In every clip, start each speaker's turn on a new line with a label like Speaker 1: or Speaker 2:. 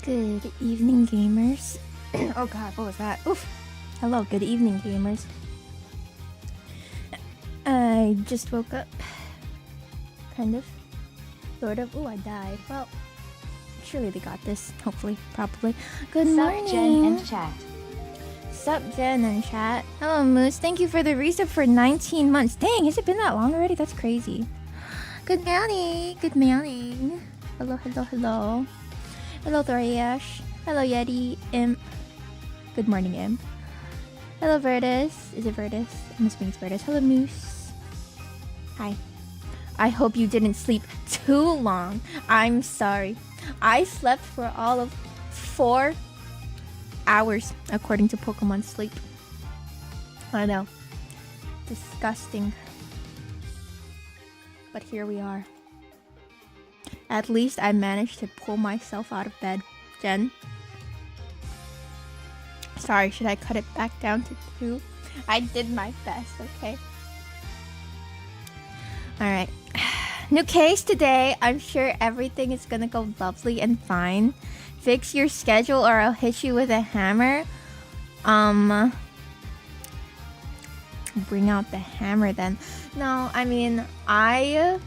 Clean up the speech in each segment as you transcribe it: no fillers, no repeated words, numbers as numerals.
Speaker 1: Good evening, gamers. Oh god, what was that? Oof. Hello, good evening, gamers. I just woke up. Kind of. Sort of. Ooh, I died. Well, surely they got this. Hopefully. Probably. Good morning.
Speaker 2: Sup, Jen and chat.
Speaker 1: Sup, Jen and chat. Hello, Moose. Thank you for the resub for 19 months. Dang, has it been that long already? That's crazy. Good morning. Good morning. Hello, hello, hello. Hello, Thoriash. Hello, Yeti. Imp. Good morning, Imp. Hello, Virtus. Is it Virtus? I'm assuming it's Virtus. Hello, Moose. Hi. I hope you didn't sleep too long. I'm sorry. I slept for all of 4 hours, according to Pokemon Sleep. I know. Disgusting. But here we are. At least I managed to pull myself out of bed. Jen? Sorry, should I cut it back down to 2? I did my best, okay? Alright. New case today. I'm sure everything is gonna go lovely and fine. Fix your schedule or I'll hit you with a hammer. Bring out the hammer then. No, I mean, I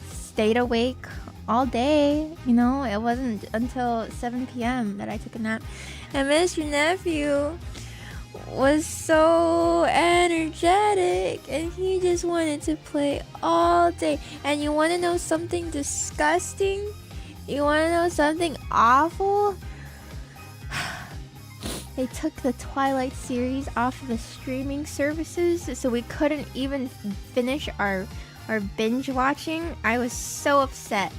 Speaker 1: stayed awake all day. You know, it wasn't until 7 p.m. that I took a nap. And Mr. Nephew was so energetic and he just wanted to play all day. And you want to know something disgusting? You want to know something awful? They took the Twilight series off of the streaming services, so we couldn't even finish our binge watching. I was so upset.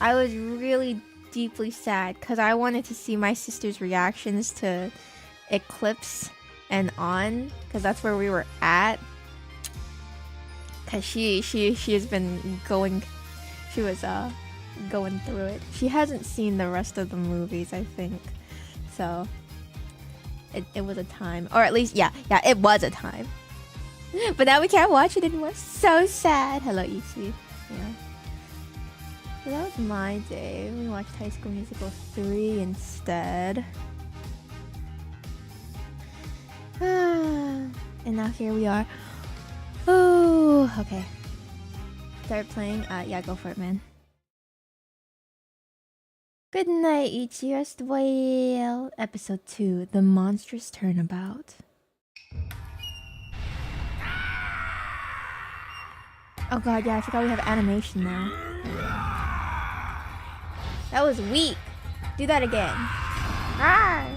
Speaker 1: I was really deeply sad because I wanted to see my sister's reactions to Eclipse and On, because that's where we were at. Because she has been going, she was going through it. She hasn't seen the rest of the movies, I think. So it was a time, or at least yeah, it was a time. But now we can't watch it anymore. So sad. Hello, Ichi. Yeah. So that was my day. We watched High School Musical 3 instead. And now here we are. Oh, okay. Start playing. Yeah, go for it, man. Good night, Ichi. Rest well. Episode 2, The Monstrous Turnabout. Oh god, yeah, I forgot we have animation now. That was weak. Do that again. Ah!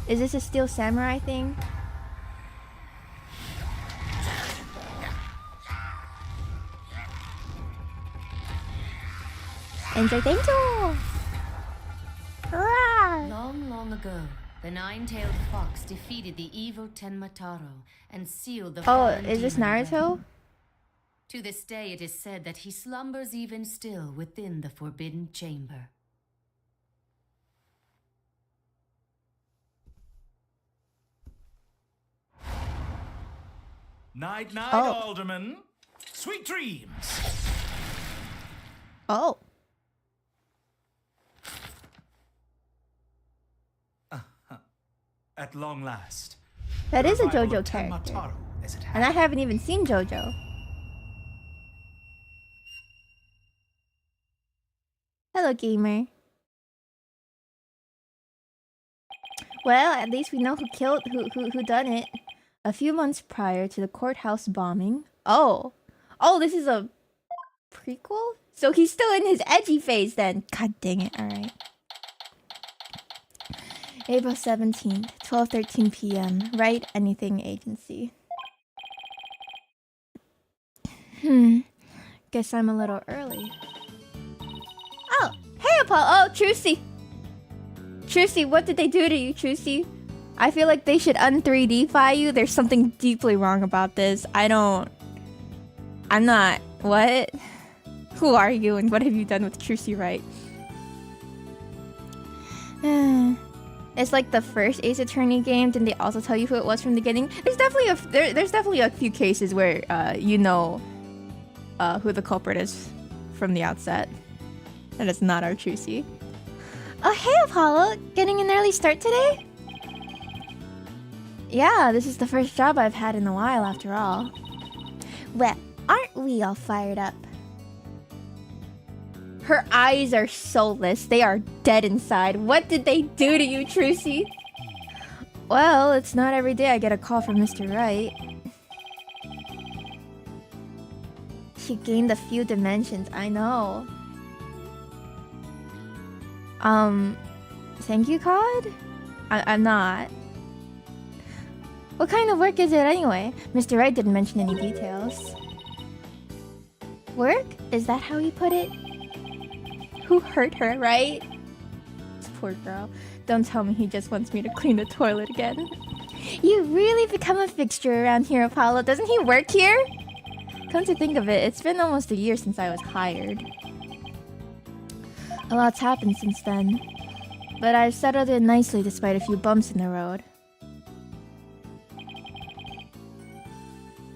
Speaker 1: Is this a Steel Samurai thing? Enjoy, thank you! Ah!
Speaker 2: Long, long ago, the nine-tailed fox defeated the evil Tenmataro and sealed the fallen
Speaker 1: is this
Speaker 2: demon
Speaker 1: Naruto?
Speaker 2: away. To this day, it is said that he slumbers even still within the Forbidden Chamber.
Speaker 3: Night, night, Alderman. Sweet dreams.
Speaker 1: Oh.
Speaker 3: At long last.
Speaker 1: That is a
Speaker 3: Revival
Speaker 1: JoJo
Speaker 3: of
Speaker 1: character.
Speaker 3: Tenmataro, as it
Speaker 1: And I
Speaker 3: happens.
Speaker 1: haven't even seen JoJo. Hello, gamer. Well, at least we know who done it. A few months prior to the courthouse bombing. Oh, this is a prequel? So he's still in his edgy phase then. God dang it, alright. April 17th, 12:13 p.m. Write anything agency. Guess I'm a little early. Oh, hey Apollo. Oh, Trucy. Trucy, what did they do to you, Trucy? I feel like they should un-3D-fy you. There's something deeply wrong about this. I'm not. What? Who are you and what have you done with Trucy Wright? It's like the first Ace Attorney game. Didn't they also tell you who it was from the beginning? There's definitely a few cases where you know who the culprit is from the outset. And it's not our Trucy. Oh, hey, Apollo. Getting an early start today? Yeah, this is the first job I've had in a while, after all. Well, aren't we all fired up? Her eyes are soulless. They are dead inside. What did they do to you, Trucy? Well, it's not every day I get a call from Mr. Right. She gained a few dimensions, I know. Thank you, COD? I'm not. What kind of work is it anyway? Mr. Wright didn't mention any details. Work? Is that how he put it? Who hurt her, right? This poor girl. Don't tell me he just wants me to clean the toilet again. You really become a fixture around here, Apollo. Doesn't he work here? Come to think of it, it's been almost a year since I was hired. A lot's happened since then. But I've settled in nicely despite a few bumps in the road.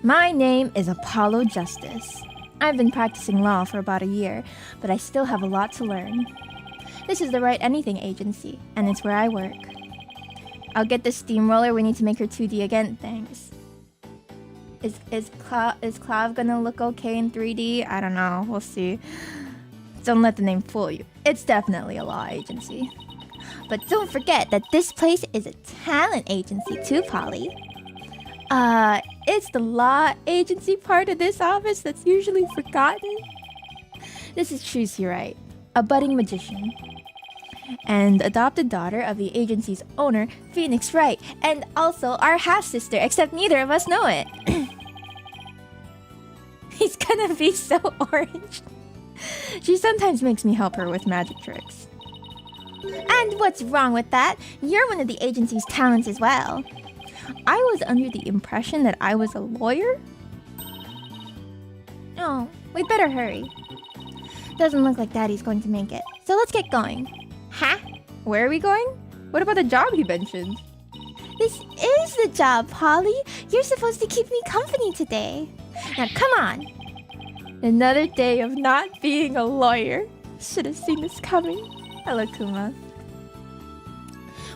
Speaker 1: My name is Apollo Justice. I've been practicing law for about a year, but I still have a lot to learn. This is the Right Anything agency, and it's where I work. I'll get the steamroller. We need to make her 2D again. Thanks. Is Clav gonna look okay in 3D? I don't know. We'll see. Don't let the name fool you. It's definitely a law agency. But don't forget that this place is a talent agency too, Polly. It's the law agency part of this office that's usually forgotten. This is Trucy Wright, a budding magician, and adopted daughter of the agency's owner, Phoenix Wright, and also our half-sister, except neither of us know it. He's gonna be so orange. She sometimes makes me help her with magic tricks. And what's wrong with that? You're one of the agency's talents as well. I was under the impression that I was a lawyer? Oh, we better hurry. Doesn't look like Daddy's going to make it. So let's get going. Huh? Where are we going? What about the job he mentioned? This is the job, Polly. You're supposed to keep me company today. Now come on. Another day of not being a lawyer. Should have seen this coming. Hello, Kuma.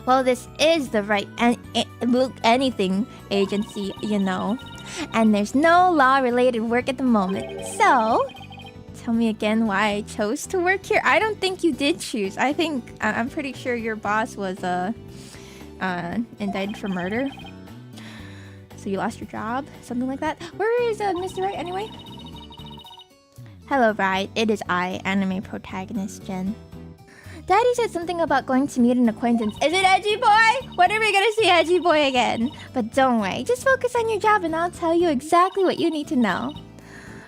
Speaker 1: Well, this is the Right Anything agency, you know. And there's no law-related work at the moment. So, tell me again why I chose to work here. I don't think you did choose. I'm pretty sure your boss was indicted for murder. So you lost your job, something like that. Where is Mr. Wright anyway? Hello, Wright. It is I, anime protagonist Jen. Daddy said something about going to meet an acquaintance. Is it Edgy Boy? When are we gonna see Edgy Boy again? But don't worry, just focus on your job and I'll tell you exactly what you need to know.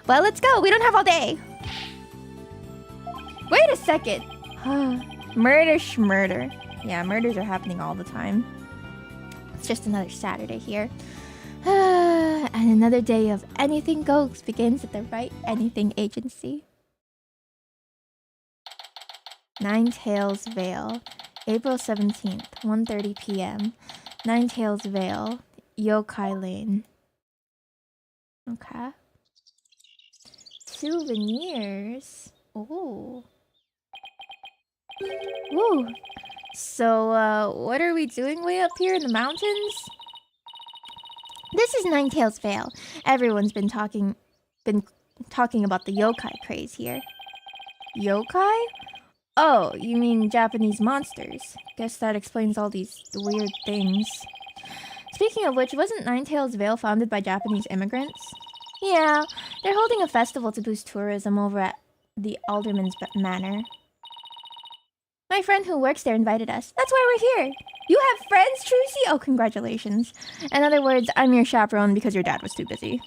Speaker 1: Well, let's go. We don't have all day. Wait a second. Murder schmurder. Yeah, murders are happening all the time. It's just another Saturday here. And another day of anything goes begins at the Right Anything agency. Nine Tails Vale, April 17th, 1:30 p.m. Nine Tails Vale, Yokai Lane. Okay. Souvenirs. Ooh. Ooh. So, what are we doing way up here in the mountains? This is Nine Tails Vale. Everyone's been talking about the yokai craze here. Yokai? Oh, you mean Japanese monsters. Guess that explains all these weird things. Speaking of which, wasn't Nine Tails Vale founded by Japanese immigrants? Yeah, they're holding a festival to boost tourism over at the Alderman's Manor. My friend who works there invited us. That's why we're here. You have friends, Trucy? Oh, congratulations. In other words, I'm your chaperone because your dad was too busy.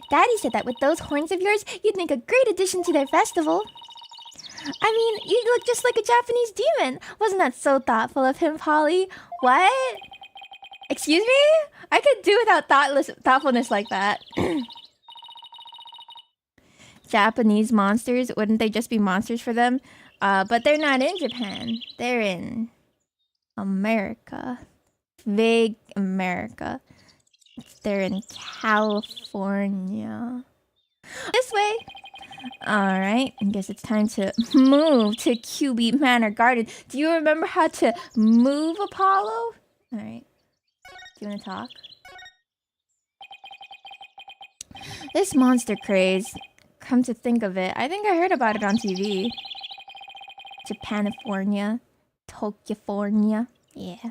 Speaker 1: Daddy said that with those horns of yours, you'd make a great addition to their festival. I mean, you look just like a Japanese demon. Wasn't that so thoughtful of him, Polly? What? Excuse me? I could do without thoughtfulness like that. Japanese monsters, wouldn't they just be monsters for them? But they're not in Japan. They're in America. Vague America. They're in California. This way! Alright, I guess it's time to move to QB Manor Garden. Do you remember how to move, Apollo? Alright. Do you want to talk? This monster craze, come to think of it, I think I heard about it on TV. Japanifornia. Tokyofornia. Yeah.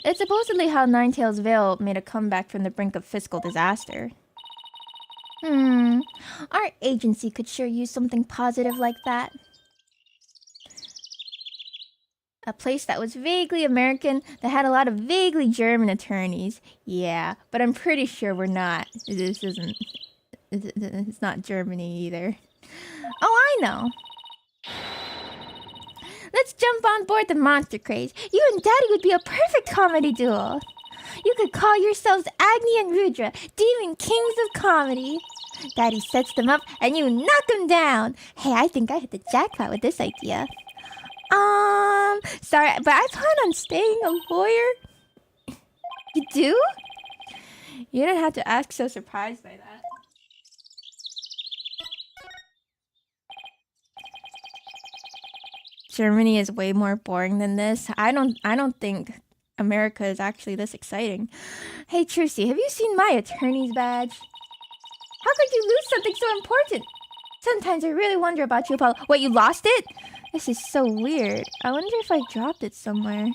Speaker 1: It's supposedly how Ninetales Vale made a comeback from the brink of fiscal disaster. Our agency could sure use something positive like that. A place that was vaguely American, that had a lot of vaguely German attorneys. Yeah, but I'm pretty sure we're not. This isn't... It's not Germany either. Oh, I know. Let's jump on board the monster craze. You and Daddy would be a perfect comedy duo. You could call yourselves Agni and Rudra, demon kings of comedy. Daddy sets them up and you knock them down. Hey, I think I hit the jackpot with this idea. Sorry, but I plan on staying a lawyer. You do? You don't have to ask so surprised by that. Germany is way more boring than this. I don't think America is actually this exciting. Hey, Trucy, have you seen my attorney's badge? How could you lose something so important? Sometimes I really wonder about you, Apollo. What, you lost it? This is so weird. I wonder if I dropped it somewhere.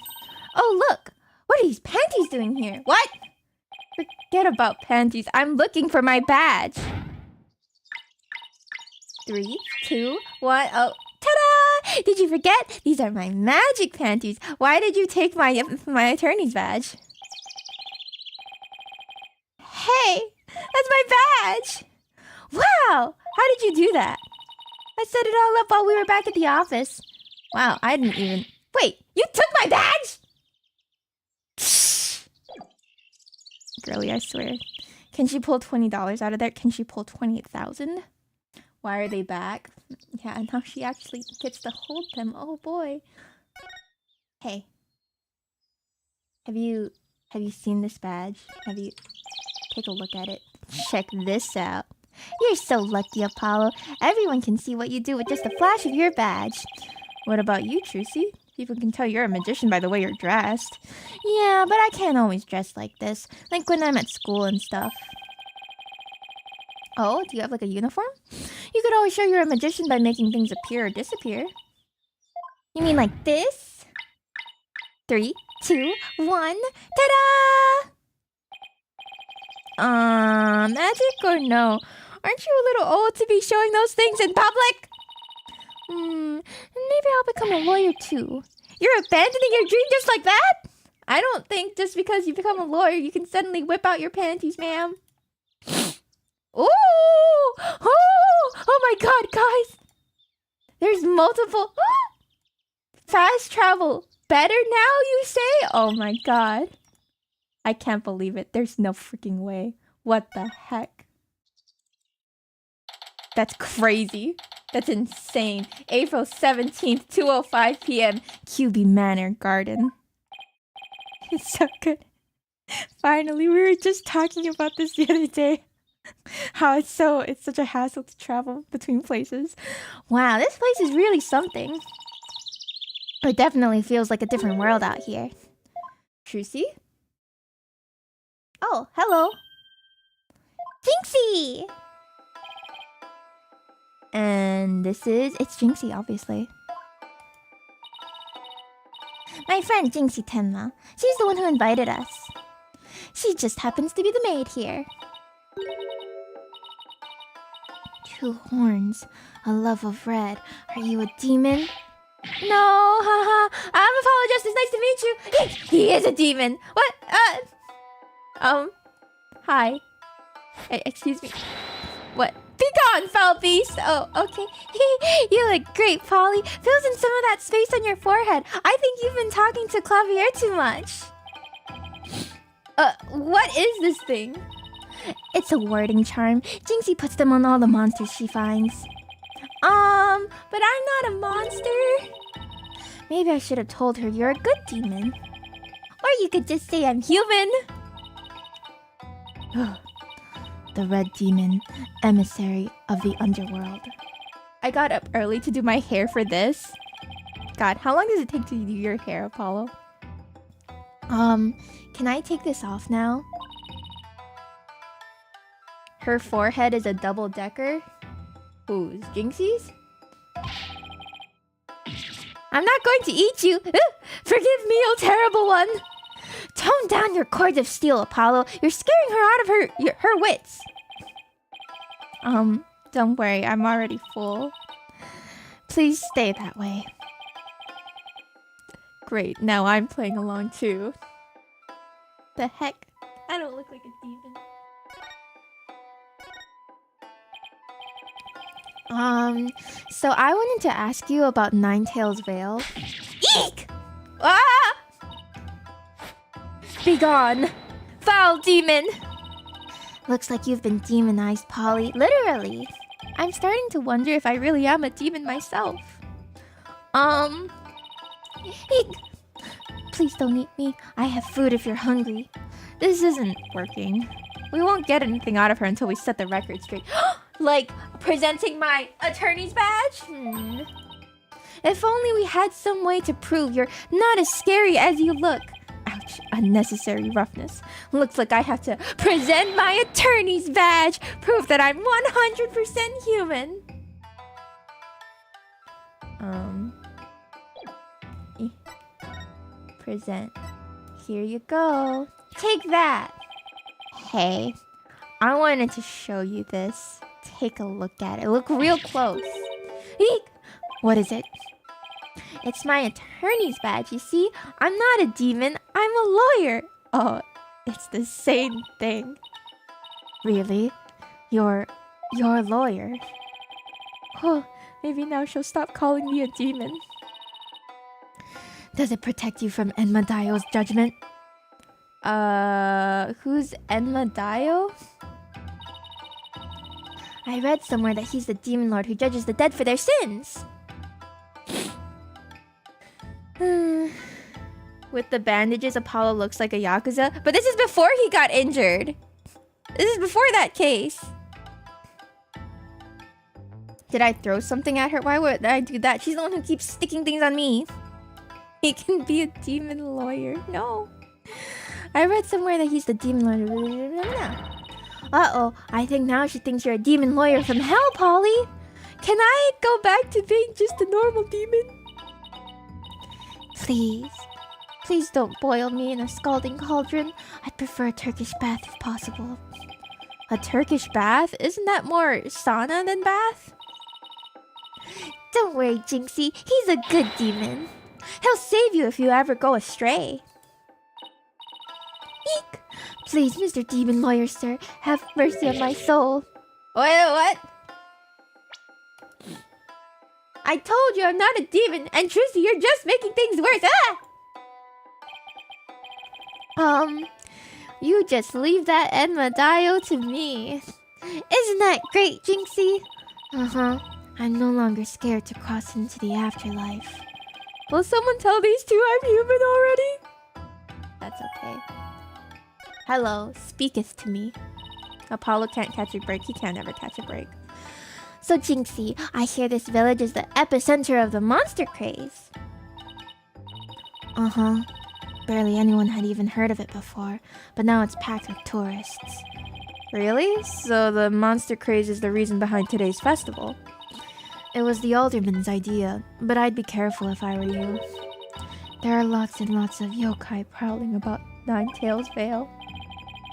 Speaker 1: Oh, look! What are these panties doing here? What? Forget about panties. I'm looking for my badge. 3, 2, 1. Oh, ta-da! Did you forget? These are my magic panties. Why did you take my attorney's badge? Hey, that's my badge! Wow! How did you do that? I set it all up while we were back at the office. Wow, I didn't even... Wait, you took my badge?! Girly, I swear. Can she pull $20 out of there? Can she pull 28,000? Why are they back? Yeah, now she actually gets to hold them. Oh boy. Hey. Have you seen this badge? Take a look at it. Check this out. You're so lucky, Apollo. Everyone can see what you do with just a flash of your badge. What about you, Trucy? People can tell you're a magician by the way you're dressed. Yeah, but I can't always dress like this. Like when I'm at school and stuff. Oh, do you have like a uniform? You could always show you're a magician by making things appear or disappear. You mean like this? 3, 2, 1, ta-da! Magic or no? Aren't you a little old to be showing those things in public? And maybe I'll become a lawyer too. You're abandoning your dream just like that? I don't think just because you become a lawyer you can suddenly whip out your panties, ma'am. Ooh! Oh my god, guys! There's multiple... Fast travel. Better now, you say? Oh my god. I can't believe it. There's no freaking way. What the heck? That's crazy. That's insane. April 17th, 2:05 p.m. QB Manor Garden. It's so good. Finally, we were just talking about this the other day. How it's such a hassle to travel between places. Wow, this place is really something. It definitely feels like a different world out here. Trucy? Oh, hello. Jinxie! And it's Jinxie, obviously. My friend Jinxie Tenma. She's the one who invited us. She just happens to be the maid here. 2 horns, a love of red. Are you a demon? No, haha. I'm Apologist. It's nice to meet you. He is a demon. What? Hi. Excuse me. What? Be gone, foul beast! Oh, okay. You look great, Polly. Fills in some of that space on your forehead. I think you've been talking to Clavier too much. What is this thing? It's a wording charm. Jinxie puts them on all the monsters she finds. But I'm not a monster. Maybe I should have told her you're a good demon. Or you could just say I'm human. the red demon, emissary of the underworld. I got up early to do my hair for this. God, how long does it take to do your hair, Apollo? Can I take this off now? Her forehead is a double-decker. Who's Jinxie's? I'm not going to eat you! Forgive me, oh terrible one! Tone down your cords of steel, Apollo. You're scaring her out of her wits. Don't worry, I'm already full. Please stay that way. Great, now I'm playing along too. The heck? I don't look like a demon. So I wanted to ask you about Ninetales Veil. Eek! Ah! Be gone, foul demon! Looks like you've been demonized, Polly. Literally. I'm starting to wonder if I really am a demon myself. Eek! Please don't eat me. I have food if you're hungry. This isn't working. We won't get anything out of her until we set the record straight. Like presenting my attorney's badge? If only we had some way to prove you're not as scary as you look. Ouch, unnecessary roughness. Looks like I have to present my attorney's badge. Prove that I'm 100% human. Present. Here you go. Take that. Hey, I wanted to show you this. Take a look at it. Look real close. Eek! What is it? It's my attorney's badge, you see? I'm not a demon, I'm a lawyer. Oh, it's the same thing. Really? You're a lawyer? Oh, maybe now she'll stop calling me a demon. Does it protect you from Enmadaio's judgment? Who's Enmadaio? I read somewhere that he's the demon lord who judges the dead for their sins. With the bandages, Apollo looks like a Yakuza. But this is before he got injured. This is before that case. Did I throw something at her? Why would I do that? She's the one who keeps sticking things on me. He can be a demon lawyer. No. I read somewhere that he's the demon lawyer. Uh-oh. I think now she thinks you're a demon lawyer from hell, Polly. Can I go back to being just a normal demon? Please. Please don't boil me in a scalding cauldron. I'd prefer a Turkish bath if possible. A Turkish bath? Isn't that more sauna than bath? Don't worry, Jinxie. He's a good demon. He'll save you if you ever go astray. Eek! Please, Mr. Demon Lawyer, sir, have mercy on my soul. Wait, what? I told you I'm not a demon, and Trissy, you're just making things worse. You just leave that Enmadaio to me. Isn't that great, Jinxie? I'm no longer scared to cross into the afterlife. Will someone tell these two I'm human already? That's okay. Hello, speaketh to me. Apollo can't catch a break. He can't ever catch a break. So, Jinxie, I hear this village is the epicenter of the monster craze. Barely anyone had even heard of it before, but now it's packed with tourists. Really? So the monster craze is the reason behind today's festival? It was the alderman's idea, but I'd be careful if I were you. There are lots and lots of yokai prowling about Ninetales Vale.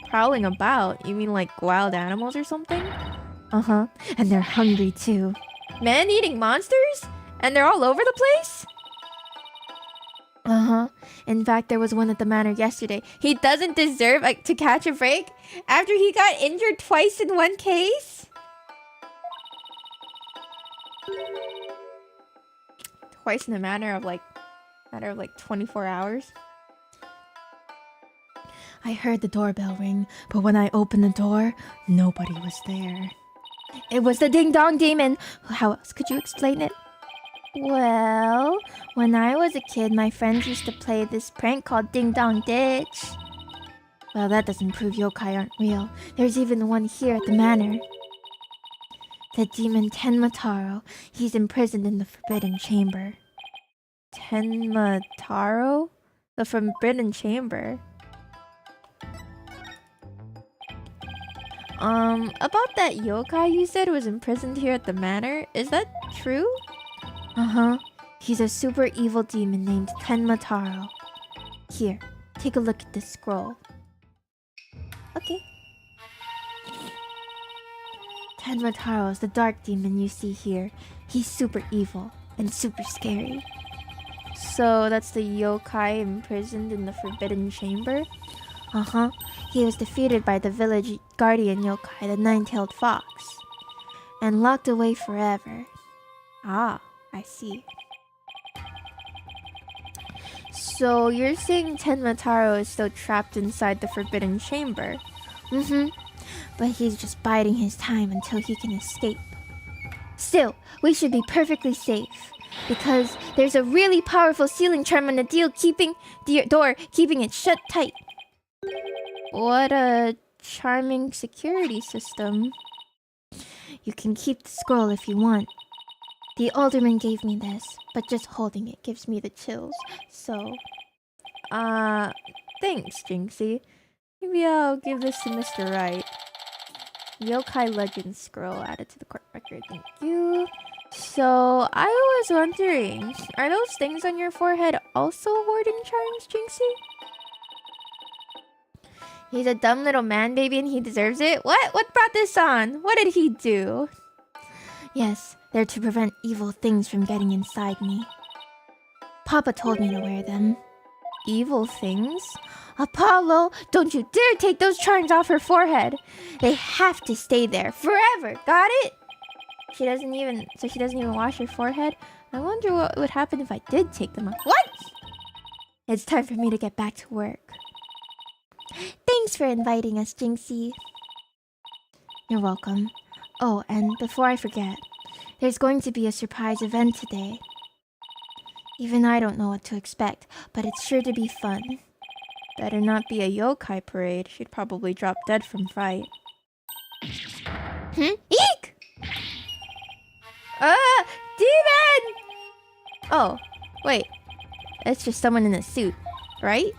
Speaker 1: Prowling about? You mean like wild animals or something? And they're hungry too. Man-eating monsters? And they're all over the place? In fact, there was one at the manor yesterday. He doesn't deserve to catch a break after he got injured twice in one case? Twice in a matter of like 24 hours. I heard the doorbell ring, but when I opened the door, nobody was there. It was the Ding Dong Demon. How else could you explain it? Well, when I was a kid, my friends used to play this prank called Ding Dong Ditch. Well, that doesn't prove yokai aren't real. There's even one here at the manor. The demon Tenmataro. He's imprisoned in the Forbidden Chamber. Tenmataro? The Forbidden Chamber? About that yokai you said was imprisoned here at the manor, is that true? Uh-huh. He's a super evil demon named Tenmataro. Here, take a look at this scroll. Okay. Tenmataro is the dark demon you see here. He's super evil and super scary. So that's the yokai imprisoned in the Forbidden Chamber? Uh-huh. He was defeated by the village guardian yokai, the nine-tailed fox, and locked away forever. Ah, I see. So you're saying Tenmataro is still trapped inside the Forbidden Chamber? Mm-hmm. But he's just biding his time until he can escape. Still, we should be perfectly safe, because there's a really powerful sealing charm on the door keeping it shut tight. What a charming security system. You can keep the scroll if you want. The alderman gave me this, but just holding it gives me the chills, so... thanks, Jinxie. Maybe I'll give this to Mr. Right. Yokai Legend scroll added to the court record, thank you. So, I was wondering, are those things on your forehead also warding charms, Jinxie? He's a dumb little man baby and he deserves it? What? What brought this on? What did he do? Yes, they're to prevent evil things from getting inside me. Papa told me to wear them. Evil things? Apollo, don't you dare take those charms off her forehead. They have to stay there forever. Got it? She doesn't even wash her forehead? I wonder what would happen if I did take them off. What? It's time for me to get back to work. Thanks for inviting us, Jinxie. You're welcome. Oh, and before I forget, there's going to be a surprise event today. Even I don't know what to expect, but it's sure to be fun. Better not be a yokai parade. She'd probably drop dead from fright. Eek! Demon! Oh, wait. It's just someone in a suit, right?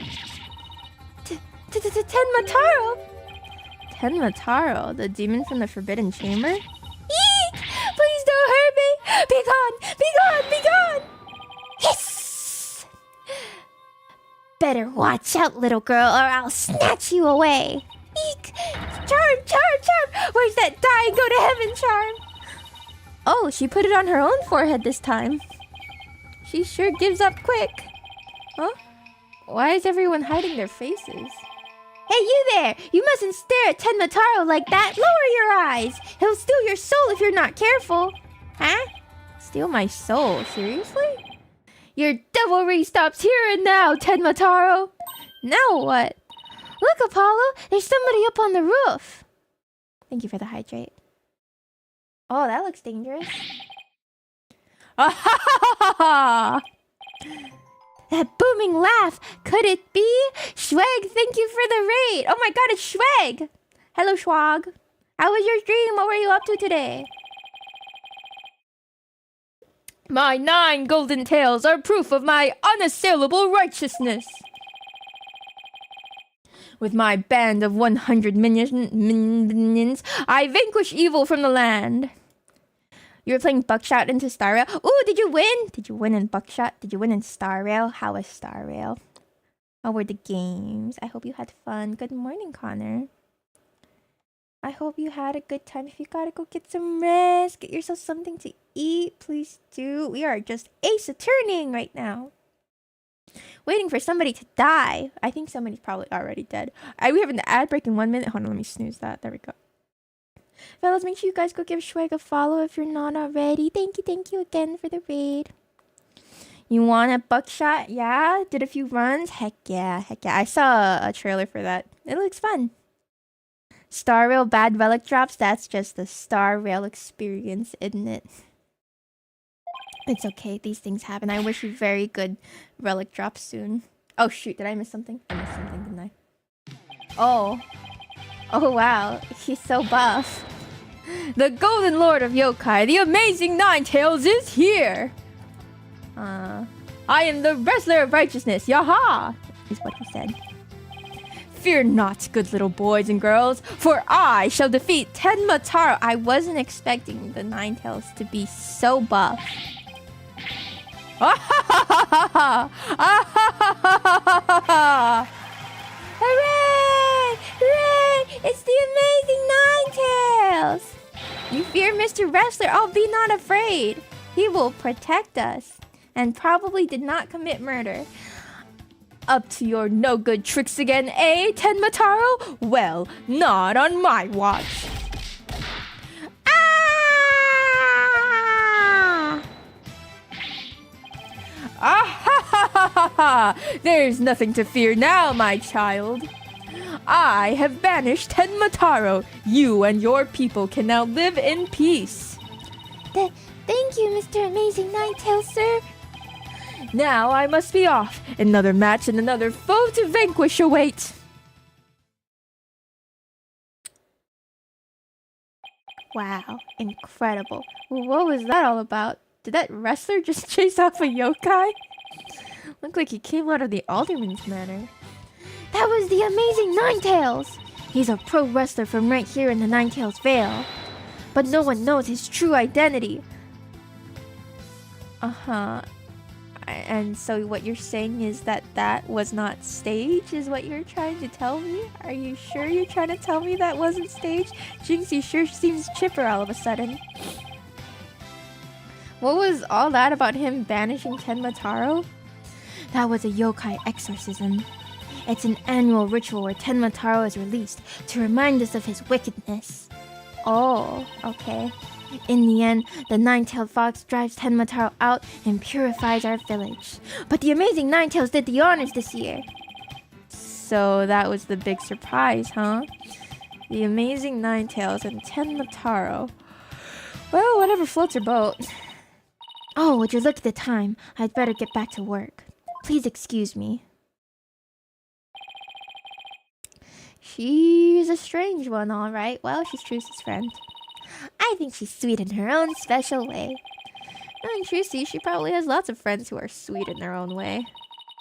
Speaker 1: Tenmataro! Tenmataro, the demon from the Forbidden Chamber? Eek! Please don't hurt me! Be gone! Be gone! Be gone! Hiss! Better watch out, little girl, or I'll snatch you away! Eek! Charm! Charm! Charm! Where's that die and go to heaven charm? Oh, she put it on her own forehead this time. She sure gives up quick. Huh? Why is everyone hiding their faces? Hey, you there! You mustn't stare at Tenmataro like that! Lower your eyes! He'll steal your soul if you're not careful! Huh? Steal my soul? Seriously? Your devilry stops here and now, Tenmataro! Now what? Look, Apollo! There's somebody up on the roof! Thank you for the hydrate. Oh, that looks dangerous. Ah ha ha ha ha! That booming laugh! Could it be? Schwag, thank you for the raid! Oh my god, it's Schwag! Hello, Schwag. How was your stream? What were you up to today? My 9 golden tails are proof of my unassailable righteousness! With my band of 100 minions, I vanquish evil from the land. You were playing Buckshot into Star Rail. Ooh, did you win? Did you win in Buckshot? Did you win in Star Rail? How was Star Rail? How were the games? I hope you had fun. Good morning, Connor. I hope you had a good time. If you gotta go get some rest, get yourself something to eat, please do. We are just ace-turning right now. Waiting for somebody to die. I think somebody's probably already dead. We have an ad break in 1 minute. Hold on, let me snooze that. There we go. Fellas, make sure you guys go give Schwag a follow if you're not already. Thank you again for the raid. You want a Buckshot? Yeah? Did a few runs? Heck yeah. I saw a trailer for that. It looks fun. Star Rail bad relic drops? That's just the Star Rail experience, isn't it? It's okay. These things happen. I wish you very good relic drops soon. Oh shoot, did I miss something? I missed something, didn't I? Oh. Oh wow, he's so buff. The Golden Lord of Yokai, the amazing Ninetales is here! I am the Wrestler of Righteousness, yaha! Is what he said. Fear not, good little boys and girls, for I shall defeat Tenmataro. I wasn't expecting the Ninetales to be so buff. Hooray! Hooray! It's the amazing Ninetales! You fear Mr. Wrestler? Oh, be not afraid. He will protect us. And probably did not commit murder. Up to your no-good tricks again, eh, Tenmataro? Well, not on my watch. Ah! Ah ha ha ha ha ha! There's nothing to fear now, my child. I have banished Tenmataro. You and your people can now live in peace. Thank you, Mr. Amazing Ninetales, sir. Now I must be off. Another match and another foe to vanquish await. Wow, incredible. What was that all about? Did that wrestler just chase off a yokai? Looked like he came out of the Alderman's Manor. That was the amazing Ninetales! He's a pro wrestler from right here in the Ninetales Vale. But no one knows his true identity. Uh-huh. And so what you're saying is that that was not staged, is what you're trying to tell me? Are you sure you're trying to tell me that wasn't staged? Jinxie sure seems chipper all of a sudden. What was all that about him banishing Tenmataro? That was a yokai exorcism. It's an annual ritual where Tenmataro is released to remind us of his wickedness. Oh, okay. In the end, the nine-tailed fox drives Tenmataro out and purifies our village. But the amazing Ninetales did the honors this year. So that was the big surprise, huh? The amazing Ninetales and Tenmataro. Well, whatever floats your boat. Oh, would you look at the time? I'd better get back to work. Please excuse me. She's a strange one, all right. Well, she's Trucy's friend. I think she's sweet in her own special way. Knowing Trucy, she probably has lots of friends who are sweet in their own way.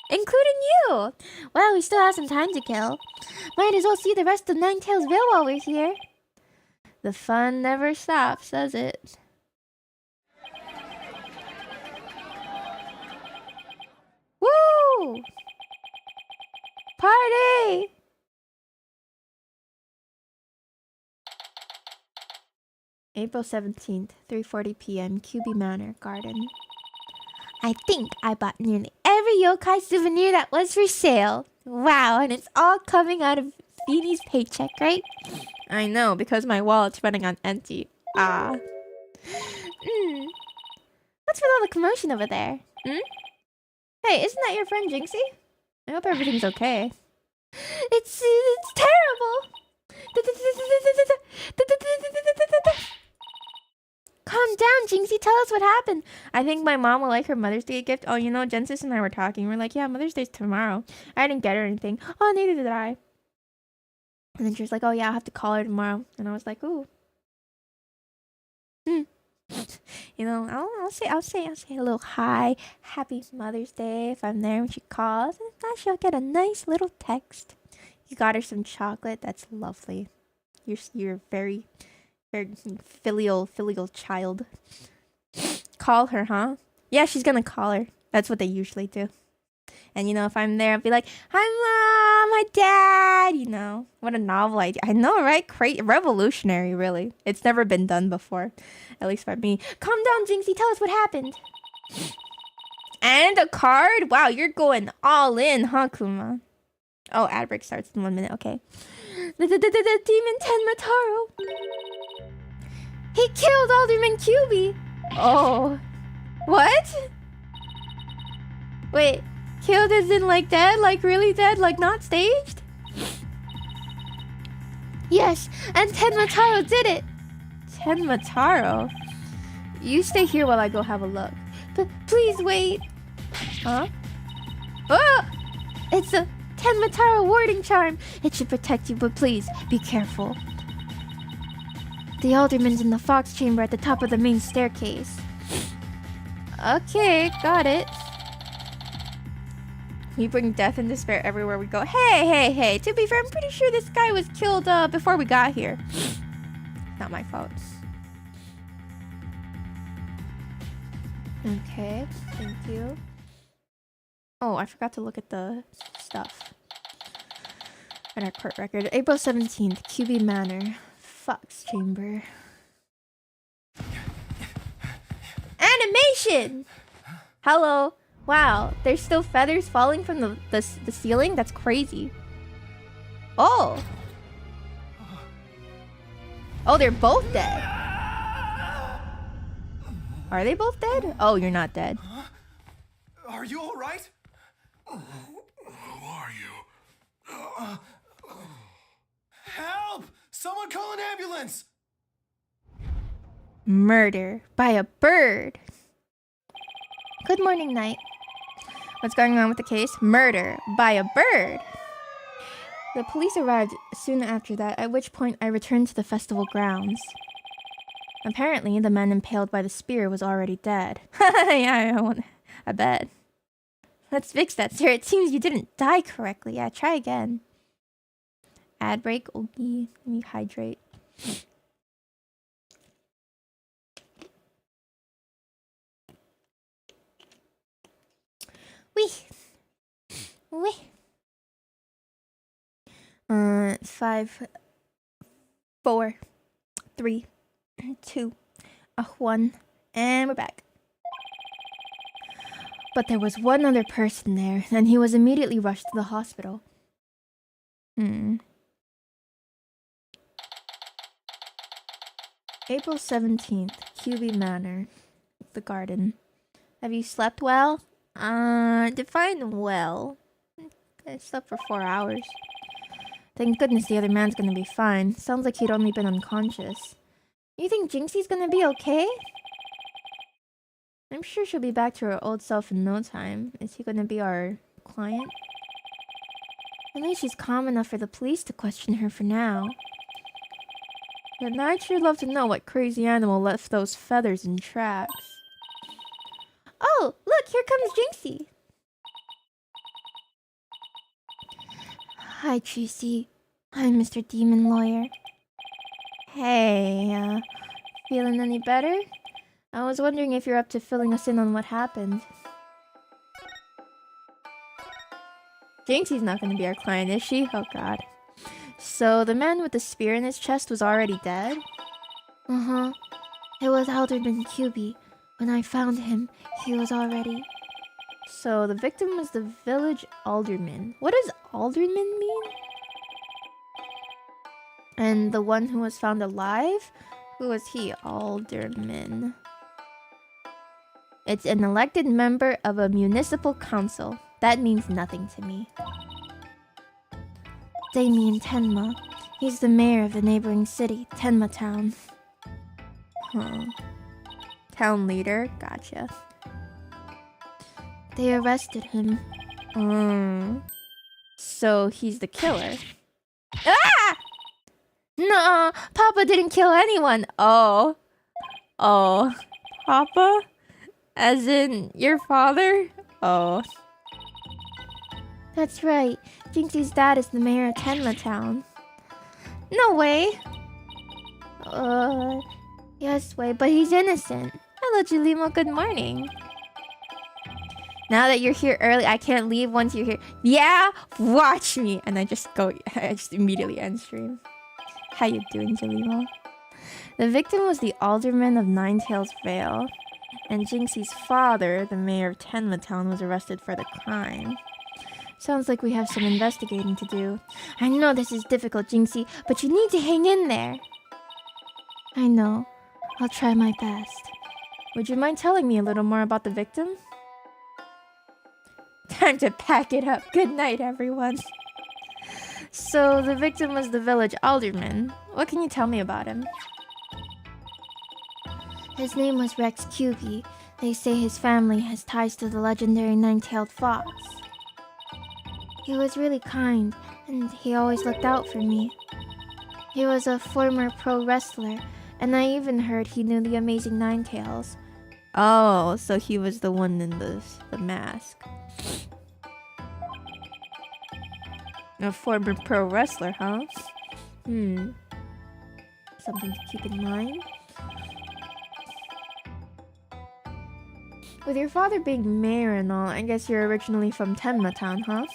Speaker 1: Including you! Well, we still have some time to kill. Might as well see the rest of Ninetales Vale while we're here. The fun never stops, does it? Woo! Party! April 17th, 3:40 p.m., QB Manor, Garden. I think I bought nearly every yokai souvenir that was for sale. Wow, and it's all coming out of Beanie's paycheck, right? I know, because my wallet's running on empty. Ah. What's with all the commotion over there? Hey, isn't that your friend Jinxie? I hope everything's okay. It's terrible! Calm down, Jinxie. Tell us what happened. I think my mom will like her Mother's Day gift. Oh, you know, Jensis and I were talking. We're like, yeah, Mother's Day's tomorrow. I didn't get her anything. Oh, neither did I. And then she was like, oh, yeah, I'll have to call her tomorrow. And I was like, ooh. You know, I'll say a little hi. Happy Mother's Day if I'm there when she calls. And if not, she'll get a nice little text. You got her some chocolate. That's lovely. You're very filial child. Call her, huh? Yeah, she's gonna call her. That's what they usually do. And you know, if I'm there, I'll be like, hi mom, hi dad. You know, what a novel idea. I know, right? Revolutionary, really. It's never been done before, at least by me. Calm down, Jinxie. Tell us what happened. And a card? Wow, you're going all in, huh, Kuma? Oh, ad break starts in 1 minute. Okay. The demon Tenmataro. He killed Alderman QB. Oh. What? Wait. Killed as in like dead? Like really dead? Like not staged? Yes, and Tenmataro did it. Tenmataro? You stay here while I go have a look. But please wait. Huh? Oh! It's a Tenmataro warding charm. It should protect you, but please, be careful. The alderman's in the fox chamber at the top of the main staircase. Okay, got it. We bring death and despair everywhere we go. Hey. To be fair, I'm pretty sure this guy was killed before we got here. Not my fault. Okay, thank you. Oh, I forgot to look at the stuff. At our court record. April 17th, QB Manor. Fox Chamber. Animation! Hello. Wow, there's still feathers falling from the ceiling? That's crazy. Oh. Oh, they're both dead. Are they both dead? Oh, you're not dead.
Speaker 3: Are you all right? Who are you? Help! Someone call an ambulance!
Speaker 1: Murder by a bird. Good morning, Knight. What's going on with the case? Murder by a bird. The police arrived soon after that, at which point I returned to the festival grounds. Apparently, the man impaled by the spear was already dead. Yeah, I bet. Let's fix that, sir. It seems you didn't die correctly. Yeah, try again. Ad break. Okay, let me hydrate. Wee. 5, 4, 3, 2, 1, and we're back. But there was one other person there, and he was immediately rushed to the hospital. April 17th, QB Manor, the garden. Have you slept well? Define well. I slept for 4 hours. Thank goodness the other man's gonna be fine. Sounds like he'd only been unconscious. You think Jinxie's gonna be okay? I'm sure she'll be back to her old self in no time. Is he gonna be our client? At least she's calm enough for the police to question her for now. But I'd sure love to know what crazy animal left those feathers in tracks. Oh, look, here comes Jinxie. Hi, Tracy. I'm Mr. Demon Lawyer. Hey, feeling any better? I was wondering if you're up to filling us in on what happened. Jinxie's not going to be our client, is she? Oh god. So, the man with the spear in his chest was already dead? Uh-huh. It was Alderman QB. When I found him, he was already... So, the victim was the village alderman. What does alderman mean? And the one who was found alive? Who was he? Alderman. It's an elected member of a municipal council. That means nothing to me. Damien Tenma. He's the mayor of the neighboring city, Tenma Town. Huh. Town leader? Gotcha. They arrested him. So he's the killer. Ah! No, Papa didn't kill anyone. Oh. Papa? As in your father? Oh. That's right. Jinxie's dad is the mayor of Tenma Town. No way. Yes way, but he's innocent. Hello, Julimo. Good morning. Now that you're here early, I can't leave once you're here. Yeah, watch me. And I just immediately end stream. How you doing, Julimo? The victim was the alderman of Ninetails Vale, and Jinxie's father, the mayor of Tenma Town, was arrested for the crime. Sounds like we have some investigating to do. I know this is difficult, Jinxie, but you need to hang in there. I know. I'll try my best. Would you mind telling me a little more about the victim? Time to pack it up. Good night, everyone. So, the victim was the village alderman. What can you tell me about him? His name was Rex QB. They say his family has ties to the legendary nine-tailed fox. He was really kind, and he always looked out for me. He was a former pro wrestler, and I even heard he knew the amazing Ninetales. Oh, so he was the one in the mask. A former pro wrestler, huh? Something to keep in mind. With your father being mayor and all, I guess you're originally from Tenma Town, huh?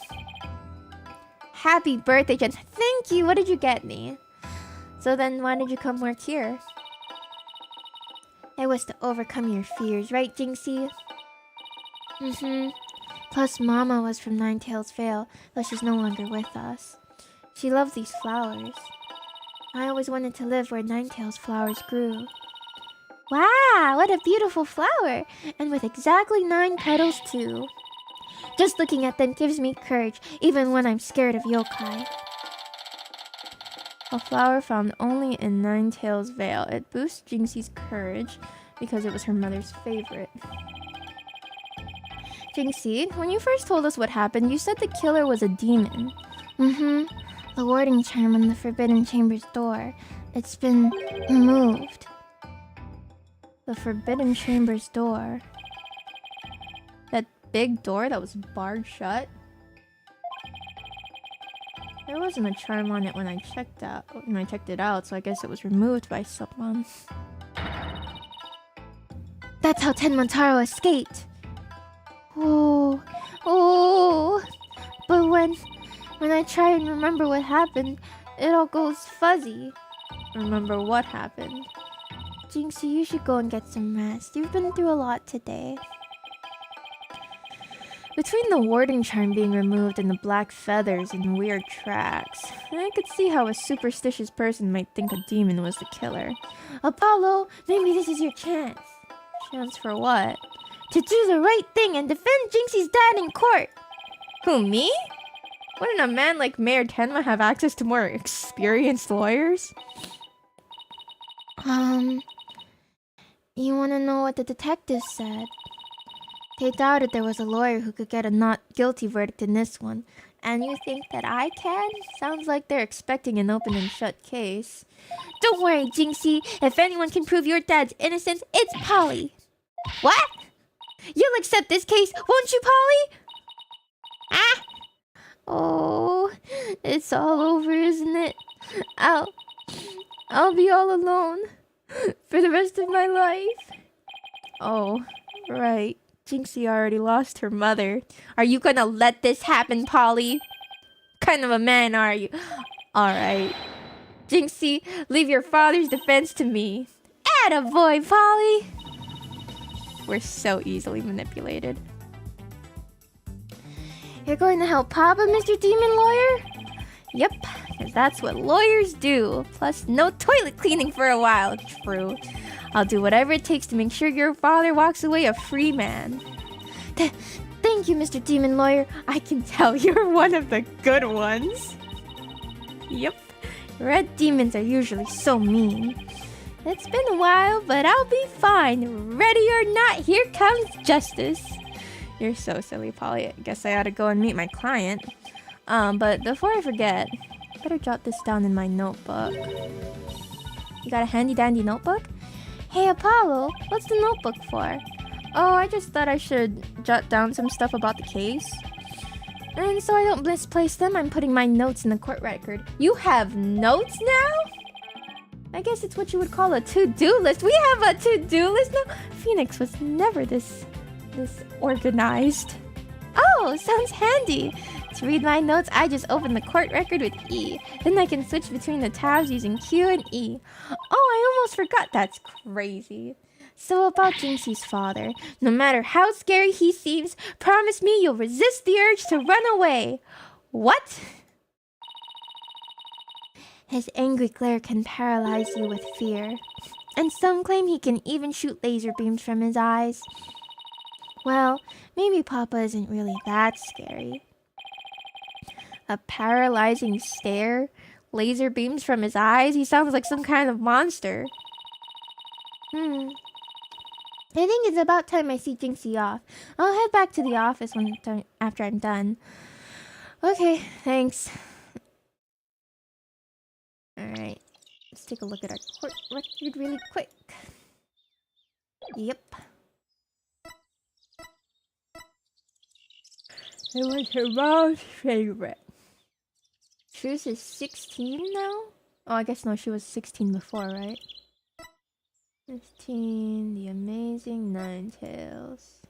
Speaker 1: Happy birthday, Jen. Thank you. What did you get me? So then why did you come work here? It was to overcome your fears, right, Jinxie? Plus, Mama was from Ninetales Vale, though she's no longer with us. She loved these flowers. I always wanted to live where Ninetales flowers grew. Wow, what a beautiful flower! And with exactly 9 petals, too. Just looking at them gives me courage, even when I'm scared of yokai. A flower found only in Ninetales Vale. It boosts Jinxie's courage because it was her mother's favorite. Jinxie, when you first told us what happened, you said the killer was a demon. The warding charm on the Forbidden Chamber's door. It's been removed. The Forbidden Chamber's door. That big door that was barred shut? There wasn't a charm on it when I checked it out, so I guess it was removed by someone. That's how Tenmataro escaped. Oh. But when I try and remember what happened, it all goes fuzzy. Remember what happened? Jinxie, you should go and get some rest. You've been through a lot today. Between the warding charm being removed and the black feathers and the weird tracks, I could see how a superstitious person might think a demon was the killer. Apollo, maybe this is your chance. Chance for what? To do the right thing and defend Jinxie's dad in court. Who, me? Wouldn't a man like Mayor Tenma have access to more experienced lawyers? You wanna know what the detectives said? They doubted there was a lawyer who could get a not guilty verdict in this one. And you think that I can? Sounds like they're expecting an open and shut case. Don't worry, Jinxie. If anyone can prove your dad's innocence, it's Polly. What? You'll accept this case, won't you, Polly? Ah! Oh, it's all over, isn't it? I'll be all alone for the rest of my life. Oh, right. Jinxie already lost her mother. Are you gonna let this happen, Polly? Kind of a man, are you? Alright. Jinxie, leave your father's defense to me. Attaboy, Polly! We're so easily manipulated. You're going to help Papa, Mr. Demon Lawyer? Yep, because that's what lawyers do. Plus, no toilet cleaning for a while. True. I'll do whatever it takes to make sure your father walks away a free man. Thank you, Mr. Demon Lawyer. I can tell you're one of the good ones. Yep. Red demons are usually so mean. It's been a while, but I'll be fine. Ready or not, here comes justice. You're so silly, Polly. I guess I ought to go and meet my client. But before I forget, I better jot this down in my notebook. You got a handy-dandy notebook? Hey, Apollo, what's the notebook for? Oh, I just thought I should jot down some stuff about the case. And so I don't misplace them, I'm putting my notes in the court record. You have notes now? I guess it's what you would call a to-do list. We have a to-do list now? Phoenix was never this organized. Oh, sounds handy. To read my notes, I just open the court record with E. Then I can switch between the tabs using Q and E. Oh, I almost forgot. That's crazy. So about Jinxie's father. No matter how scary he seems, promise me you'll resist the urge to run away. What? His angry glare can paralyze you with fear. And some claim he can even shoot laser beams from his eyes. Well, maybe Papa isn't really that scary. A paralyzing stare? Laser beams from his eyes? He sounds like some kind of monster. I think it's about time I see Jinxie off. I'll head back to the office after I'm done. Okay, thanks. Alright, let's take a look at our court record really quick. Yep. It was her mom's favorite. Truce is 16 now? Oh, I guess no, she was 16 before, right? 15, The Amazing Ninetales.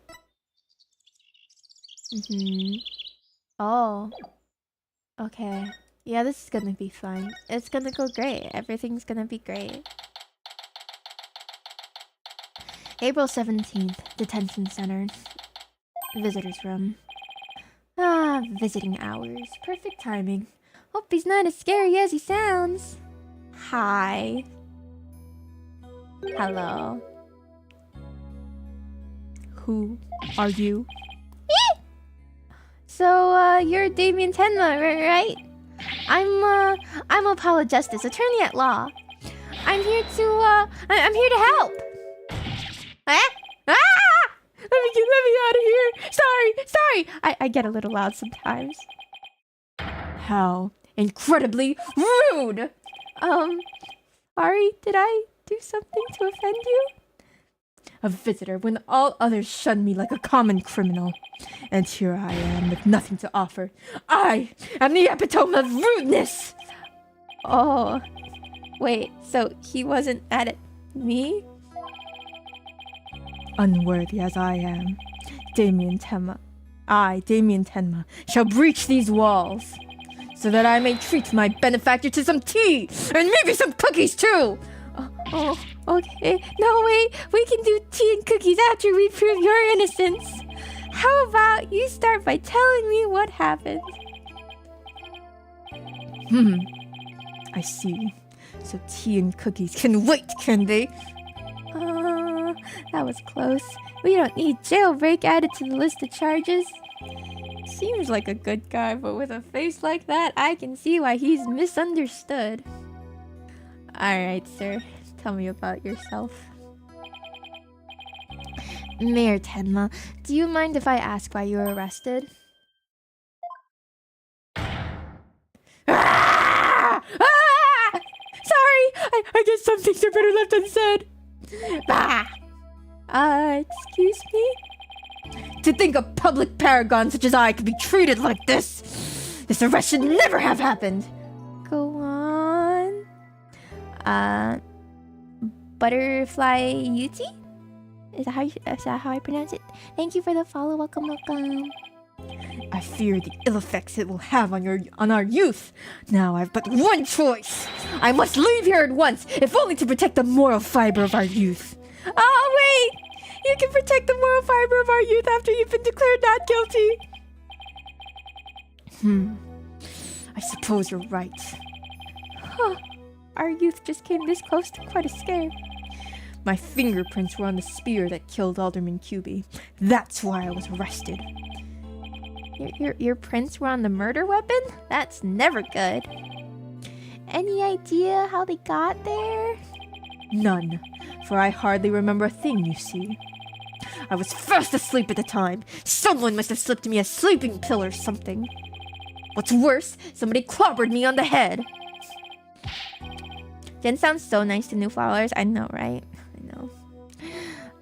Speaker 1: Oh. Okay. Yeah, this is gonna be fine. It's gonna go great. Everything's gonna be great. April 17th, Detention Center. Visitor's room. Ah, visiting hours. Perfect timing. Hope he's not as scary as he sounds. Hi. Hello. Who are you? So, you're Damien Tenma, right? I'm Apollo Justice, attorney at law. I'm here to help. Ah! Let me out of here. Sorry. I get a little loud sometimes. How incredibly rude. Sorry, did I do something to offend you? A visitor when all others shun me like a common criminal. And here I am with nothing to offer. I am the epitome of rudeness! Oh. Wait, so he wasn't at me? Unworthy as I am, Damien Tenma, shall breach these walls, so that I may treat my benefactor to some tea, and maybe some cookies too! Oh, okay. No, wait. We can do tea and cookies after we prove your innocence. How about you start by telling me what happened? I see. So tea and cookies can wait, can they? That was close. We don't need jailbreak added to the list of charges. Seems like a good guy, but with a face like that, I can see why he's misunderstood. Alright, sir. Tell me about yourself. Mayor Tenma, do you mind if I ask why you were arrested? Ah! Ah! Sorry! I guess some things are better left unsaid. Excuse me? To think a public paragon such as I could be treated like this! This arrest should never have happened! Go on. Butterfly Yuti? Is that how I pronounce it? Thank you for the follow. Welcome. I fear the ill effects it will have on our youth. Now I've but one choice. I must leave here at once, if only to protect the moral fiber of our youth. Oh, wait! You can protect the moral fiber of our youth after you've been declared not guilty. I suppose you're right. Huh. Our youth just came this close to quite a scare. My fingerprints were on the spear that killed Alderman Cuby. That's why I was arrested. Your prints were on the murder weapon? That's never good. Any idea how they got there? None, for I hardly remember a thing, you see. I was fast asleep at the time. Someone must have slipped me a sleeping pill or something. What's worse, somebody clobbered me on the head. Jen sounds so nice to new followers. I know, right? I know.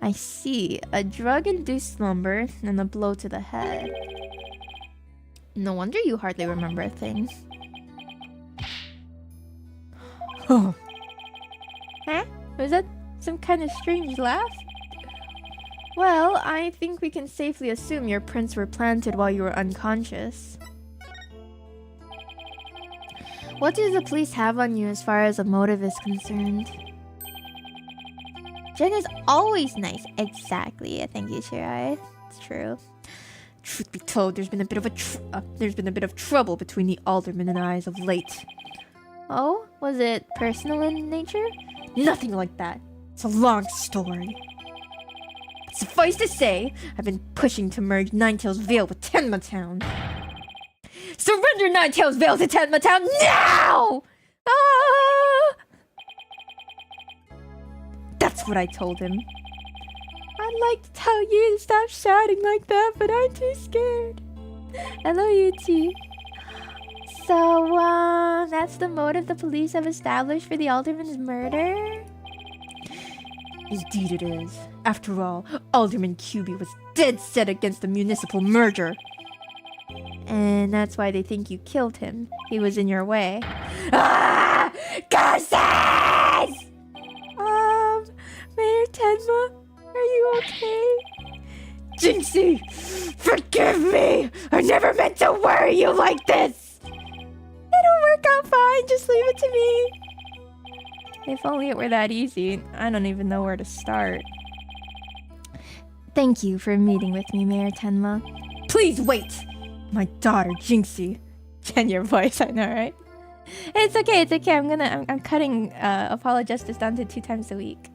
Speaker 1: I see. A drug-induced slumber and a blow to the head. No wonder you hardly remember a thing. Oh. Huh? Was that some kind of strange laugh? Well, I think we can safely assume your prints were planted while you were unconscious. What do the police have on you as far as a motive is concerned? Jen is always nice. Exactly. Thank you, Shirai. It's true. Truth be told, there's been a bit of trouble between the alderman and I as of late. Oh? Was it personal in nature? Nothing like that. It's a long story. But suffice to say, I've been pushing to merge Ninetales Vale with Tenma Town. Surrender Ninetales Vale to Tenma Town now! Ah! That's what I told him. I'd like to tell you to stop shouting like that, but I'm too scared. Hello, Yuti. So, that's the motive the police have established for the Alderman's murder? Indeed it is. After all, Alderman QB was dead set against the municipal merger. And that's why they think you killed him. He was in your way. Ah! Curses! Mayor Tenma, are you okay? Jinxie, forgive me! I never meant to worry you like this! It'll work out fine, just leave it to me. If only it were that easy. I don't even know where to start. Thank you for meeting with me, Mayor Tenma. Please wait! My daughter, Jinxie. Jen, your voice, I know, right? It's okay, it's okay. I'm cutting Apollo Justice down to 2 times a week.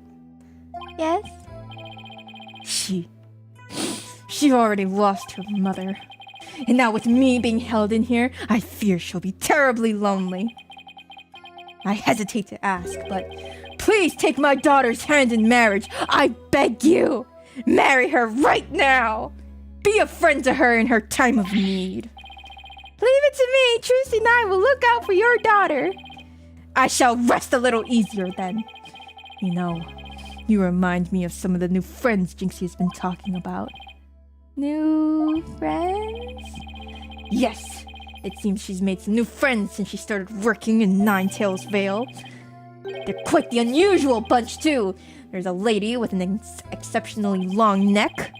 Speaker 1: Yes? She already lost her mother. And now with me being held in here, I fear she'll be terribly lonely. I hesitate to ask, but please take my daughter's hand in marriage. I beg you. Marry her right now. Be a friend to her in her time of need. Leave it to me. Trucy and I will look out for your daughter. I shall rest a little easier then. You know, you remind me of some of the new friends Jinxie has been talking about. New friends? Yes. It seems she's made some new friends since she started working in Ninetails Vale. They're quite the unusual bunch too. There's a lady with an exceptionally long neck,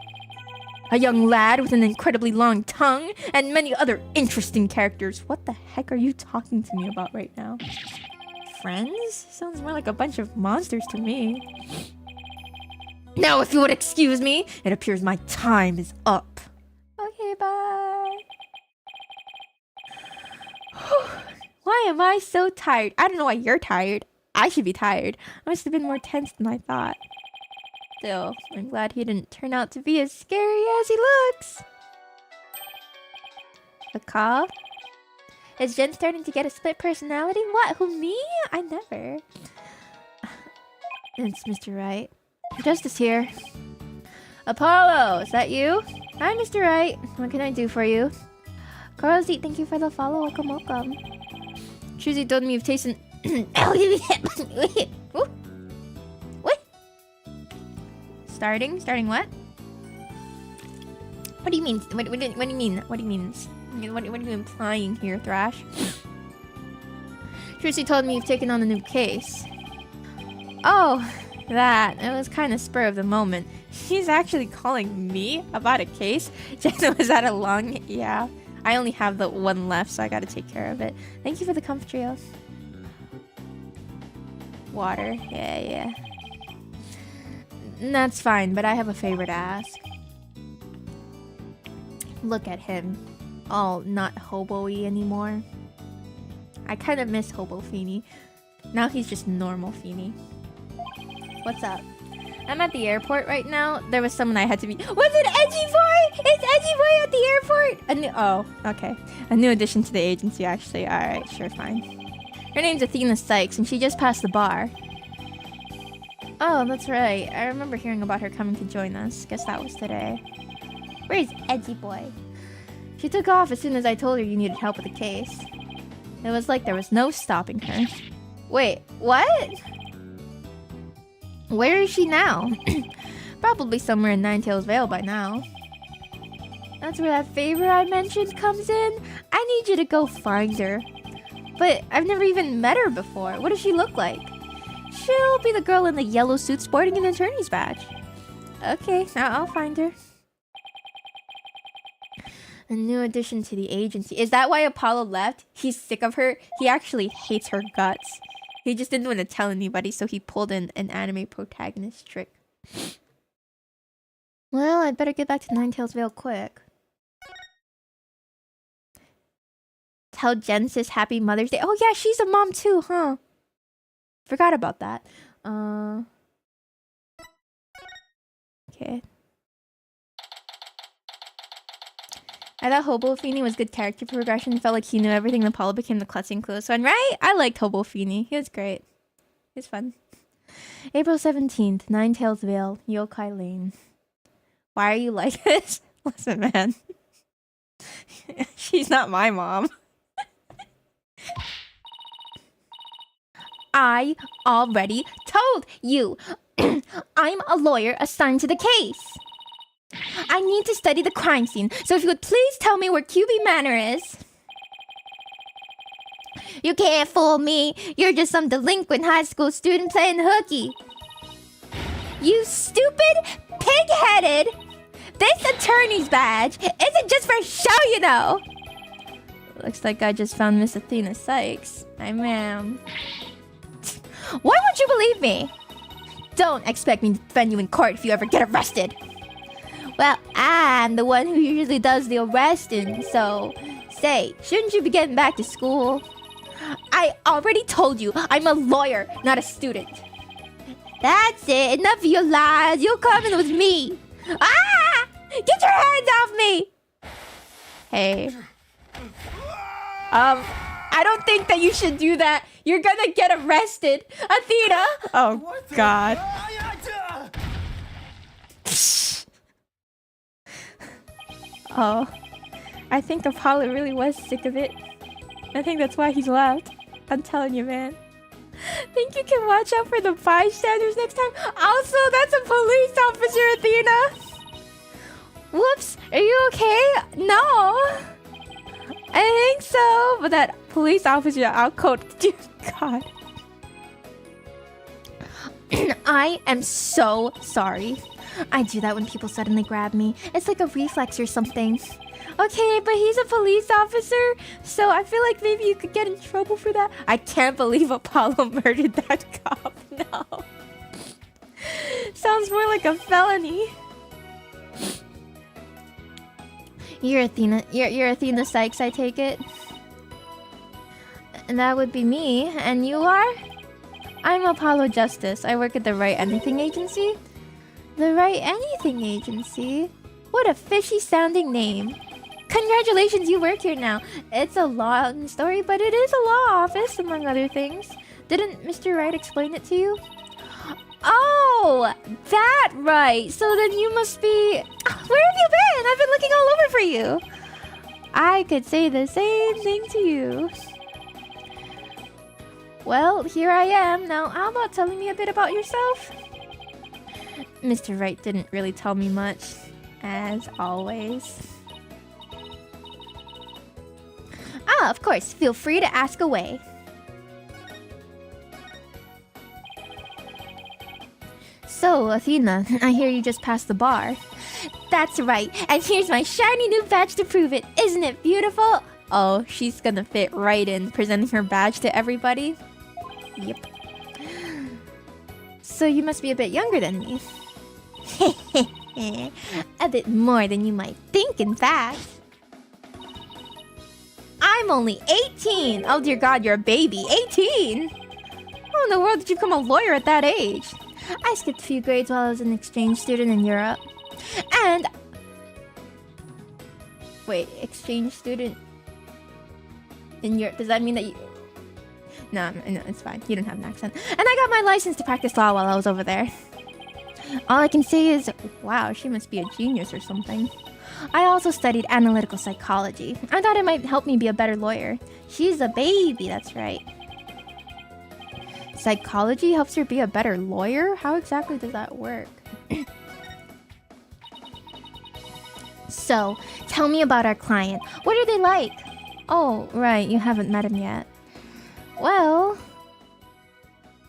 Speaker 1: a young lad with an incredibly long tongue, and many other interesting characters. What the heck are you talking to me about right now? Friends? Sounds more like a bunch of monsters to me. Now, if you would excuse me, it appears my time is up. Okay, bye. Why am I so tired? I don't know why you're tired. I should be tired. I must have been more tense than I thought. Still, I'm glad he didn't turn out to be as scary as he looks. A call? Is Jen starting to get a split personality? What? Who, me? I never. It's Mr. Wright. Justice here. Apollo, is that you? Hi, Mr. Wright. What can I do for you? Carlsy, thank you for the follow. Welcome, welcome. Truzy told me you've tasted... What? Starting? Starting what? What do you mean? What do you mean? What do you mean? What are you implying here, Thrash? Trucy told me you've taken on a new case. Oh, that. It was kind of spur of the moment. He's actually calling me about a case? Jen, was that a long... Yeah. I only have the one left, so I gotta take care of it. Thank you for the comfort trio. Water. Yeah. That's fine, but I have a favor to ask. Look at him. All not hobo-y anymore. I kind of miss Hobo Feeny. Now he's just normal Feeny. What's up? I'm at the airport right now. There was someone I had to meet. Was it Edgy Boy? It's Edgy Boy at the airport? Oh, okay. A new addition to the agency, actually. Alright, sure, fine. Her name's Athena Sykes, and she just passed the bar. Oh, that's right. I remember hearing about her coming to join us. Guess that was today. Where's Edgy Boy? She took off as soon as I told her you needed help with the case. It was like there was no stopping her. Wait, what? Where is she now? Probably somewhere in Ninetails Vale by now. That's where that favor I mentioned comes in? I need you to go find her. But I've never even met her before. What does she look like? She'll be the girl in the yellow suit sporting an attorney's badge. Okay, now I'll find her. A new addition to the agency. Is that why Apollo left? He's sick of her. He actually hates her guts. He just didn't want to tell anybody, so he pulled in an anime protagonist trick. Well, I'd better get back to Ninetails Vale quick. Tell Jen sis happy Mother's Day. Oh yeah, she's a mom too, huh? Forgot about that. Okay. I thought Hobo Feeny was good character progression. It felt like he knew everything and Apollo became the clutching close one, right? I liked Hobo Feeny. He was great. He was fun. April 17th, Ninetails Vale, Yokai Lane. Why are you like this? Listen, man. She's not my mom. I already told you. I'm a lawyer assigned to the case. I need to study the crime scene, so if you would please tell me where QB Manor is. You can't fool me. You're just some delinquent high school student playing hooky. You stupid, pig-headed. This attorney's badge isn't just for show, you know. Looks like I just found Miss Athena Sykes. I ma'am. Why won't you believe me? Don't expect me to defend you in court if you ever get arrested. Well, I'm the one who usually does the arresting, so... Say, shouldn't you be getting back to school? I already told you, I'm a lawyer, not a student. That's it, enough of your lies. You're coming with me. Ah! Get your hands off me! Hey. I don't think that you should do that. You're gonna get arrested. Athena! Oh, God. Oh. I think Apollo really was sick of it. I think that's why he's left. I'm telling you, man. Think you can watch out for the bystanders next time? Also, that's a police officer, Athena! Whoops, are you okay? No! I think so, but that police officer outcoached you. God. I am so sorry. I do that when people suddenly grab me. It's like a reflex or something. Okay, but he's a police officer, so I feel like maybe you could get in trouble for that. I can't believe Apollo murdered that cop. No. Sounds more like a felony. You're Athena. You're Athena Sykes, I take it. And that would be me. And you are? I'm Apollo Justice. I work at the Right Anything Agency. The Right Anything Agency? What a fishy sounding name. Congratulations, you work here now. It's a long story, but it is a law office, among other things. Didn't Mr. Wright explain it to you? Oh, that right. So then you must be... Where have you been? I've been looking all over for you. I could say the same thing to you. Well, here I am. Now, how about telling me a bit about yourself? Mr. Wright didn't really tell me much, as always. Ah, of course. Feel free to ask away. So, Athena, I hear you just passed the bar. That's right. And here's my shiny new badge to prove it. Isn't it beautiful? Oh, she's gonna fit right in, presenting her badge to everybody. Yep. So you must be a bit younger than me. A bit more than you might think, in fact. I'm only 18! Oh dear God, you're a baby. 18? How in the world did you become a lawyer at that age? I skipped a few grades while I was an exchange student in Europe. And... Wait, exchange student in Europe? Does that mean that you... No, it's fine. You don't have an accent. And I got my license to practice law while I was over there. All I can say is, wow, she must be a genius or something. I also studied analytical psychology. I thought it might help me be a better lawyer. She's a baby, that's right. Psychology helps her be a better lawyer? How exactly does that work? So, tell me about our client. What are they like? Oh, right, you haven't met him yet. Well...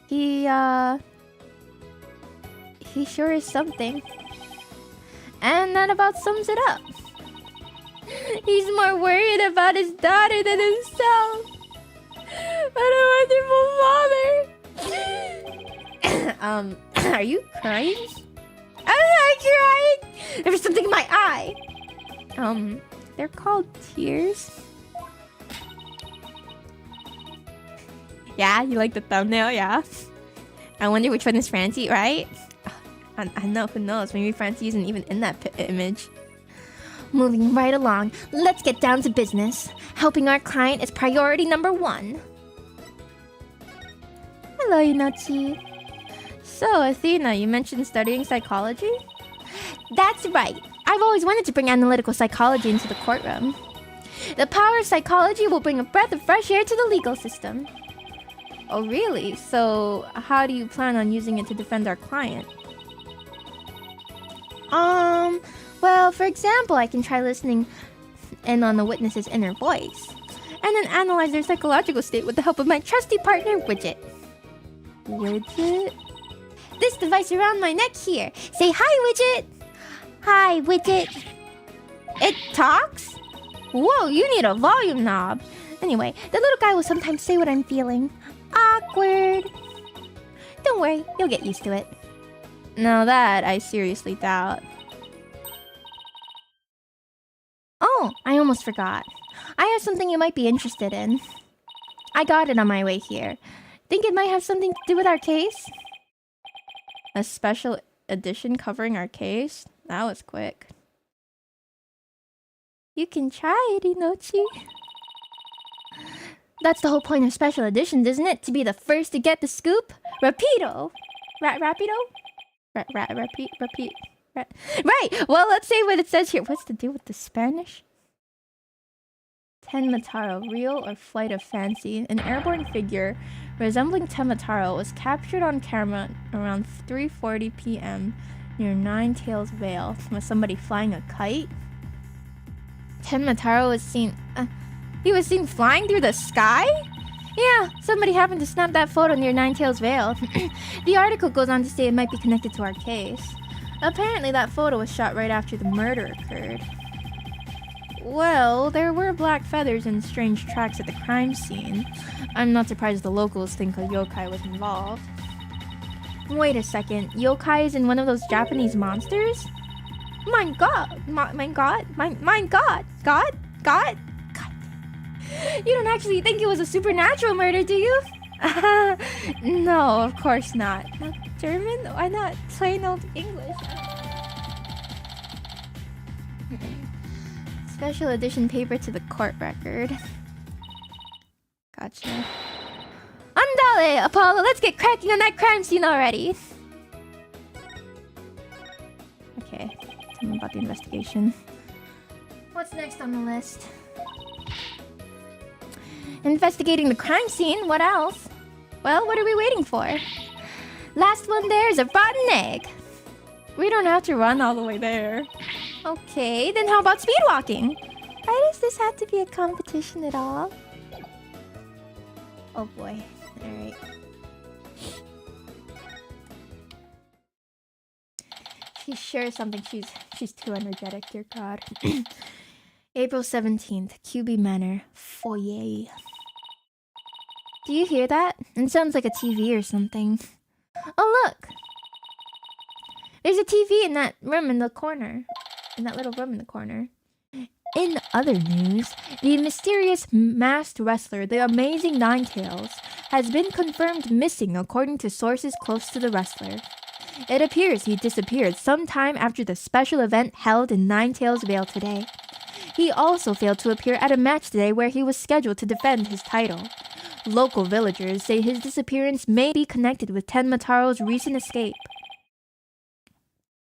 Speaker 1: He sure is something. And that about sums it up. He's more worried about his daughter than himself. What a wonderful father. Are you crying? I'm not crying! There was something in my eye. They're called tears. Yeah, you like the thumbnail, yeah? I wonder which one is Francie, right? I know, who knows? Maybe Francie isn't even in that image. Moving right along, let's get down to business. Helping our client is priority number 1. Hello, Inochi. So, Athena, you mentioned studying psychology? That's right. I've always wanted to bring analytical psychology into the courtroom. The power of psychology will bring a breath of fresh air to the legal system. Oh, really? So, how do you plan on using it to defend our client? Well, for example, I can try listening in on the witness's inner voice, and then analyze their psychological state with the help of my trusty partner, Widget. Widget? This device around my neck here. Say hi, Widget! Hi, Widget. It talks? Whoa, you need a volume knob. Anyway, the little guy will sometimes say what I'm feeling. Awkward. Don't worry, you'll get used to it. Now that I seriously doubt. Oh, I almost forgot. I have something you might be interested in. I got it on my way here. Think it might have something to do with our case? A special edition covering our case? That was quick. You can try it, Inochi. That's the whole point of special editions, isn't it? To be the first to get the scoop? Rapido! Rapido? Repeat. Right! Well, let's see what it says here. What's to do with the Spanish? Tenmataro, real or flight of fancy? An airborne figure resembling Tenmataro was captured on camera around 3:40 p.m. near Nine Tails Vale. Was somebody flying a kite? Tenmataro was seen... he was seen flying through the sky? Yeah, somebody happened to snap that photo near Nine Tails Vale. The article goes on to say it might be connected to our case. Apparently that photo was shot right after the murder occurred. Well, there were black feathers and strange tracks at the crime scene. I'm not surprised the locals think a yokai was involved. Wait a second, yokai is in one of those Japanese monsters? My god! My god! My god! God! You don't actually think it was a supernatural murder, do you? No, of course not. Not German? Why not plain old English? Special edition paper to the court record. Gotcha. Andale, Apollo, let's get cracking on that crime scene already. Okay, tell me about the investigation. What's next on the list? Investigating the crime scene, what else? Well, what are we waiting for? Last one there is a rotten egg. We don't have to run all the way there. Okay, then how about speed walking? Why does this have to be a competition at all? Oh boy, alright. She's sure something, she's too energetic, dear god. April 17th, QB Manor, foyer. Do you hear that? It sounds like a TV or something. Oh, look! There's a TV in that room in the corner. In that little room in the corner. In other news, the mysterious masked wrestler, the amazing Ninetales, has been confirmed missing according to sources close to the wrestler. It appears he disappeared sometime after the special event held in Ninetales Vale today. He also failed to appear at a match today where he was scheduled to defend his title. Local villagers say his disappearance may be connected with Tenmataro's recent escape.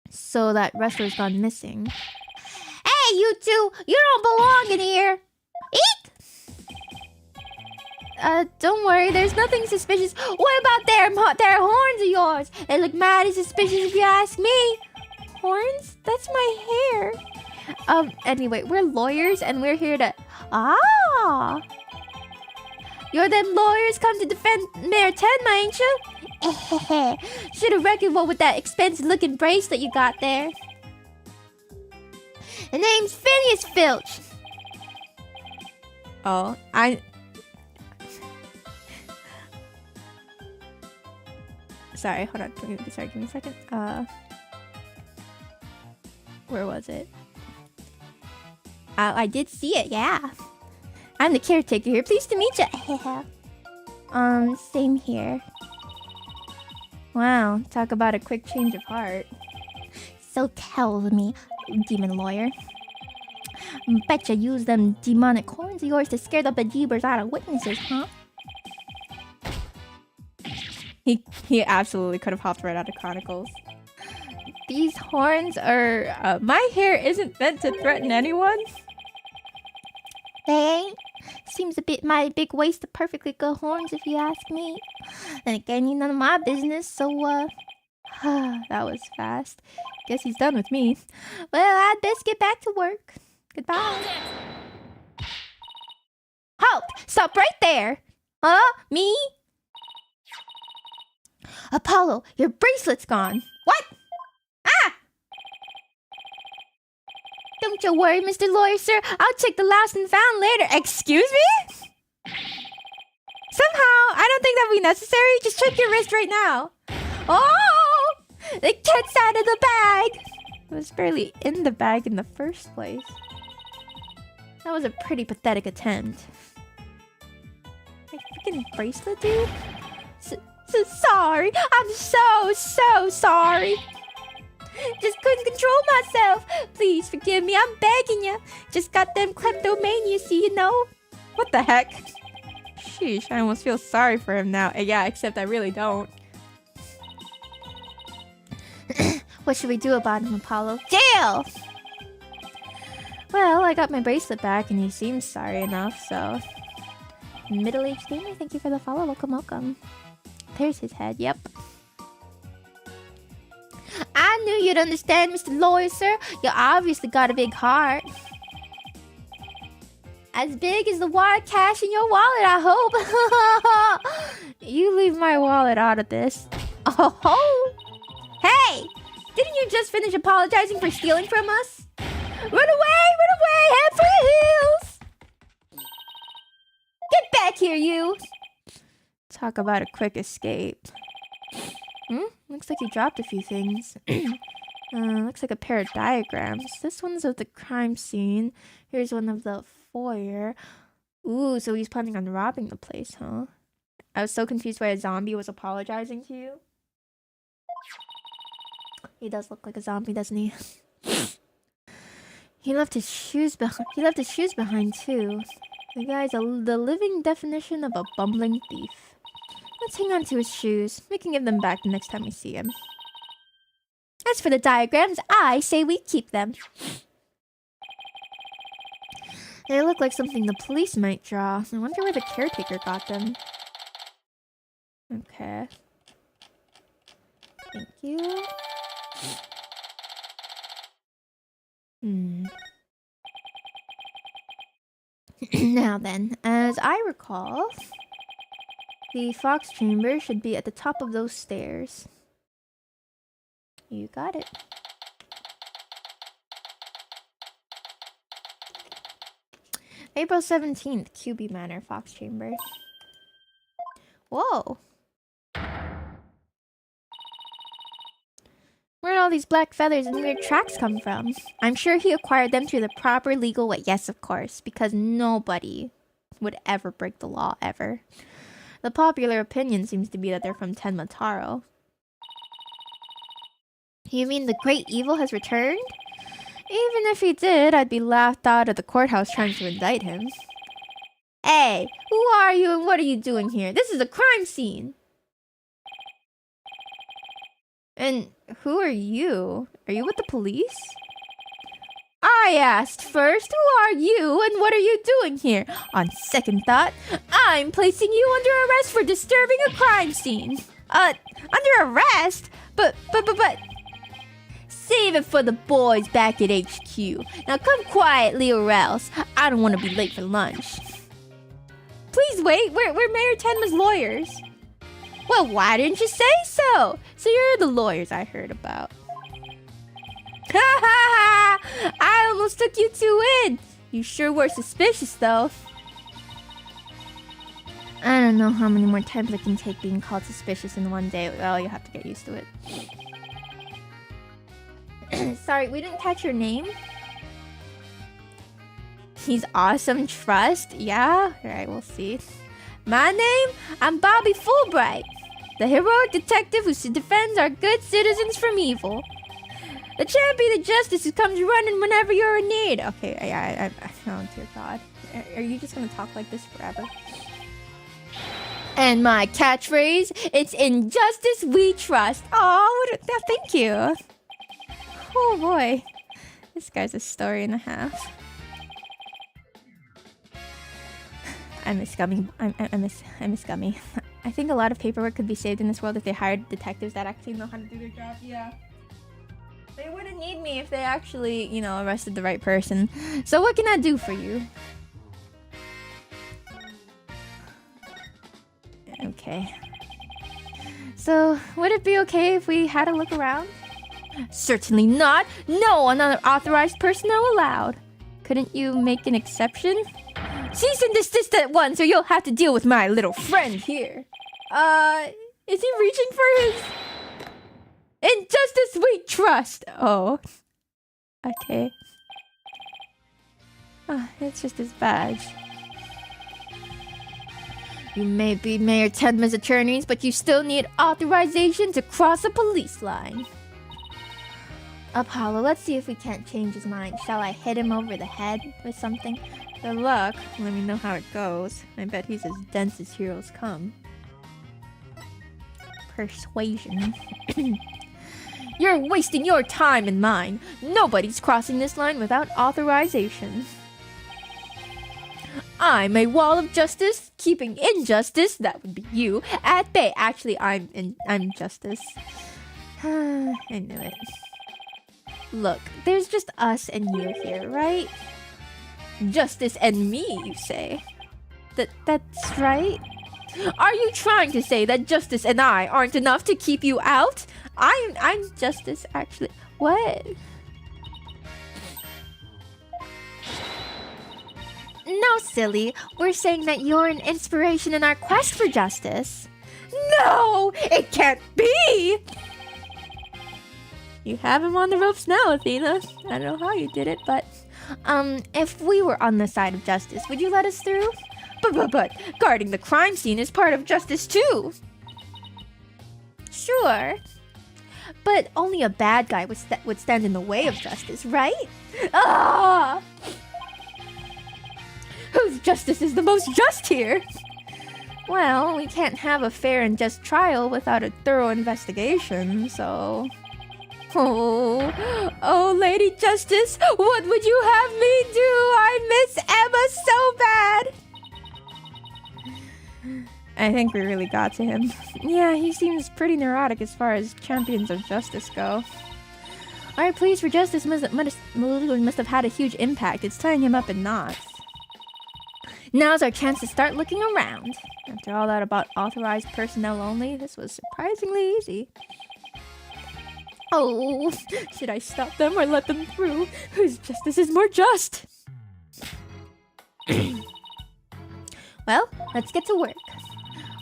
Speaker 1: So that wrestler's gone missing. Hey, you two! You don't belong in here! Eat! Don't worry, there's nothing suspicious. What about their horns of yours? They look mighty suspicious if you ask me. Horns? That's my hair. Anyway, we're lawyers and we're here to... Ah! You're them lawyers come to defend Mayor Tenma, ain't you? Should have reckoned what with that expensive looking bracelet you got there. The name's Phineas Filch. Oh, Sorry, hold on. Give me a second. Where was it? I did see it, yeah. I'm the caretaker here. Pleased to meet you. Same here. Wow, talk about a quick change of heart. So tell me, demon lawyer. Betcha use them demonic horns of yours to scare the bejeebers out of witnesses, huh? He absolutely could have hopped right out of Chronicles. These horns are... my hair isn't meant to threaten anyone. They ain't. Seems a bit my big waist to perfectly good horns, if you ask me. Then again, you none of my business, so, that was fast. Guess he's done with me. Well, I'd best get back to work. Goodbye. Halt! Stop right there! Huh? Me? Apollo, your bracelet's gone. What? Ah! Don't you worry, Mr. Lawyer, sir. I'll check the lost and found later. Excuse me? Somehow, I don't think that would be necessary. Just check your wrist right now. Oh! The cat's out of the bag! It was barely in the bag in the first place. That was a pretty pathetic attempt. My freaking bracelet, dude? So sorry. I'm so sorry. Just couldn't control myself. Please forgive me. I'm begging you. Just got them kleptomania, see, you know? What the heck? Sheesh, I almost feel sorry for him now. Yeah, except I really don't. What should we do about him, Apollo? Jail! Well, I got my bracelet back and he seems sorry enough, so... Middle-aged gamer, thank you for the follow. Welcome, welcome. There's his head, yep. I knew you'd understand, Mr. Lawyer, sir. You obviously got a big heart. As big as the wad cash in your wallet, I hope. You leave my wallet out of this. Oh! Hey! Didn't you just finish apologizing for stealing from us? Run away! Head for the hills! Get back here, you! Talk about a quick escape. Looks like he dropped a few things. Looks like a pair of diagrams. This one's of the crime scene. Here's one of the foyer. Ooh, so he's planning on robbing the place, huh? I was so confused why a zombie was apologizing to you. He does look like a zombie, doesn't he? He left his shoes behind too. The guy's the living definition of a bumbling thief. Let's hang on to his shoes. We can give them back the next time we see him. As for the diagrams, I say we keep them. They look like something the police might draw. I wonder where the caretaker got them. Okay. Thank you. Now then, as I recall, the fox chamber should be at the top of those stairs. You got it. April 17th, QB Manor, Fox Chamber. Whoa! Where'd all these black feathers and weird tracks come from? I'm sure he acquired them through the proper legal way. Yes, of course, because nobody would ever break the law, ever. The popular opinion seems to be that they're from Tenmataro. You mean the great evil has returned? Even if he did, I'd be laughed out of the courthouse trying to indict him. Hey, who are you and what are you doing here? This is a crime scene! And who are you? Are you with the police? I asked first, who are you and what are you doing here? On second thought, I'm placing you under arrest for disturbing a crime scene. Under arrest? But... Save it for the boys back at HQ. Now come quietly or else. I don't want to be late for lunch. Please wait, we're Mayor Tenma's lawyers. Well, why didn't you say so? So you're the lawyers I heard about. Ha ha ha! I almost took you two in. You sure were suspicious though. I don't know how many more times I can take being called suspicious in one day. Well, you have to get used to it. Sorry, we didn't catch your name. He's awesome, trust. Yeah? Alright, we'll see. My name? I'm Bobby Fulbright, the heroic detective who defends our good citizens from evil. The champion of justice who comes running whenever you're in need. Okay, yeah, oh dear God. Are you just gonna talk like this forever? And my catchphrase, it's in justice we trust. Oh, thank you. Oh boy. This guy's a story and a half. I miss Gummy. I miss Gummy. I think a lot of paperwork could be saved in this world if they hired detectives that actually know how to do their job. Yeah. They wouldn't need me if they actually, you know, arrested the right person. So what can I do for you? Okay. So, would it be okay if we had a look around? Certainly not! No unauthorized personnel allowed! Couldn't you make an exception? Cease and desist at once or you'll have to deal with my little friend here. Is he reaching for his... Injustice we trust! Oh. Okay. It's just his badge. You may be Mayor Tenma's attorneys, but you still need authorization to cross a police line. Apollo, let's see if we can't change his mind. Shall I hit him over the head with something? Good luck. Let me know how it goes. I bet he's as dense as heroes come. Persuasion. You're wasting your time and mine. Nobody's crossing this line without authorization. I'm a wall of justice, keeping injustice, that would be you, at bay. Actually, I'm justice. I knew it. Look, there's just us and you here, right? Justice and me, you say? That's right? Are you trying to say that Justice and I aren't enough to keep you out? I'm Justice, actually. What? No, silly. We're saying that you're an inspiration in our quest for justice. No! It can't be! You have him on the ropes now, Athena. I don't know how you did it, but... if we were on the side of justice, would you let us through? But guarding the crime scene is part of justice too. Sure. But only a bad guy would stand in the way of justice, right? Ah! Whose justice is the most just here? Well, we can't have a fair and just trial without a thorough investigation, so... Oh, Lady Justice, what would you have me do? I miss Emma so bad! I think we really got to him. Yeah, he seems pretty neurotic as far as champions of justice go. Our pleas for justice must have had a huge impact. It's tying him up in knots. Now's our chance to start looking around. After all that about authorized personnel only, this was surprisingly easy. Oh, should I stop them or let them through? Whose justice is more just? Well, let's get to work.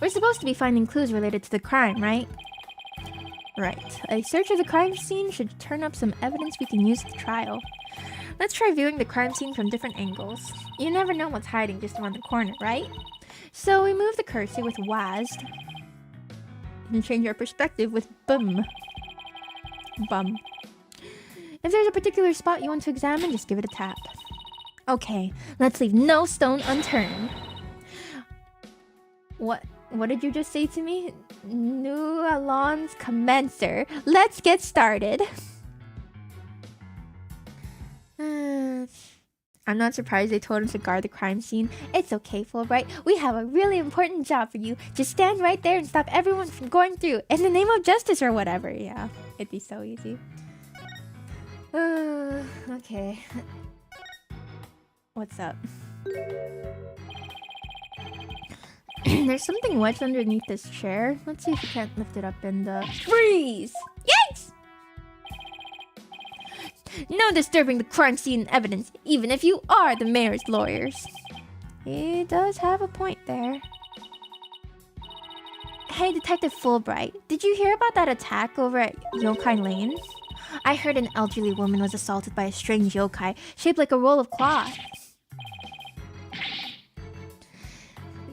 Speaker 1: We're supposed to be finding clues related to the crime, right? Right. A search of the crime scene should turn up some evidence we can use at the trial. Let's try viewing the crime scene from different angles. You never know what's hiding just around the corner, right? So we move the cursor with WASD and change our perspective with BUM. Bum. If there's a particular spot you want to examine, just give it a tap. Okay, let's leave no stone unturned. What did you just say to me? New Alon's commencer. Let's get started. I'm not surprised they told him to guard the crime scene. It's okay, Fulbright. We have a really important job for you. Just stand right there and stop everyone from going through in the name of justice or whatever. Yeah, it'd be so easy. Okay. What's up? There's something wedged underneath this chair. Let's see if we can't lift it up and freeze! Yikes! No disturbing the crime scene evidence, even if you are the mayor's lawyers. He does have a point there. Hey, Detective Fulbright, did you hear about that attack over at Yokai Lane? I heard an elderly woman was assaulted by a strange yokai shaped like a roll of cloth.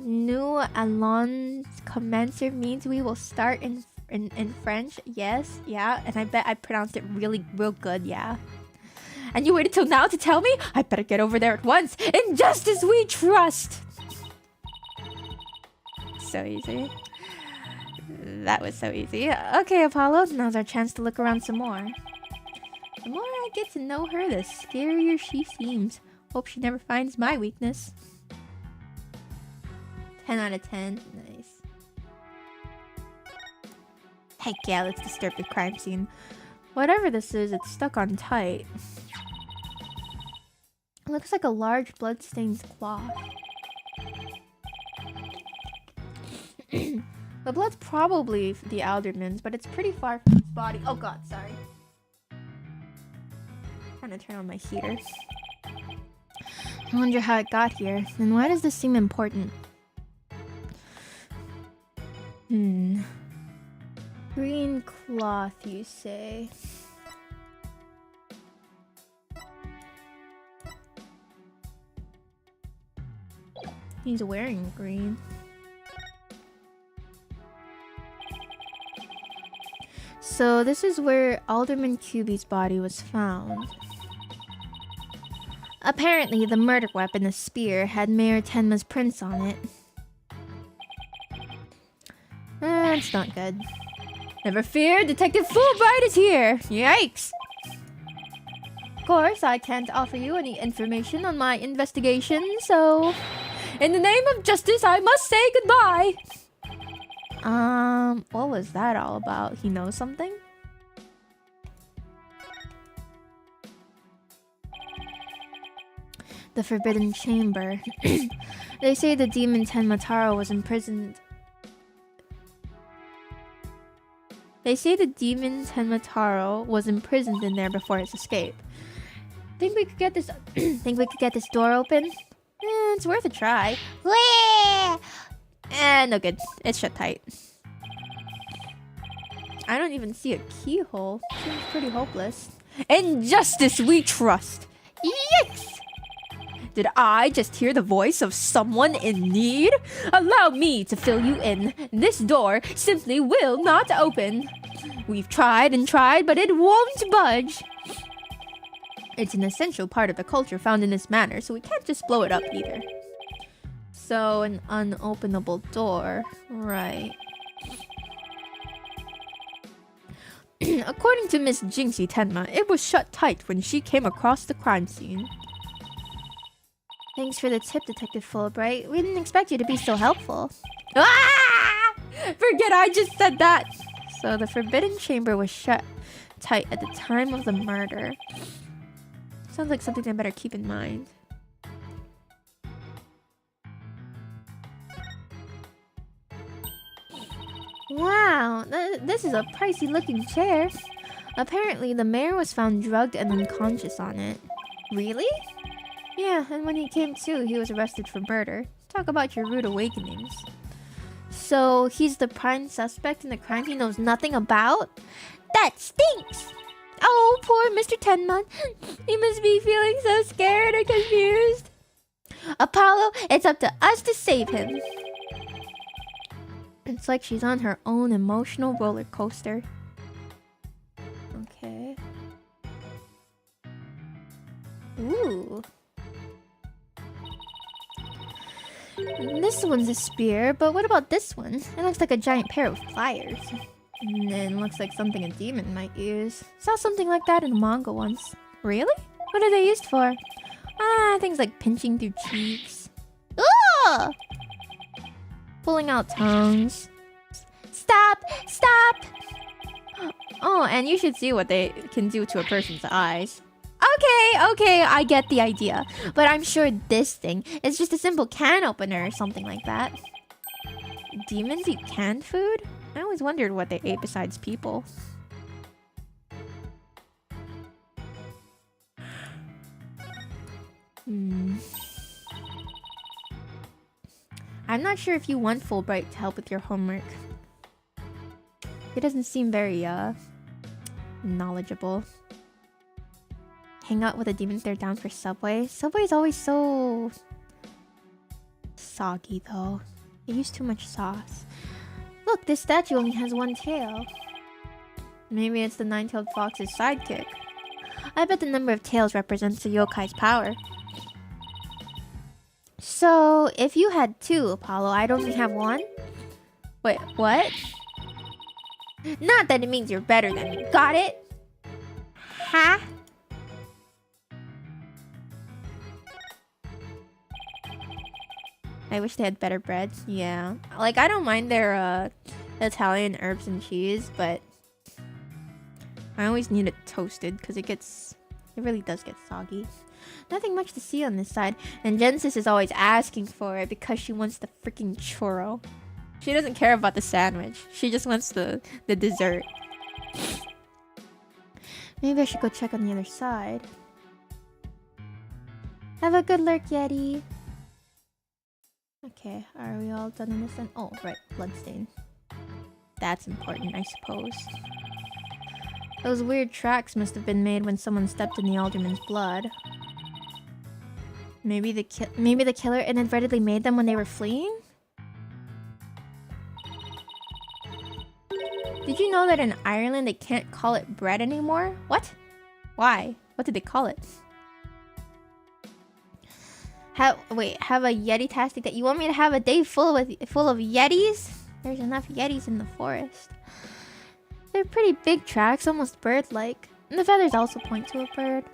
Speaker 1: New Alon's commencer means we will start in French. Yes, yeah, and I bet I pronounced it real good, yeah. And you waited till now to tell me? I better get over there at once. In justice we trust. So easy. That was so easy. Okay, Apollo, now's our chance to look around some more. The more I get to know her, the scarier she seems. Hope she never finds my weakness. 10 out of 10. Nice. Heck yeah, let's disturb the crime scene. Whatever this is, it's stuck on tight. It looks like a large bloodstained cloth. The blood's probably the alderman's, but it's pretty far from his body. Oh god, sorry. Trying to turn on my heater. I wonder how it got here. And why does this seem important? Green cloth, you say? He's wearing green. So this is where Alderman QB's body was found. Apparently, the murder weapon, a spear, had Mayor Tenma's prints on it. That's not good. Never fear, Detective Fulbright is here! Yikes! Of course, I can't offer you any information on my investigation, so... in the name of justice, I must say goodbye! What was that all about? He knows something? The Forbidden Chamber. They say the demon Tenmataro was imprisoned. They say the demon Tenmataro was imprisoned in there before his escape. Think we could get this? Think we could get this door open? It's worth a try. No good. It's shut tight. I don't even see a keyhole. Seems pretty hopeless. In justice we trust. Yikes! Did I just hear the voice of someone in need? Allow me to fill you in. This door simply will not open. We've tried and tried, but it won't budge. It's an essential part of the culture found in this manor, so we can't just blow it up either. So, an unopenable door. Right. According to Miss Jinxie Tenma, it was shut tight when she came across the crime scene. Thanks for the tip, Detective Fulbright. We didn't expect you to be so helpful. Ah! Forget I just said that! So the Forbidden Chamber was shut tight at the time of the murder. Sounds like something I better keep in mind. Wow, this is a pricey looking chair. Apparently the mayor was found drugged and unconscious on it. Really? Yeah, and when he came to, he was arrested for murder. Talk about your rude awakenings. So, he's the prime suspect in the crime he knows nothing about? That stinks! Oh, poor Mr. Tenma. He must be feeling so scared or confused. Apollo, it's up to us to save him. It's like she's on her own emotional roller coaster. Okay. Ooh. This one's a spear, but what about this one? It looks like a giant pair of pliers. And then looks like something a demon might use. Saw something like that in a manga once. Really? What are they used for? Things like pinching through cheeks. Ugh! Pulling out tongues. Stop! Stop! Oh, and you should see what they can do to a person's eyes. Okay, I get the idea. But I'm sure this thing is just a simple can opener or something like that. Demons eat canned food? I always wondered what they ate besides people. I'm not sure if you want Fulbright to help with your homework. He doesn't seem very, knowledgeable. Hang out with the demons they're down for Subway. Subway's always so... soggy, though. They use too much sauce. Look, this statue only has one tail. Maybe it's the nine-tailed fox's sidekick. I bet the number of tails represents the yokai's power. So, if you had two, Apollo, I'd only have one? Wait, what? Not that it means you're better than me. Got it? Huh? I wish they had better breads. Yeah. Like, I don't mind their Italian herbs and cheese, but I always need it toasted because it really does get soggy. Nothing much to see on this side. And Jensis is always asking for it because she wants the freaking churro. She doesn't care about the sandwich. She just wants the dessert. Maybe I should go check on the other side. Have a good lurk, Yeti. Okay, are we all done in this then? Oh, right, bloodstain. That's important, I suppose. Those weird tracks must have been made when someone stepped in the alderman's blood. Maybe the killer inadvertently made them when they were fleeing? Did you know that in Ireland they can't call it bread anymore? What? Why? What did they call it? Have a Yeti-tastic that you want me to have a day full of Yetis? There's enough Yetis in the forest. They're pretty big tracks, almost bird-like. And the feathers also point to a bird.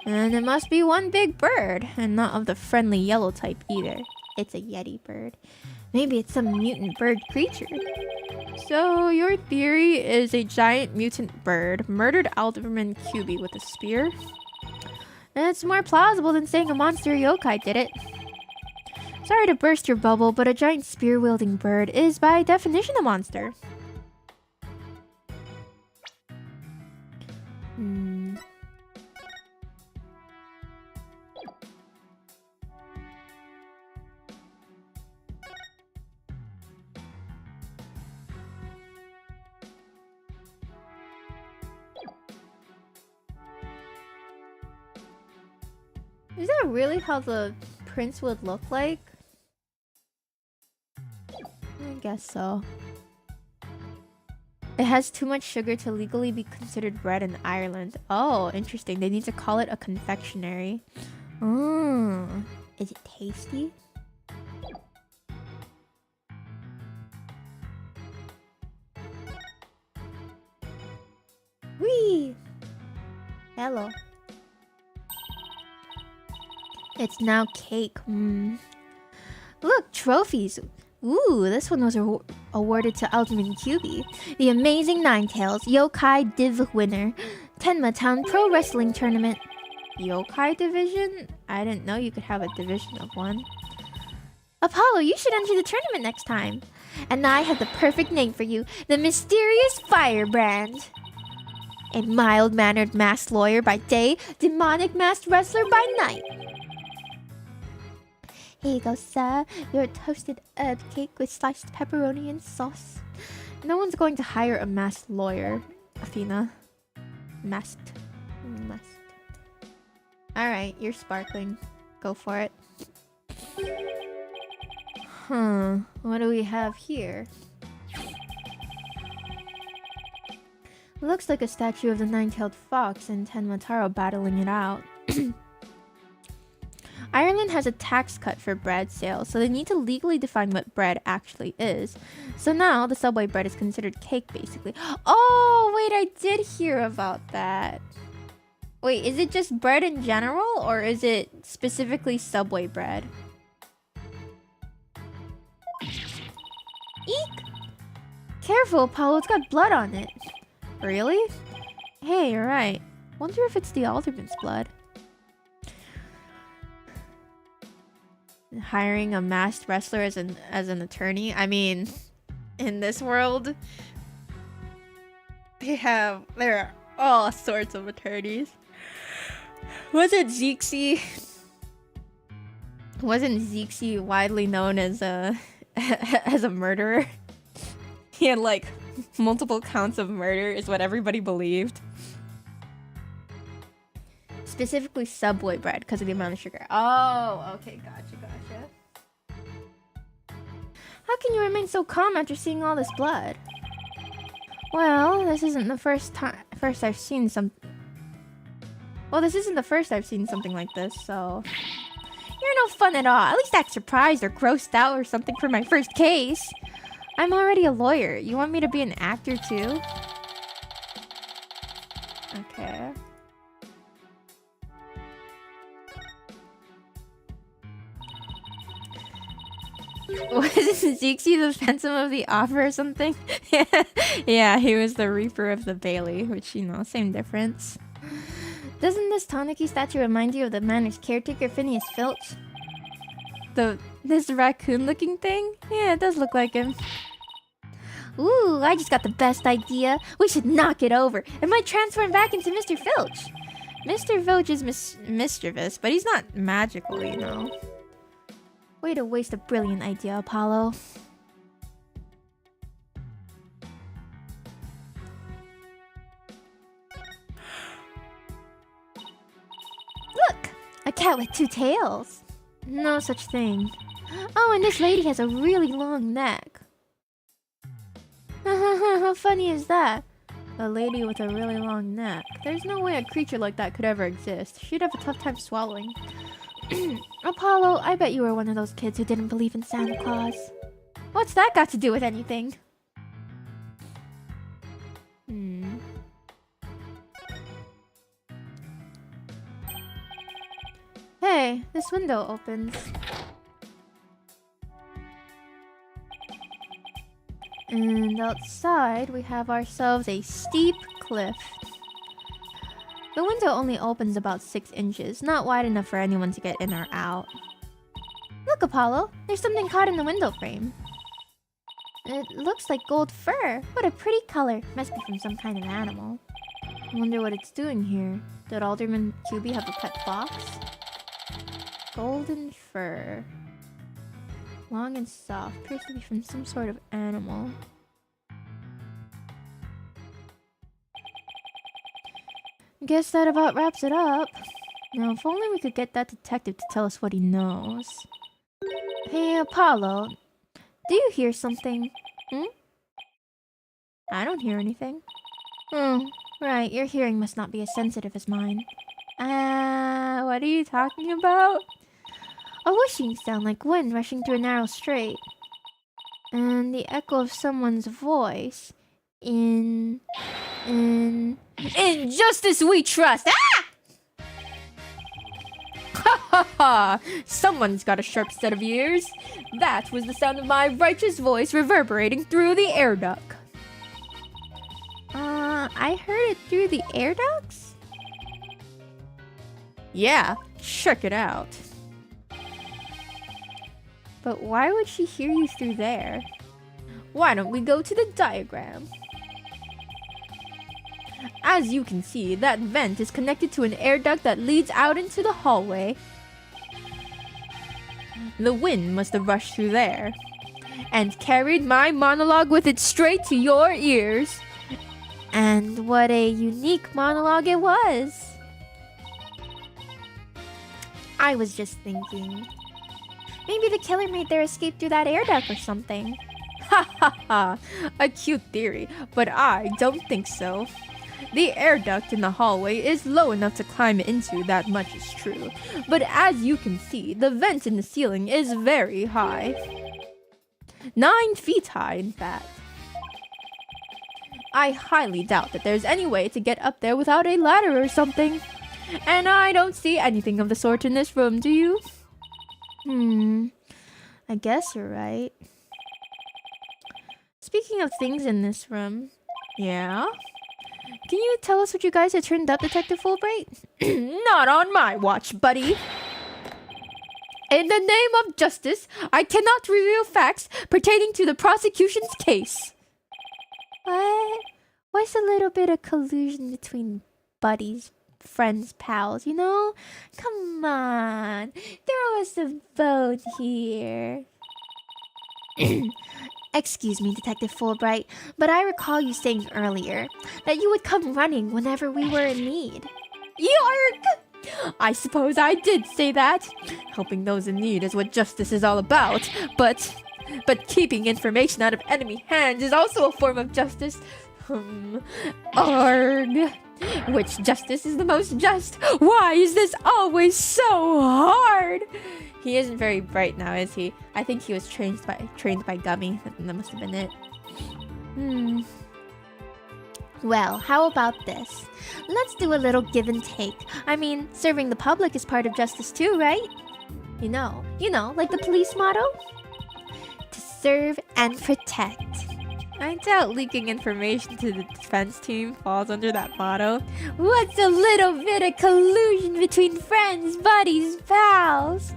Speaker 1: And it must be one big bird, and not of the friendly yellow type either. It's a Yeti bird. Maybe it's some mutant bird creature. So, your theory is a giant mutant bird murdered Alderman QB with a spear? It's more plausible than saying a monster yokai did it. Sorry to burst your bubble, but a giant spear-wielding bird is by definition a monster. Is that really how the prince would look like? I guess so. It has too much sugar to legally be considered bread in Ireland. Oh, interesting. They need to call it a confectionery. Is it tasty? Whee! Hello. It's now cake. Look, trophies. Ooh, this one was awarded to Alderman QB. The Amazing Ninetales Yokai Div winner. Tenma Town Pro Wrestling Tournament. Yokai division? I didn't know you could have a division of one. Apollo, you should enter the tournament next time. And I have the perfect name for you. The Mysterious Firebrand. A mild-mannered masked lawyer by day, demonic masked wrestler by night. Here you go, sir. Your toasted herb cake with sliced pepperoni and sauce. No one's going to hire a masked lawyer, Athena. Masked. Alright, you're sparkling. Go for it. What do we have here? Looks like a statue of the nine-tailed fox and Tenmataro battling it out. Ireland has a tax cut for bread sales, so they need to legally define what bread actually is. So now, the Subway bread is considered cake, basically. Oh, wait, I did hear about that. Wait, is it just bread in general, or is it specifically Subway bread? Eek! Careful, Paulo, it's got blood on it. Really? Hey, you're right. Wonder if it's the alderman's blood. Hiring a masked wrestler as an attorney. I mean, in this world, there are all sorts of attorneys. Wasn't Zexy widely known as a as a murderer? He had like multiple counts of murder, is what everybody believed. Specifically Subway bread because of the amount of sugar. Oh, okay, gotcha. How can you remain so calm after seeing all this blood? Well, this isn't the first I've seen something like this, so... You're no fun at all. At least act surprised or grossed out or something for my first case. I'm already a lawyer. You want me to be an actor too? Okay. Wasn't Zixi the Phantom of the Opera or something? Yeah, he was the Reaper of the Bailey, which, you know, same difference. Doesn't this Tanuki statue remind you of the manor's caretaker, Phineas Filch? This raccoon-looking thing? Yeah, it does look like him. Ooh, I just got the best idea. We should knock it over. It might transform back into Mr. Filch. Mr. Filch is mischievous, but he's not magical, you know. Way to waste a brilliant idea, Apollo. Look! A cat with two tails. No such thing. Oh, and this lady has a really long neck. How funny is that? A lady with a really long neck. There's no way a creature like that could ever exist. She'd have a tough time swallowing. Apollo, I bet you were one of those kids who didn't believe in Santa Claus. What's that got to do with anything? Hey, this window opens. And outside, we have ourselves a steep cliff. The window only opens about 6 inches, not wide enough for anyone to get in or out. Look, Apollo, there's something caught in the window frame. It looks like gold fur. What a pretty color. Must be from some kind of animal. I wonder what it's doing here. Did Alderman QB have a pet fox? Golden fur. Long and soft. Appears to be from some sort of animal. Guess that about wraps it up. Now, if only we could get that detective to tell us what he knows. Hey, Apollo. Do you hear something? I don't hear anything. Right. Your hearing must not be as sensitive as mine. What are you talking about? A whooshing sound like wind rushing through a narrow strait. And the echo of someone's voice. In justice we trust! Ah! Ha ha ha! Someone's got a sharp set of ears. That was the sound of my righteous voice reverberating through the air duct. I heard it through the air ducts? Yeah, check it out. But why would she hear you through there? Why don't we go to the diagram? As you can see, that vent is connected to an air duct that leads out into the hallway. The wind must have rushed through there and carried my monologue with it straight to your ears. And what a unique monologue it was. I was just thinking, maybe the killer made their escape through that air duct or something. Ha ha ha, a cute theory, but I don't think so. The air duct in the hallway is low enough to climb into, that much is true. But as you can see, the vent in the ceiling is very high. 9 feet high, in fact. I highly doubt that there's any way to get up there without a ladder or something. And I don't see anything of the sort in this room, do you? I guess you're right. Speaking of things in this room, yeah? Can you tell us what you guys have turned up, Detective Fulbright? Not on my watch, buddy. In the name of justice, I cannot reveal facts pertaining to the prosecution's case. What? What's a little bit of collusion between buddies, friends, pals, you know? Come on, throw us a bone here. Excuse me, Detective Fulbright, but I recall you saying earlier that you would come running whenever we were in need. Yark! I suppose I did say that. Helping those in need is what justice is all about, but keeping information out of enemy hands is also a form of justice. Arg. Which justice is the most just? Why is this always so hard? He isn't very bright now, is he? I think he was trained by Gummy. That must have been it. Well, how about this? Let's do a little give and take. I mean, serving the public is part of justice too, right? You know, like the police motto? serve and protect. I doubt leaking information to the defense team falls under that motto. What's a little bit of collusion between friends, buddies, pals?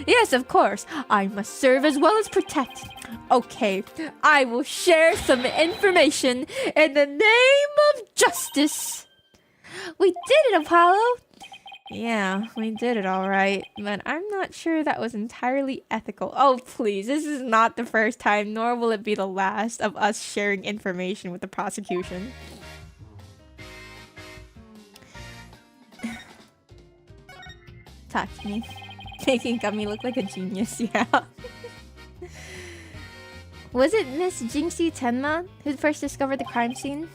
Speaker 1: Yes, of course, I must serve as well as protect. Okay, I will share some information in the name of justice. We did it, Apollo! Yeah, we did it all right, but I'm not sure that was entirely ethical. Oh, please, this is not the first time, nor will it be the last of us sharing information with the prosecution. Talk to me. Making Gummy look like a genius, yeah. Was it Miss Jinxie Tenma who first discovered the crime scene?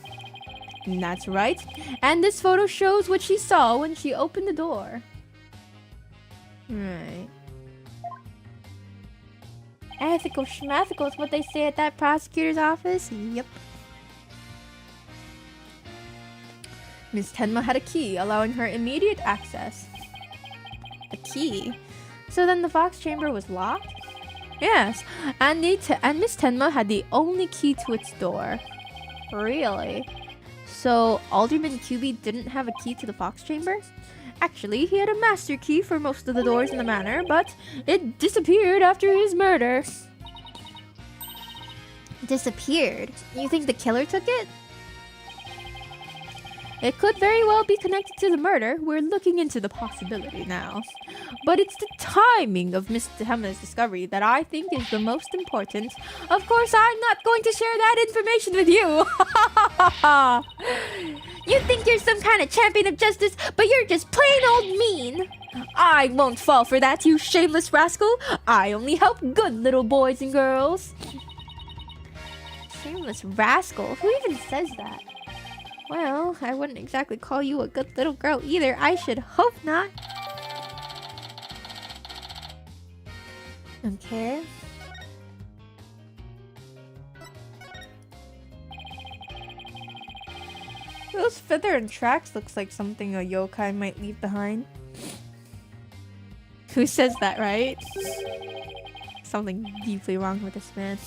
Speaker 1: That's right. And this photo shows what she saw when she opened the door. Right. Ethical schmathical is what they say at that prosecutor's office? Yep. Miss Tenma had a key, allowing her immediate access. A key? So then the Fox chamber was locked? Yes, and Miss Tenma had the only key to its door. Really? So Alderman QB didn't have a key to the Fox chamber? Actually, he had a master key for most of the doors in the manor, but it disappeared after his murder. Disappeared? You think the killer took it? It could very well be connected to the murder. We're looking into the possibility now. But it's the timing of Miss Tenma's discovery that I think is the most important. Of course, I'm not going to share that information with you. You think you're some kind of champion of justice, but you're just plain old mean. I won't fall for that, you shameless rascal. I only help good little boys and girls. Shameless rascal? Who even says that? Well, I wouldn't exactly call you a good little girl either. I should hope not. Okay. Those feather and tracks looks like something a yokai might leave behind. Who says that, right? Something deeply wrong with this man.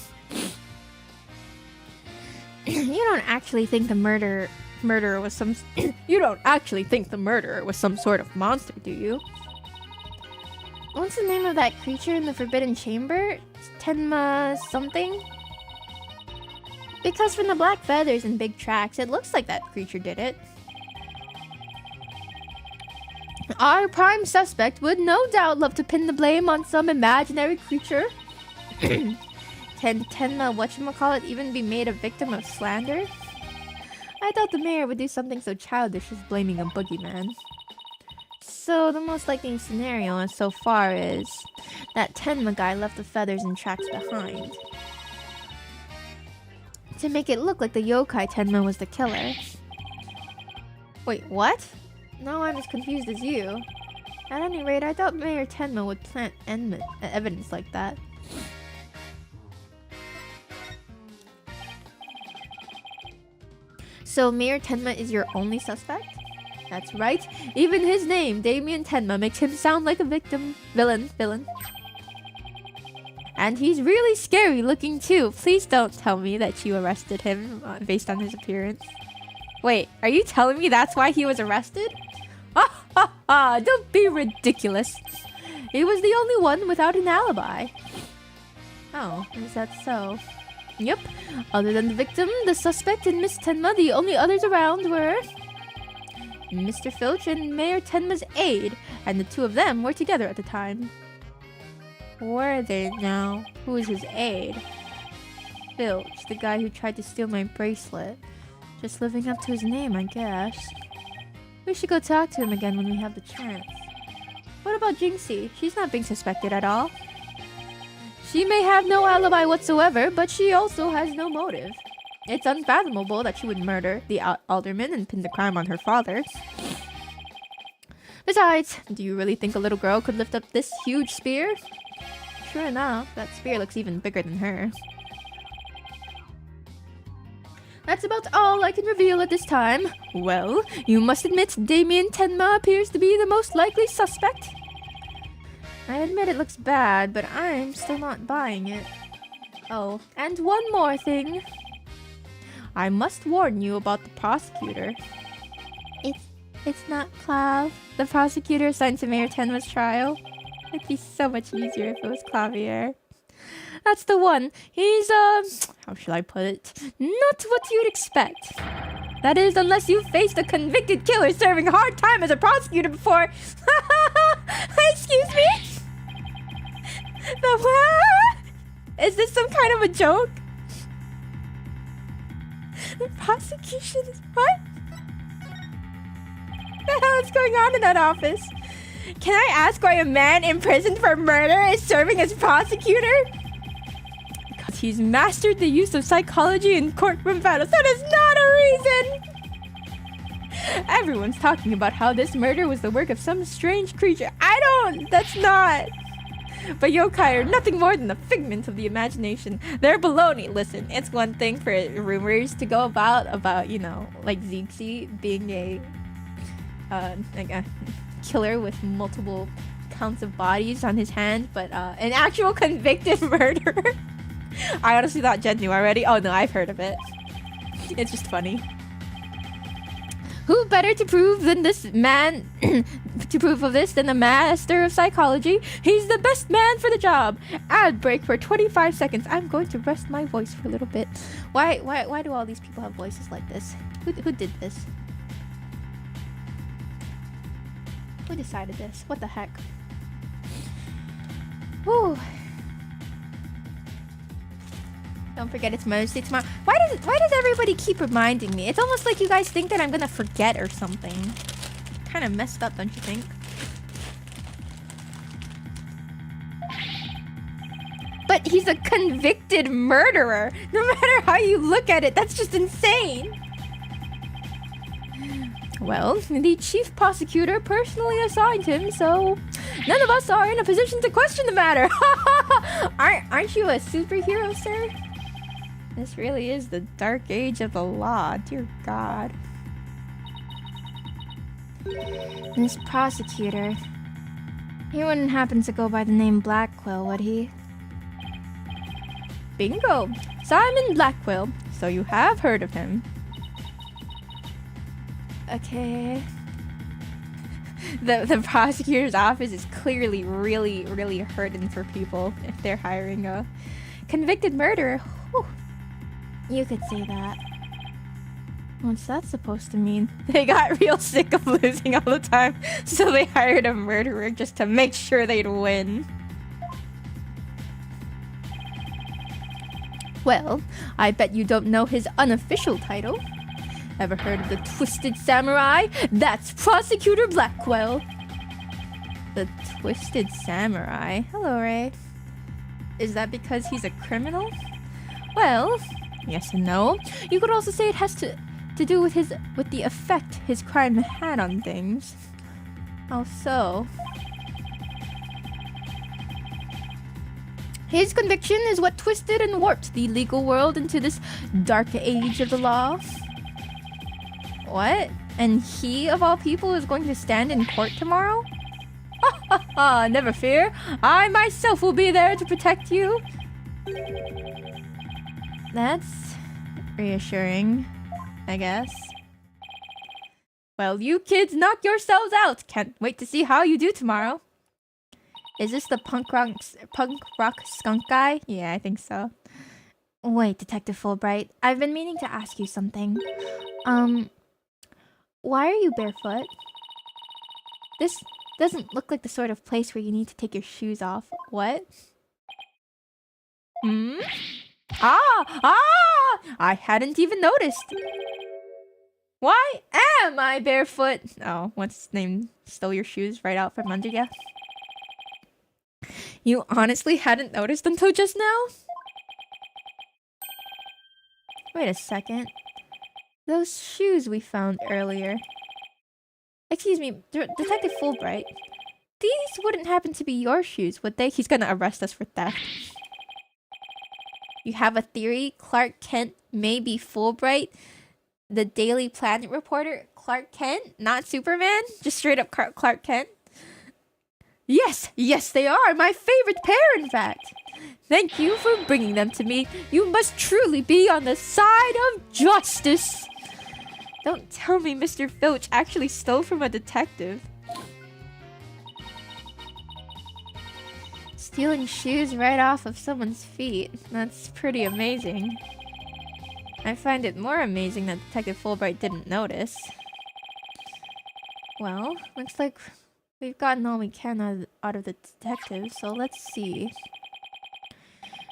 Speaker 1: You don't actually think the murderer was some you don't actually think the murderer was some sort of monster, do you? What's the name of that creature in the Forbidden Chamber? Tenma something? Because from the black feathers and big tracks, it looks like that creature did it. Our prime suspect would no doubt love to pin the blame on some imaginary creature. Can Tenma whatchamacallit even be made a victim of slander? I thought the mayor would do something so childish as blaming a boogeyman. So the most likely scenario so far is that Tenma guy left the feathers and tracks behind to make it look like the yokai Tenma was the killer. Wait, what? Now I'm as confused as you. At any rate, I thought Mayor Tenma would plant evidence like that. So Mayor Tenma is your only suspect? That's right. Even his name, Damien Tenma, makes him sound like a villain. And he's really scary looking too. Please don't tell me that you arrested him based on his appearance. Wait, are you telling me that's why he was arrested? Ha ha ha! Don't be ridiculous. He was the only one without an alibi. Oh, is that so? Yep. Other than the victim, the suspect, and Miss Tenma, the only others around were Mr. Filch and Mayor Tenma's aide, and the two of them were together at the time. Where are they now? Who is his aide? Filch, the guy who tried to steal my bracelet. Just living up to his name, I guess. We should go talk to him again when we have the chance. What about Jinxie? She's not being suspected at all. She may have no alibi whatsoever, but she also has no motive. It's unfathomable that she would murder the alderman and pin the crime on her father. Besides, do you really think a little girl could lift up this huge spear? Sure enough, that spear looks even bigger than her. That's about all I can reveal at this time. Well, you must admit Damien Tenma appears to be the most likely suspect. I admit it looks bad, but I'm still not buying it. Oh, and one more thing. I must warn you about the prosecutor. It's not Clav, the prosecutor assigned to Mayor Tenma's trial. It'd be so much easier if it was Clavier. That's the one. He's, how should I put it? Not what you'd expect. That is, unless you faced a convicted killer serving hard time as a prosecutor before. Excuse me? The what? Is this some kind of a joke? The prosecution is what? What the hell is going on in that office? Can I ask why a man imprisoned for murder is serving as prosecutor? Because he's mastered the use of psychology in courtroom battles. That is not a reason! Everyone's talking about how this murder was the work of some strange creature. That's not. But yokai are nothing more than a figment of the imagination. They're baloney. Listen, it's one thing for rumors to go about, you know, like Zixi being like a killer with multiple counts of bodies on his hand, but an actual convicted murderer. I honestly thought Jen knew already. Oh no, I've heard of it. It's just funny. Who better to prove than this man to prove of this than the master of psychology? He's the best man for the job. Ad break for 25 seconds. I'm going to rest my voice for a little bit. Why do all these people have voices like this? Who did this? Who decided this? What the heck? Whew. Don't forget it's Mother's Day tomorrow. Why does everybody keep reminding me? It's almost like you guys think that I'm gonna forget or something. Kind of messed up, don't you think? But he's a convicted murderer. No matter how you look at it, that's just insane. Well, the chief prosecutor personally assigned him, so none of us are in a position to question the matter. Aren't you a superhero, sir? This really is the dark age of the law, dear God. This prosecutor, he wouldn't happen to go by the name Blackquill, would he? Bingo! Simon Blackquill. So you have heard of him. Okay. The prosecutor's office is clearly really hurting for people if they're hiring a convicted murderer. Whew. You could say that. What's that supposed to mean? They got real sick of losing all the time, so they hired a murderer just to make sure they'd win. Well, I bet you don't know his unofficial title. Ever heard of the Twisted Samurai? That's Prosecutor Blackwell. The Twisted Samurai? Hello, Ray. Is that because he's a criminal? Well, yes and no. You could also say it has to do with the effect his crime had on things. How so? His conviction is what twisted and warped the legal world into this dark age of the law. What? And he, of all people, is going to stand in court tomorrow? Ha ha ha! Never fear. I myself will be there to protect you. That's reassuring, I guess. Well, you kids knock yourselves out. Can't wait to see how you do tomorrow. Is this the punk rock skunk guy? Yeah, I think so. Wait, Detective Fulbright. I've been meaning to ask you something. Why are you barefoot? This doesn't look like the sort of place where you need to take your shoes off. What? Hmm? Ah! I hadn't even noticed. Why am I barefoot? Oh, what's his name? Stole your shoes right out from under you? You honestly hadn't noticed until just now? Wait a second. Those shoes we found earlier. Excuse me, Detective Fulbright. These wouldn't happen to be your shoes, would they? He's gonna arrest us for theft. You have a theory? Clark Kent may be Fulbright? The Daily Planet reporter? Clark Kent? Not Superman? Just straight up Clark Kent? Yes, they are! My favorite pair, in fact! Thank you for bringing them to me. You must truly be on the side of justice. Don't tell me Mr. Filch actually stole from a detective. Stealing shoes right off of someone's feet. That's pretty amazing. I find it more amazing that Detective Fulbright didn't notice. Well, looks like we've gotten all we can out of the detective, so let's see.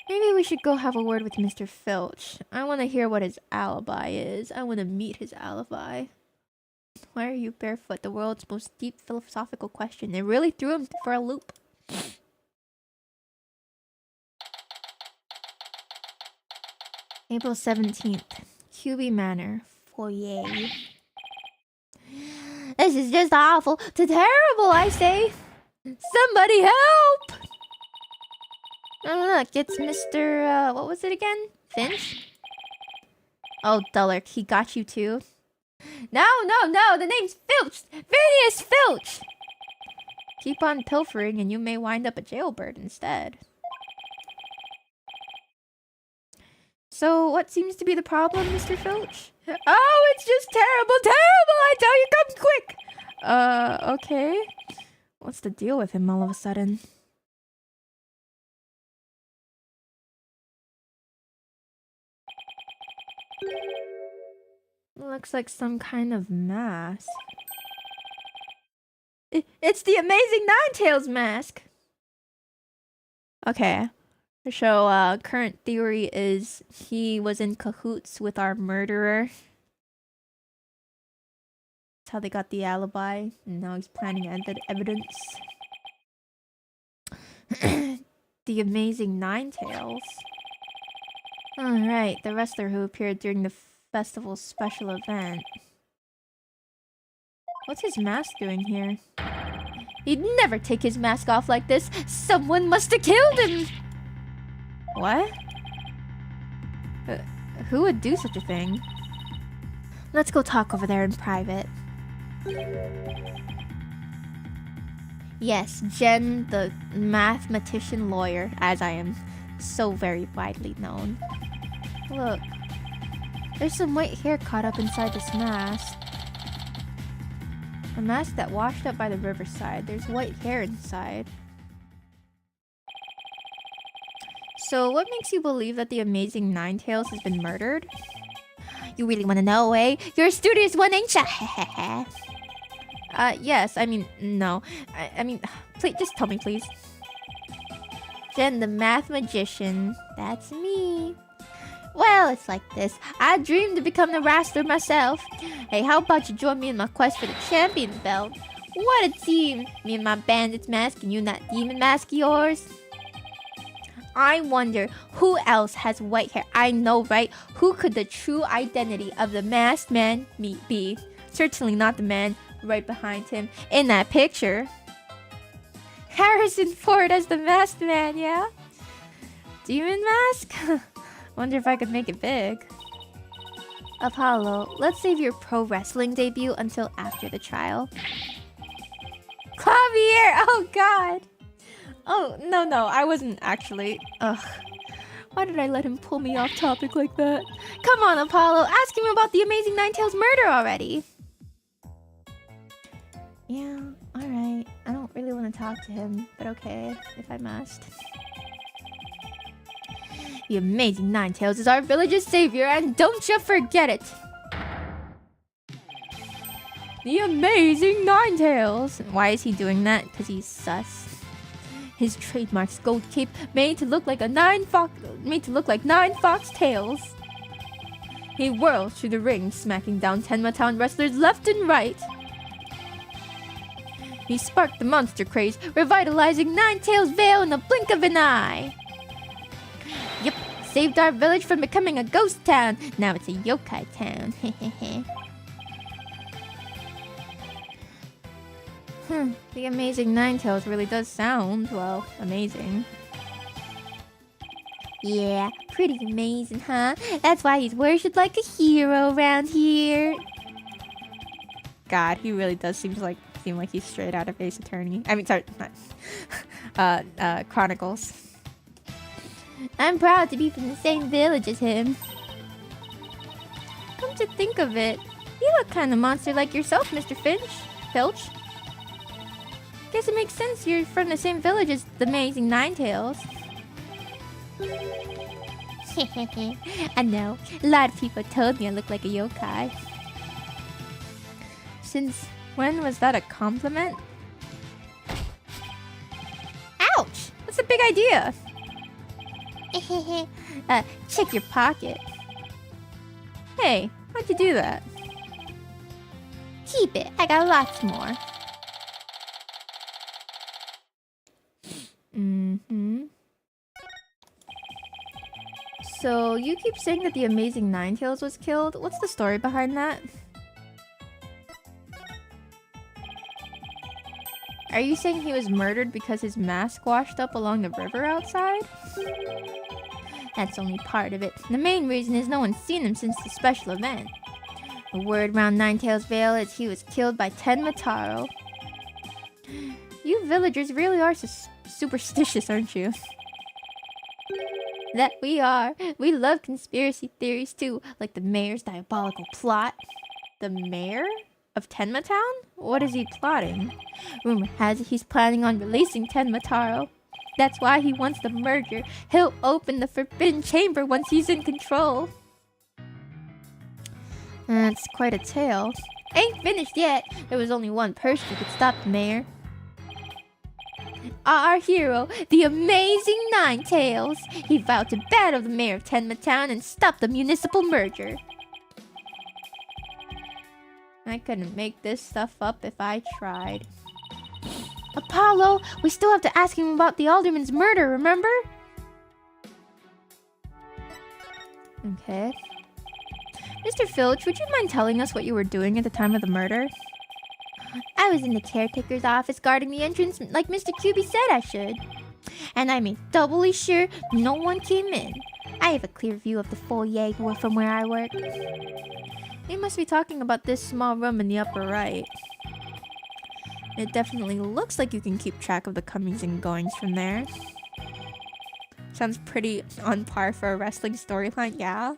Speaker 1: Maybe we should go have a word with Mr. Filch. I want to hear what his alibi is. I want to meet his alibi. Why are you barefoot? The world's most deep philosophical question. It really threw him for a loop. April 17th. QB Manor. Foyer. This is just awful to terrible, I say. Somebody help! Oh, look, it's Mr. What was it again? Finch? Oh, Dullark, he got you too. No, the name's Filch! Phineas Filch! Keep on pilfering and you may wind up a jailbird instead. So, what seems to be the problem, Mr. Filch? Oh, it's just terrible, I tell you, come quick! Okay. What's the deal with him all of a sudden? Looks like some kind of mask. It's the Amazing Ninetales mask! Okay. So, current theory is he was in cahoots with our murderer. That's how they got the alibi. And now he's planning evidence. The Amazing Ninetales. Alright, the wrestler who appeared during the festival's special event. What's his mask doing here? He'd never take his mask off like this. Someone must have killed him! What? Who would do such a thing? Let's go talk over there in private. Yes, Jen, the mathematician lawyer, as I am so very widely known. Look, there's some white hair caught up inside this mask. A mask that washed up by the riverside. There's white hair inside. So, what makes you believe that the Amazing Ninetales has been murdered? You really want to know, eh? You're a studious one, ain't ya? Yes, I mean, no. I mean, please, just tell me, please. Jen, the math magician. That's me. Well, it's like this. I dreamed to become the wrestler myself. Hey, how about you join me in my quest for the champion belt? What a team! Me and my bandit's mask and you and that demon mask of yours. I wonder who else has white hair. I know, right? Who could the true identity of the masked man be? Certainly not the man right behind him in that picture. Harrison Ford as the masked man, yeah? Demon mask? Wonder if I could make it big. Apollo, let's save your pro wrestling debut until after the trial. Clavier! Oh god! Oh, no, I wasn't actually. Ugh. Why did I let him pull me off topic like that? Come on, Apollo, ask him about the Amazing Ninetales murder already! Yeah, alright. I don't really want to talk to him, but okay, if I must. The Amazing Ninetales is our village's savior, and don't you forget it! The Amazing Ninetales! Why is he doing that? Because he's sus. His trademark's gold cape made to look like nine fox tails. He whirls through the ring, smacking down Tenma wrestlers left and right. He sparked the monster craze, revitalizing Ninetales Vale in the blink of an eye. Yep, saved our village from becoming a ghost town. Now it's a yokai town. The Amazing Ninetales really does sound, well, amazing. Yeah, pretty amazing, huh? That's why he's worshipped like a hero around here. God, he really does seem like he's straight out of Ace Attorney. I mean, sorry, not, Chronicles. I'm proud to be from the same village as him. Come to think of it, you look kind of monster like yourself, Mr. Filch. Guess it makes sense you're from the same village as the amazing Ninetails. I know, a lot of people told me I look like a yokai. Since when was that a compliment? Ouch! That's a big idea. Check your pocket. Hey, how'd you do that? Keep it, I got lots more. So, you keep saying that the amazing Ninetails was killed? What's the story behind that? Are you saying he was murdered because his mask washed up along the river outside? That's only part of it. The main reason is no one's seen him since the special event. The word around Ninetails Vale is he was killed by Tenmataro. You villagers really are superstitious, aren't you? That we are. We love conspiracy theories too, like the mayor's diabolical plot. The mayor of Tenmatown? What is he plotting? Rumor has it he's planning on releasing Tenmataro. That's why he wants the merger. He'll open the forbidden chamber once he's in control. That's quite a tale. Ain't finished yet. There was only one person who could stop the mayor. Our hero, the amazing Ninetails. He vowed to battle the mayor of Tenmatown and stop the municipal merger. I couldn't make this stuff up if I tried. Apollo, we still have to ask him about the alderman's murder, remember? Okay. Mr. Filch, would you mind telling us what you were doing at the time of the murder? I was in the caretaker's office guarding the entrance like Mr. QB said I should. And I made doubly sure no one came in. I have a clear view of the foyer from where I work. You must be talking about this small room in the upper right. It definitely looks like you can keep track of the comings and goings from there. Sounds pretty on par for a wrestling storyline, yeah?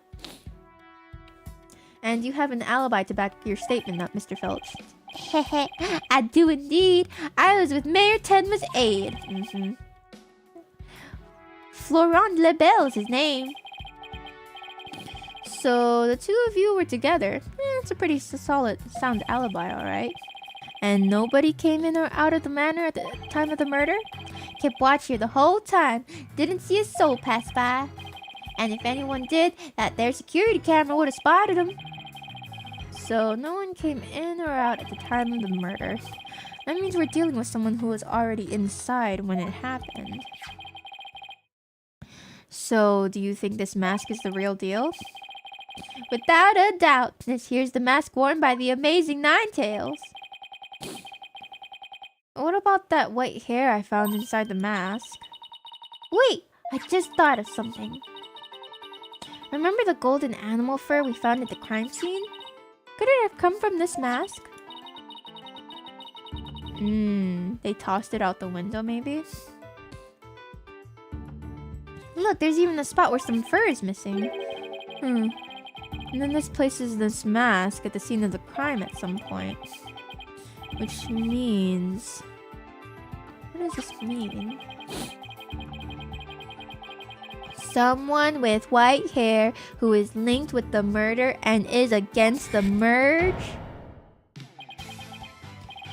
Speaker 1: And you have an alibi to back your statement up, Mr. Filch. Hehe, I do indeed. I was with Mayor Tenma's aide. Florent Lebel is his name. So the two of you were together. It's a pretty sound alibi, alright. And nobody came in or out of the manor at the time of the murder? Kept watch here the whole time. Didn't see a soul pass by. And if anyone did, that their security camera would have spotted them. So no one came in or out at the time of the murder. That means we're dealing with someone who was already inside when it happened. So do you think this mask is the real deal? Without a doubt, this here's the mask worn by the amazing Ninetails. What about that white hair I found inside the mask? Wait, I just thought of something. Remember the golden animal fur we found at the crime scene? Could it have come from this mask? They tossed it out the window maybe? Look, there's even a spot where some fur is missing. And then this places this mask at the scene of the crime at some point. Which means... What does this mean? Someone with white hair who is linked with the murder and is against the merge?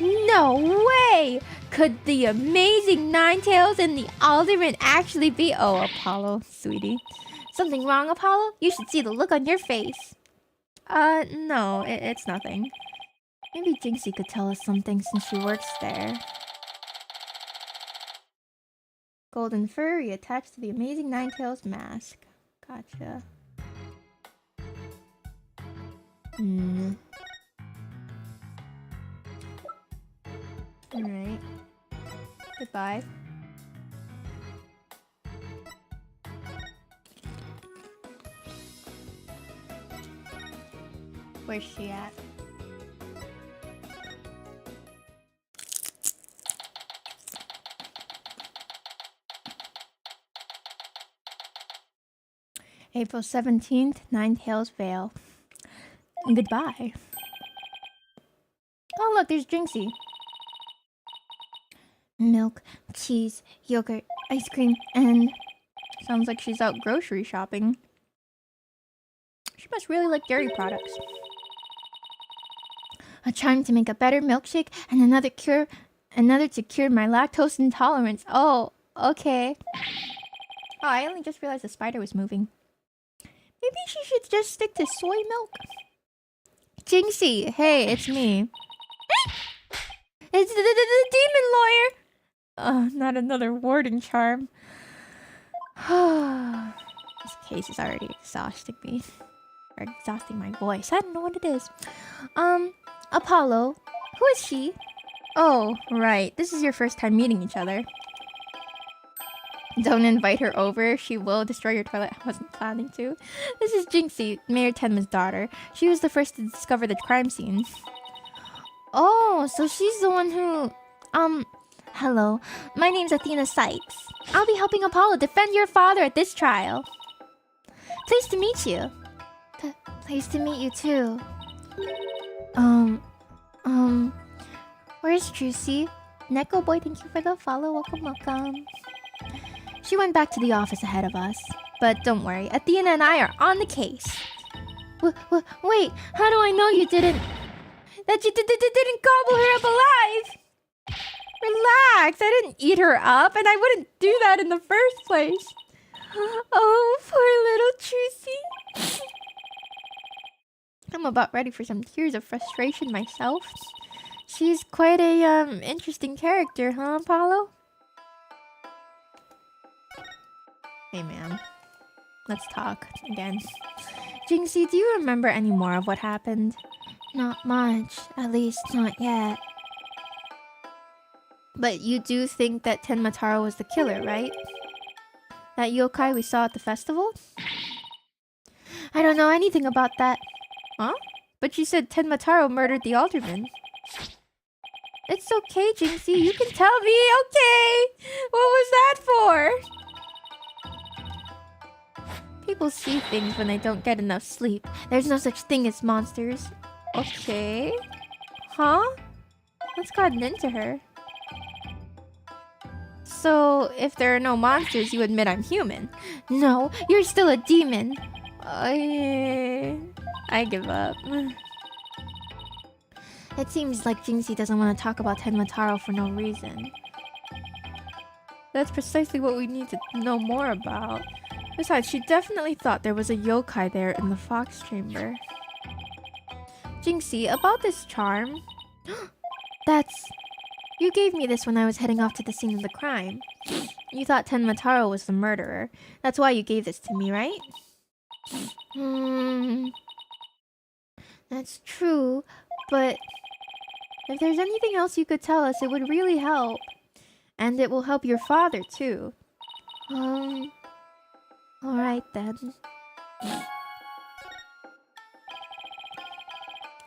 Speaker 1: No way! Could the amazing Ninetails and the alderman actually be... Oh, Apollo, sweetie. Something wrong, Apollo? You should see the look on your face. No, it's nothing. Maybe Jinxie could tell us something since she works there. Golden fur attached to the amazing Ninetails mask. Gotcha. Alright. Goodbye. Where's she at? April 17th, Nine Tails Vale. Goodbye. Oh, look, there's Jinxie. Milk, cheese, yogurt, ice cream, and... Sounds like she's out grocery shopping. She must really like dairy products. A charm to make a better milkshake and another to cure my lactose intolerance. Oh, okay. Oh, I only just realized the spider was moving. Maybe she should just stick to soy milk. Jinxie, hey, it's me. It's the demon lawyer. Not another warding charm. This case is already exhausting me. Or exhausting my voice. I don't know what it is. Apollo. Who is she? Oh, right. This is your first time meeting each other. Don't invite her over. She will destroy your toilet. I wasn't planning to. This is Jinxie, Mayor Tenma's daughter. She was the first to discover the crime scene. Oh, so she's the one who... Hello. My name's Athena Sykes. I'll be helping Apollo defend your father at this trial. Pleased to meet you. Pleased to meet you too. Where's Juicy? Neko boy, thank you for the follow. Welcome, welcome. She went back to the office ahead of us. But don't worry, Athena and I are on the case. Wait, how do I know you didn't... That you didn't gobble her up alive? Relax, I didn't eat her up, and I wouldn't do that in the first place. Oh, poor little Juicy. I'm about ready for some tears of frustration myself. She's quite a, interesting character, huh, Apollo? Hey, man. Let's talk again. Jinxie, do you remember any more of what happened? Not much. At least, not yet. But you do think that Tenmataro was the killer, right? That yokai we saw at the festival? I don't know anything about that. Huh? But you said Tenmataro murdered the alderman. It's okay, Jinxie. You can tell me. Okay. What was that for? People see things when they don't get enough sleep. There's no such thing as monsters. Okay. Huh? What's gotten into her? So, if there are no monsters, you admit I'm human. No, you're still a demon. I give up. It seems like Jinxie doesn't want to talk about Tenmataro for no reason. That's precisely what we need to know more about. Besides, she definitely thought there was a yokai there in the fox chamber. Jinxie, about this charm... You gave me this when I was heading off to the scene of the crime. You thought Tenmataro was the murderer. That's why you gave this to me, right? That's true, but... If there's anything else you could tell us, it would really help. And it will help your father, too. Alright then.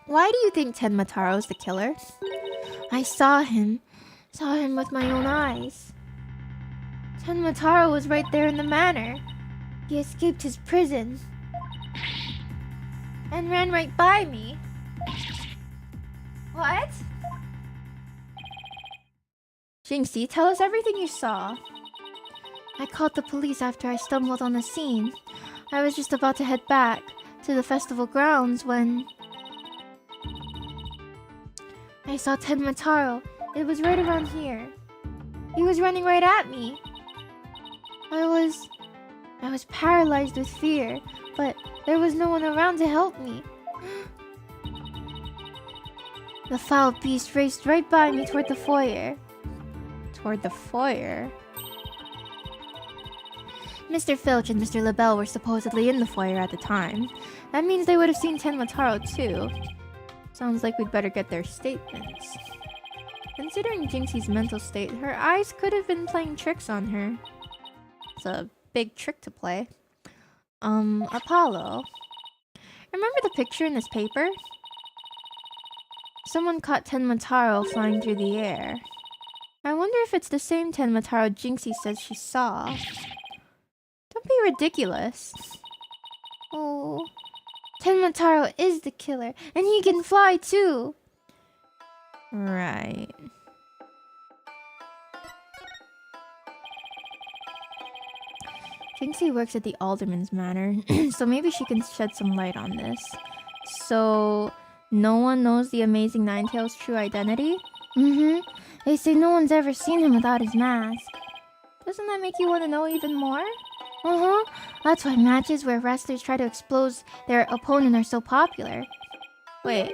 Speaker 1: Why do you think Tenmataro's the killer? I saw him with my own eyes. Tenmataro was right there in the manor. He escaped his prison. And ran right by me. What? Jinxie, tell us everything you saw. I called the police after I stumbled on the scene. I was just about to head back to the festival grounds when... I saw Tenmataro. It was right around here. He was running right at me. I was paralyzed with fear, but there was no one around to help me. The foul beast raced right by me toward the foyer. Toward the foyer? Mr. Filch and Mr. LaBelle were supposedly in the foyer at the time. That means they would have seen Tenmataro too. Sounds like we'd better get their statements. Considering Jinxie's mental state, her eyes could have been playing tricks on her. It's a big trick to play. Apollo. Remember the picture in this paper? Someone caught Tenmataro flying through the air. I wonder if it's the same Tenmataro Jinxie says she saw. Don't be ridiculous. Oh, Tenmataro is the killer, and he can fly too. Right. Jinxie works at the Alderman's Manor, so maybe she can shed some light on this. So, no one knows the amazing Ninetales' true identity? Mm-hmm. They say no one's ever seen him without his mask. Doesn't that make you want to know even more? Uh-huh. That's why matches where wrestlers try to expose their opponent are so popular. Wait,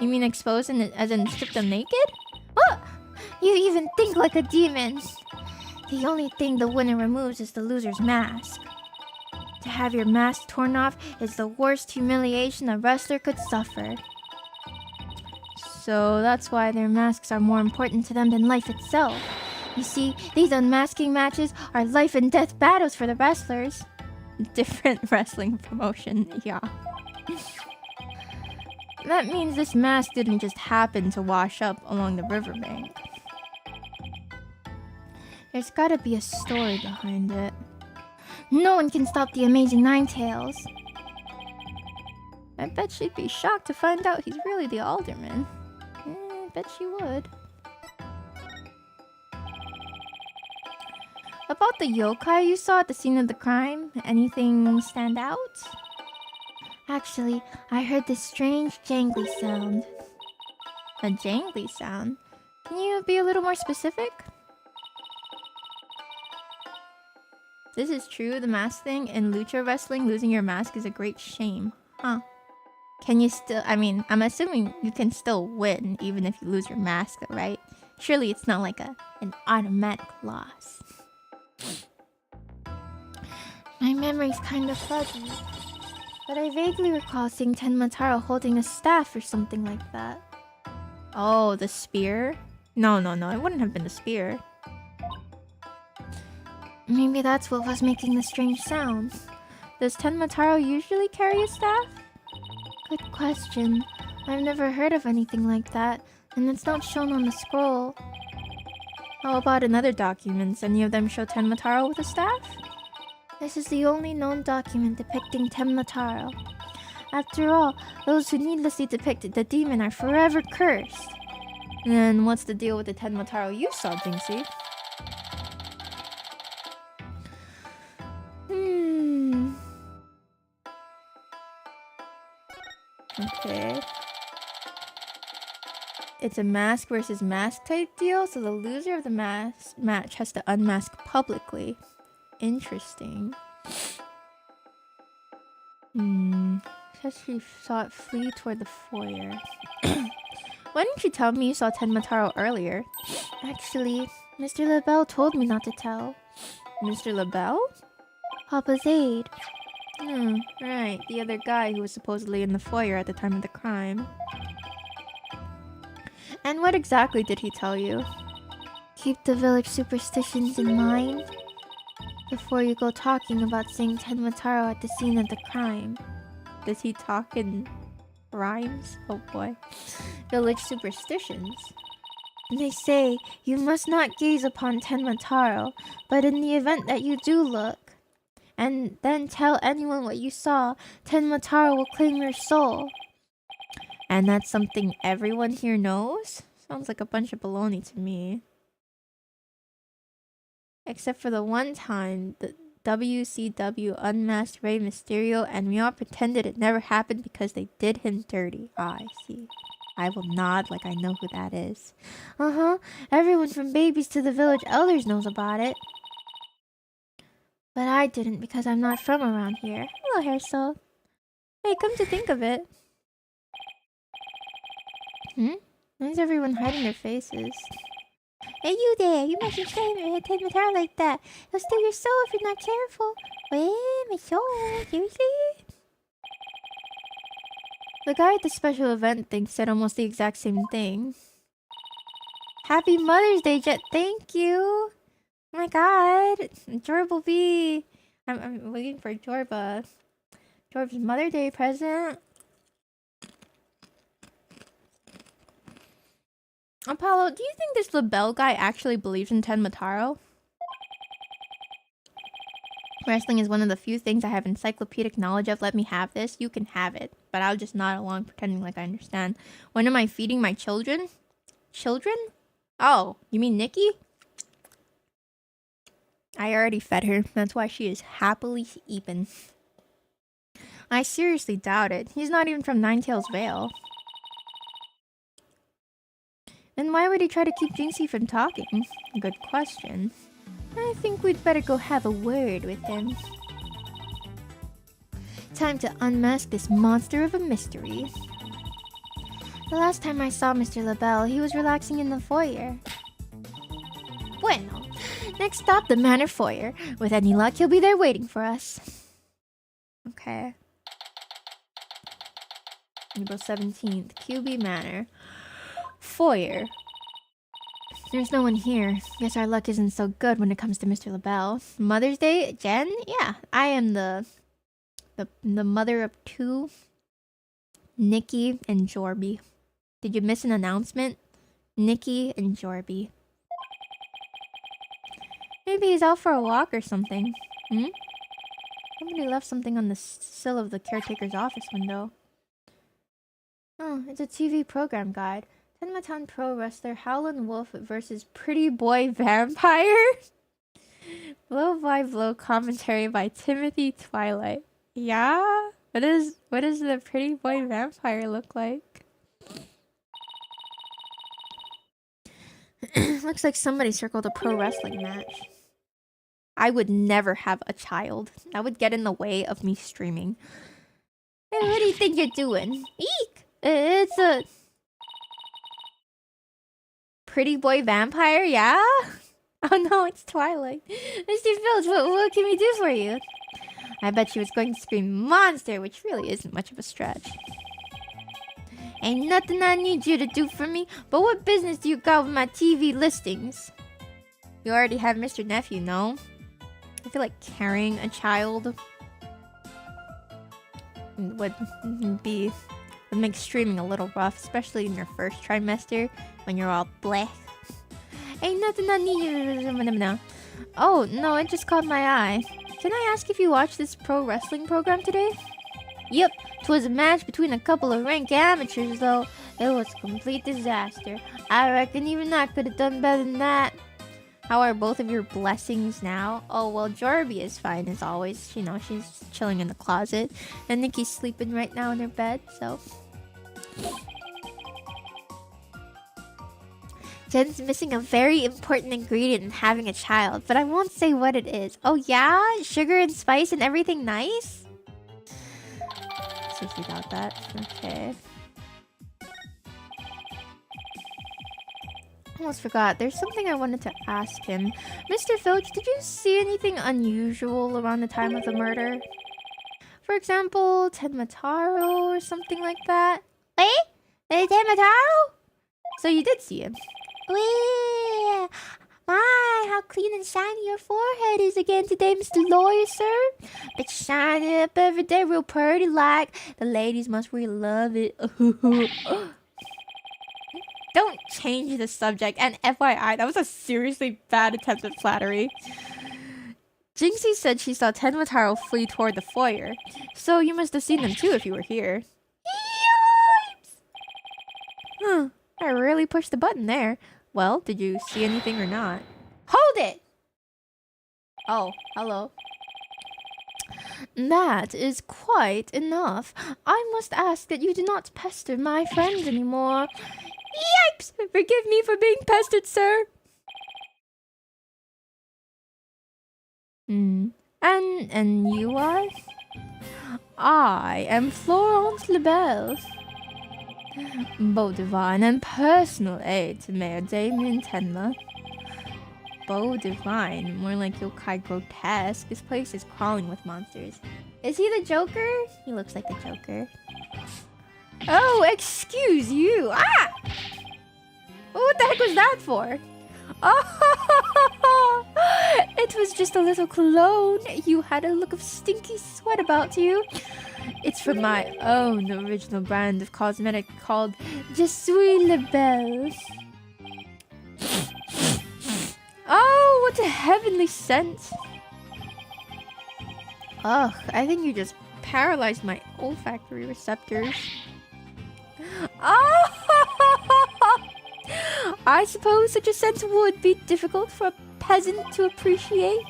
Speaker 1: you mean expose as in strip them naked? What? You even think like a demon. The only thing the winner removes is the loser's mask. To have your mask torn off is the worst humiliation a wrestler could suffer. So that's why their masks are more important to them than life itself. You see, these unmasking matches are life and death battles for the wrestlers. Different wrestling promotion, yeah. That means this mask didn't just happen to wash up along the riverbank. There's gotta be a story behind it. No one can stop the amazing Ninetales. I bet she'd be shocked to find out he's really the Alderman. I bet she would. About the yokai you saw at the scene of the crime, anything stand out? Actually, I heard this strange jangly sound. A jangly sound? Can you be a little more specific? This is true, the mask thing. In lucha wrestling, losing your mask is a great shame. Huh. Can you still... I mean, I'm assuming you can still win, even if you lose your mask, right? Surely it's not like an automatic loss. My memory's kind of fuzzy. But I vaguely recall seeing Tenmataro holding a staff or something like that. Oh, the spear? No, it wouldn't have been the spear. Maybe that's what was making the strange sounds. Does Tenmataro usually carry a staff? Good question. I've never heard of anything like that, and it's not shown on the scroll. How about in other documents? Any of them show Tenmataro with a staff? This is the only known document depicting Tenmataro. After all, those who needlessly depict the demon are forever cursed. Then what's the deal with the Tenmataro you saw, Jinxie? Okay. It's a mask versus mask type deal, so the loser of the mask match has to unmask publicly. Interesting. Says she saw it flee toward the foyer. Why didn't you tell me you saw Tenmataro earlier? Actually, Mr. LaBelle told me not to tell. Mr. LaBelle? Papa's aide. Right. The other guy who was supposedly in the foyer at the time of the crime. And what exactly did he tell you? Keep the village superstitions in mind before you go talking about seeing Tenmataro at the scene of the crime. Does he talk in rhymes? Oh boy. Village superstitions. They say you must not gaze upon Tenmataro, but in the event that you do look, and then tell anyone what you saw, Tenmataro will claim your soul. And that's something everyone here knows? Sounds like a bunch of baloney to me. Except for the one time the WCW unmasked Rey Mysterio and we all pretended it never happened because they did him dirty. Ah, I see. I will nod like I know who that is. Everyone from babies to the village elders knows about it. But I didn't because I'm not from around here. Hello, Hair Soul. Hey, come to think of it. Why is everyone hiding their faces? Hey, you there! You mustn't stay in your head Tenmataro like that. He'll steal your soul if you're not careful. Wait, my soul? Seriously? The guy at the special event thing said almost the exact same thing. Happy Mother's Day, Jet! Thank you! Oh my god! Jorba B! I'm waiting for Jorba. Jorba's Mother's Day present. Apollo, do you think this LaBelle guy actually believes in Tenmataro? Wrestling is one of the few things I have encyclopedic knowledge of. Let me have this. You can have it. But I'll just nod along pretending like I understand. When am I feeding my children? Children? Oh, you mean Nikki? I already fed her. That's why she is happily eating. I seriously doubt it. He's not even from Ninetales Vale. Then why would he try to keep Jinxie from talking? Good question. I think we'd better go have a word with him. Time to unmask this monster of a mystery. The last time I saw Mr. LaBelle, he was relaxing in the foyer. Bueno. Next stop, the Manor Foyer. With any luck, he'll be there waiting for us. Okay. April 17th, QB Manor. Foyer. There's no one here. Guess our luck isn't so good when it comes to Mr. LaBelle. Mother's Day? Jen? Yeah, I am the mother of two. Nikki and Jorby. Did you miss an announcement? Nikki and Jorby. Maybe he's out for a walk or something. Somebody left something on the sill of the caretaker's office window. Oh, it's a TV program guide. Tenmatown Pro Wrestler Howlin' Wolf versus Pretty Boy Vampire? Blow by blow commentary by Timothy Twilight. Yeah? What does the Pretty Boy Vampire look like? Looks like somebody circled a pro wrestling match. I would never have a child. That would get in the way of me streaming. Hey, what do you think you're doing? Eek! It's a... Pretty Boy Vampire, yeah? Oh no, it's Twilight. Mr. Filch, what can we do for you? I bet she was going to scream monster, which really isn't much of a stretch. Ain't nothing I need you to do for me, but what business do you got with my TV listings? You already have Mr. Nephew, no? I feel like carrying a child would make streaming a little rough, especially in your first trimester when you're all bleh. Ain't nothing I need you. Oh, no, it just caught my eye. Can I ask if you watched this pro wrestling program today? Yep, 'twas a match between a couple of rank amateurs, though. It was a complete disaster. I reckon even I could have done better than that. How are both of your blessings now? Oh, well, Jorby is fine as always. You know, she's chilling in the closet. And Nikki's sleeping right now in her bed, so... Jen's missing a very important ingredient in having a child, but I won't say what it is. Oh yeah? Sugar and spice and everything nice? Seriously doubt that. Okay. Almost forgot. There's something I wanted to ask him. Mr. Filch, did you see anything unusual around the time of the murder? For example, Tenmataro or something like that? Wait? Tenmataro? So you did see him? Wait! My, how clean and shiny your forehead is again today, Mr. Lawyer, sir. But shining up every day real pretty like. The ladies must really love it. Don't change the subject. And FYI, that was a seriously bad attempt at flattery. Jinxie said she saw Tenmataro flee toward the foyer. So you must have seen them too if you were here. Huh. I really pushed the button there. Well, did you see anything or not? Hold it! Oh, hello. That is quite enough. I must ask that you do not pester my friends anymore. Yipes! Forgive me for being pestered, sir. And you are? I am Florence LaBelle. Beau Divine and personal aide to Mayor Damien Tenma. Beau Divine, more like yokai grotesque. This place is crawling with monsters. Is he the Joker? He looks like the Joker. Oh, excuse you! Ah! What the heck was that for? Oh, it was just a little cologne. You had a look of stinky sweat about you. It's from my own original brand of cosmetic called Je suis la Belle. Oh, what a heavenly scent. Ugh, I think you just paralyzed my olfactory receptors. Oh! I suppose such a scent would be difficult for a peasant to appreciate.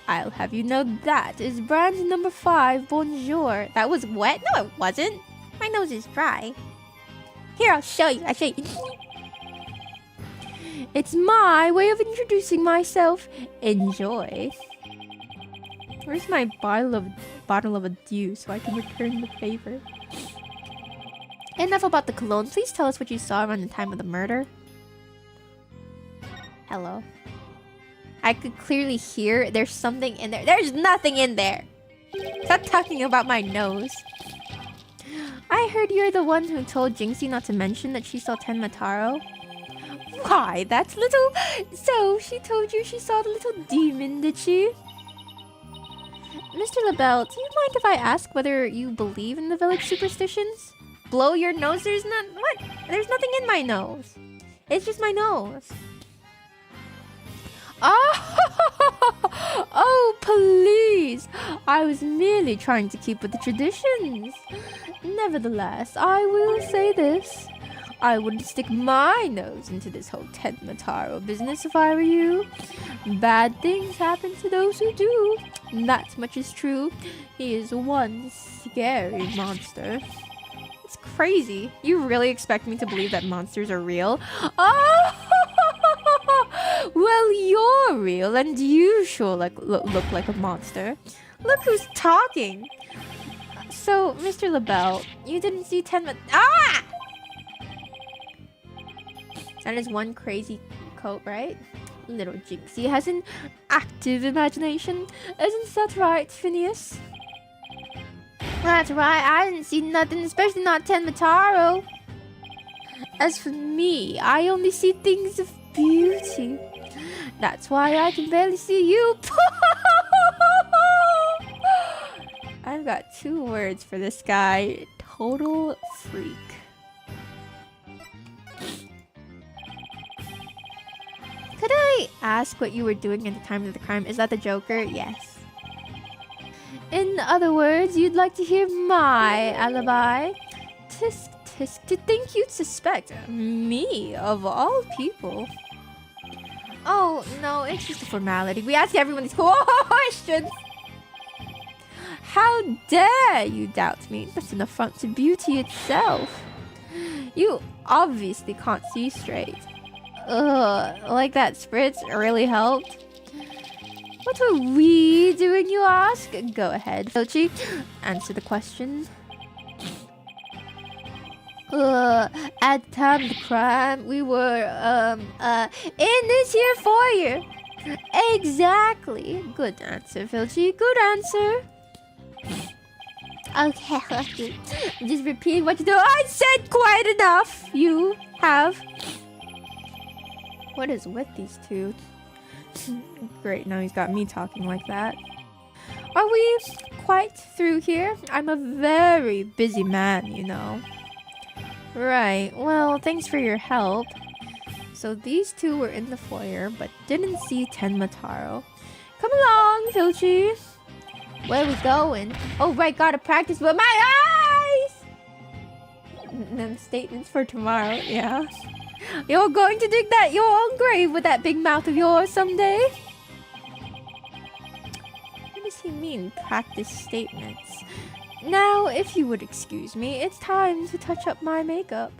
Speaker 1: I'll have you know that is brand number 5, Bonjour. That was wet? No, it wasn't. My nose is dry. Here, I'll show you. It's my way of introducing myself. Enjoy. Where's my bottle of adieu so I can return the favor? Enough about the cologne. Please tell us what you saw around the time of the murder. Hello. I could clearly hear there's something in there. There's nothing in there. Stop talking about my nose. I heard you're the one who told Jinxie not to mention that she saw Tenmataro. Why, that's little... So, she told you she saw the little demon, did she? Mr. LaBelle, do you mind if I ask whether you believe in the village superstitions? Blow your nose? There's not... What? There's nothing in my nose. It's just my nose. Oh! Oh, please! I was merely trying to keep with the traditions. Nevertheless, I will say this. I wouldn't stick my nose into this whole Tenmataro business if I were you. Bad things happen to those who do. That much is true. He is one scary monster. It's crazy. You really expect me to believe that monsters are real? Oh! Well, you're real, and you sure look like a monster. Look who's talking. So, Mr. LaBelle, you didn't see Ah! That is one crazy coat, right? Little Jinxie has an active imagination. Isn't that right, Phineas? That's right, I didn't see nothing, especially not Tenmataro. As for me, I only see things of beauty. That's why I can barely see you. I've got 2 words for this guy. Total freak. Could I ask what you were doing at the time of the crime? Is that the Joker? Yes. In other words, you'd like to hear my alibi? Tisk tisk, to think you'd suspect me of all people. Oh, no, it's just a formality. We ask everyone these questions. How dare you doubt me? That's an affront to beauty itself. You obviously can't see straight. Like that spritz really helped. What were we doing, you ask? Go ahead, Filchi. Answer the question. At the time of the crime, we were, in this here foyer. Exactly. Good answer, Filchi. Good answer. Okay, just repeat what you do. I said quite enough. You have. What is with these two? Great, now he's got me talking like that. Are we quite through here? I'm a very busy man, you know. Right, well, thanks for your help. So these two were in the foyer, but didn't see Tenmataro. Come along, Filchi. Where are we going? Oh, right, gotta practice with my eyes! And then statements for tomorrow, yeah. You're going to dig your own grave with that big mouth of yours someday? What does he mean, practice statements? Now, if you would excuse me, it's time to touch up my makeup.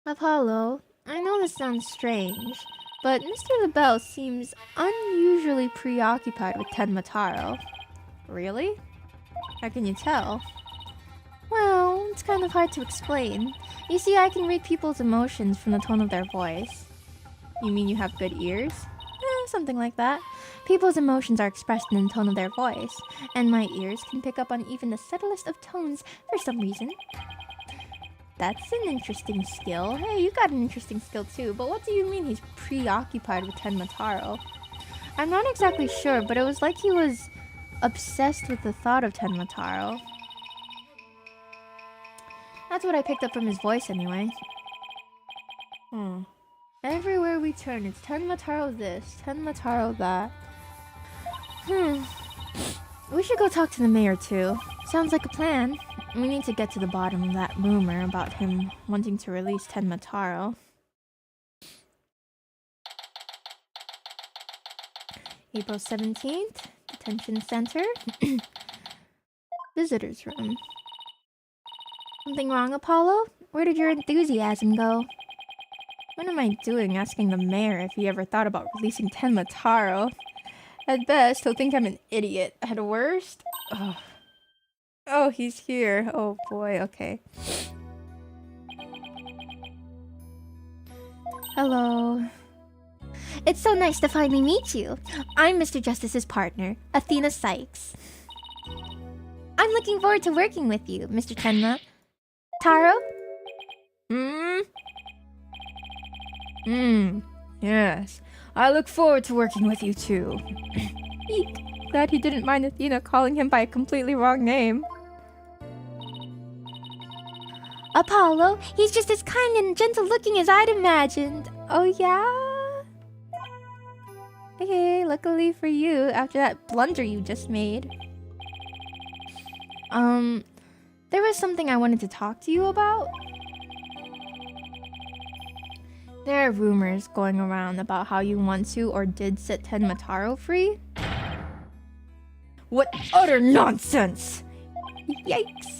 Speaker 1: Apollo, I know this sounds strange, but Mr. LaBelle seems unusually preoccupied with Tenmataro. Really? How can you tell? Well, it's kind of hard to explain. You see, I can read people's emotions from the tone of their voice. You mean you have good ears? Something like that. People's emotions are expressed in the tone of their voice, and my ears can pick up on even the subtlest of tones for some reason. That's an interesting skill. Hey, you got an interesting skill too, but what do you mean he's preoccupied with Tenmataro? I'm not exactly sure, but it was like he was obsessed with the thought of Tenmataro. That's what I picked up from his voice anyway. And Everywhere we turn, it's Tenmataro this, Tenmataro that. We should go talk to the mayor too. Sounds like a plan. We need to get to the bottom of that rumor about him wanting to release Tenmataro. April 17th, detention center. Visitor's room. Something wrong, Apollo? Where did your enthusiasm go? What am I doing asking the mayor if he ever thought about releasing Tenmataro? At best, he'll think I'm an idiot. At worst... Oh, he's here. Oh boy, okay. Hello. It's so nice to finally meet you. I'm Mr. Justice's partner, Athena Sykes. I'm looking forward to working with you, Mr. Tenma. Taro? Yes. I look forward to working with you too. Eek. Glad he didn't mind Athena calling him by a completely wrong name. Apollo, he's just as kind and gentle looking as I'd imagined. Oh yeah? Okay, luckily for you, after that blunder you just made. There was something I wanted to talk to you about. There are rumors going around about how you want to or did set Tenmataro free. What utter nonsense! Yikes.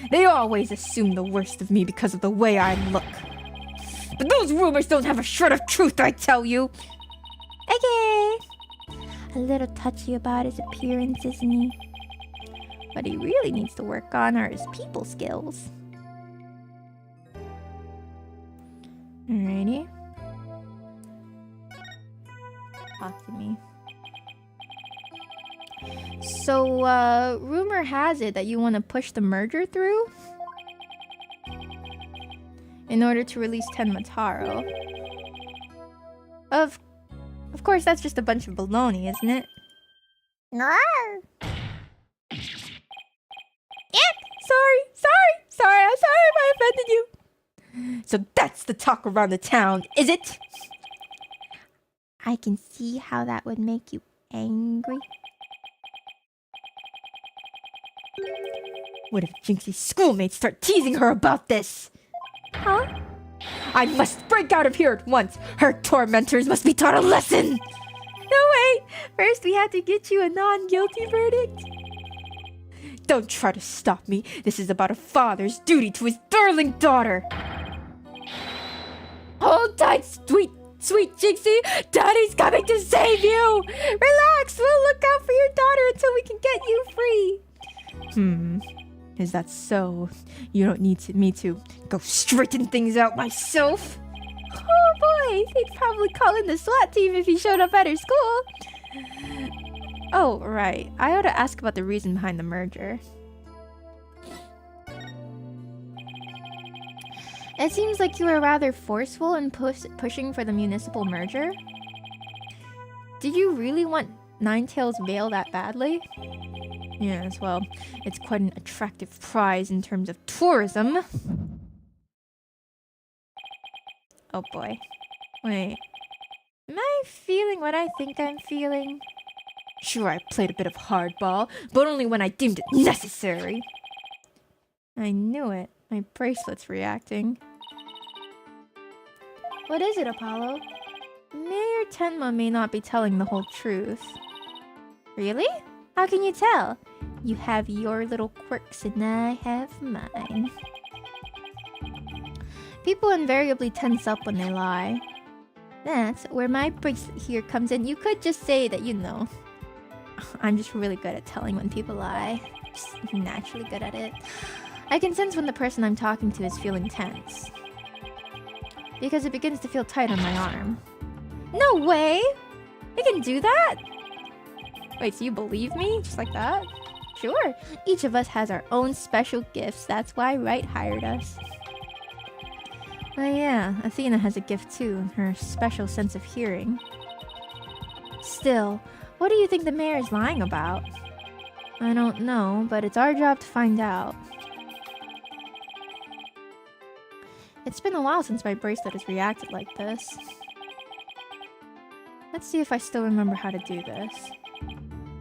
Speaker 1: They always assume the worst of me because of the way I look. But those rumors don't have a shred of truth, I tell you! Okay. A little touchy about his appearance, isn't he? What he really needs to work on are his people skills. Alrighty. Talk to me. So, rumor has it that you want to push the merger through? In order to release Tenmataro. Of course, that's just a bunch of baloney, isn't it? Sorry, I'm sorry if I offended you. So that's the talk around the town, is it? I can see how that would make you angry. What if Jinxie's schoolmates start teasing her about this? Huh? I must break out of here at once. Her tormentors must be taught a lesson. No, wait. First, we have to get you a non-guilty verdict. Don't try to stop me. This is about a father's duty to his darling daughter. Hold tight, sweet Jinxie. Daddy's coming to save you. Relax. We'll look out for your daughter until we can get you free. Is that so? You don't need me to go straighten things out myself? Oh boy, they'd probably call in the SWAT team if he showed up at her school. Oh, right. I ought to ask about the reason behind the merger. It seems like you were rather forceful in pushing for the municipal merger. Did you really want Ninetales Vale that badly? Yes, well, it's quite an attractive prize in terms of tourism. Oh boy. Wait. Am I feeling what I think I'm feeling? Sure, I played a bit of hardball, but only when I deemed it necessary. I knew it. My bracelet's reacting. What is it, Apollo? Mayor Tenma may not be telling the whole truth. Really? How can you tell? You have your little quirks and I have mine. People invariably tense up when they lie. That's where my bracelet here comes in. You could just say that, you know, I'm just really good at telling when people lie. Just naturally good at it. I can sense when the person I'm talking to is feeling tense. Because it begins to feel tight on my arm. No way! I can do that? Wait, so you believe me? Just like that? Sure. Each of us has our own special gifts. That's why Wright hired us. Oh yeah, Athena has a gift too. Her special sense of hearing. Still, what do you think the mayor is lying about? I don't know, but it's our job to find out. It's been a while since my bracelet has reacted like this. Let's see if I still remember how to do this.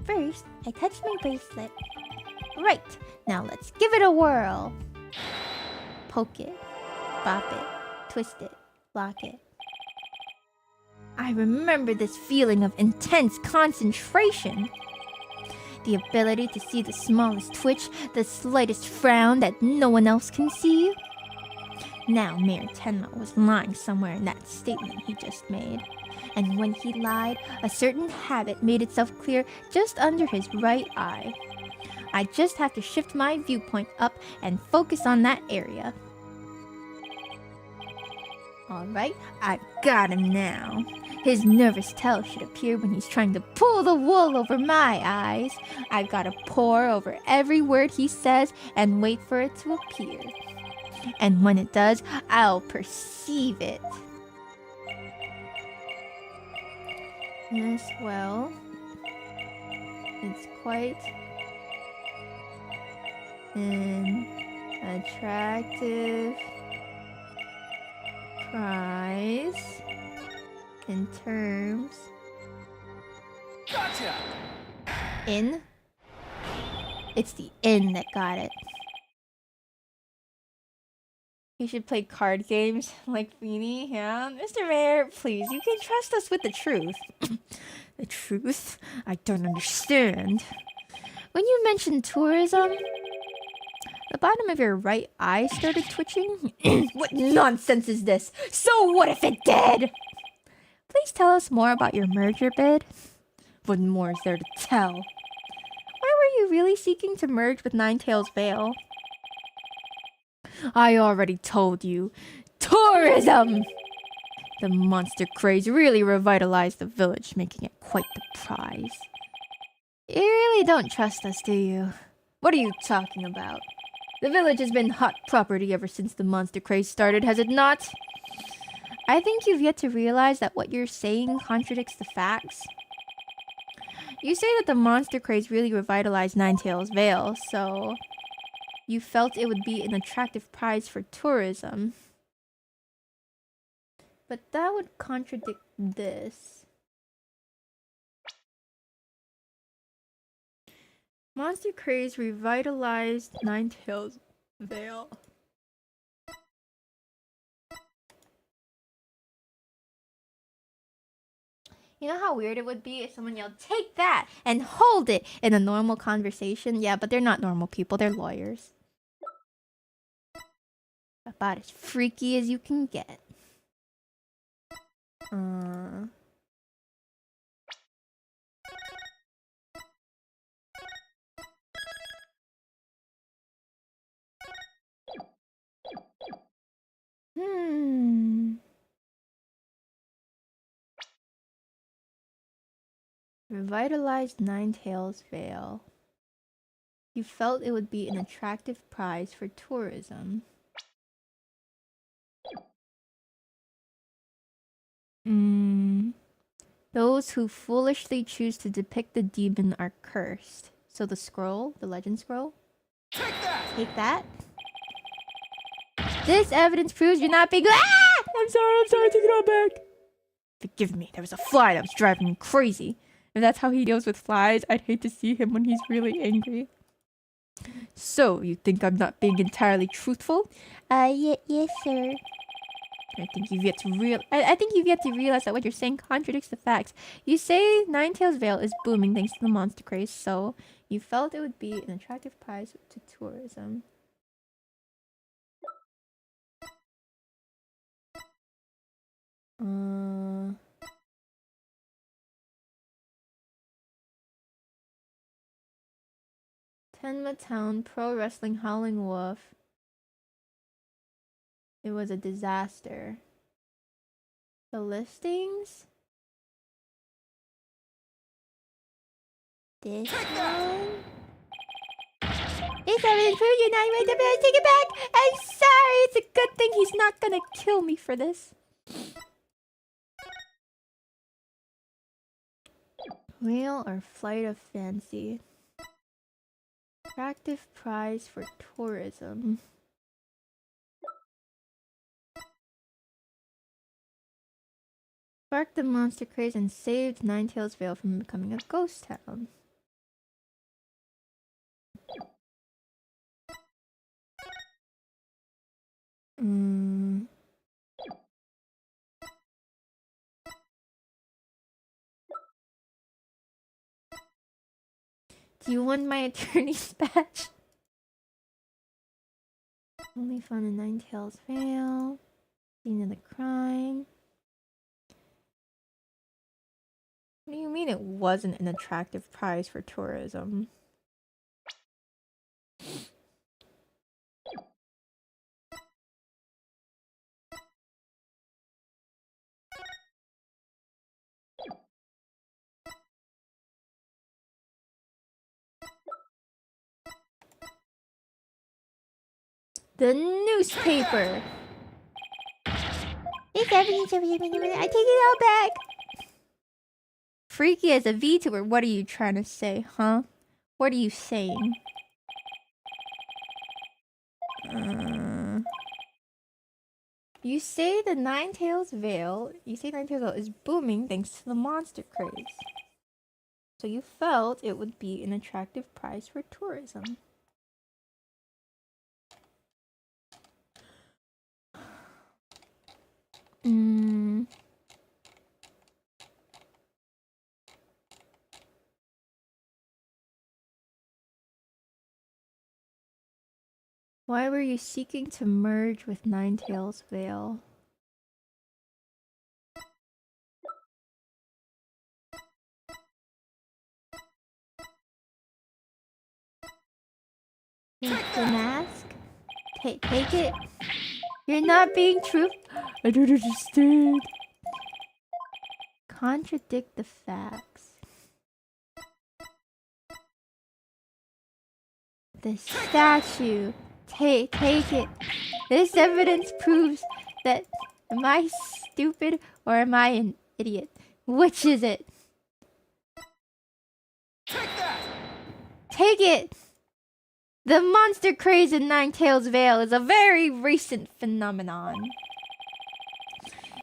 Speaker 1: First, I touch my bracelet. Right, now let's give it a whirl. Poke it, bop it, twist it, lock it. I remember this feeling of intense concentration. The ability to see the smallest twitch, the slightest frown that no one else can see. Now Mayor Tenma was lying somewhere in that statement he just made. And when he lied, a certain habit made itself clear just under his right eye. I just have to shift my viewpoint up and focus on that area. Alright, I've got him now. His nervous tell should appear when he's trying to pull the wool over my eyes. I've got to pore over every word he says and wait for it to appear. And when it does, I'll perceive it. Yes, well, it's quite an attractive prize in terms.
Speaker 3: Gotcha!
Speaker 1: In? It's the in that got it. You should play card games like Beanie, yeah? Mr. Mayor, please, you can trust us with the truth. The truth? I don't understand. When you mentioned tourism, the bottom of your right eye started twitching. What nonsense is this? So what if it did? Please tell us more about your merger bid. What more is there to tell? Why were you really seeking to merge with Ninetails Vale? I already told you. Tourism! The monster craze really revitalized the village, making it quite the prize. You really don't trust us, do you? What are you talking about? The village has been hot property ever since the monster craze started, has it not? I think you've yet to realize that what you're saying contradicts the facts. You say that the monster craze really revitalized Ninetails Vale, so you felt it would be an attractive prize for tourism. But that would contradict this. Monster craze revitalized Ninetails Vale. You know how weird it would be if someone yelled, "Take that!" and hold it in a normal conversation? Yeah, but they're not normal people, they're lawyers. About as freaky as you can get. Revitalized Ninetails Vale. You felt it would be an attractive prize for tourism. Those who foolishly choose to depict the demon are cursed. So the scroll, the legend scroll?
Speaker 3: Take that!
Speaker 1: Take that? This evidence proves you're not being— Ah! I'm sorry, take it all back. Forgive me, there was a fly that was driving me crazy. If that's how he deals with flies, I'd hate to see him when he's really angry. So, you think I'm not being entirely truthful? Yes, sir. I think you've yet to realize that what you're saying contradicts the facts. You say Ninetails Vale is booming thanks to the monster craze, so you felt it would be an attractive prize to tourism. Tenma Town Pro Wrestling Howling Wolf. It was a disaster. The listings? This one? This evidence proves you're not right. Take it back! I'm sorry! It's a good thing he's not gonna kill me for this. Real or flight of fancy? Attractive prize for tourism. Sparked the monster craze and saved Ninetales Vale from becoming a ghost town. Do you want my attorney's badge? Only found in Ninetales Vale. Scene of the crime. What do you mean it wasn't an attractive prize for tourism? The newspaper! I take it all back! Freaky as a VTuber, what are you trying to say, huh? What are you saying? You say the Ninetales Vale is booming thanks to the monster craze. So you felt it would be an attractive prize for tourism. Why were you seeking to merge with Ninetales Vale? The mask? Take it? You're not being true. I don't understand. Contradict the facts. The statue. Take it. This evidence proves that... Am I stupid or am I an idiot? Which is it?
Speaker 3: Take that!
Speaker 1: Take it! The monster craze in Ninetales Vale is a very recent phenomenon.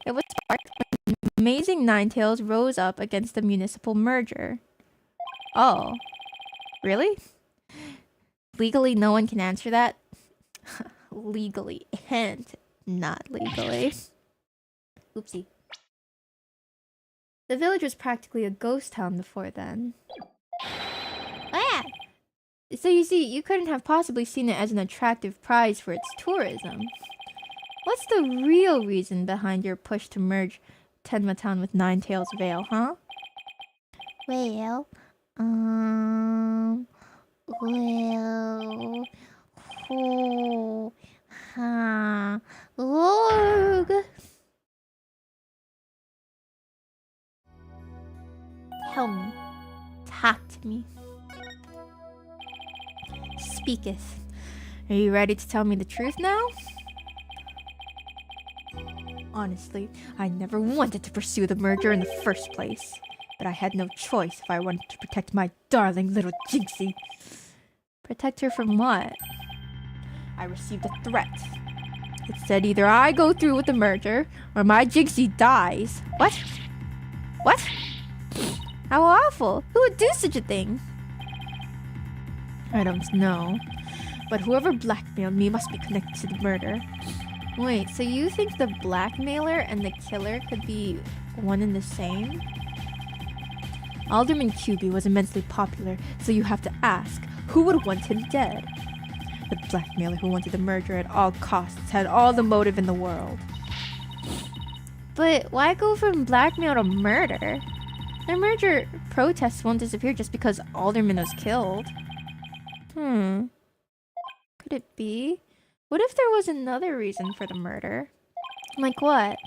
Speaker 1: It was sparked when Amazing Ninetales rose up against the municipal merger. Oh. Really? Legally, no one can answer that? Legally and not legally. Oopsie. The village was practically a ghost town before then. Ah! So you see, you couldn't have possibly seen it as an attractive prize for its tourism. What's the real reason behind your push to merge Tenma Town with Ninetales Vale, huh? Well, Lord. Tell me. Talk to me. Speaketh. Are you ready to tell me the truth now? Honestly, I never wanted to pursue the merger in the first place. But I had no choice if I wanted to protect my darling little Jinxie. Protect her from what? I received a threat. It said either I go through with the merger, or my Jinxie dies. What? What? How awful! Who would do such a thing? I don't know. But whoever blackmailed me must be connected to the murder. Wait, so you think the blackmailer and the killer could be one and the same? Alderman QB was immensely popular, so you have to ask, who would want him dead? The blackmailer who wanted the merger at all costs had all the motive in the world. But why go from blackmail to murder? The merger protests won't disappear just because Alderman was killed. Could it be? What if there was another reason for the murder? Like what?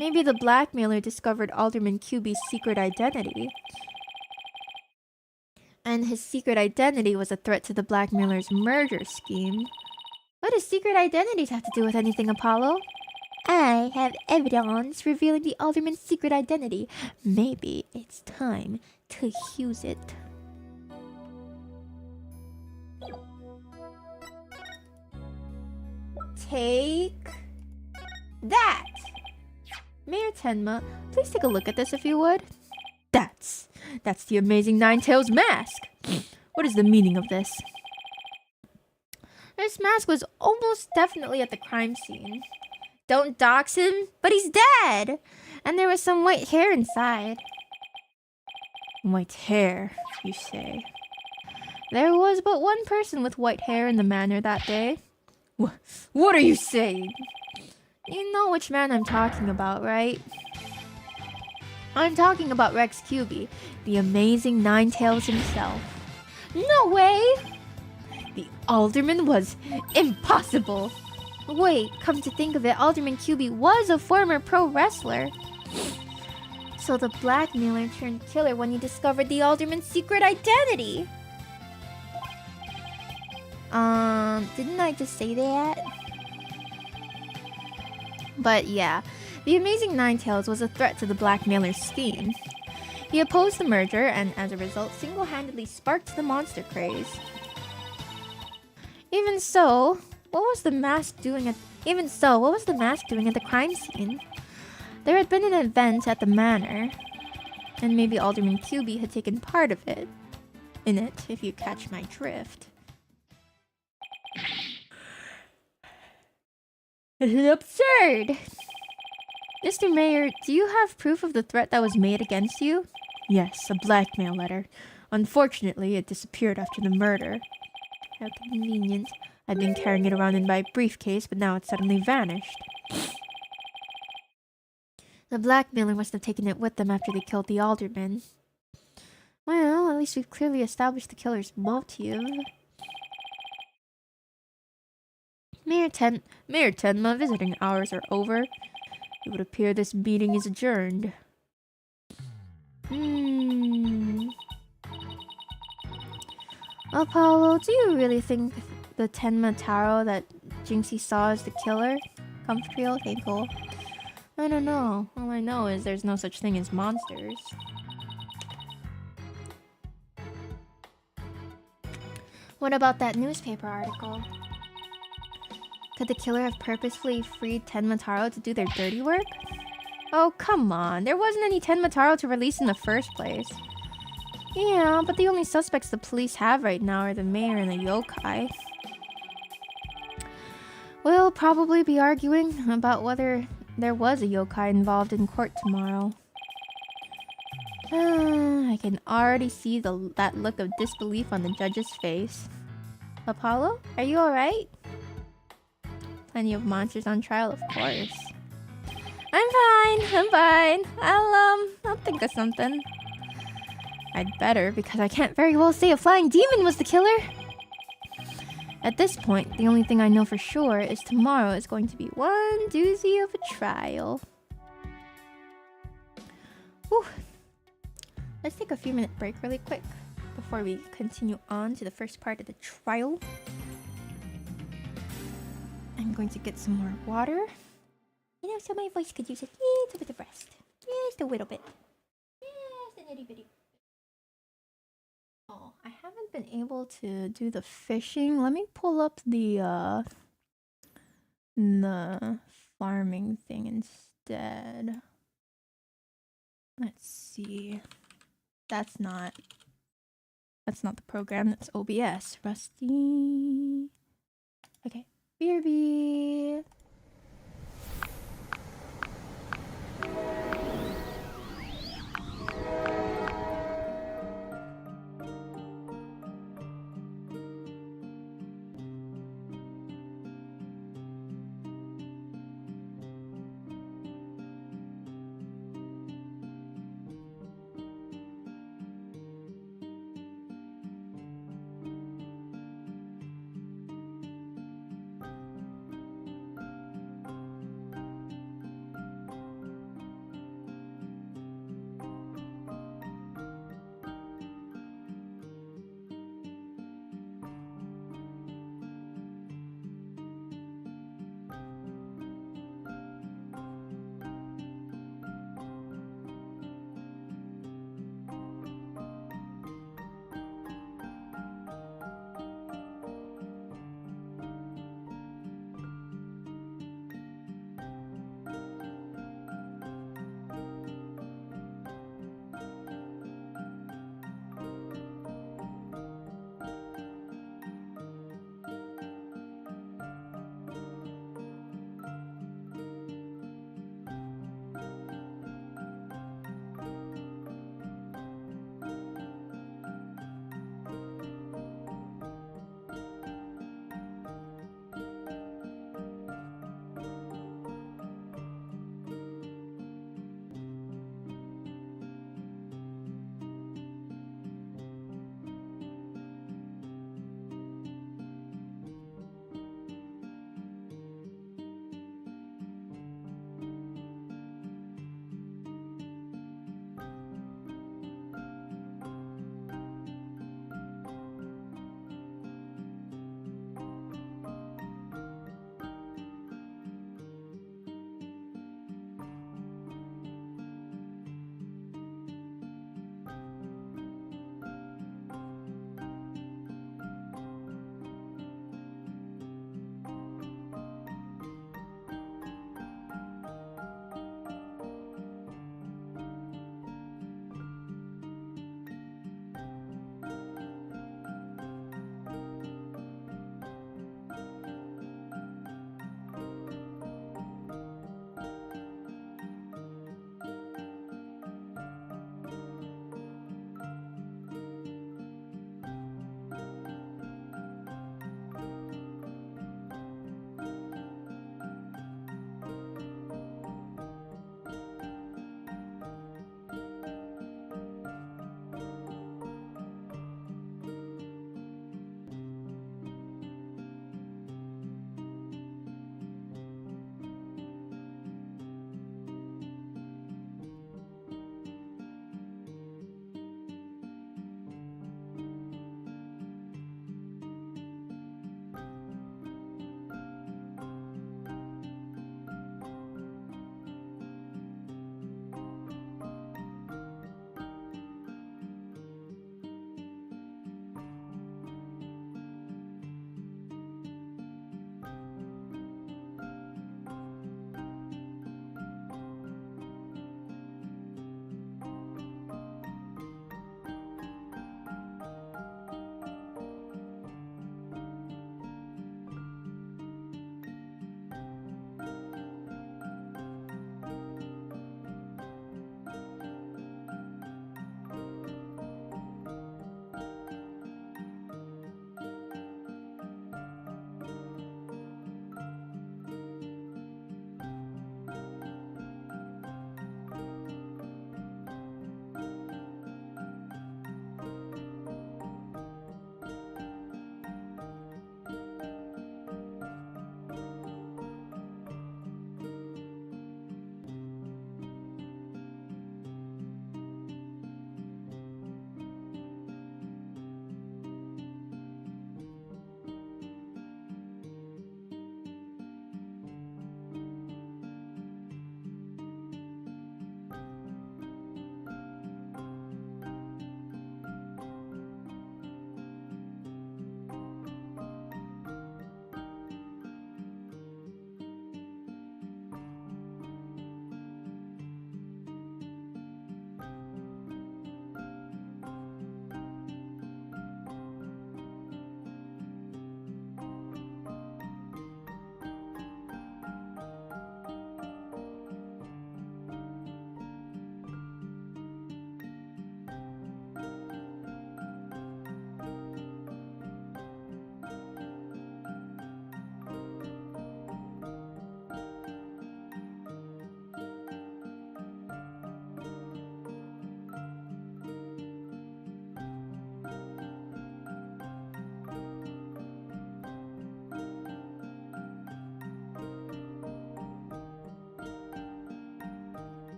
Speaker 1: Maybe the blackmailer discovered Alderman QB's secret identity. And his secret identity was a threat to the blackmailer's murder scheme. What does secret identities have to do with anything, Apollo? I have evidence revealing the Alderman's secret identity. Maybe it's time to use it. Take that! Mayor Tenma, please take a look at this if you would. That's the amazing Nine-Tails mask. What is the meaning of this? This mask was almost definitely at the crime scene. Don't dox him, but he's dead! And there was some white hair inside. White hair, you say? There was but one person with white hair in the manor that day. What are you saying? You know which man I'm talking about, right? I'm talking about Rex Cuby, the amazing Nine-Tails himself. No way! The Alderman was impossible! Wait, come to think of it, Alderman Cuby was a former pro wrestler. So the blackmailer turned killer when he discovered the Alderman's secret identity. Didn't I just say that? But yeah, the amazing Nine-Tails was a threat to the blackmailer's scheme. He opposed the merger and, as a result, single-handedly sparked the monster craze. Even so, what was the mask doing at the crime scene? There had been an event at the manor, and maybe Alderman Cuby had taken part of it. In it, if you catch my drift. This is absurd! Mr. Mayor, do you have proof of the threat that was made against you? Yes, a blackmail letter. Unfortunately, it disappeared after the murder. How convenient. I've been carrying it around in my briefcase, but now it's suddenly vanished. The blackmailer must have taken it with them after they killed the alderman. Well, at least we've clearly established the killer's motive. Mayor Tenma, visiting hours are over. It would appear this meeting is adjourned. Apollo, do you really think the Tenma Taro that Jinxie saw is the killer? Comfortable? Okay, cool. I don't know. All I know is there's no such thing as monsters. What about that newspaper article? Could the killer have purposefully freed Tenma Taro to do their dirty work? Oh, come on. There wasn't any Tenma Taro to release in the first place. Yeah, but the only suspects the police have right now are the mayor and the yokai. We'll probably be arguing about whether there was a yokai involved in court tomorrow. I can already see that look of disbelief on the judge's face. Apollo, are you alright? Plenty of monsters on trial, of course. I'm fine. I'll think of something. I'd better, because I can't very well say a flying demon was the killer. At this point, the only thing I know for sure is tomorrow is going to be one doozy of a trial. Whew. Let's take a few minute break really quick before we continue on to the first part of the trial. I'm going to get some more water. You know, so my voice could use a little bit of rest. Just a little bit. Just a nitty bitty. Oh, I haven't been able to do the fishing. Let me pull up the farming thing instead. Let's see. That's not the program. That's OBS. Rusty. Okay. BRB.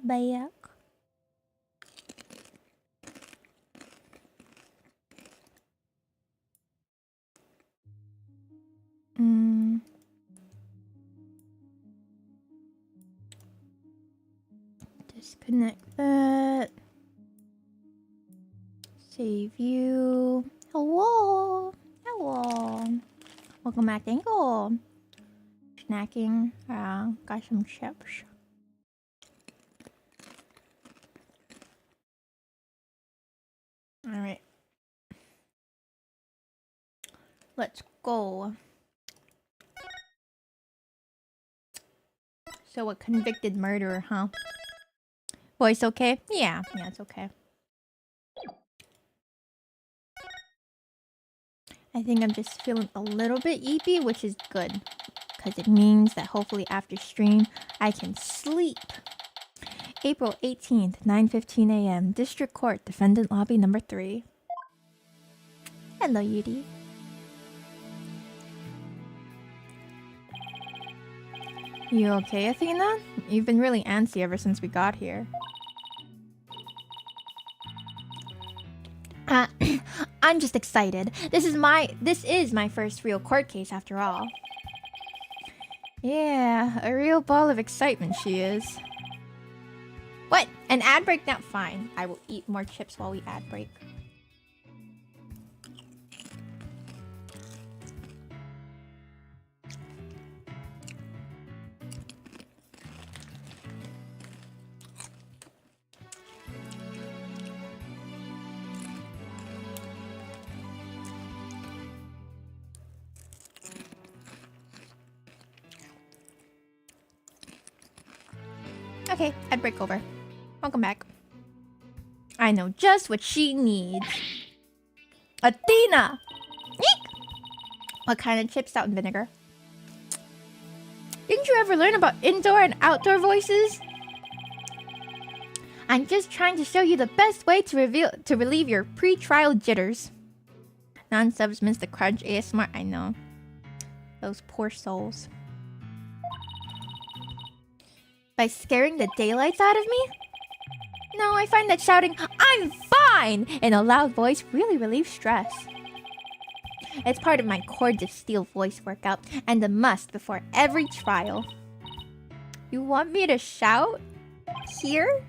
Speaker 1: back. Disconnect that. Save you. Hello. Hello. Welcome back, Dingle. Snacking. Got some chips. Alright. Let's go. So a convicted murderer, huh? Voice okay? Yeah, it's okay. I think I'm just feeling a little bit eepy, which is good. Because it means that hopefully after stream, I can sleep. April 18th, 9:15 a.m. District Court, Defendant Lobby number 3. Hello, Yuri. You okay, Athena? You've been really antsy ever since we got here. I'm just excited. This is my first real court case after all. Yeah, a real ball of excitement she is. What? An ad break? Now fine. I will eat more chips while we ad break. Okay, ad break over. Welcome back. I know just what she needs. Athena! Eek! What kind of chips? Salt and vinegar? Didn't you ever learn about indoor and outdoor voices? I'm just trying to show you the best way to relieve your pre-trial jitters. Non-subs miss the crunch ASMR. I know. Those poor souls. By scaring the daylights out of me? No, I find that shouting, "I'm fine!" in a loud voice really relieves stress. It's part of my Chords of Steel voice workout and a must before every trial. You want me to shout? Here?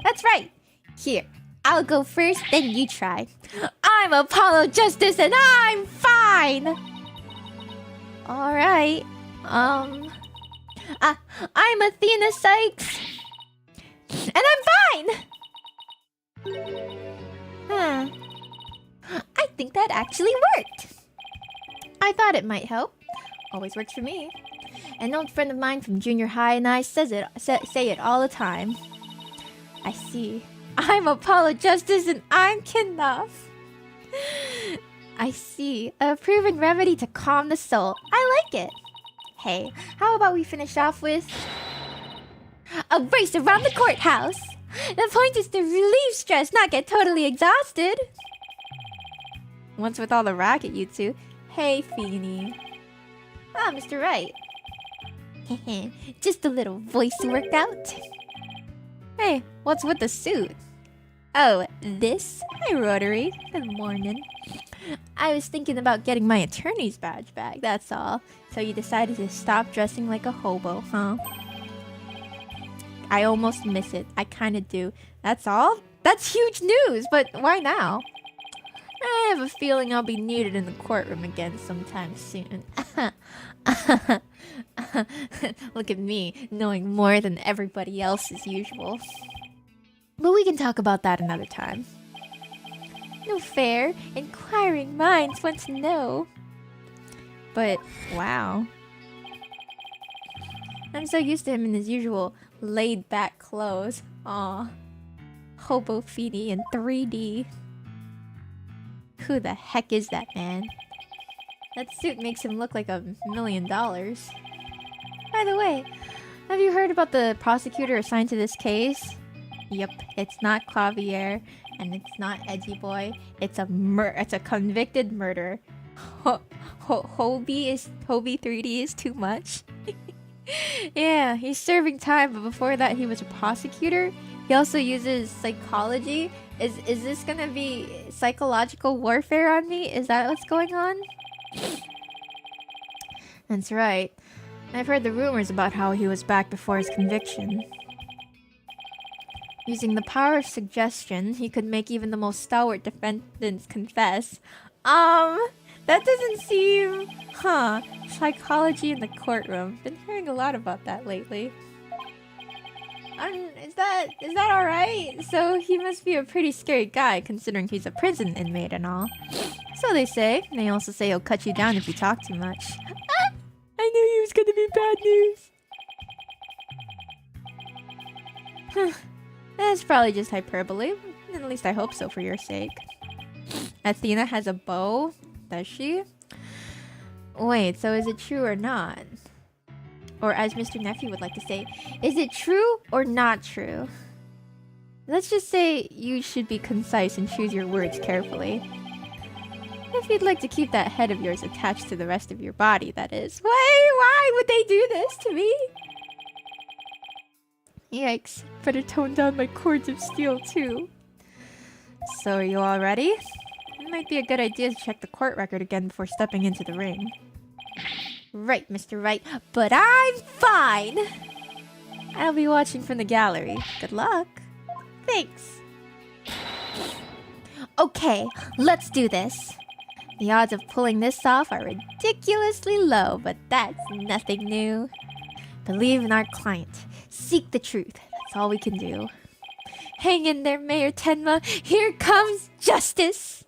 Speaker 1: That's right. Here. I'll go first, then you try. I'm Apollo Justice and I'm fine! Alright. I'm Athena Sykes. And I'm fine! Huh. I think that actually worked. I thought it might help. Always works for me. An old friend of mine from junior high and I say it all the time. I see. I'm Apollo Justice and I'm Knopf. I see. A proven remedy to calm the soul. I like it. Hey, how about we finish off with a race around the courthouse? The point is to relieve stress, not get totally exhausted. What's with all the racket, you two? Hey, Feeny. Ah, Mr. Wright. Just a little voice workout. Hey, what's with the suit? Oh, this? Hi, Rotary. Good morning. I was thinking about getting my attorney's badge back, that's all. So you decided to stop dressing like a hobo, huh? I almost miss it. I kinda do. That's all? That's huge news, but why now? I have a feeling I'll be needed in the courtroom again sometime soon. Look at me, knowing more than everybody else as usual. But we can talk about that another time. No fair. Inquiring minds want to know. But, wow. I'm so used to him in his usual laid-back clothes. Aw. Hobo Feeny in 3D. Who the heck is that man? That suit makes him look like $1 million. By the way, have you heard about the prosecutor assigned to this case? Yep, it's not Clavier, and it's not Edgy Boy. It's a convicted murder. Hobie 3D is too much. Yeah, he's serving time, but before that he was a prosecutor. He also uses psychology. Is this gonna be psychological warfare on me? Is that what's going on? That's right. I've heard the rumors about how he was back before his conviction. Using the power of suggestion, he could make even the most stalwart defendants confess. That doesn't seem... Huh. Psychology in the courtroom. Been hearing a lot about that lately. Is that alright? So he must be a pretty scary guy, considering he's a prison inmate and all. So they say. They also say he'll cut you down if you talk too much. I knew he was gonna be bad news. That's probably just hyperbole. At least I hope so for your sake. Athena has a bow? Does she? Wait, so is it true or not? Or as Mr. Nephew would like to say, is it true or not true? Let's just say you should be concise and choose your words carefully. If you'd like to keep that head of yours attached to the rest of your body, that is. Why would they do this to me? Yikes, better tone down my cords of steel too. So are you all ready? It might be a good idea to check the court record again before stepping into the ring. Right, Mr. Right, but I'm fine! I'll be watching from the gallery. Good luck. Thanks. Okay, let's do this. The odds of pulling this off are ridiculously low, but that's nothing new. Believe in our client. Seek the truth. That's all we can do. Hang in there, Mayor Tenma. Here comes justice!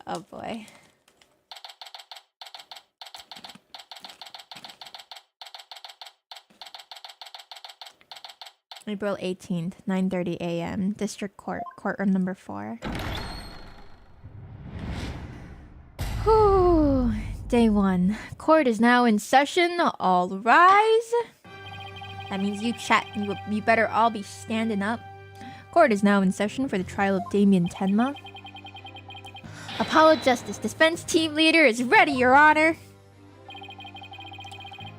Speaker 1: Oh boy. April 18th, 9:30 a.m. District Court, courtroom number 4. Whew. Day 1. Court is now in session. All rise. That means you chat. You better all be standing up. Court is now in session for the trial of Damien Tenma. Apollo Justice, defense team leader, is ready, Your Honor.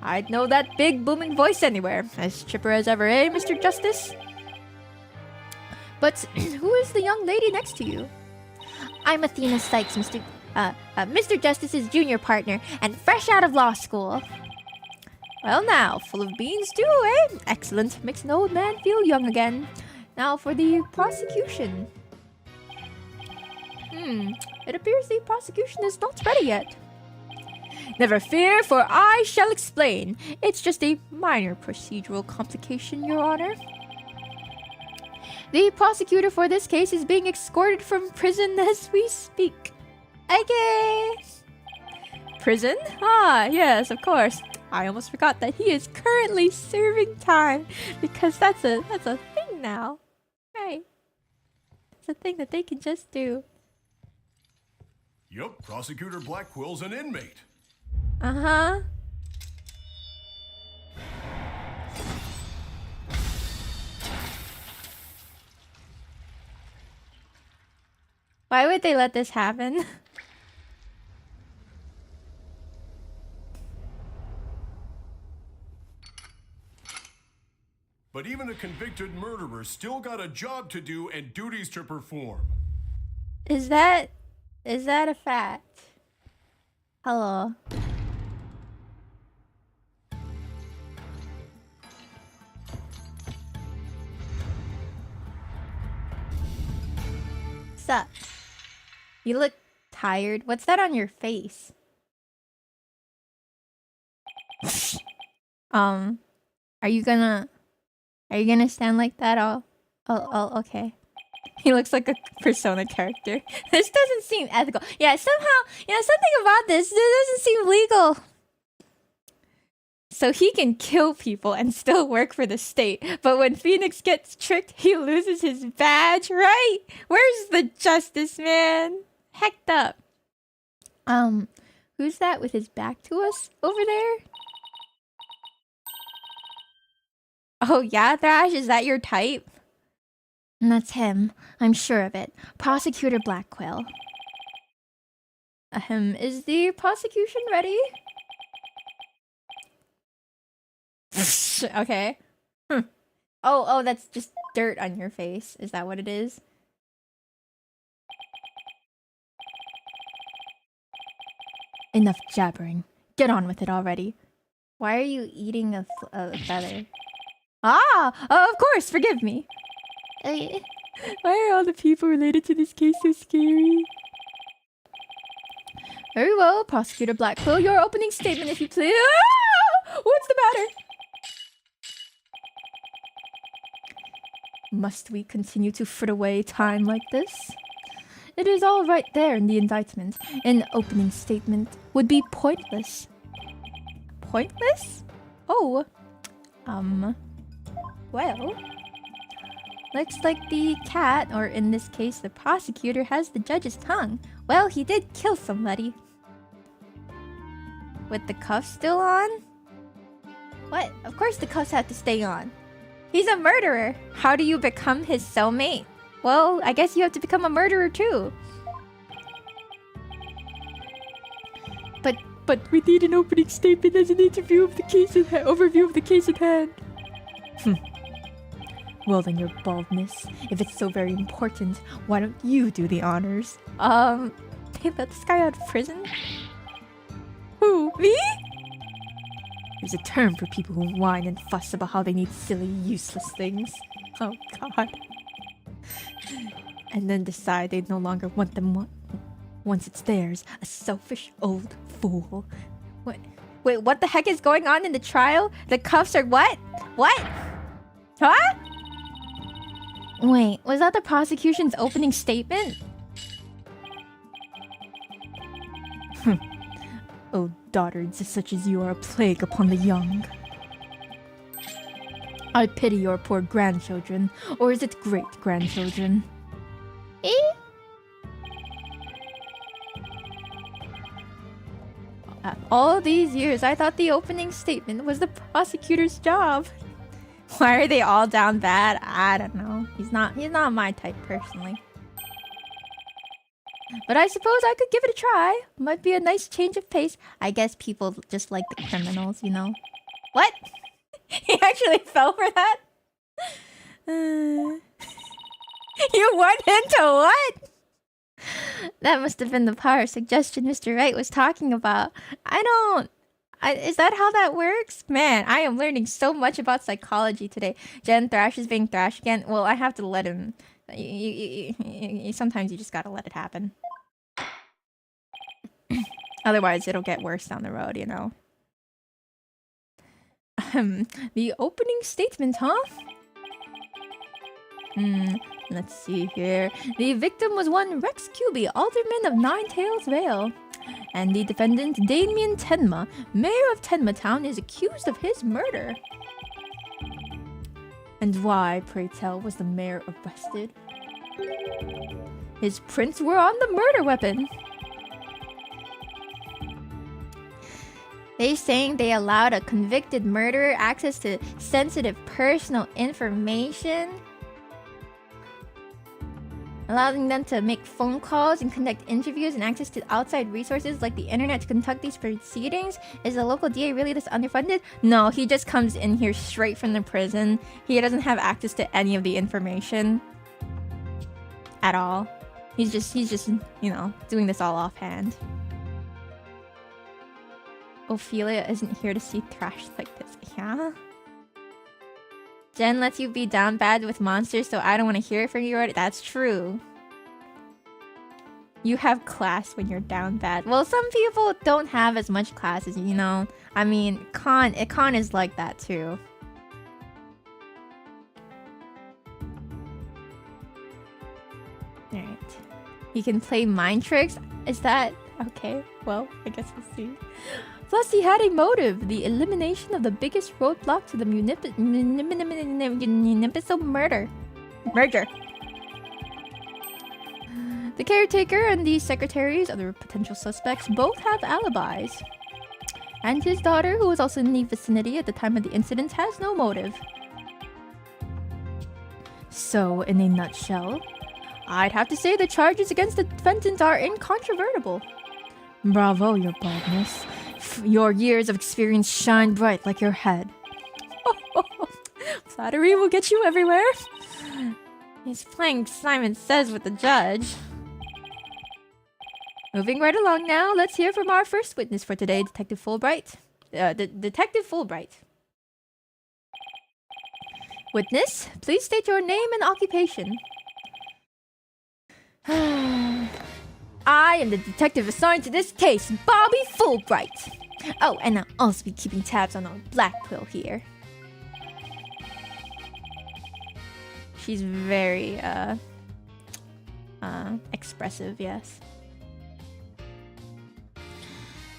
Speaker 1: I'd know that big booming voice anywhere. As chipper as ever, eh, Mr. Justice? But who is the young lady next to you? I'm Athena Sykes, Mr. Justice's junior partner, and fresh out of law school. Well now, full of beans too, eh? Excellent. Makes an old man feel young again. Now for the prosecution. It appears the prosecution is not ready yet. Never fear, for I shall explain. It's just a minor procedural complication, Your Honor. The prosecutor for this case is being escorted from prison as we speak. Okay. Prison? Ah, yes, of course. I almost forgot that he is currently serving time, because that's a thing now. Right. It's a thing that they can just do.
Speaker 3: Yup, Prosecutor Blackwell's an inmate.
Speaker 1: Uh-huh. Why would they let this happen?
Speaker 3: But even a convicted murderer still got a job to do and duties to perform.
Speaker 1: Is that a fact? Hello. Sup? You look tired. What's that on your face? Are you gonna stand like that? Oh, okay. He looks like a Persona character. This doesn't seem ethical. Yeah, somehow, something about this doesn't seem legal. So he can kill people and still work for the state. But when Phoenix gets tricked, he loses his badge, right? Where's the justice, man? Hecked up. Who's that with his back to us over there? Oh yeah, Thrash, is that your type? That's him. I'm sure of it. Prosecutor Blackwell. Is the prosecution ready? Okay. Oh, that's just dirt on your face. Is that what it is? Enough jabbering. Get on with it already. Why are you eating a feather? Ah! Of course, forgive me. Why are all the people related to this case so scary? Very well, Prosecutor Blackquill, your opening statement if you please. Ah! What's the matter? Must we continue to frit away time like this? It is all right there in the indictment. An opening statement would be pointless. Pointless? Oh. Well. Looks like the cat, or in this case the prosecutor, has the judge's tongue. Well, he did kill somebody. With the cuffs still on? What? Of course the cuffs have to stay on. He's a murderer. How do you become his cellmate? Well, I guess you have to become a murderer too. But we need an opening statement as an interview of the case overview of the case at hand. Well then, your baldness. If it's so very important, why don't you do the honors? They let this guy out of prison? Who? Me? There's a term for people who whine and fuss about how they need silly, useless things. Oh god. And then decide they no longer want them once it's theirs. A selfish old fool. Wait, what the heck is going on in the trial? The cuffs are what? What? Huh? Wait, was that the prosecution's opening statement? Oh, daughters such as you are a plague upon the young. I pity your poor grandchildren, or is it great-grandchildren? Eh? All these years, I thought the opening statement was the prosecutor's job. Why are they all down bad? I don't know. He's not my type personally. But I suppose I could give it a try. Might be a nice change of pace. I guess people just like the criminals, you know. What? He actually fell for that? You went into what? That must have been the power suggestion Mr. Wright was talking about. Is that how that works? Man, I am learning so much about psychology today. Jen Thrash is being Thrash again. Well, I have to let him. Sometimes you just gotta let it happen. Otherwise, it'll get worse down the road, you know. The opening statement, huh? Let's see here. The victim was one Rex Cuby, alderman of Nine Tails Vale. And the defendant, Damien Tenma, mayor of Tenma Town, is accused of his murder. And why, pray tell, was the mayor arrested? His prints were on the murder weapon. They saying they allowed a convicted murderer access to sensitive personal information, allowing them to make phone calls and conduct interviews and access to outside resources like the internet to conduct these proceedings. Is the local DA really this underfunded? No, he just comes in here straight from the prison. He doesn't have access to any of the information at all. He's just, you know, doing this all offhand. Ophelia isn't here to see trash like this, yeah? Jen lets you be down bad with monsters, so I don't want to hear it from you already. That's true. You have class when you're down bad. Well, some people don't have as much class as you know. I mean, Khan is like that too. Alright. He can play mind tricks? Is that... okay, well, I guess we'll see. Plus, he had a motive, the elimination of the biggest roadblock to the municipal murder. The caretaker and the secretaries, other potential suspects, both have alibis. And his daughter, who was also in the vicinity at the time of the incident, has no motive. So, in a nutshell, I'd have to say the charges against the defendant are incontrovertible. Bravo, your baldness. Your years of experience shine bright like your head. Flattery will get you everywhere. He's playing Simon Says with the judge. Moving right along now, let's hear from our first witness for today, Detective Fulbright. Detective Fulbright. Witness, please state your name and occupation. I am the detective assigned to this case, Bobby Fulbright. Oh, and I'll also be keeping tabs on our Black Quill here. She's very, expressive, yes.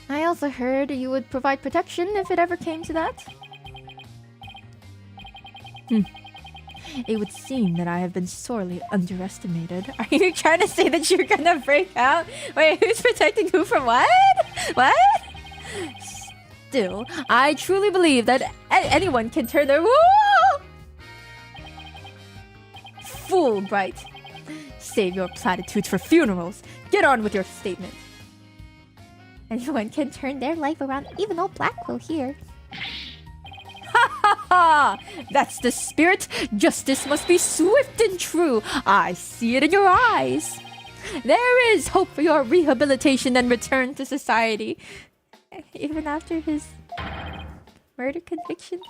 Speaker 1: I also heard you would provide protection if it ever came to that. It would seem that I have been sorely underestimated. Are you trying to say that you're gonna break out? Wait, who's protecting who from what? What? Still, I truly believe that anyone can turn their... Woo! Fulbright. Save your platitudes for funerals. Get on with your statement. Anyone can turn their life around, even old Blackwell here. Ha ha ha! That's the spirit. Justice must be swift and true. I see it in your eyes. There is hope for your rehabilitation and return to society. Even after his murder conviction,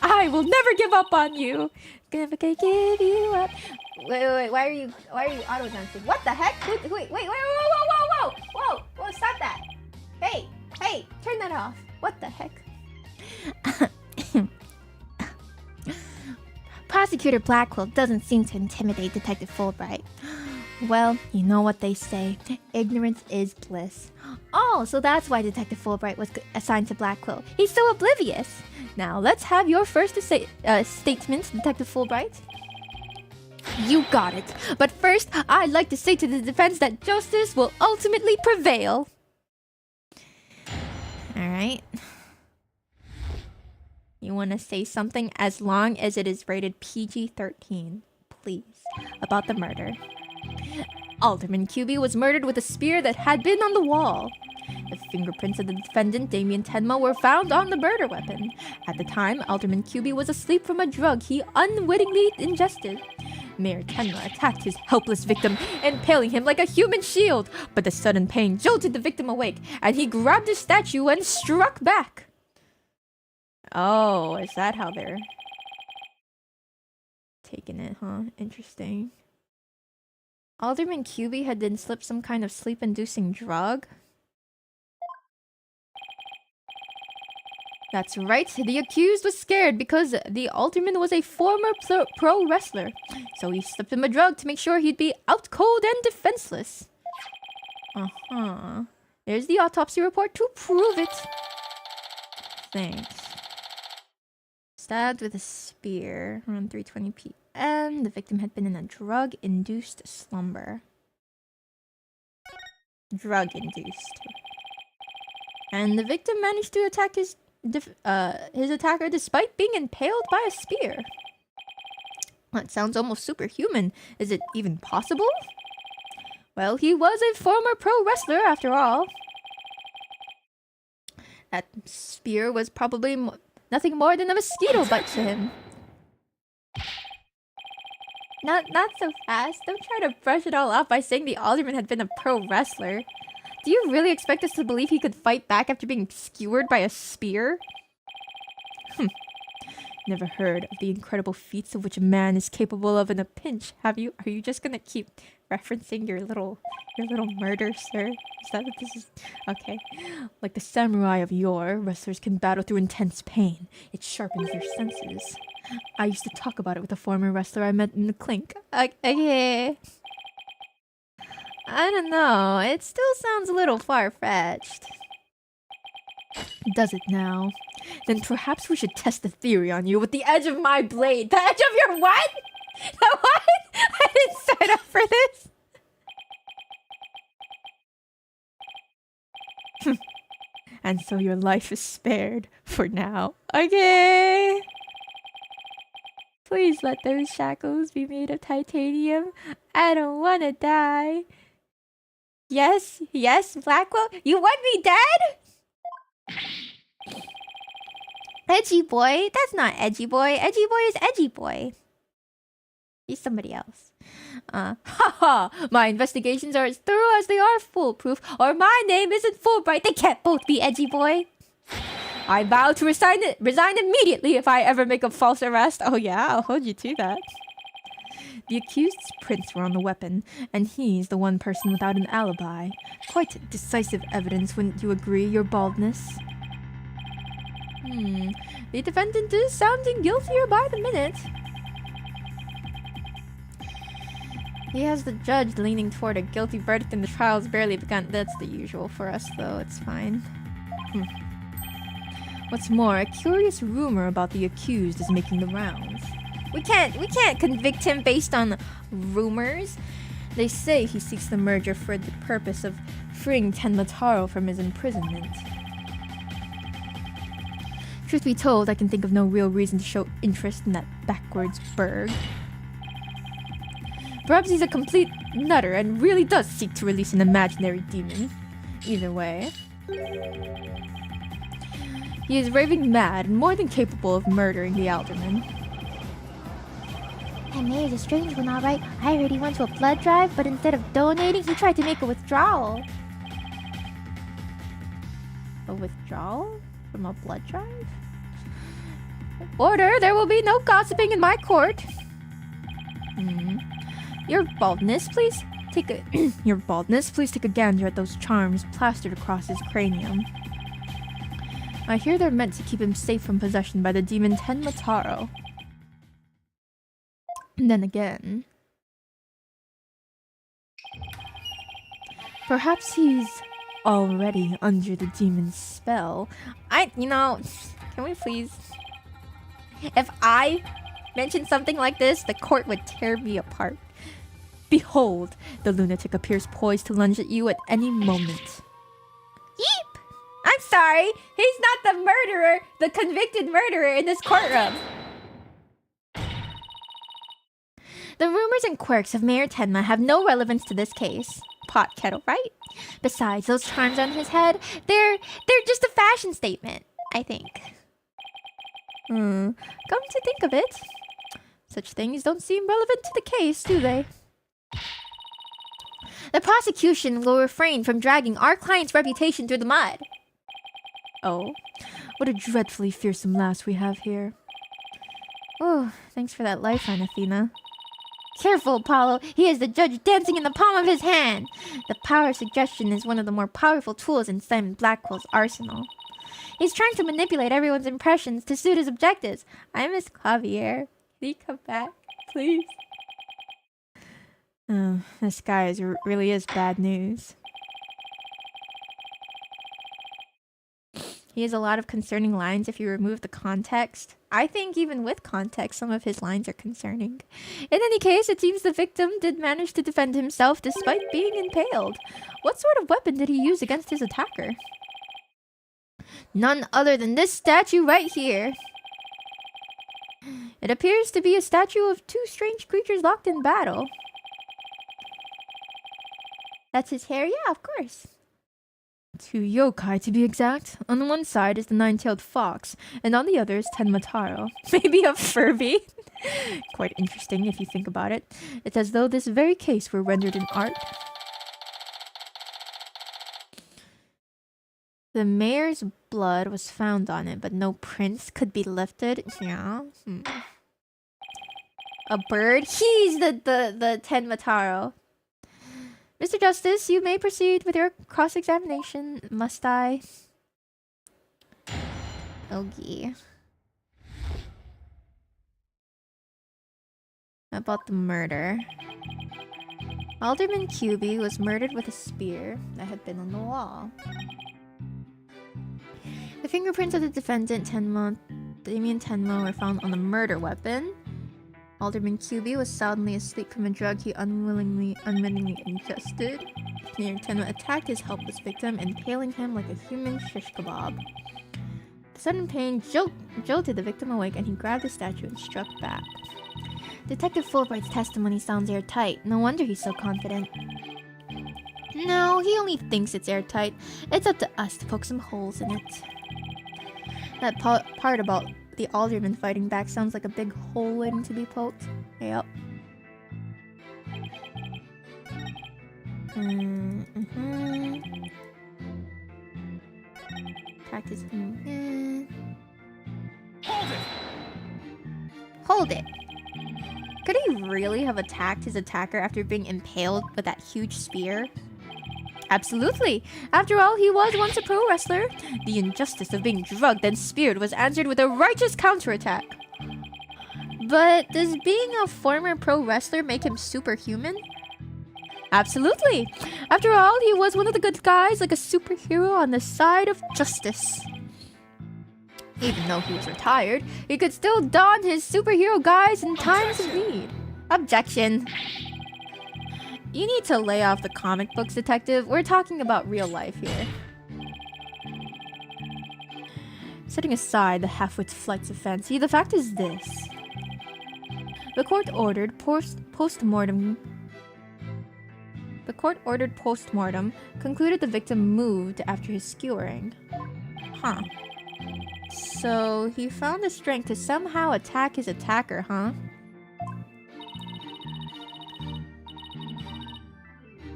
Speaker 1: I will never give up on you. Never gonna give you up. Wait, why are you auto dancing? What the heck? Wait, whoa, stop that. Hey, turn that off. What the heck? Prosecutor Blackwell doesn't seem to intimidate Detective Fulbright. Well, you know what they say. Ignorance is bliss. Oh, so that's why Detective Fulbright was assigned to Blackwell. He's so oblivious. Now, let's have your first statement, Detective Fulbright. You got it. But first, I'd like to say to the defense that justice will ultimately prevail. Alright. You want to say something as long as it is rated PG-13, please, about the murder. Alderman QB was murdered with a spear that had been on the wall. The fingerprints of the defendant, Damien Tenma, were found on the murder weapon. At the time, Alderman QB was asleep from a drug he unwittingly ingested. Mayor Tenma attacked his helpless victim, impaling him like a human shield, but the sudden pain jolted the victim awake, and he grabbed his statue and struck back. Oh, is that how they're taking it, huh? Interesting. Alderman QB had then slipped some kind of sleep-inducing drug? That's right, the accused was scared because the alderman was a former pro wrestler. So he slipped him a drug to make sure he'd be out cold and defenseless. Uh-huh. There's the autopsy report to prove it. Thanks. Stabbed with a spear around 3:20 p.m. The victim had been in a drug-induced slumber. Drug-induced. And the victim managed to attack his attacker despite being impaled by a spear. That sounds almost superhuman. Is it even possible? Well, he was a former pro wrestler after all. That spear was probably nothing more than a mosquito bite to him. Not so fast. Don't try to brush it all off by saying the alderman had been a pro wrestler. Do you really expect us to believe he could fight back after being skewered by a spear? Never heard of the incredible feats of which a man is capable of in a pinch, have you? Are you just gonna keep referencing your little murder, sir? Is that what this is? Okay. Like the samurai of yore, wrestlers can battle through intense pain. It sharpens their senses. I used to talk about it with a former wrestler I met in the clink. Okay. I don't know. It still sounds a little far-fetched. Does it now? Then perhaps we should test the theory on you with the edge of my blade. The edge of your what? The what? I didn't sign up for this. And so your life is spared for now. Okay. Please let those shackles be made of titanium. I don't want to die. Yes, Blackwell, you want me dead? Edgy boy? That's not edgy boy. Edgy boy is edgy boy. He's somebody else. Haha! My investigations are as thorough as they are foolproof, or my name isn't Fulbright. They can't both be edgy boy. I vow to resign immediately if I ever make a false arrest. Oh yeah, I'll hold you to that. The accused's prints were on the weapon, and he's the one person without an alibi. Quite decisive evidence, wouldn't you agree, your baldness? The defendant is sounding guiltier by the minute. He has the judge leaning toward a guilty verdict and the trial's barely begun. That's the usual for us, though. It's fine. What's more, a curious rumor about the accused is making the rounds. We can't convict him based on rumors. They say he seeks the merger for the purpose of freeing Tenmataro from his imprisonment. Truth be told, I can think of no real reason to show interest in that backwards burg. Perhaps he's a complete nutter and really does seek to release an imaginary demon. Either way, he is raving mad and more than capable of murdering the alderman. That mayor's a strange one, alright. I heard he went to a blood drive, but instead of donating, he tried to make a withdrawal. A withdrawal? From a blood drive? Order! There will be no gossiping in my court! Your baldness, please take a gander at those charms plastered across his cranium. I hear they're meant to keep him safe from possession by the demon Tenmataro. And then again, perhaps he's already under the demon's spell. Can we please? If I mentioned something like this, the court would tear me apart. Behold, the lunatic appears poised to lunge at you at any moment. Yeep! I'm sorry, he's not the murderer, the convicted murderer in this courtroom. The rumors and quirks of Mayor Tenma have no relevance to this case. Pot kettle, right? Besides, those charms on his head, they're just a fashion statement, I think. Come to think of it, such things don't seem relevant to the case, do they? The prosecution will refrain from dragging our client's reputation through the mud. Oh, what a dreadfully fearsome lass we have here. Oh, thanks for that lifeline, Athena. Careful, Apollo. He is the judge dancing in the palm of his hand. The power of suggestion is one of the more powerful tools in Simon Blackwell's arsenal. He's trying to manipulate everyone's impressions to suit his objectives. I miss Javier. Can he come back, please? Oh, this guy really is bad news. He has a lot of concerning lines if you remove the context. I think even with context, some of his lines are concerning. In any case, it seems the victim did manage to defend himself despite being impaled. What sort of weapon did he use against his attacker? None other than this statue right here. It appears to be a statue of two strange creatures locked in battle. That's his hair? Yeah, of course. Two yokai, to be exact. On the one side is the nine-tailed fox, and on the other is Tenmataro. Maybe a Furby? Quite interesting if you think about it. It's as though this very case were rendered in art. The mayor's blood was found on it, but no prints could be lifted. Yeah. A bird? He's the Tenmataro. Mr. Justice, you may proceed with your cross-examination. Must I? Okay. About the murder. Alderman QB was murdered with a spear that had been on the wall. The fingerprints of the defendant, Damien Tenma, were found on the murder weapon. Alderman QB was soundly asleep from a drug he unwittingly ingested. Mayor Tenma attacked his helpless victim, impaling him like a human shish kebab. The sudden pain jolted the victim awake, and he grabbed the statue and struck back. Detective Fulbright's testimony sounds airtight. No wonder he's so confident. No, he only thinks it's airtight. It's up to us to poke some holes in it. That part about the alderman fighting back sounds like a big hole waiting to be poked. Yep. Practice. Hold it! Could he really have attacked his attacker after being impaled with that huge spear? Absolutely! After all, he was once a pro wrestler. The injustice of being drugged and speared was answered with a righteous counterattack. But does being a former pro wrestler make him superhuman? Absolutely! After all, he was one of the good guys, like a superhero on the side of justice. Even though he was retired, he could still don his superhero guise in times of need. Objection. You need to lay off the comic books, detective. We're talking about real life here. Setting aside the half-wit flights of fancy, the fact is this. The court ordered post-mortem concluded the victim moved after his skewering. Huh. So he found the strength to somehow attack his attacker, huh?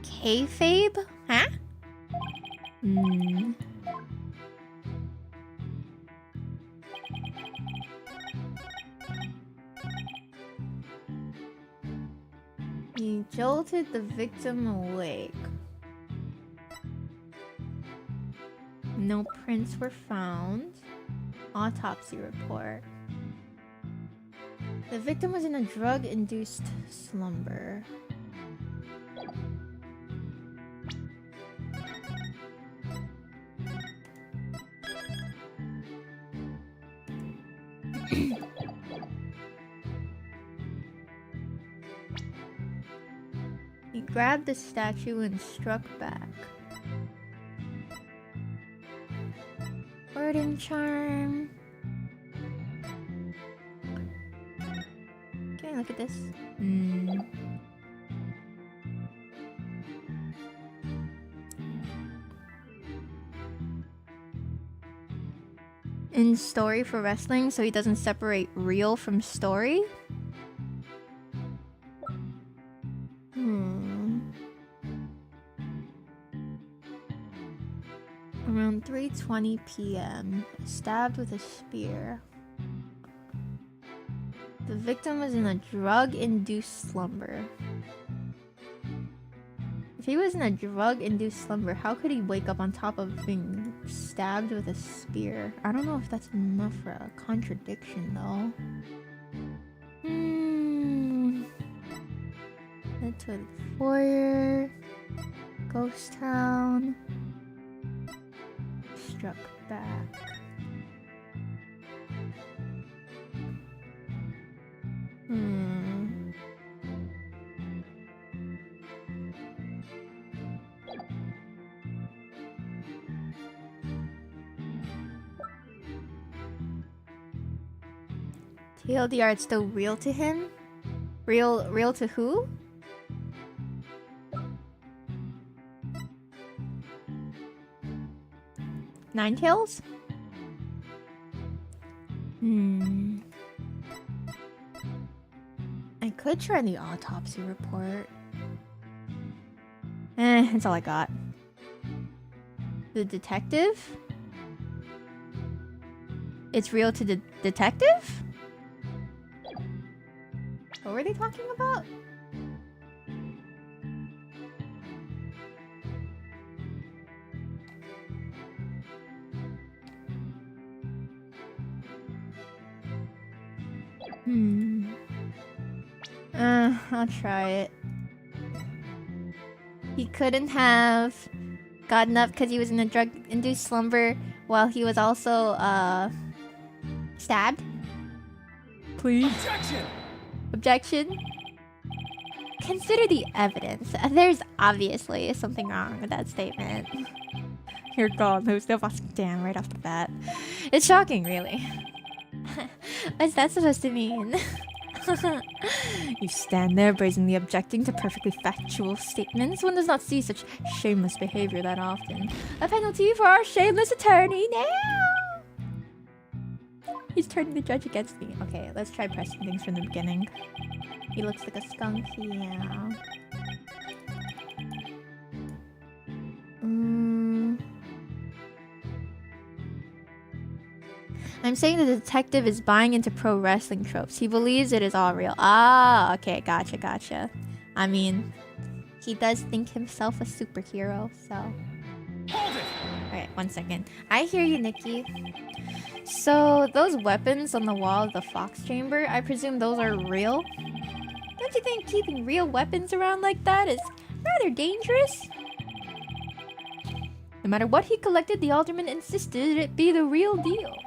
Speaker 1: Kayfabe? Huh? He jolted the victim awake. No prints were found. Autopsy report. The victim was in a drug-induced slumber. He grabbed the statue and struck back. Wording charm. Can I look at this? In story for wrestling, so he doesn't separate real from story? Around 3:20 p.m., stabbed with a spear. The victim was in a drug-induced slumber. If he was in a drug-induced slumber, how could he wake up on top of being stabbed with a spear? I don't know if that's enough for a contradiction, though. Head to the foyer. Ghost town. Struck back. TLDR, it's still real to him? Real to who? Ninetales? I could try the autopsy report. That's all I got. The detective? It's real to the detective? What were they talking about? I'll try it. He couldn't have gotten up because he was in a drug-induced slumber while he was also, stabbed? Please? Objection? Consider the evidence. There's obviously something wrong with that statement. You're gone, who's the damn right off the bat. It's shocking, really. What's that supposed to mean? You stand there brazenly objecting to perfectly factual statements. One does not see such shameless behavior that often. A penalty for our shameless attorney now! He's turning the judge against me. Okay, let's try pressing things from the beginning. He looks like a skunk, yeah. I'm saying the detective is buying into pro wrestling tropes. He believes it is all real. Ah, okay, gotcha. I mean, he does think himself a superhero, so... Alright, 1 second. I hear you, Nikki. So, those weapons on the wall of the Fox Chamber, I presume those are real? Don't you think keeping real weapons around like that is rather dangerous? No matter what he collected, the alderman insisted it be the real deal.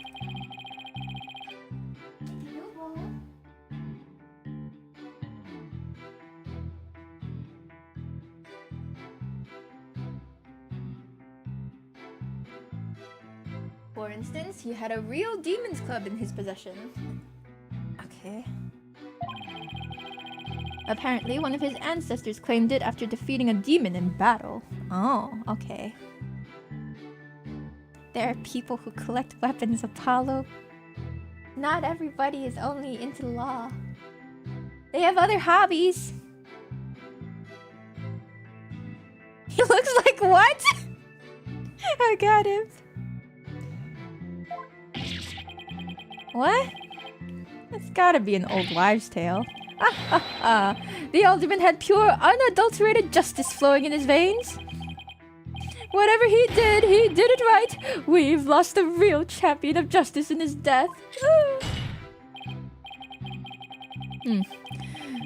Speaker 1: For instance, he had a real demon's club in his possession. Okay. Apparently, one of his ancestors claimed it after defeating a demon in battle. Oh, okay. There are people who collect weapons, Apollo. Not everybody is only into law. They have other hobbies. He looks like what? I got him. What? That's gotta be an old wives' tale. The alderman had pure, unadulterated justice flowing in his veins. Whatever he did it right. We've lost a real champion of justice in his death.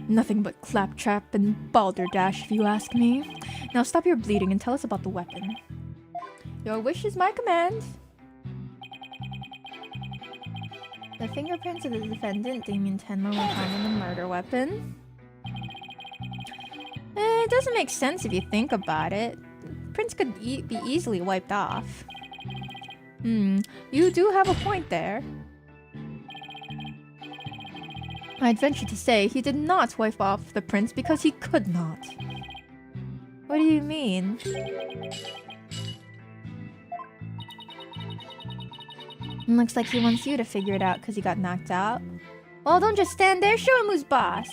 Speaker 1: Nothing but claptrap and balderdash, if you ask me. Now stop your bleeding and tell us about the weapon. Your wish is my command. The fingerprints of the defendant, Damien Tenma, were found on the murder weapon. It doesn't make sense if you think about it. Prints could be easily wiped off. You do have a point there. I'd venture to say he did not wipe off the prints because he could not. What do you mean? Looks like he wants you to figure it out because he got knocked out. Well, don't just stand there. Show him who's boss.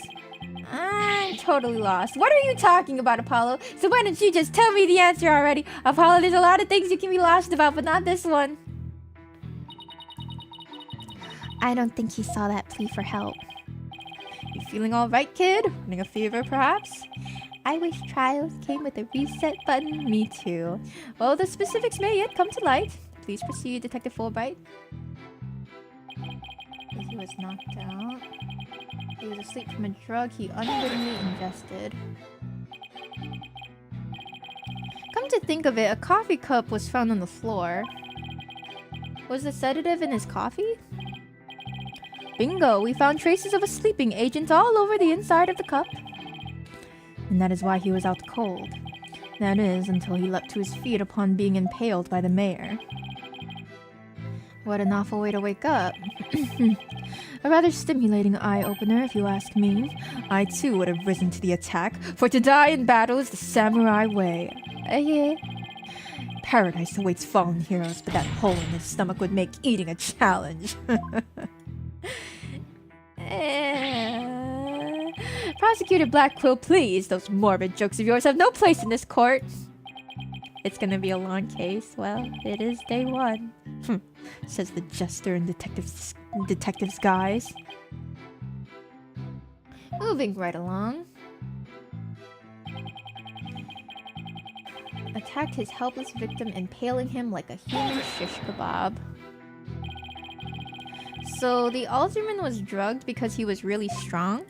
Speaker 1: I'm totally lost. What are you talking about, Apollo? So why don't you just tell me the answer already? Apollo, there's a lot of things you can be lost about, but not this one. I don't think he saw that plea for help. You feeling alright, kid? Running a fever, perhaps? I wish trials came with a reset button. Me too. Well, the specifics may yet come to light. Please proceed, Detective Fulbright. He was knocked out. He was asleep from a drug he unwittingly ingested. Come to think of it, a coffee cup was found on the floor. Was the sedative in his coffee? Bingo! We found traces of a sleeping agent all over the inside of the cup. And that is why he was out cold. That is, until he leapt to his feet upon being impaled by the mayor. What an awful way to wake up. A rather stimulating eye-opener, if you ask me. I too would have risen to the attack, for to die in battle is the samurai way. Yeah. Paradise awaits fallen heroes, but that hole in his stomach would make eating a challenge. Prosecutor Blackquill, please. Those morbid jokes of yours have no place in this court. It's gonna be a long case. Well, it is day one. Says the jester in detective's guise. Moving right along. Attacked his helpless victim, impaling him like a human shish kebab. So the alderman was drugged because he was really strong?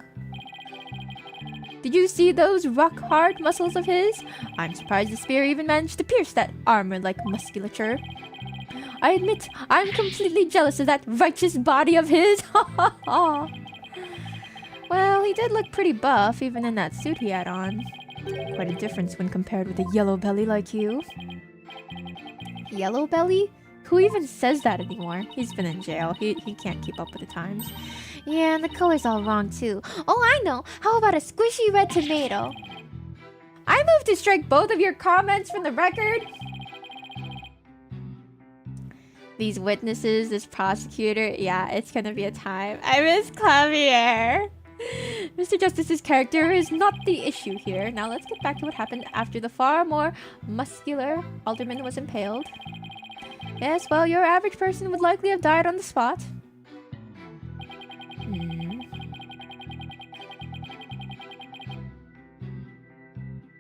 Speaker 1: Did you see those rock-hard muscles of his? I'm surprised the spear even managed to pierce that armor-like musculature. I admit, I'm completely jealous of that righteous body of his. Well, he did look pretty buff, even in that suit he had on. Quite a difference when compared with a yellow belly like you. Yellow belly? Who even says that anymore? He's been in jail. He can't keep up with the times. Yeah, and the color's all wrong too. Oh, I know. How about a squishy red tomato? I move to strike both of your comments from the record. These witnesses, this prosecutor. Yeah, it's gonna be a time. I miss Clavier. Mr. Justice's character is not the issue here. Now let's get back to what happened after the far more muscular alderman was impaled. Yes, well, your average person would likely have died on the spot.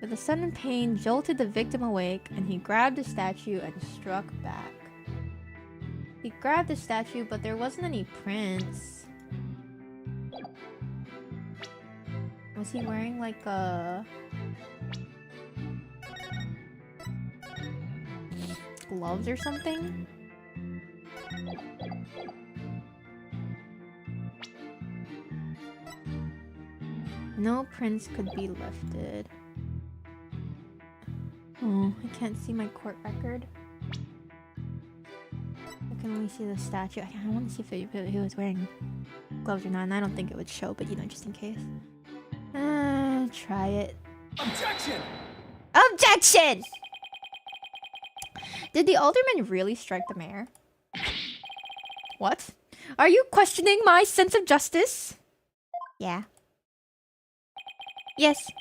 Speaker 1: But the sudden pain jolted the victim awake, and he grabbed the statue and struck back. He grabbed the statue, but there wasn't any prints. Was he wearing like gloves or something? No prints could be lifted. Oh, I can't see my court record. I can only see the statue. I want to see if he was wearing gloves or not, and I don't think it would show, but you know, just in case. Try it.
Speaker 3: Objection!
Speaker 1: Objection! Did the alderman really strike the mayor? What? Are you questioning my sense of justice? Yeah. Yes.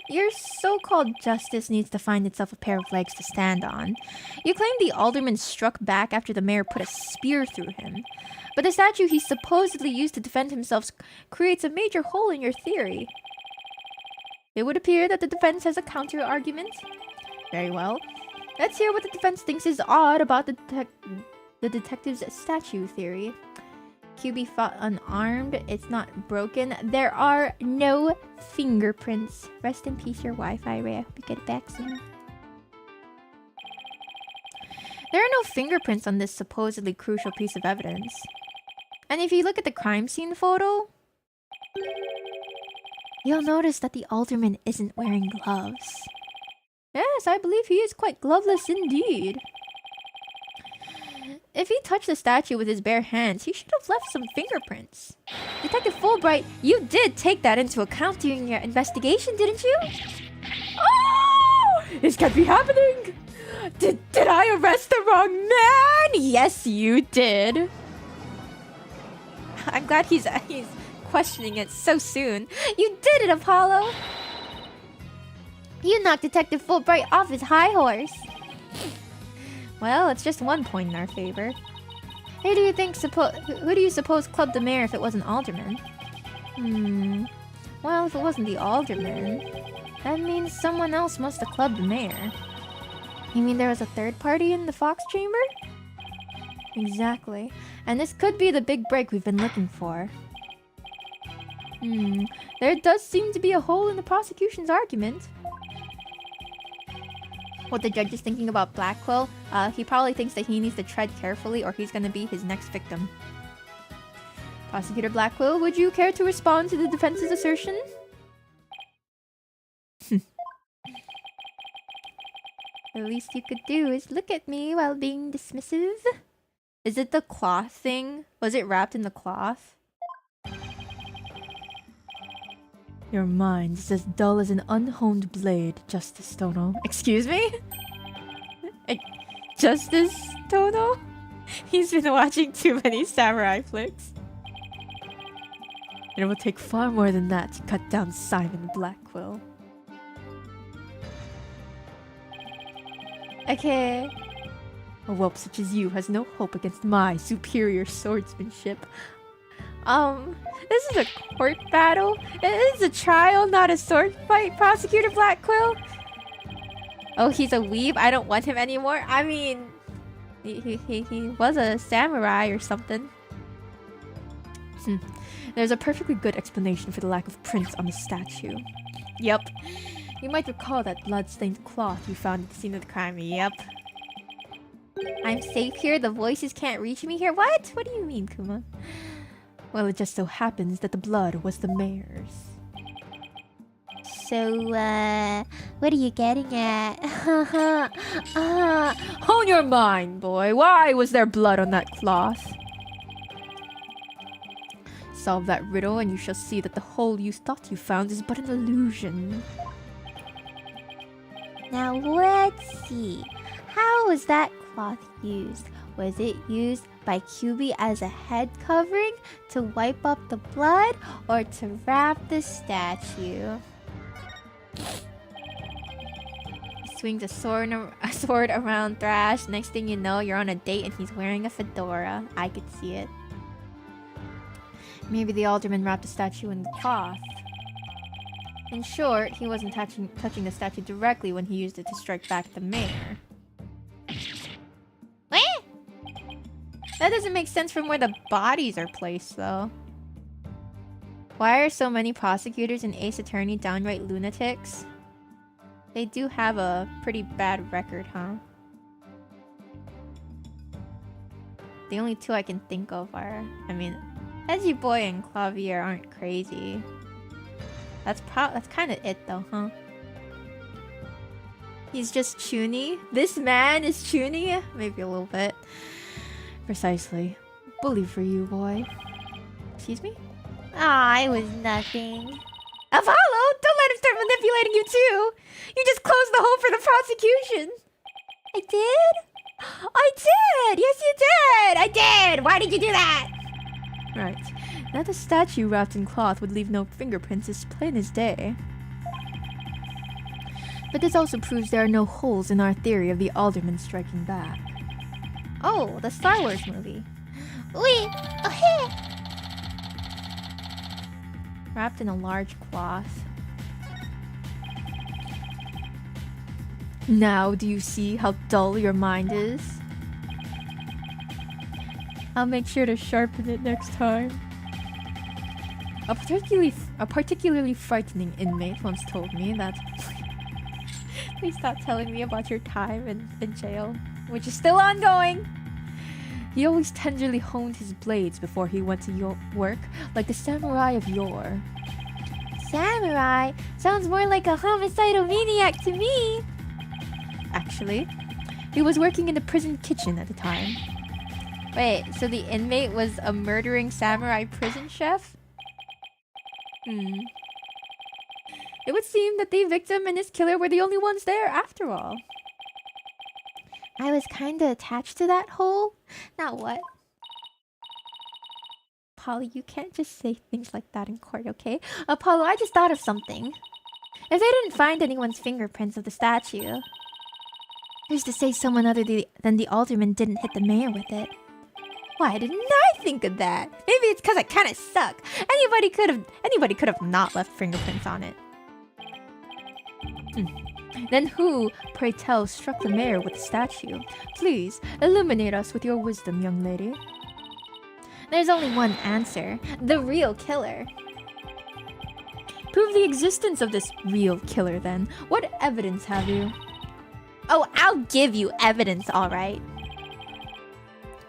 Speaker 1: Your so-called justice needs to find itself a pair of legs to stand on. You claim the alderman struck back after the mayor put a spear through him. But the statue he supposedly used to defend himself creates a major hole in your theory. It would appear that the defense has a counter-argument. Very well. Let's hear what the defense thinks is odd about the detective's statue theory. QB fought unarmed. It's not broken. There are no fingerprints. Rest in peace, your Wi-Fi, Ray. I hope you get it back soon. There are no fingerprints on this supposedly crucial piece of evidence. And if you look at the crime scene photo, you'll notice that the alderman isn't wearing gloves. Yes, I believe he is quite gloveless indeed. If he touched the statue with his bare hands, he should have left some fingerprints. Detective Fulbright, you did take that into account during your investigation, didn't you? Oh! This can't be happening! Did I arrest the wrong man? Yes, you did. I'm glad he's questioning it so soon. You did it, Apollo! You knocked Detective Fulbright off his high horse. Well, it's just 1 point in our favor. Who do you suppose clubbed the mayor if it wasn't alderman? Well, if it wasn't the alderman, that means someone else must have clubbed the mayor. You mean there was a third party in the Fox chamber? Exactly. And this could be the big break we've been looking for. There does seem to be a hole in the prosecution's argument. What the judge is thinking about Blackwell, he probably thinks that he needs to tread carefully or he's gonna be his next victim. Prosecutor Blackwell, would you care to respond to the defense's assertion? The least you could do is look at me while being dismissive. Is it the cloth thing? Was it wrapped in the cloth? Your mind is as dull as an unhoned blade, Justice Tono. Excuse me? Justice Tono? He's been watching too many samurai flicks. It will take far more than that to cut down Simon Blackwell. Okay. A whelp such as you has no hope against my superior swordsmanship. This is a court battle. It is a trial, not a sword fight, Prosecutor Blackwell. Oh, he's a weeb? I don't want him anymore? I mean, he was a samurai or something. There's a perfectly good explanation for the lack of prints on the statue. Yep. You might recall that blood-stained cloth you found at the scene of the crime. Yep. I'm safe here? The voices can't reach me here? What? What do you mean, Kuma? Well, it just so happens that the blood was the mayor's. So, what are you getting at? Hone your mind, boy. Why was there blood on that cloth? Solve that riddle and you shall see that the hole you thought you found is but an illusion. Now, let's see. How was that cloth used? Was it used by QB as a head covering to wipe up the blood or to wrap the statue? Swings a sword around Thrash. Next thing you know, you're on a date and he's wearing a fedora. I could see it. Maybe the alderman wrapped the statue in cloth. In short, he wasn't touching the statue directly when he used it to strike back the mayor. What? That doesn't make sense from where the bodies are placed, though. Why are so many prosecutors and Ace Attorney downright lunatics? They do have a pretty bad record, huh? The only two I can think of are... I mean, Edgy Boy and Clavier aren't crazy. That's kind of it, though, huh? He's just chuny? This man is chuny? Maybe a little bit. Precisely. Bully for you, boy. Excuse me? Ah, it was nothing. Apollo! Don't let him start manipulating you too! You just closed the hole for the prosecution! I did? I did! Yes, you did! I did! Why did you do that? Right. Now the statue wrapped in cloth would leave no fingerprints is plain as day. But this also proves there are no holes in our theory of the alderman striking back. Oh, the Star Wars movie. Oui! Oh, wrapped in a large cloth. Now do you see how dull your mind is? I'll make sure to sharpen it next time. A particularly frightening inmate once told me that... Please stop telling me about your time in jail, which is still ongoing. He always tenderly honed his blades before he went to work, like the samurai of yore. Samurai? Sounds more like a homicidal maniac to me. Actually, he was working in the prison kitchen at the time. Wait, so the inmate was a murdering samurai prison chef? It would seem that the victim and his killer were the only ones there after all. I was kinda attached to that hole. Now what? Polly, you can't just say things like that in court, okay? Apollo, I just thought of something. If they didn't find anyone's fingerprints of the statue, who's to say someone other than the alderman didn't hit the mayor with it? Why didn't I think of that? Maybe it's because I kind of suck. Anybody could have not left fingerprints on it. Then who, pray tell, struck the mayor with the statue? Please, illuminate us with your wisdom, young lady. There's only one answer. The real killer. Prove the existence of this real killer, then. What evidence have you? Oh, I'll give you evidence, alright.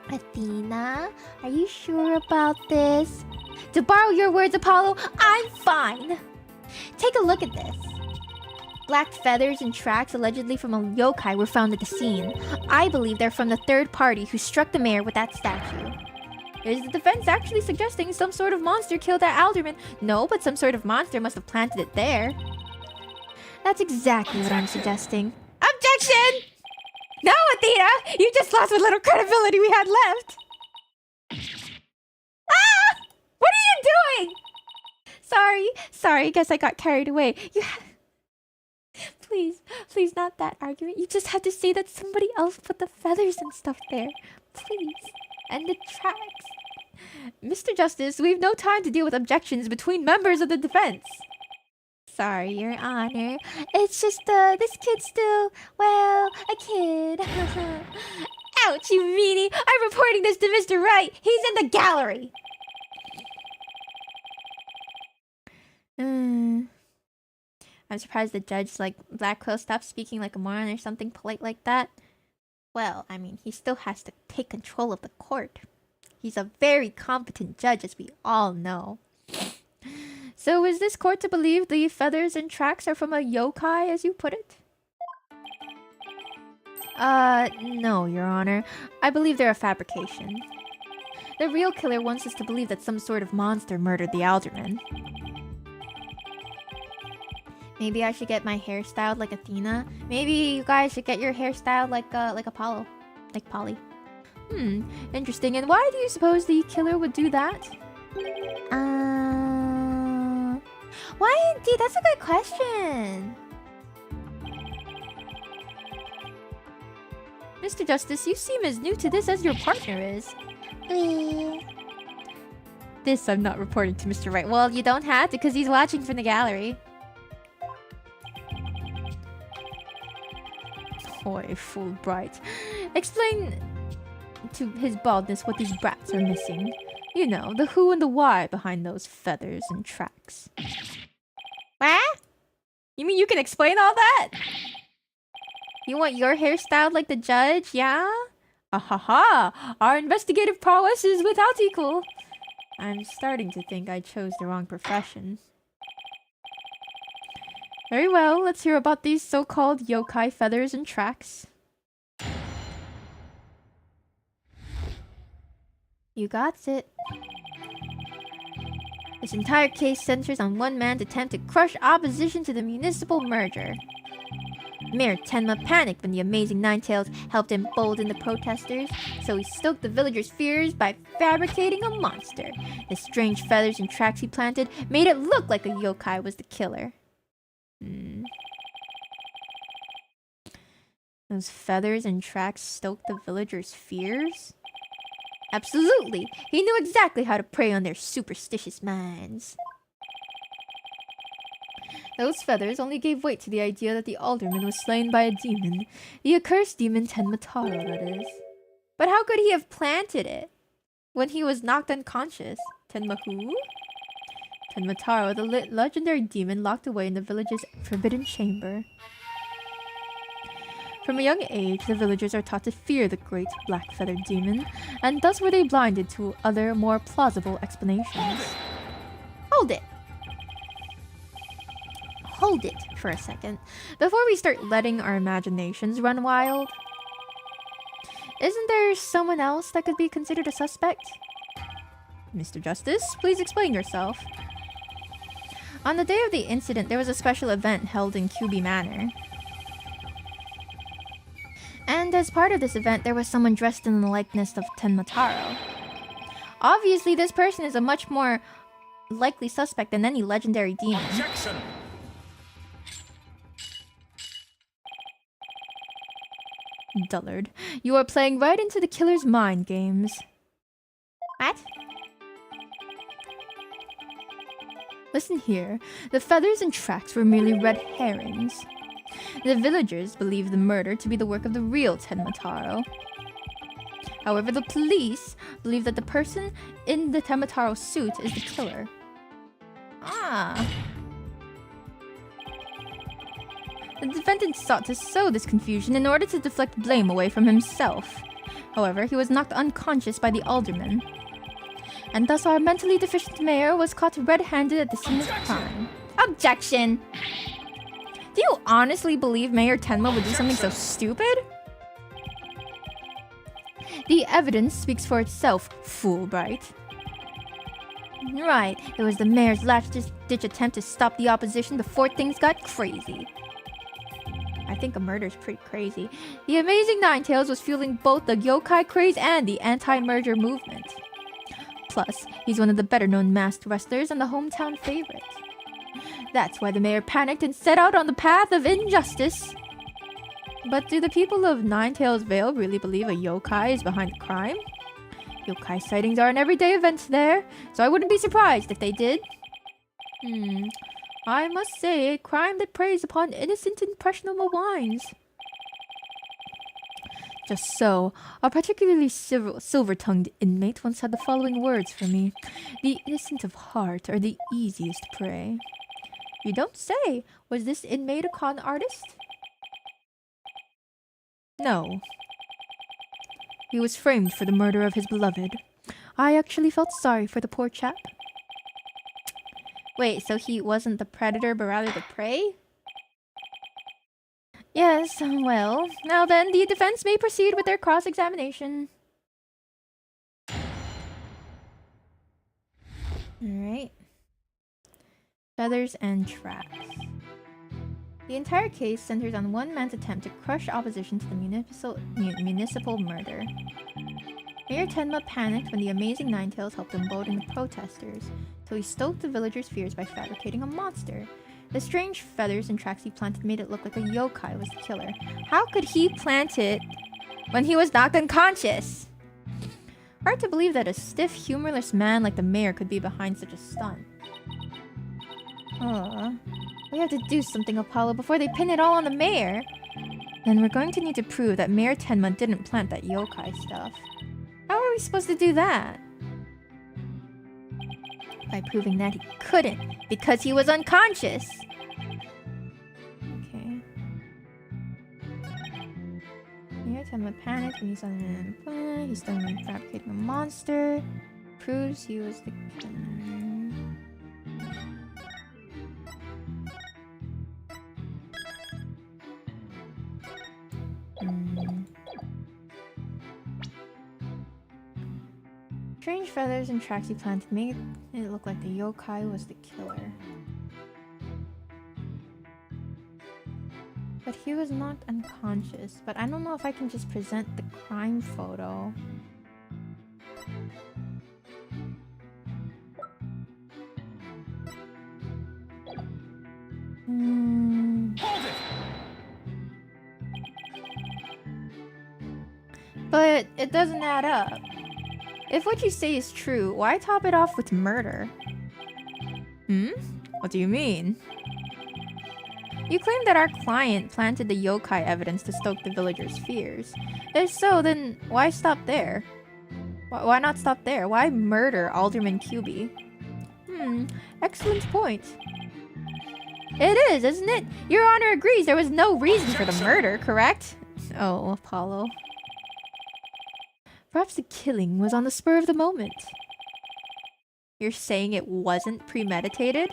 Speaker 1: Athena, are you sure about this? To borrow your words, Apollo, I'm fine. Take a look at this. Black feathers and tracks allegedly from a yokai were found at the scene. I believe they're from the third party who struck the mayor with that statue. Is the defense actually suggesting some sort of monster killed that alderman? No, but some sort of monster must have planted it there. That's exactly what I'm suggesting. Objection! No, Athena! You just lost what little credibility we had left! Ah! What are you doing? Sorry, guess I got carried away. Please, not that argument. You just had to say that somebody else put the feathers and stuff there. Please. And the tracks. Mr. Justice, we've no time to deal with objections between members of the defense. Sorry, Your Honor. It's just, this kid's still, well, a kid. Ouch, you meanie! I'm reporting this to Mr. Wright! He's in the gallery! I'm surprised the judge, like, Black Quill stopped speaking like a moron or something polite like that. Well, I mean, he still has to take control of the court. He's a very competent judge, as we all know. So is this court to believe the feathers and tracks are from a yokai, as you put it? No, Your Honor. I believe they're a fabrication. The real killer wants us to believe that some sort of monster murdered the alderman. Maybe I should get my hair styled like Athena. Maybe you guys should get your hair styled like Apollo. Like Polly. Interesting. And why do you suppose the killer would do that? Why indeed? That's a good question. Mr. Justice, you seem as new to this as your partner is. This I'm not reporting to Mr. Wright. Well, you don't have to because he's watching from the gallery. Boy, Fulbright. Explain to his baldness what these brats are missing. You know, the who and the why behind those feathers and tracks. What? You mean you can explain all that? You want your hair styled like the judge, yeah? Ahaha! Our investigative prowess is without equal. I'm starting to think I chose the wrong profession. Very well, let's hear about these so-called yokai feathers and tracks. You got it. This entire case centers on one man's attempt to crush opposition to the municipal merger. Mayor Tenma panicked when the amazing Ninetales helped embolden the protesters, so he stoked the villagers' fears by fabricating a monster. The strange feathers and tracks he planted made it look like a yokai was the killer. Those feathers and tracks stoked the villagers' fears? Absolutely! He knew exactly how to prey on their superstitious minds. Those feathers only gave weight to the idea that the alderman was slain by a demon. The accursed demon Tenmataro, that is. But how could he have planted it when he was knocked unconscious? Tenma who? Tenmataro, the legendary demon locked away in the village's forbidden chamber. From a young age, the villagers are taught to fear the great black-feathered demon, and thus were they blinded to other, more plausible explanations. Hold it! Hold it for a second, before we start letting our imaginations run wild. Isn't there someone else that could be considered a suspect? Mr. Justice, please explain yourself. On the day of the incident, there was a special event held in Kyubi Manor. And as part of this event, there was someone dressed in the likeness of Tenmataro. Obviously, this person is a much more likely suspect than any legendary demon.
Speaker 3: Objection!
Speaker 1: Dullard, you are playing right into the killer's mind games. What? Listen here, the feathers and tracks were merely red herrings. The villagers believe the murder to be the work of the real Tenmataro. However, the police believe that the person in the Tenmataro suit is the killer. Ah. The defendant sought to sow this confusion in order to deflect blame away from himself. However, he was knocked unconscious by the alderman. And thus our mentally deficient mayor was caught red-handed at the scene of crime. Objection! Do you honestly believe Mayor Tenma would do something so stupid? The evidence speaks for itself, Fulbright. Right, it was the mayor's last-ditch attempt to stop the opposition before things got crazy. I think a murder's pretty crazy. The amazing Ninetales was fueling both the yokai craze and the anti-merger movement. Plus, he's one of the better-known masked wrestlers and the hometown favorite. That's why the mayor panicked and set out on the path of injustice. But do the people of Ninetales Vale really believe a yokai is behind the crime? Yokai sightings are an everyday event there, so I wouldn't be surprised if they did. I must say, a crime that preys upon innocent, impressionable minds. Just so, a particularly silver-tongued inmate once had the following words for me. The innocent of heart are the easiest prey. You don't say. Was this inmate a con artist? No. He was framed for the murder of his beloved. I actually felt sorry for the poor chap. Wait, so he wasn't the predator, but rather the prey? Yes, well, now then, the defense may proceed with their cross-examination. Alright. Feathers and tracks. The entire case centers on one man's attempt to crush opposition to the municipal murder. Mayor Tenma panicked when the amazing Ninetails helped embolden the protesters, so he stoked the villagers' fears by fabricating a monster. The strange feathers and tracks he planted made it look like a yokai was the killer. How could he plant it when he was knocked unconscious? Hard to believe that a stiff, humorless man like the mayor could be behind such a stunt. We have to do something, Apollo, before they pin it all on the mayor. Then we're going to need to prove that Mayor Tenma didn't plant that yokai stuff. How are we supposed to do that? By proving that he couldn't, because he was unconscious. Okay. Mayor Tenma panicked when he saw the plan. He started fabricating a monster. Proves he was the killer. Strange feathers and tracks he planted made it look like the yokai was the killer. But he was knocked unconscious. But I don't know if I can just present the crime photo. But it doesn't add up. If what you say is true, why top it off with murder? What do you mean? You claim that our client planted the yokai evidence to stoke the villagers' fears. If so, then why stop there? Why not stop there? Why murder Alderman QB? Excellent point. It is, isn't it? Your Honor agrees there was no reason for the murder, correct? Oh, Apollo. Perhaps the killing was on the spur of the moment. You're saying it wasn't premeditated?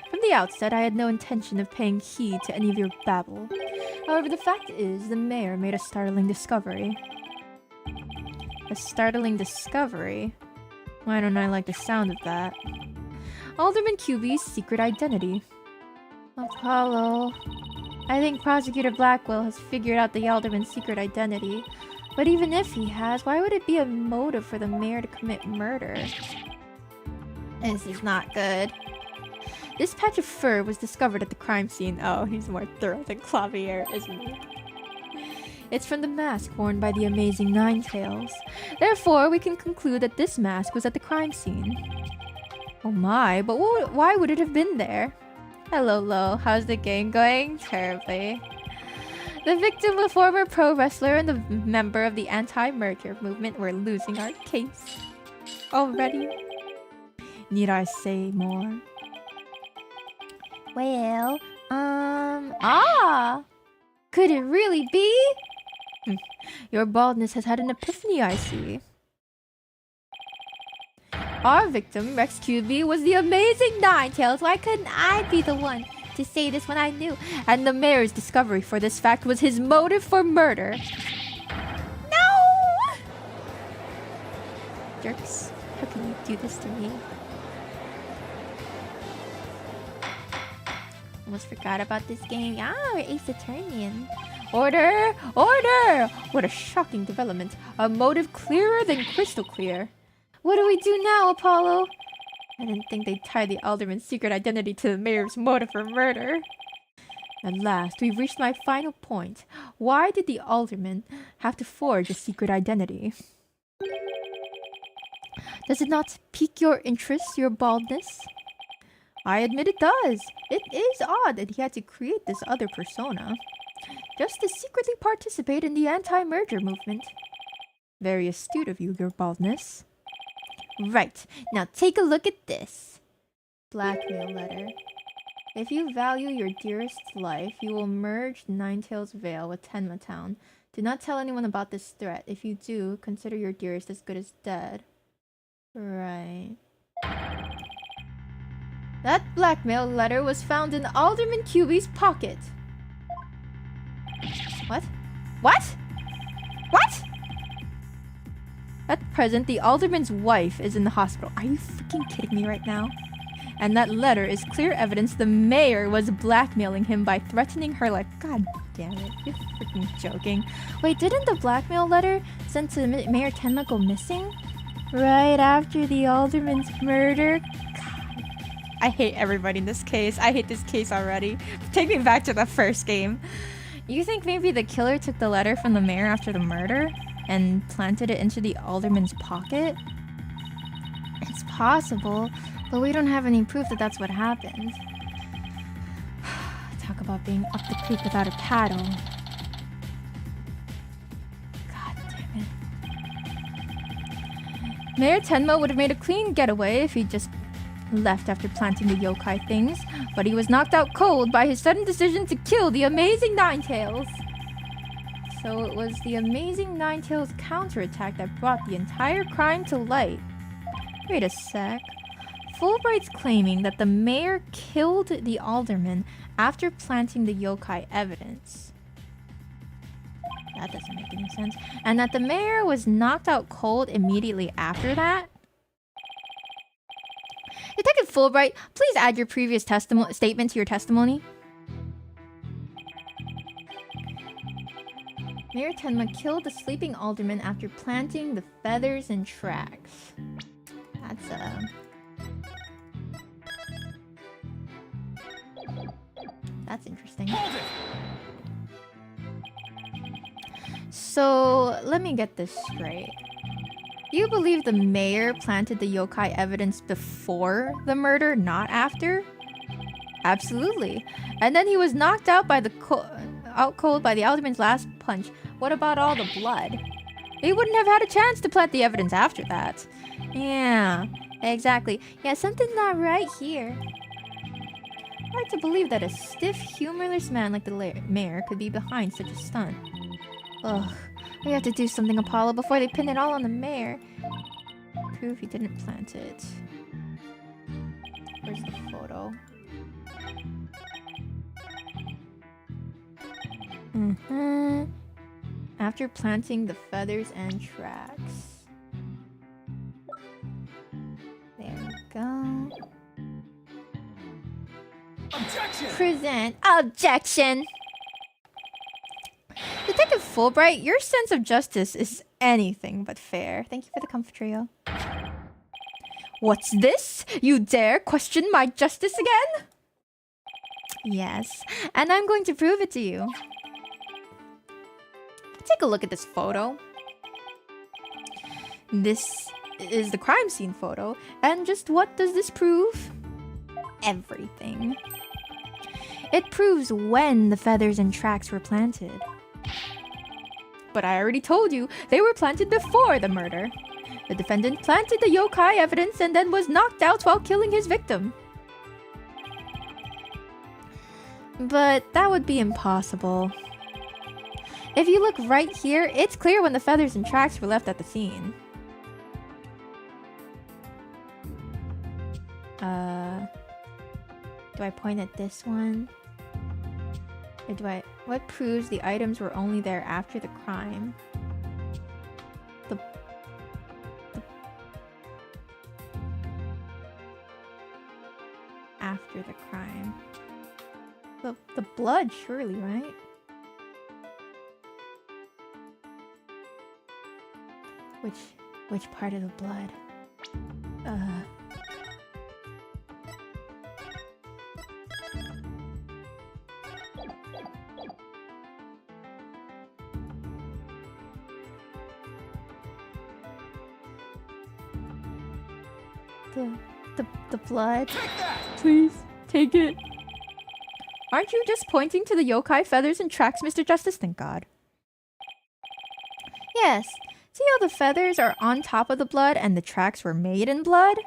Speaker 1: From the outset, I had no intention of paying heed to any of your babble. However, the fact is, the mayor made a startling discovery. A startling discovery? Why don't I like the sound of that? Alderman QB's secret identity. Apollo. I think Prosecutor Blackwell has figured out the Alderman's secret identity. But even if he has, why would it be a motive for the mayor to commit murder? This is not good. This patch of fur was discovered at the crime scene. Oh, he's more thorough than Clavier, isn't he? It's from the mask worn by the amazing Ninetails. Therefore, we can conclude that this mask was at the crime scene. Oh my, but why would it have been there? Hello, Lo. How's the game going? Terribly. The victim, a former pro wrestler and a member of the anti-murder movement, we're losing our case. Already? Need I say more? Well, could it really be? Your baldness has had an epiphany, I see. Our victim, Rex QB, was the amazing Ninetails. Why couldn't I be the one to say this when I knew? And the mayor's discovery for this fact was his motive for murder. No! Jerks, how can you do this to me? Almost forgot about this game. We're Ace Attorney. Order! Order! What a shocking development. A motive clearer than crystal clear. What do we do now, Apollo? I didn't think they'd tie the Alderman's secret identity to the mayor's motive for murder. At last, we've reached my final point. Why did the Alderman have to forge a secret identity? Does it not pique your interest, your baldness? I admit it does. It is odd that he had to create this other persona, just to secretly participate in the anti-merger movement. Very astute of you, your baldness. Right, now take a look at this. Blackmail letter. If you value your dearest life, you will merge Ninetails Vale with Tenma Town. Do not tell anyone about this threat. If you do, consider your dearest as good as dead. Right. That blackmail letter was found in Alderman QB's pocket. What? What? What? At present, the Alderman's wife is in the hospital. Are you freaking kidding me right now? And that letter is clear evidence the mayor was blackmailing him by threatening her like, God damn it, you're freaking joking. Wait, didn't the blackmail letter sent to Mayor Tenma go missing? Right after the alderman's murder? God, I hate everybody in this case. I hate this case already. Take me back to the first game. You think maybe the killer took the letter from the mayor after the murder and planted it into the alderman's pocket? It's possible, but we don't have any proof that that's what happened. Talk about being up the creek without a paddle. God damn it. Mayor Tenma would have made a clean getaway if he just left after planting the yokai things, but he was knocked out cold by his sudden decision to kill the amazing Ninetails. So it was the amazing Ninetails counterattack that brought the entire crime to light. Wait a sec. Fulbright's claiming that the mayor killed the alderman after planting the yokai evidence. That doesn't make any sense. And that the mayor was knocked out cold immediately after that? Detective Fulbright, please add your previous statement to your testimony. Mayor Tenma killed the sleeping alderman after planting the feathers and tracks. That's interesting. So, let me get this straight. You believe the mayor planted the yokai evidence before the murder, not after? Absolutely. And then he was knocked out by out cold by the alderman's last punch. What about all the blood? He wouldn't have had a chance to plant the evidence after that. Yeah, exactly. Yeah, something's not right here. Hard to believe that a stiff, humorless man like the mayor could be behind such a stunt. Ugh, we have to do something, Apollo, before they pin it all on the mayor. Prove he didn't plant it. Where's the photo? After planting the feathers and tracks. There we go.
Speaker 3: Objection!
Speaker 1: Present objection. Detective Fulbright, your sense of justice is anything but fair. Thank you for the comfort trio. What's this? You dare question my justice again? Yes, and I'm going to prove it to you. Take a look at this photo. This is the crime scene photo, and just what does this prove? Everything. It proves when the feathers and tracks were planted. But I already told you, they were planted before the murder. The defendant planted the yokai evidence and then was knocked out while killing his victim. But that would be impossible. If you look right here, it's clear when the feathers and tracks were left at the scene. Do I point at this one? Or do I... What proves the items were only there after the crime? After the crime. The blood, surely, right? Which part of the blood? The blood. Please, take it. Aren't you just pointing to the yokai feathers and tracks, Mr. Justice? Thank God. Yes. See how the feathers are on top of the blood and the tracks were made in blood?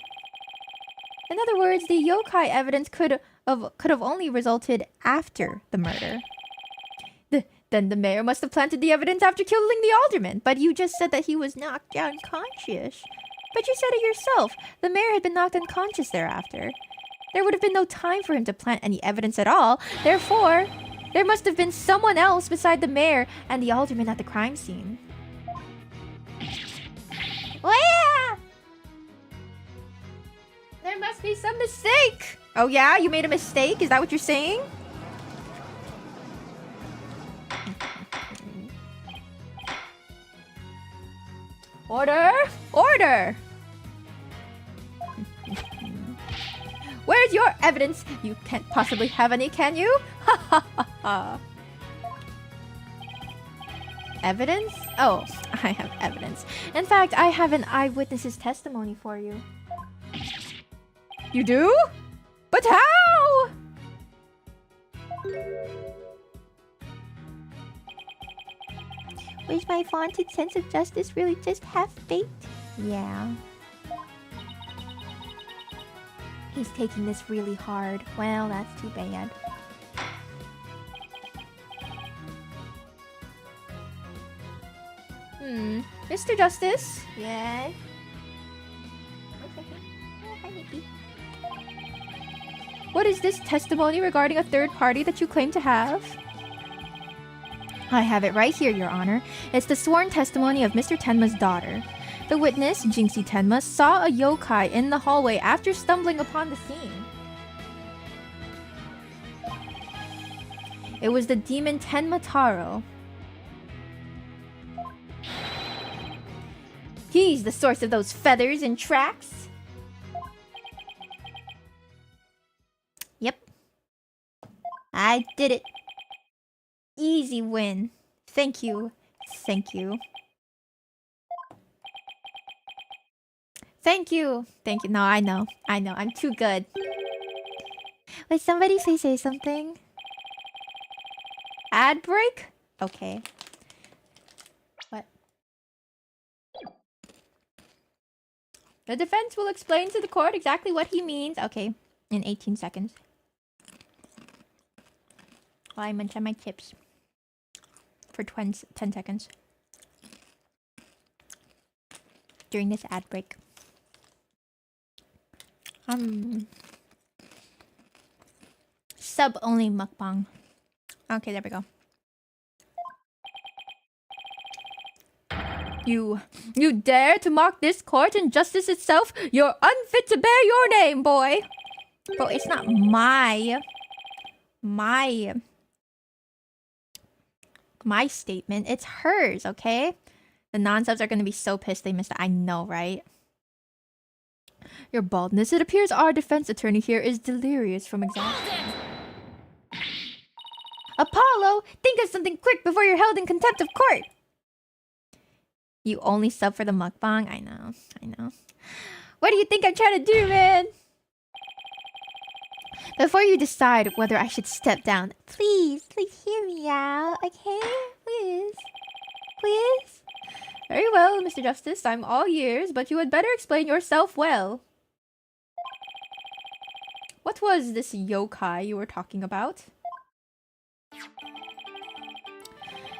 Speaker 1: In other words, the yokai evidence could have only resulted after the murder. Then the mayor must have planted the evidence after killing the alderman, but you just said that he was knocked unconscious. But you said it yourself. The mayor had been knocked unconscious thereafter. There would have been no time for him to plant any evidence at all. Therefore, there must have been someone else beside the mayor and the alderman at the crime scene. Oh yeah! There must It's a mistake! Oh yeah? You made a mistake? Is that what you're saying? Order! Order! Where's your evidence? You can't possibly have any, can you? Ha ha ha ha. Evidence? Oh, I have evidence. In fact, I have an eyewitness's testimony for you. You do? But how? Was my vaunted sense of justice really just half-baked? Yeah. He's taking this really hard. Well, that's too bad. Mr. Justice? Yeah? Okay. Oh, hi, Nikki. What is this testimony regarding a third party that you claim to have? I have it right here, Your Honor. It's the sworn testimony of Mr. Tenma's daughter. The witness, Jinxie Tenma, saw a yokai in the hallway after stumbling upon the scene. It was the demon Tenma Taro. He's the source of those feathers and tracks. Yep. I did it. Easy win. Thank you. Thank you. Thank you. Thank you. No, I know. I know. I'm too good. Would somebody please say something? Ad break? Okay. What? The defense will explain to the court exactly what he means. Okay. In 18 seconds. While I munch on my chips. For 10 seconds. During this ad break. Sub only mukbang. Okay, there we go. You dare to mock this court and justice itself? You're unfit to bear your name, boy. Bro, it's not my statement. It's hers, okay? The non-subs are gonna be so pissed they missed it. I know, right? Your baldness. It appears our defense attorney here is delirious from exhaustion. Apollo, think of something quick before you're held in contempt of court. You only sub for the mukbang? I know. What do you think I'm trying to do, man? Before you decide whether I should step down, please hear me out, okay? Please? Very well, Mr. Justice, I'm all ears, but you had better explain yourself well. What was this yokai you were talking about?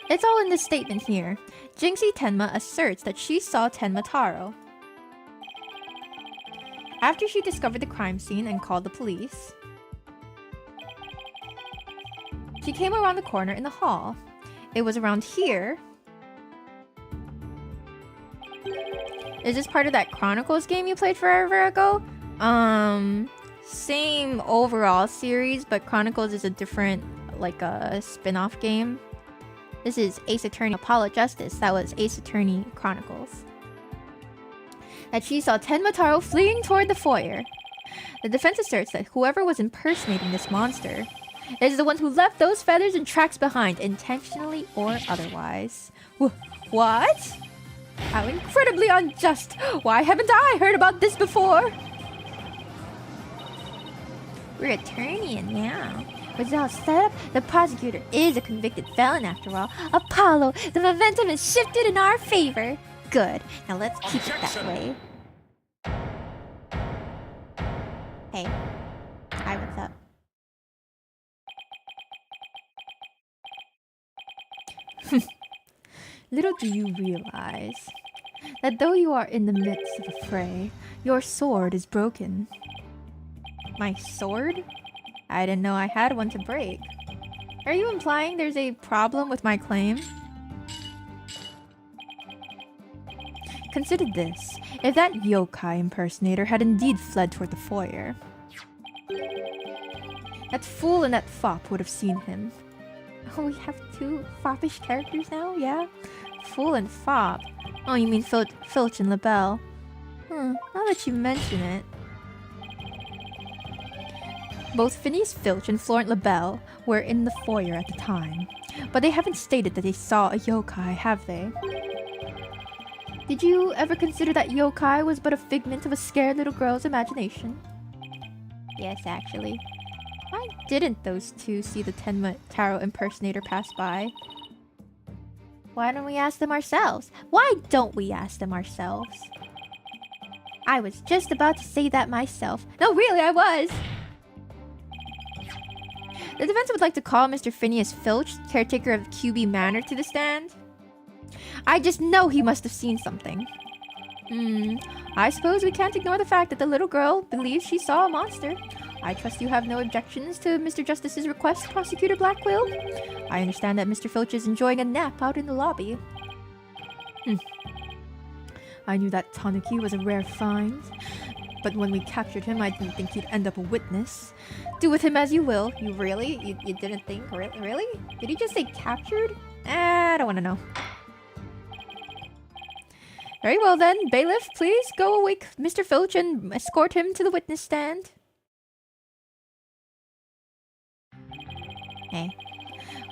Speaker 1: It's all in this statement here. Jinxie Tenma asserts that she saw Tenma Taro. After she discovered the crime scene and called the police, she came around the corner in the hall. It was around here. Is this part of that Chronicles game you played forever ago? Same overall series, but Chronicles is a different, like a spin-off game. This is Ace Attorney Apollo Justice. That was Ace Attorney Chronicles. That she saw Tenma Taro fleeing toward the foyer. The defense asserts that whoever was impersonating this monster is the one who left those feathers and tracks behind, intentionally or otherwise. What? How incredibly unjust! Why haven't I heard about this before? We're attorney now. With it all set up, the prosecutor is a convicted felon after all. Apollo, the momentum is shifted in our favor. Good. Now let's keep it that way. Hey. Hi, what's up? Little do you realize that though you are in the midst of a fray, your sword is broken. My sword? I didn't know I had one to break. Are you implying there's a problem with my claim? consider this. If that yokai impersonator had indeed fled toward the foyer, that fool and that fop would have seen him. Oh, we have two foppish characters now? Yeah? Fool and fop. Oh, you mean Filch and LaBelle. Now that you mention it. Both Phineas Filch and Florent LaBelle were in the foyer at the time, but they haven't stated that they saw a yokai, have they? Did you ever consider that yokai was but a figment of a scared little girl's imagination? Yes, actually. Why didn't those two see the Tenma Taro impersonator pass by? Why don't we ask them ourselves? Why don't we ask them ourselves? I was just about to say that myself. No, really, I was! The defense would like to call Mr. Phineas Filch, caretaker of QB Manor, to the stand. I just know he must have seen something. I suppose we can't ignore the fact that the little girl believes she saw a monster. I trust you have no objections to Mr. Justice's request, Prosecutor Blackquill. I understand that Mr. Filch is enjoying a nap out in the lobby. I knew that Tanuki was a rare find, but when we captured him, I didn't think he'd end up a witness. Do with him as you will. You really? You didn't think? Really? Did he just say captured? I don't want to know. Very well then, bailiff, please go awake Mr. Filch and escort him to the witness stand. Hey.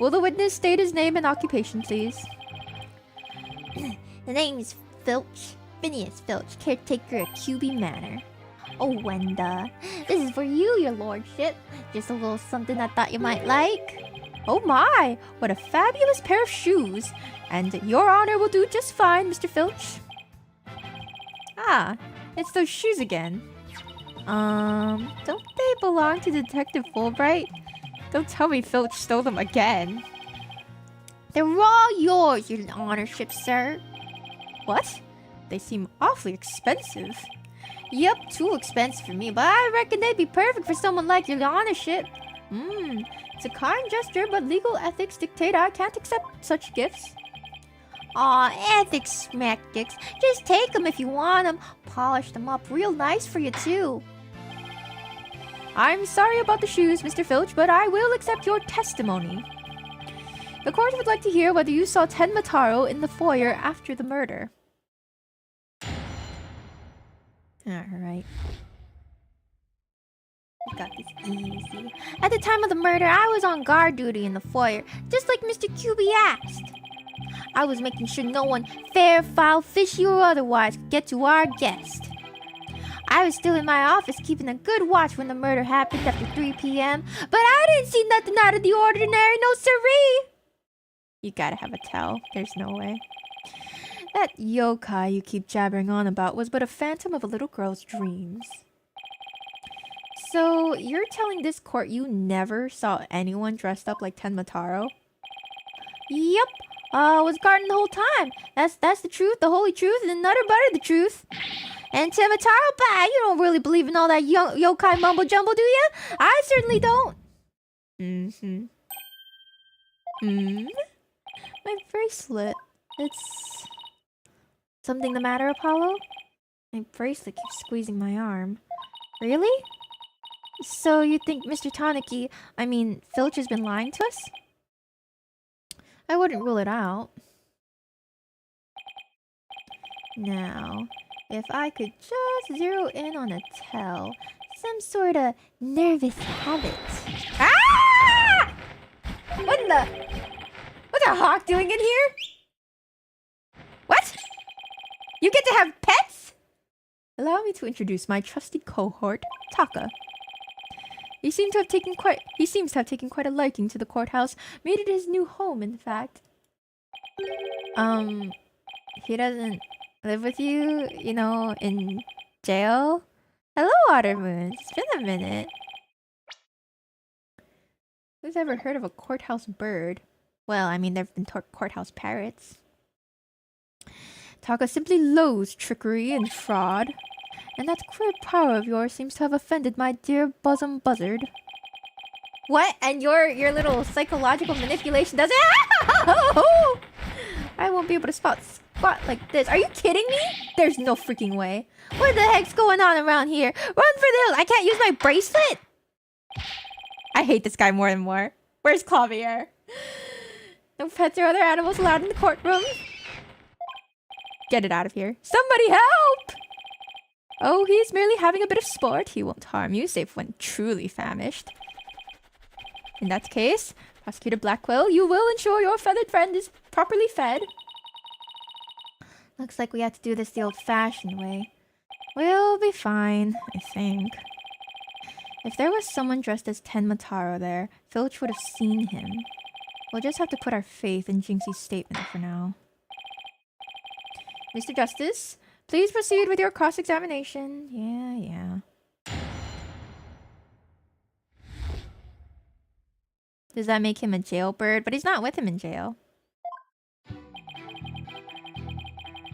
Speaker 1: Will the witness state his name and occupation, please? The name is Filch. Phineas Filch, caretaker of QB Manor. Oh, Wenda. This is for you, your lordship. Just a little something I thought you might like. Oh my! What a fabulous pair of shoes. And your honor will do just fine, Mr. Filch. Ah, it's those shoes again. Don't they belong to Detective Fulbright? Don't tell me Filch stole them again. They're all yours, your honorship, sir. What? They seem awfully expensive. Yep, too expensive for me, but I reckon they'd be perfect for someone like your honorship. It's a kind gesture, but legal ethics dictate I can't accept such gifts. Aw, ethics, smack dicks. Just take them if you want them. Polish them up real nice for you, too. I'm sorry about the shoes, Mr. Filch, but I will accept your testimony. The court would like to hear whether you saw Tenma Taro in the foyer after the murder. Alright. I got this easy. At the time of the murder, I was on guard duty in the foyer, just like Mr. QB asked. I was making sure no one, fair, foul, fishy, or otherwise, could get to our guest. I was still in my office keeping a good watch when the murder happened after 3 p.m., but I didn't see nothing out of the ordinary, no siree! You gotta have a tell. There's no way. That yokai you keep jabbering on about was but a phantom of a little girl's dreams. So, you're telling this court you never saw anyone dressed up like Tenma Taro? Yep. Was guarding the whole time. That's the truth, the holy truth, and nutter butter the truth. And Tenma Taro, bah, you don't really believe in all that yokai mumbo jumbo, do you? I certainly don't. My bracelet. It's... Something the matter, Apollo? My bracelet keeps squeezing my arm. Really? So you think Mr. Tanuki, Filch has been lying to us? I wouldn't rule it out. Now, if I could just zero in on a tell, some sort of nervous habit. Ah! What's a hawk doing in here? What? You get to have pets? Allow me to introduce my trusty cohort, Taka. He seems to have taken quite a liking to the courthouse, made it his new home, in fact. He doesn't live with you, in jail? Hello, Ottermoon. It's been a minute. Who's ever heard of a courthouse bird? Well, there've been courthouse parrots. Taka simply loathes trickery and fraud. And that queer power of yours seems to have offended my dear bosom buzzard. What? And your little psychological manipulation does it? I won't be able to spot squat like this. Are you kidding me? There's no freaking way. What the heck's going on around here? Run for the hills. I can't use my bracelet? I hate this guy more and more. Where's Clavier? No pets or other animals allowed in the courtroom. Get it out of here. Somebody help! Oh, he's merely having a bit of sport. He won't harm you, save when truly famished. In that case, Prosecutor Blackwell, you will ensure your feathered friend is properly fed. Looks like we have to do this the old-fashioned way. We'll be fine, I think. If there was someone dressed as Tenmataro there, Filch would have seen him. We'll just have to put our faith in Jinxie's statement for now. Mr. Justice, please proceed with your cross-examination. Yeah. Does that make him a jailbird? But he's not with him in jail.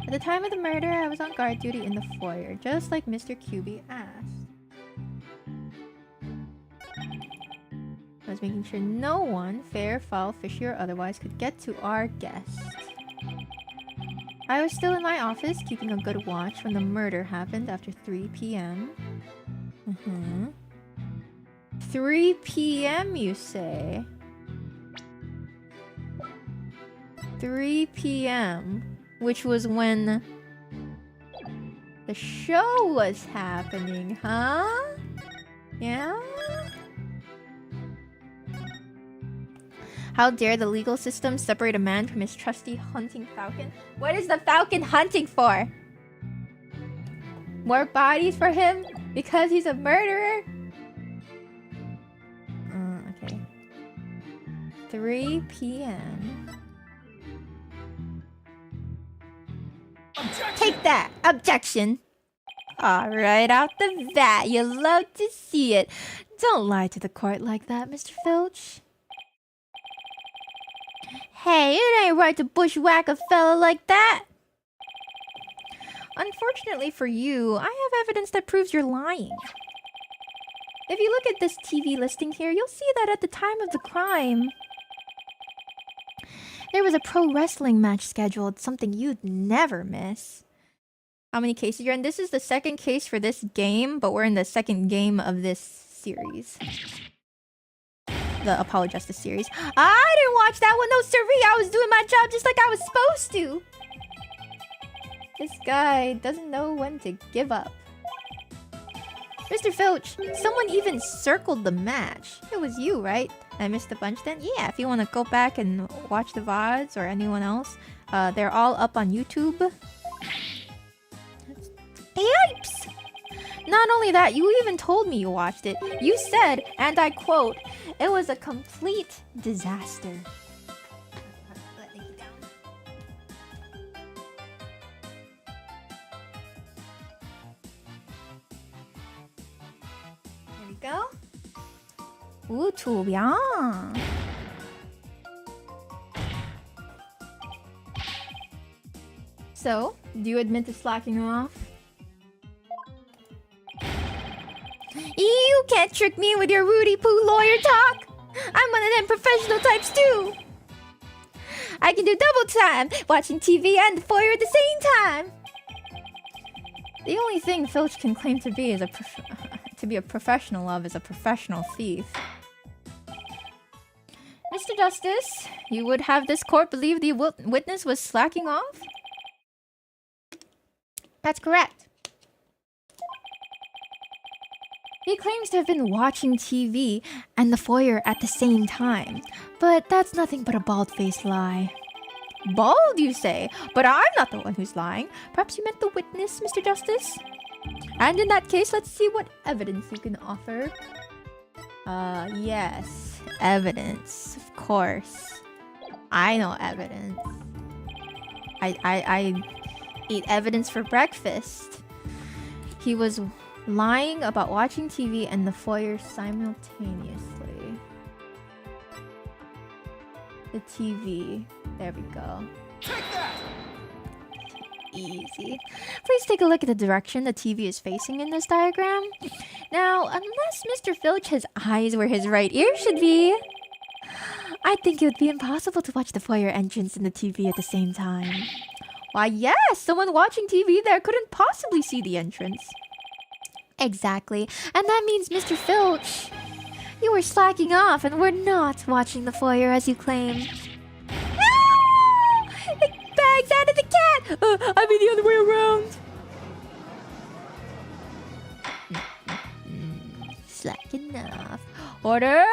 Speaker 1: At the time of the murder, I was on guard duty in the foyer, just like Mr. QB asked. I was making sure no one, fair, foul, fishy, or otherwise, could get to our guest. I was still in my office, keeping a good watch when the murder happened after 3 p.m. 3 p.m., you say? 3 p.m., which was when the show was happening, huh? Yeah? How dare the legal system separate a man from his trusty hunting falcon? What is the falcon hunting for? More bodies for him? Because he's a murderer? Okay. 3 p.m.
Speaker 3: Objection!
Speaker 1: Take that! Objection! Alright, out the bat. You love to see it. Don't lie to the court like that, Mr. Filch. Hey, it ain't right to bushwhack a fella like that. Unfortunately for you, I have evidence that proves you're lying. If you look at this TV listing here, you'll see that at the time of the crime, there was a pro wrestling match scheduled, something you'd never miss. How many cases you're in? This is the second case for this game, but we're in the second game of this series. The Apollo Justice series. I didn't watch that one, no siree. I was doing my job just like I was supposed to. This guy doesn't know when to give up. Mr. Filch, someone even circled the match. It was you, right? I missed a bunch then? Yeah, if you want to go back and watch the VODs or anyone else, they're all up on YouTube. Yipes! Not only that, you even told me you watched it. You said, and I quote, "It was a complete disaster." Let me get down. There we go. Ooh, 出表. So, do you admit to slacking off? You can't trick me with your Rudy Poo lawyer talk. I'm one of them professional types too. I can do double time, watching TV and the foyer at the same time. The only thing Filch can claim to be is to be a professional of is a professional thief. Mr. Justice, you would have this court believe the witness was slacking off? That's correct. He claims to have been watching TV and the foyer at the same time, but that's nothing but a bald-faced lie. Bald, you say? But I'm not the one who's lying. Perhaps you meant the witness, Mr. Justice? And in that case, let's see what evidence you can offer. Yes. Evidence. Of course. I know evidence. I eat evidence for breakfast. He was lying about watching TV and the foyer simultaneously. The TV. There we go.
Speaker 3: Take that!
Speaker 1: Easy. Please take a look at the direction the TV is facing in this diagram. Now, unless Mr. Filch has eyes where his right ear should be, I think it would be impossible to watch the foyer entrance and the TV at the same time. Why, yes, someone watching TV there couldn't possibly see the entrance. Exactly, and that means Mr. Filch, you were slacking off and were not watching the foyer as you claim. Ah! It bags out of the cat! I mean the other way around. Slacking off. Order!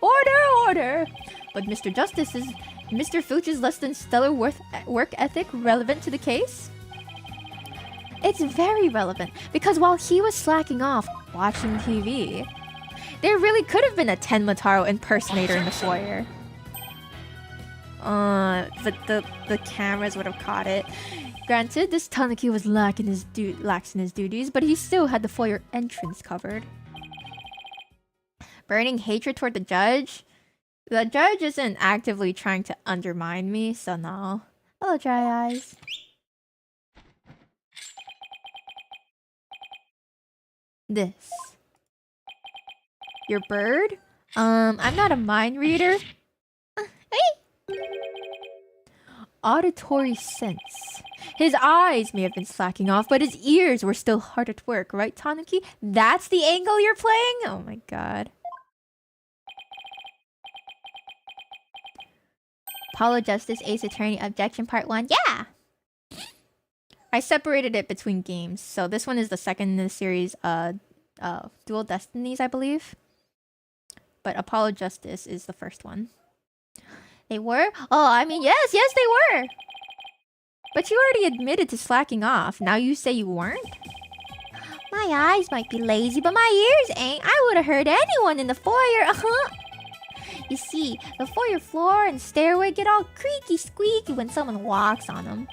Speaker 1: Order! Order! But Mr. Filch's less than stellar work ethic relevant to the case? It's very relevant, because while he was slacking off watching TV, there really could have been a Tenmataro impersonator in the foyer. But the cameras would have caught it. Granted, this Tanuki was lax in his duties, but he still had the foyer entrance covered. Burning hatred toward the judge? The judge isn't actively trying to undermine me, so no. Hello, Dry Eyes. This. Your bird? I'm not a mind reader. Hey! Auditory sense. His eyes may have been slacking off, but his ears were still hard at work, right, Tanuki? That's the angle you're playing? Oh my god. Apollo Justice Ace Attorney Objection Part 1. Yeah! I separated it between games. So this one is the second in the series, Dual Destinies, I believe. But Apollo Justice is the first one. They were? Oh, I mean, yes, they were! But you already admitted to slacking off. Now you say you weren't? My eyes might be lazy, but my ears ain't. I would have heard anyone in the foyer. You see, the foyer floor and stairway get all creaky squeaky when someone walks on them.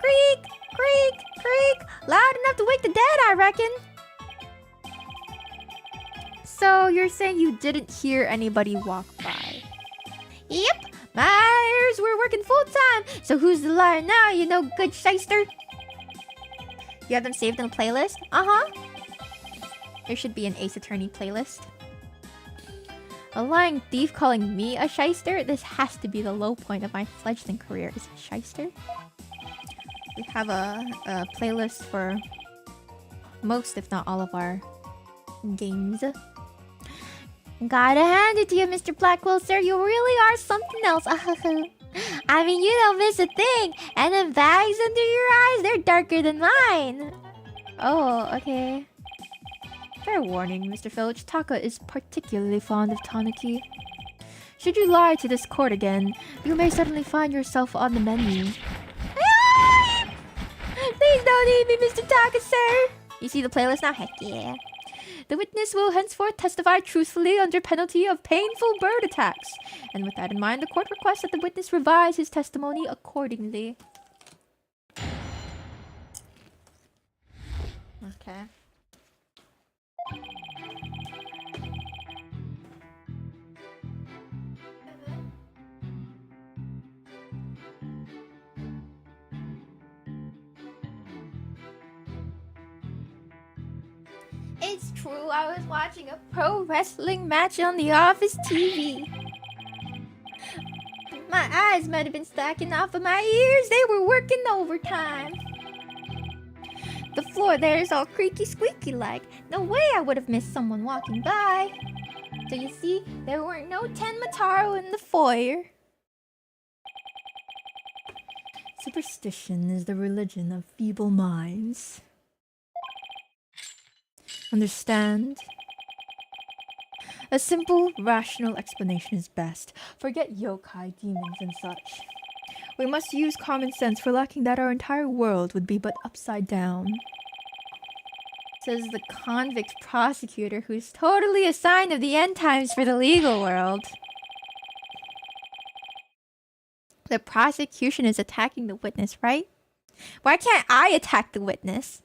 Speaker 1: Creak, creak, creak. Loud enough to wake the dead, I reckon. So you're saying you didn't hear anybody walk by? Yep, my ears were working full time. So who's the liar now, you know, good shyster? You have them saved in a playlist? Uh-huh. There should be an Ace Attorney playlist. A lying thief calling me a shyster? This has to be the low point of my fledgling career. Is it shyster? We have a playlist for most, if not all, of our games. Gotta hand it to you, Mr. Blackwell, sir. You really are something else. I mean, you don't miss a thing. And then bags under your eyes, they're darker than mine. Oh, okay. Fair warning, Mr. Filch. Taka is particularly fond of Tanuki. Should you lie to this court again, you may suddenly find yourself on the menu. Please don't eat me, Mr. Taka, sir! You see the playlist now? Heck yeah. The witness will henceforth testify truthfully under penalty of painful bird attacks. And with that in mind, the court requests that the witness revise his testimony accordingly. Okay. It's true, I was watching a pro wrestling match on the office TV. My eyes might have been slacking off, but my ears, they were working overtime. The floor there is all creaky squeaky like. No way I would have missed someone walking by. So you see, there weren't no Tenmataro in the foyer. Superstition is the religion of feeble minds. Understand? A simple, rational explanation is best. Forget yokai, demons, and such. We must use common sense, for lacking that our entire world would be but upside down. Says the convict prosecutor, who's totally a sign of the end times for the legal world. The prosecution is attacking the witness, right? Why can't I attack the witness?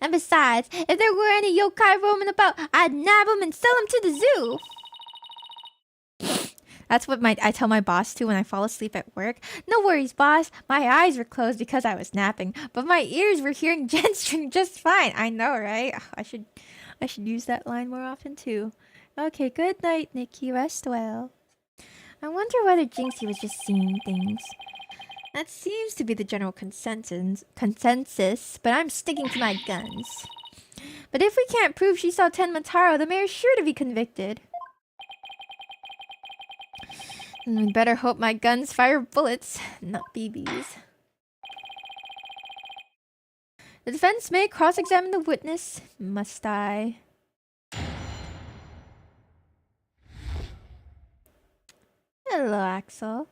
Speaker 1: And besides, if there were any yokai roaming about, I'd nab them and sell them to the zoo. That's what I tell my boss too when I fall asleep at work. No worries, boss. My eyes were closed because I was napping, but my ears were hearing Gen string just fine. I know, right? I should use that line more often too. Okay, good night, Nikki. Rest well. I wonder whether Jinxie was just seeing things. That seems to be the general consensus, but I'm sticking to my guns. But if we can't prove she saw Tenmataro, the mayor's sure to be convicted. And we better hope my guns fire bullets, not BBs. The defense may cross-examine the witness. Must I? Hello, Axel.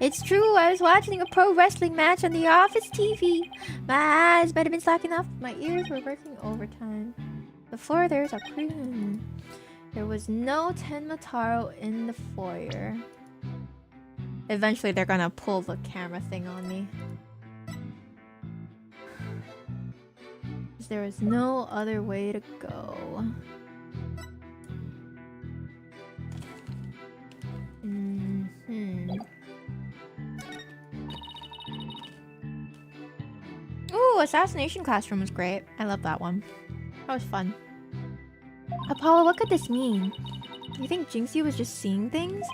Speaker 1: It's true, I was watching a pro wrestling match on the office TV. My eyes might have been slacking off, my ears were working overtime. Before there's a cream. There was no Tenmataro in the foyer. Eventually they're gonna pull the camera thing on me. There is no other way to go. Ooh, Assassination Classroom was great. I love that one. That was fun. Apollo, what could this mean? Do you think Jinxie was just seeing things?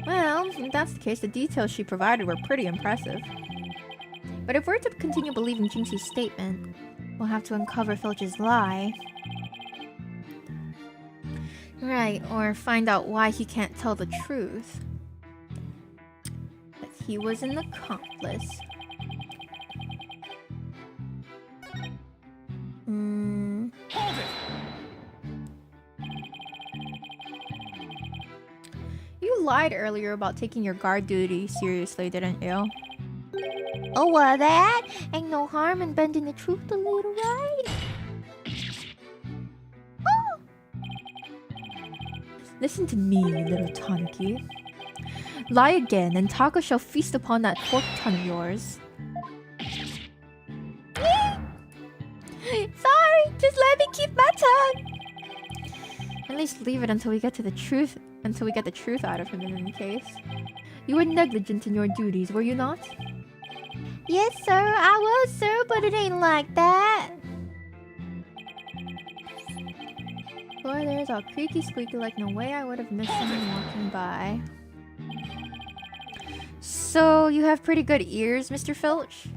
Speaker 1: Well, if that's the case, the details she provided were pretty impressive. But if we're to continue believing Jinxie's statement, we'll have to uncover Filch's lie. Right, or find out why he can't tell the truth. That he was an accomplice.
Speaker 3: Hold it!
Speaker 1: You lied earlier about taking your guard duty seriously, didn't you? Oh, what that? Ain't no harm in bending the truth a little, right? Oh. Listen to me, little Tanuki. Lie again, and Taka shall feast upon that pork ton of yours. Sorry, just let me keep my tongue. At least leave it until we get to the truth. Until we get the truth out of him in any case. You were negligent in your duties, were you not? Yes, sir, I was, sir, but it ain't like that. Boy, there's all creaky squeaky like no way I would have missed someone walking by. So, you have pretty good ears, Mr. Filch?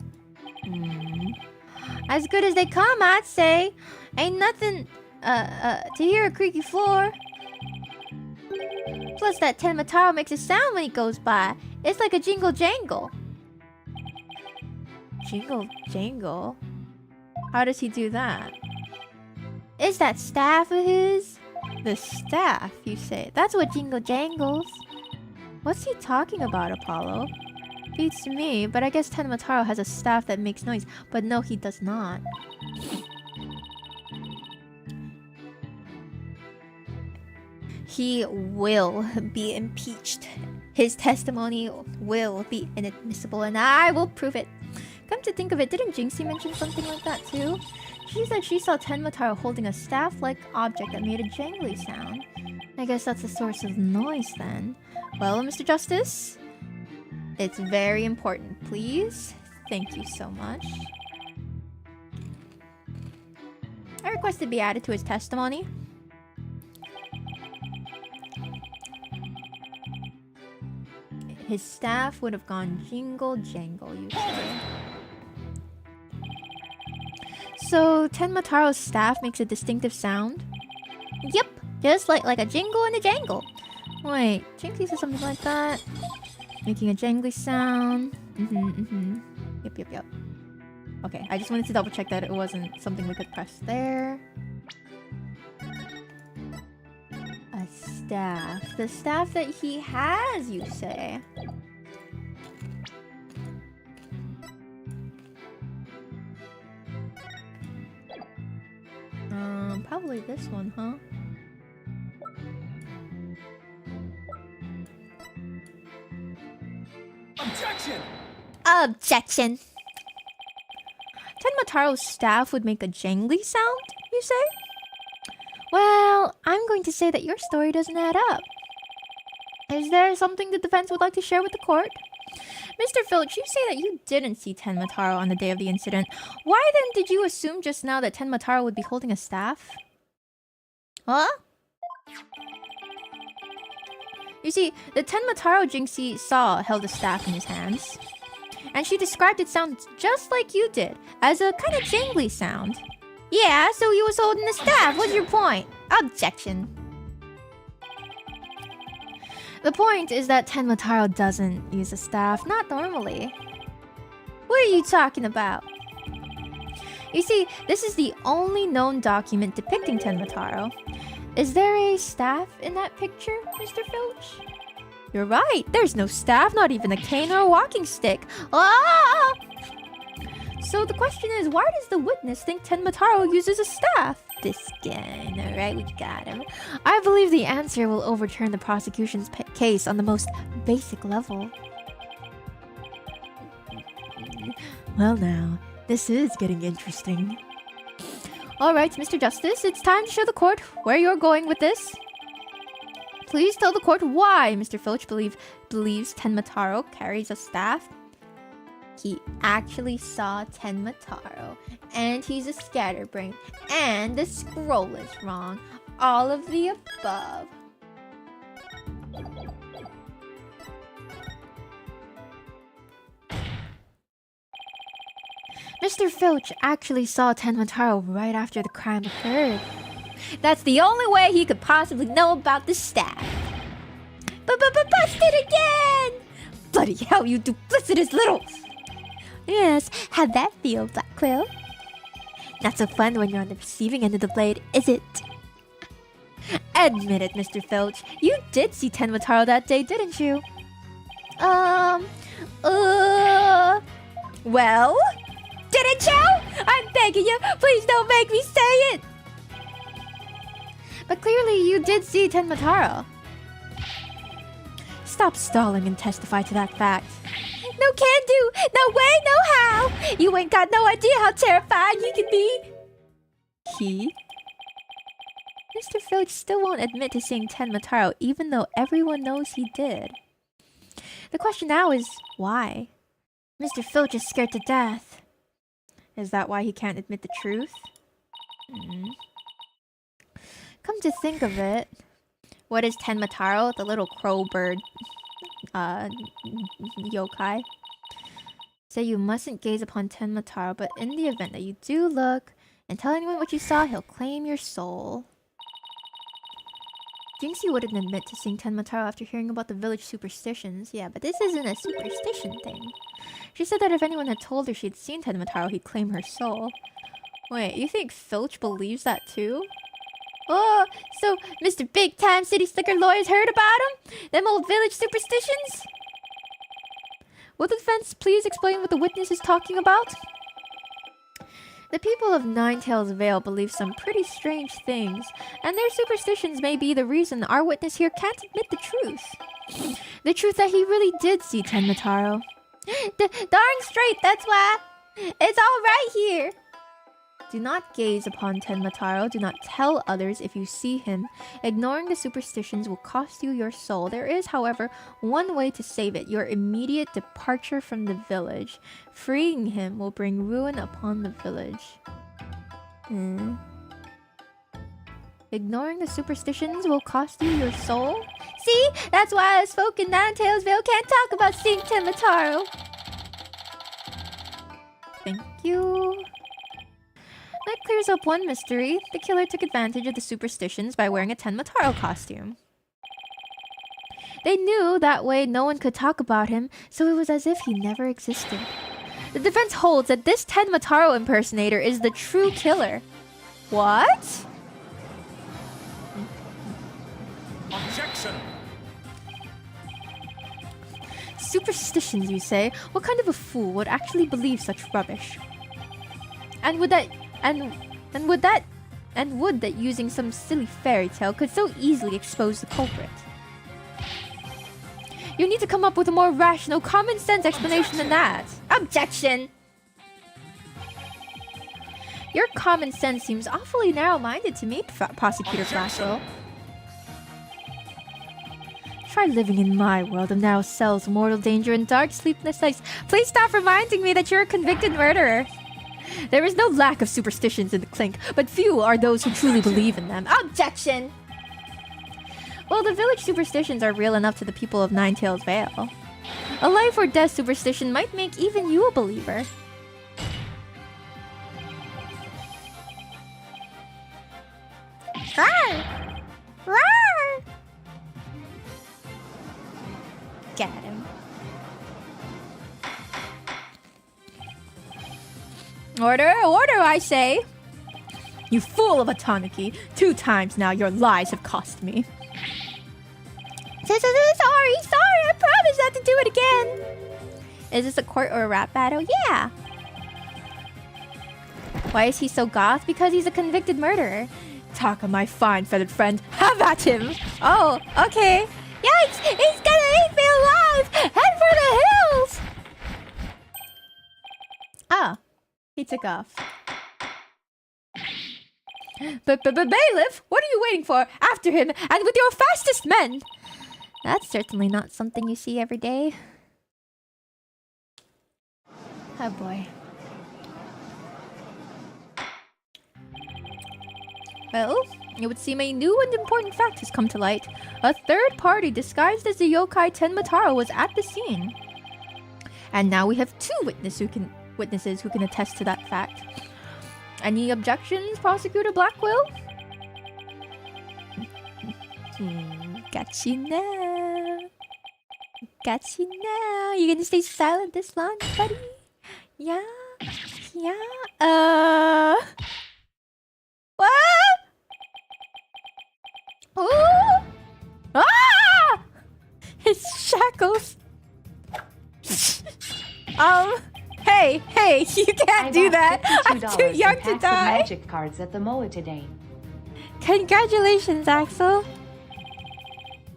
Speaker 1: As good as they come, I'd say. Ain't nothing, to hear a creaky floor. Plus, that Tenmataro makes a sound when he goes by. It's like a jingle jangle. Jingle jangle? How does he do that? Is that staff of his? The staff, you say? That's what jingle jangles. What's he talking about, Apollo? Beats me, but I guess Tenmataro has a staff that makes noise. But no, he does not. He will be impeached. His testimony will be inadmissible, and I will prove it. Come to think of it, didn't Jinxie mention something like that too? She said she saw Tenmataro holding a staff-like object that made a jangly sound. I guess that's the source of the noise then. Well, Mr. Justice, it's very important, please. Thank you so much. I request to be added to his testimony. His staff would have gone jingle jangle, you say. So, Tenmataro's staff makes a distinctive sound? Yep, just like a jingle and a jangle. Wait, Jinxie said something like that? Making a jangly sound. Yep. Okay, I just wanted to double check that it wasn't something we could press there. A staff. The staff that he has, you say? Probably this one, huh?
Speaker 3: Objection!
Speaker 1: Objection! Tenmataro's staff would make a jangly sound, you say? Well, I'm going to say that your story doesn't add up. Is there something the defense would like to share with the court? Mr. Filch, you say that you didn't see Tenmataro on the day of the incident. Why then did you assume just now that Tenmataro would be holding a staff? Huh? You see, the Tenmataro Jinxie saw held a staff in his hands. And she described it sound just like you did, as a kind of jangly sound. Yeah, so he was holding the staff. What's your point? Objection. The point is that Tenmataro doesn't use a staff, not normally. What are you talking about? You see, this is the only known document depicting Tenmataro. Is there a staff in that picture, Mr. Filch? You're right, there's no staff, not even a cane or a walking stick. Ah! So the question is, why does the witness think Tenmataro uses a staff? This guy, alright, we got him. I believe the answer will overturn the prosecution's case on the most basic level. Well now, this is getting interesting. Alright, Mr. Justice, it's time to show the court where you're going with this. Please tell the court why Mr. Filch believes Tenmataro carries a staff. He actually saw Tenmataro, and he's a scatterbrain, and the scroll is wrong. All of the above. Mr. Filch actually saw Tenmataro right after the crime occurred. That's the only way he could possibly know about the staff. Busted again! Bloody hell, you duplicitous little... Yes, how'd that feel, Black Quill? Not so fun when you're on the receiving end of the blade, is it? Admit it, Mr. Filch. You did see Tenmataro that day, didn't you? Well? Didn't you? I'm begging you, please don't make me say it! But clearly you did see Tenmataro. Stop stalling and testify to that fact. No can do! No way, no how! You ain't got no idea how terrifying he can be! He? Mr. Filch still won't admit to seeing Tenmataro even though everyone knows he did. The question now is, why? Mr. Filch is scared to death. Is that why he can't admit the truth? Come to think of it, what is Tenmataro, the little crow bird yokai? Say you mustn't gaze upon Tenmataro, but in the event that you do look and tell anyone what you saw, he'll claim your soul. Jinxie wouldn't admit to seeing Tenmataro after hearing about the village superstitions. Yeah, but this isn't a superstition thing. She said that if anyone had told her she'd seen Tenmataro, he'd claim her soul. Wait, you think Filch believes that too? Oh, so Mr. Big Time City Slicker Lawyer's heard about him? Them old village superstitions? Will the defense please explain what the witness is talking about? The people of Ninetails Vale believe some pretty strange things, and their superstitions may be the reason our witness here can't admit the truth. The truth that he really did see Tenmataro. Darn straight, that's why. It's all right here. Do not gaze upon Tenmataro. Do not tell others if you see him. Ignoring the superstitions will cost you your soul. There is, however, one way to save it. Your immediate departure from the village. Freeing him will bring ruin upon the village. Ignoring the superstitions will cost you your soul? See? That's why us folk in Ninetailsville can't talk about seeing Tenmataro. Thank you. That clears up one mystery. The killer took advantage of the superstitions by wearing a Tenmataro costume. They knew that way no one could talk about him, so it was as if he never existed. The defense holds that this Tenmataro impersonator is the true killer. What?
Speaker 3: Objection!
Speaker 1: Superstitions, you say? What kind of a fool would actually believe such rubbish? And would that using some silly fairy tale could so easily expose the culprit? You need to come up with a more rational, common sense explanation than that. Objection! Your common sense seems awfully narrow-minded to me, Prosecutor Glasswell. Try living in my world of narrow cells, mortal danger, and dark, sleepless nights. Please stop reminding me that you're a convicted murderer. There is no lack of superstitions in the clink, but few are those who truly believe in them. Objection! Well, the village superstitions are real enough to the people of Nine-Tailed Vale. A life or death superstition might make even you a believer. Rawr! Rawr! Get him. Order, order, I say! You fool of a Tanuki! 2 times now your lies have cost me. Sorry, I promise not to do it again! Is this a court or a rap battle? Yeah! Why is he so goth? Because he's a convicted murderer. Talk of my fine feathered friend, have at him! Oh, okay. Yikes! He's gonna eat me alive! Head for the hills! Ah, he took off. But bailiff, what are you waiting for? After him, and with your fastest men! That's certainly not something you see every day. Oh boy. Well, it would seem a new and important fact has come to light. A third party disguised as the yokai Tenmataro was at the scene. And now we have 2 witnesses who can attest to that fact. Any objections, Prosecutor Blackwell? Got you now. Got you now. You gonna stay silent this long, buddy? Yeah? Yeah? What? Ooh! Ah! His shackles. Hey, you can't do that. I'm too young to die.
Speaker 4: Magic cards at the Moa today.
Speaker 1: Congratulations, Axel.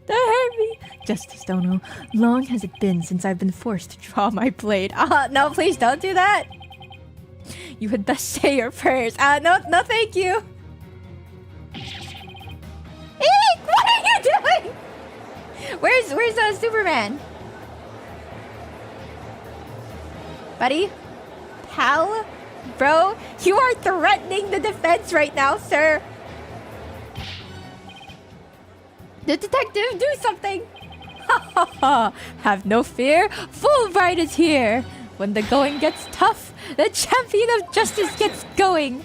Speaker 1: Don't hurt me. Justice Dono, long has it been since I've been forced to draw my blade. No, please don't do that. You had best say your prayers. No, thank you. Eek! What are you doing? Where's Superman? Buddy? Pal? Bro? You are threatening the defense right now, sir. The detective, do something! Ha ha ha! Have no fear, Fulbright is here! When the going gets tough, the champion of justice gets going!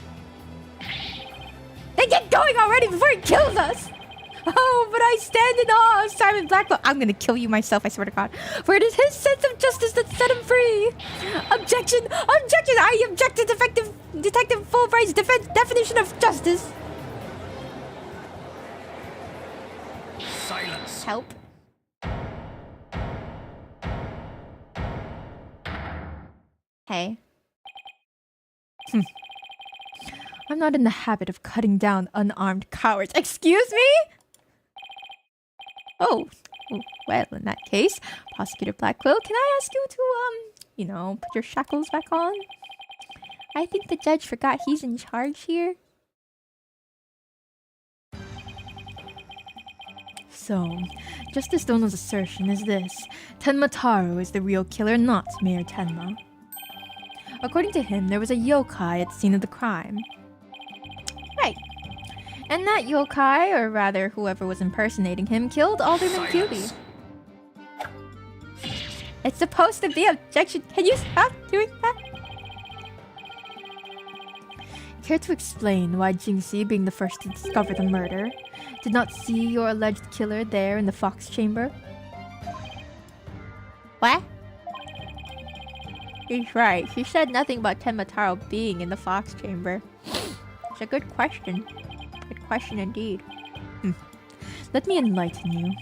Speaker 1: Then get going already before he kills us! Oh, but I stand in awe of Simon Blackwell. I'm gonna kill you myself, I swear to God. For it is his sense of justice that set him free! Objection! Objection! I object to Detective Fulbright's definition of justice!
Speaker 3: Silence.
Speaker 1: Help. Hey. I'm not in the habit of cutting down unarmed cowards. Excuse me? Oh, well, in that case, Prosecutor Blackquill, can I ask you to, put your shackles back on? I think the judge forgot he's in charge here. So, Justice Dono's assertion is this. Tenmataro is the real killer, not Mayor Tenma. According to him, there was a yokai at the scene of the crime. Right. And that yokai, or rather whoever was impersonating him, killed Alderman Kyubi. It's supposed to be objection. Can you stop doing that? Care to explain why Jingxi, being the first to discover the murder, did not see your alleged killer there in the Fox Chamber? What? He's right. She said nothing about Tenmataro being in the Fox Chamber. It's a good question. Good question indeed. Let me enlighten you.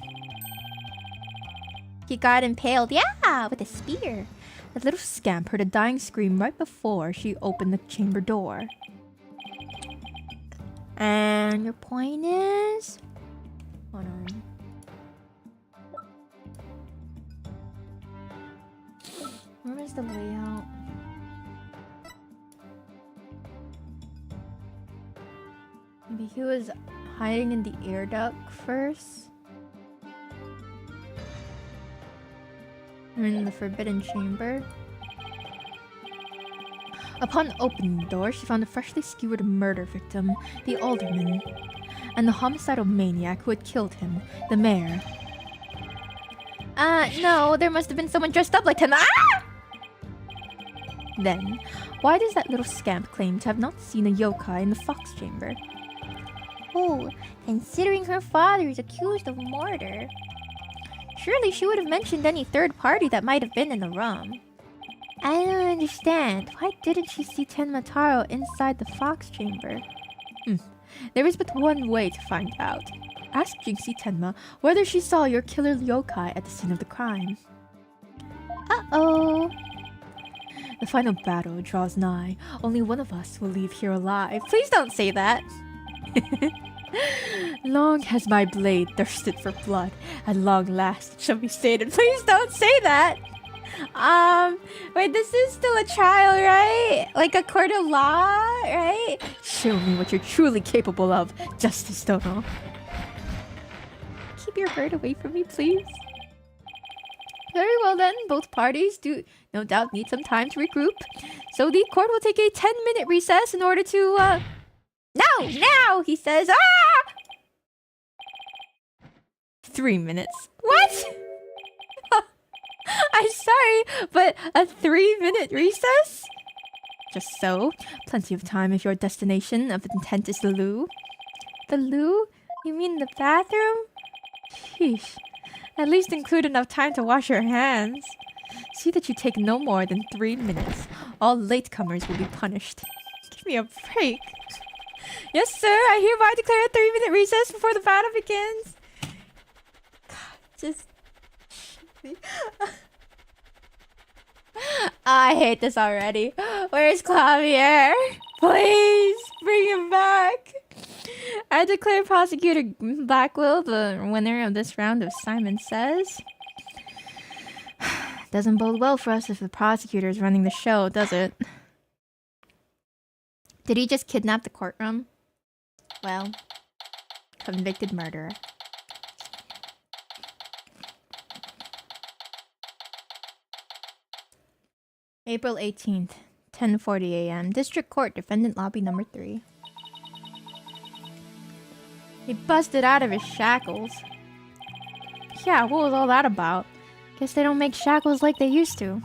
Speaker 1: He got impaled, yeah, with a spear. That little scamp heard a dying scream right before she opened the chamber door. And your point is? Hold on. Where is the layout? Maybe he was hiding in the air duct first? Or in the forbidden chamber? Upon opening the door, she found a freshly skewered murder victim, the alderman. and the homicidal maniac who had killed him, the mayor. No, there must have been someone dressed up like him. Ah! Then, why does that little scamp claim to have not seen a yokai in the fox chamber? Oh, considering her father is accused of murder. Surely she would have mentioned any third party that might have been in the room. I don't understand. Why didn't she see Tenmataro inside the fox chamber? There is but one way to find out. Ask Jinxie Tenma whether she saw your killer yokai at the scene of the crime. Uh-oh. The final battle draws nigh. Only one of us will leave here alive. Please don't say that. Long has my blade thirsted for blood. At long last it shall be sated. Please don't say that. Wait, this is still a trial, right? Like a court of law, right? Show me what you're truly capable of, Justice Dono. Keep your hurt away from me, please. Very well then, both parties do no doubt need some time to regroup. So the court will take a 10-minute recess in order to, No! Now! He says, 3 minutes. What? I'm sorry, but a 3-minute recess? Just so. Plenty of time if your destination of intent is the loo. The loo? You mean the bathroom? Sheesh. At least include enough time to wash your hands. See that you take no more than 3 minutes. All latecomers will be punished. Give me a break. Yes, sir. I hereby declare a 3-minute recess before the battle begins. God, just... I hate this already. Where's Clavier? Please bring him back. I declare Prosecutor Blackwell the winner of this round of Simon Says. Doesn't bode well for us if the prosecutor is running the show, does it? Did he just kidnap the courtroom? Well, convicted murderer. April 18th, 10:40 a.m. District Court, Defendant Lobby number 3. He busted out of his shackles. Yeah, what was all that about? Guess they don't make shackles like they used to.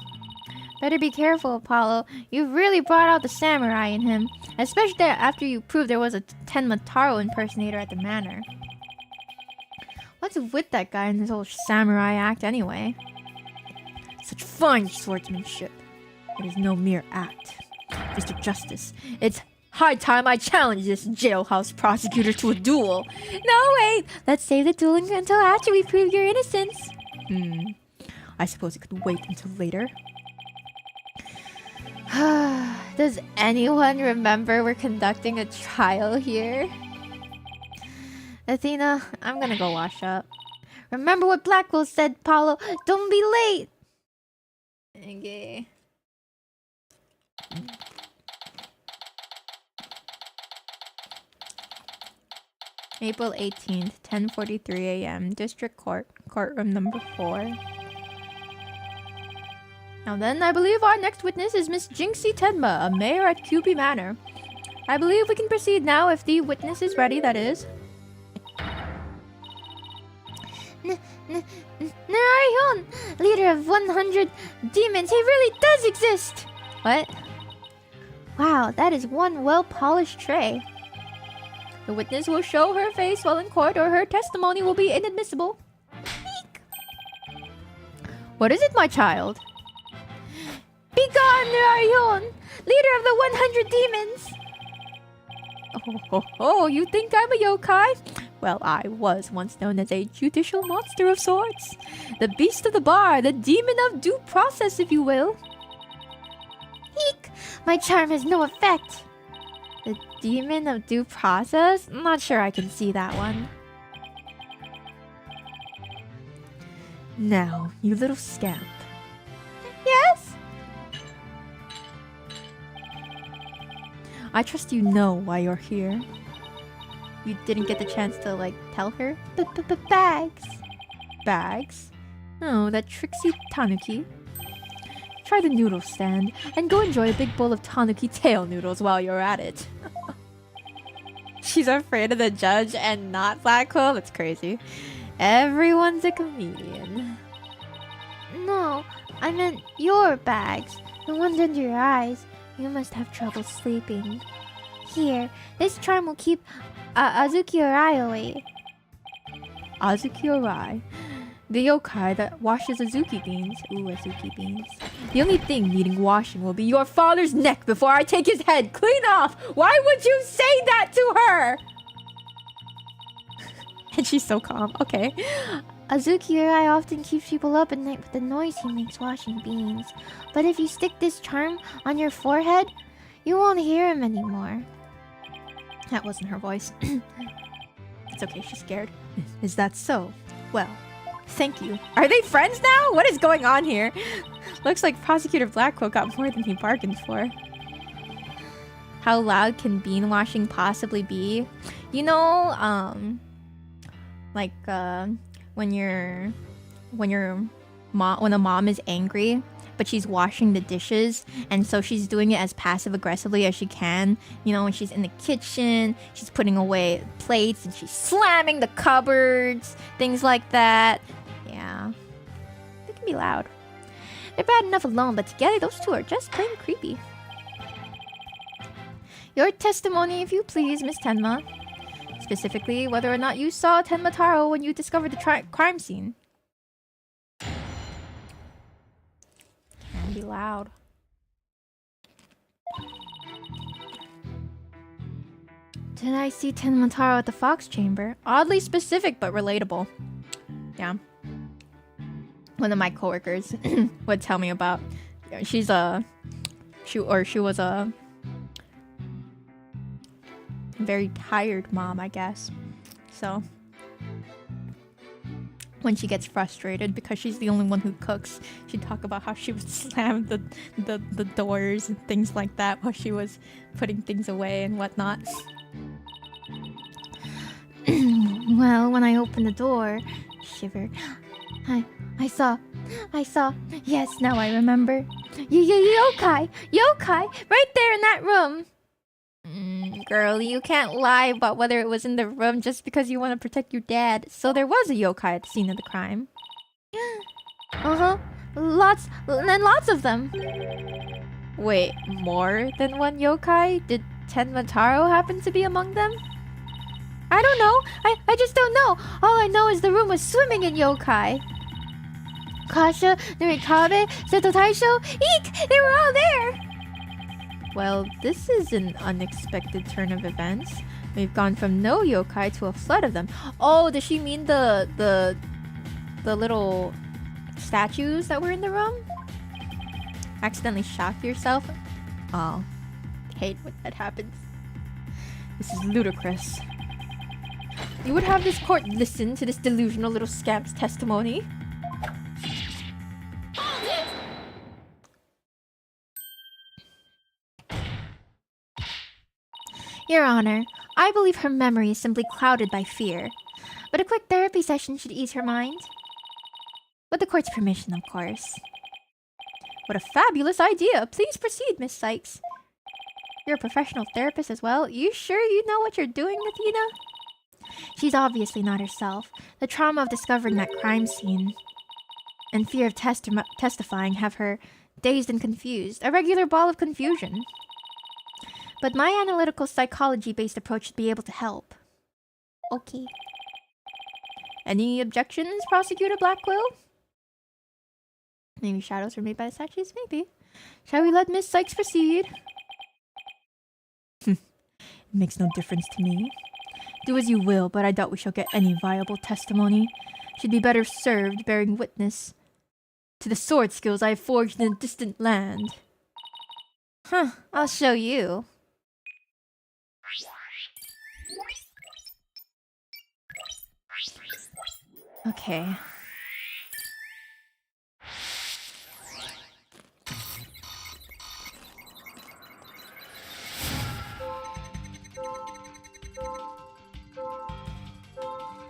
Speaker 1: Better be careful, Apollo. You've really brought out the samurai in him. Especially after you proved there was a Tenmataro impersonator at the manor. What's with that guy and his whole samurai act anyway? Such fine swordsmanship. It is no mere act. Mr. Justice, it's high time I challenge this jailhouse prosecutor to a duel. No, wait! Let's save the dueling until after we prove your innocence. I suppose it could wait until later. Does anyone remember we're conducting a trial here? Athena, I'm gonna go wash up. Remember what Blackwell said, Paulo. Don't be late! Okay. April 18th, 10:43 a.m. District Court, courtroom number 4. Now then, I believe our next witness is Miss Jinxie Tenma, a mayor at QB Manor. I believe we can proceed now if the witness is ready, that is. Narayon, leader of 100 demons, he really does exist! What? Wow, that is one well-polished tray. The witness will show her face while in court or her testimony will be inadmissible. Eek. What is it, my child? Begone, Narayon, leader of the 100 demons! Oh, you think I'm a yokai? Well, I was once known as a judicial monster of sorts. The beast of the bar, the demon of due process, if you will. Eek! My charm has no effect. The demon of due process? I'm not sure I can see that one. Now, you little scamp. Yes? I trust you know why you're here. You didn't get the chance to, like, tell her? Bags. Bags? Oh, that tricksy tanuki. Try the noodle stand, and go enjoy a big bowl of tanuki tail noodles while you're at it. she's afraid of the judge and not Black Quill? That's crazy. Everyone's a comedian. No, I meant your bags. The ones under your eyes. You must have trouble sleeping. Here, this charm will keep Azuki Arai away. Azuki Arai? The yokai that washes Azuki beans. Ooh, Azuki beans. The only thing needing washing will be your father's neck before I take his head clean off. Why would you say that to her? And she's so calm. Okay. Azuki Arai often keeps people up at night with the noise he makes washing beans. But if you stick this charm on your forehead, you won't hear him anymore. That wasn't her voice. It's okay, she's scared. Is that so? Well, thank you. Are they friends now? What is going on here? Looks like Prosecutor Blackquill got more than he bargained for. How loud can bean washing possibly be? You know, when a mom is angry, but she's washing the dishes, and so she's doing it as passive aggressively as she can. You know, when she's in the kitchen, she's putting away plates and she's slamming the cupboards, things like that. Yeah, they can be loud. They're bad enough alone, but together those two are just plain creepy. Your testimony, if you please, Miss Tenma. Specifically, whether or not you saw Tenma Taro when you discovered the crime scene. Can be loud. Did I see Tenma Taro at the Fox Chamber? Oddly specific, but relatable. Yeah. One of my coworkers would tell me about. She was a very tired mom, I guess. So when she gets frustrated because she's the only one who cooks, she'd talk about how she would slam the doors and things like that while she was putting things away and whatnot. Well, when I opened the door, shivered. I saw. Yes, now I remember. Yokai, right there in that room. Girl, you can't lie about whether it was in the room just because you want to protect your dad. So there was a yokai at the scene of the crime. Lots of them. Wait, more than one yokai? Did Tenma Taro happen to be among them? I don't know. I just don't know. All I know is the room was swimming in yokai. Kasha, Narikabe, Seto Taisho, eek! They were all there! Well, this is an unexpected turn of events. We've gone from no yokai to a flood of them. Oh, does she mean the little statues that were in the room? Accidentally shocked yourself? Oh, hate when that happens. This is ludicrous. You would have this court listen to this delusional little scamp's testimony? Your Honor, I believe her memory is simply clouded by fear, but a quick therapy session should ease her mind. With the court's permission, of course. What a fabulous idea! Please proceed, Miss Sykes. You're a professional therapist as well. You sure you know what you're doing, Athena? She's obviously not herself. The trauma of discovering that crime scene and fear of testifying have her dazed and confused. A regular ball of confusion. But my analytical psychology-based approach should be able to help. Okay. Any objections, Prosecutor Blackquill? Maybe shadows were made by the statues? Maybe. Shall we let Miss Sykes proceed? It makes no difference to me. Do as you will, but I doubt we shall get any viable testimony. Should be better served bearing witness to the sword skills I have forged in a distant land. Huh, I'll show you. Okay.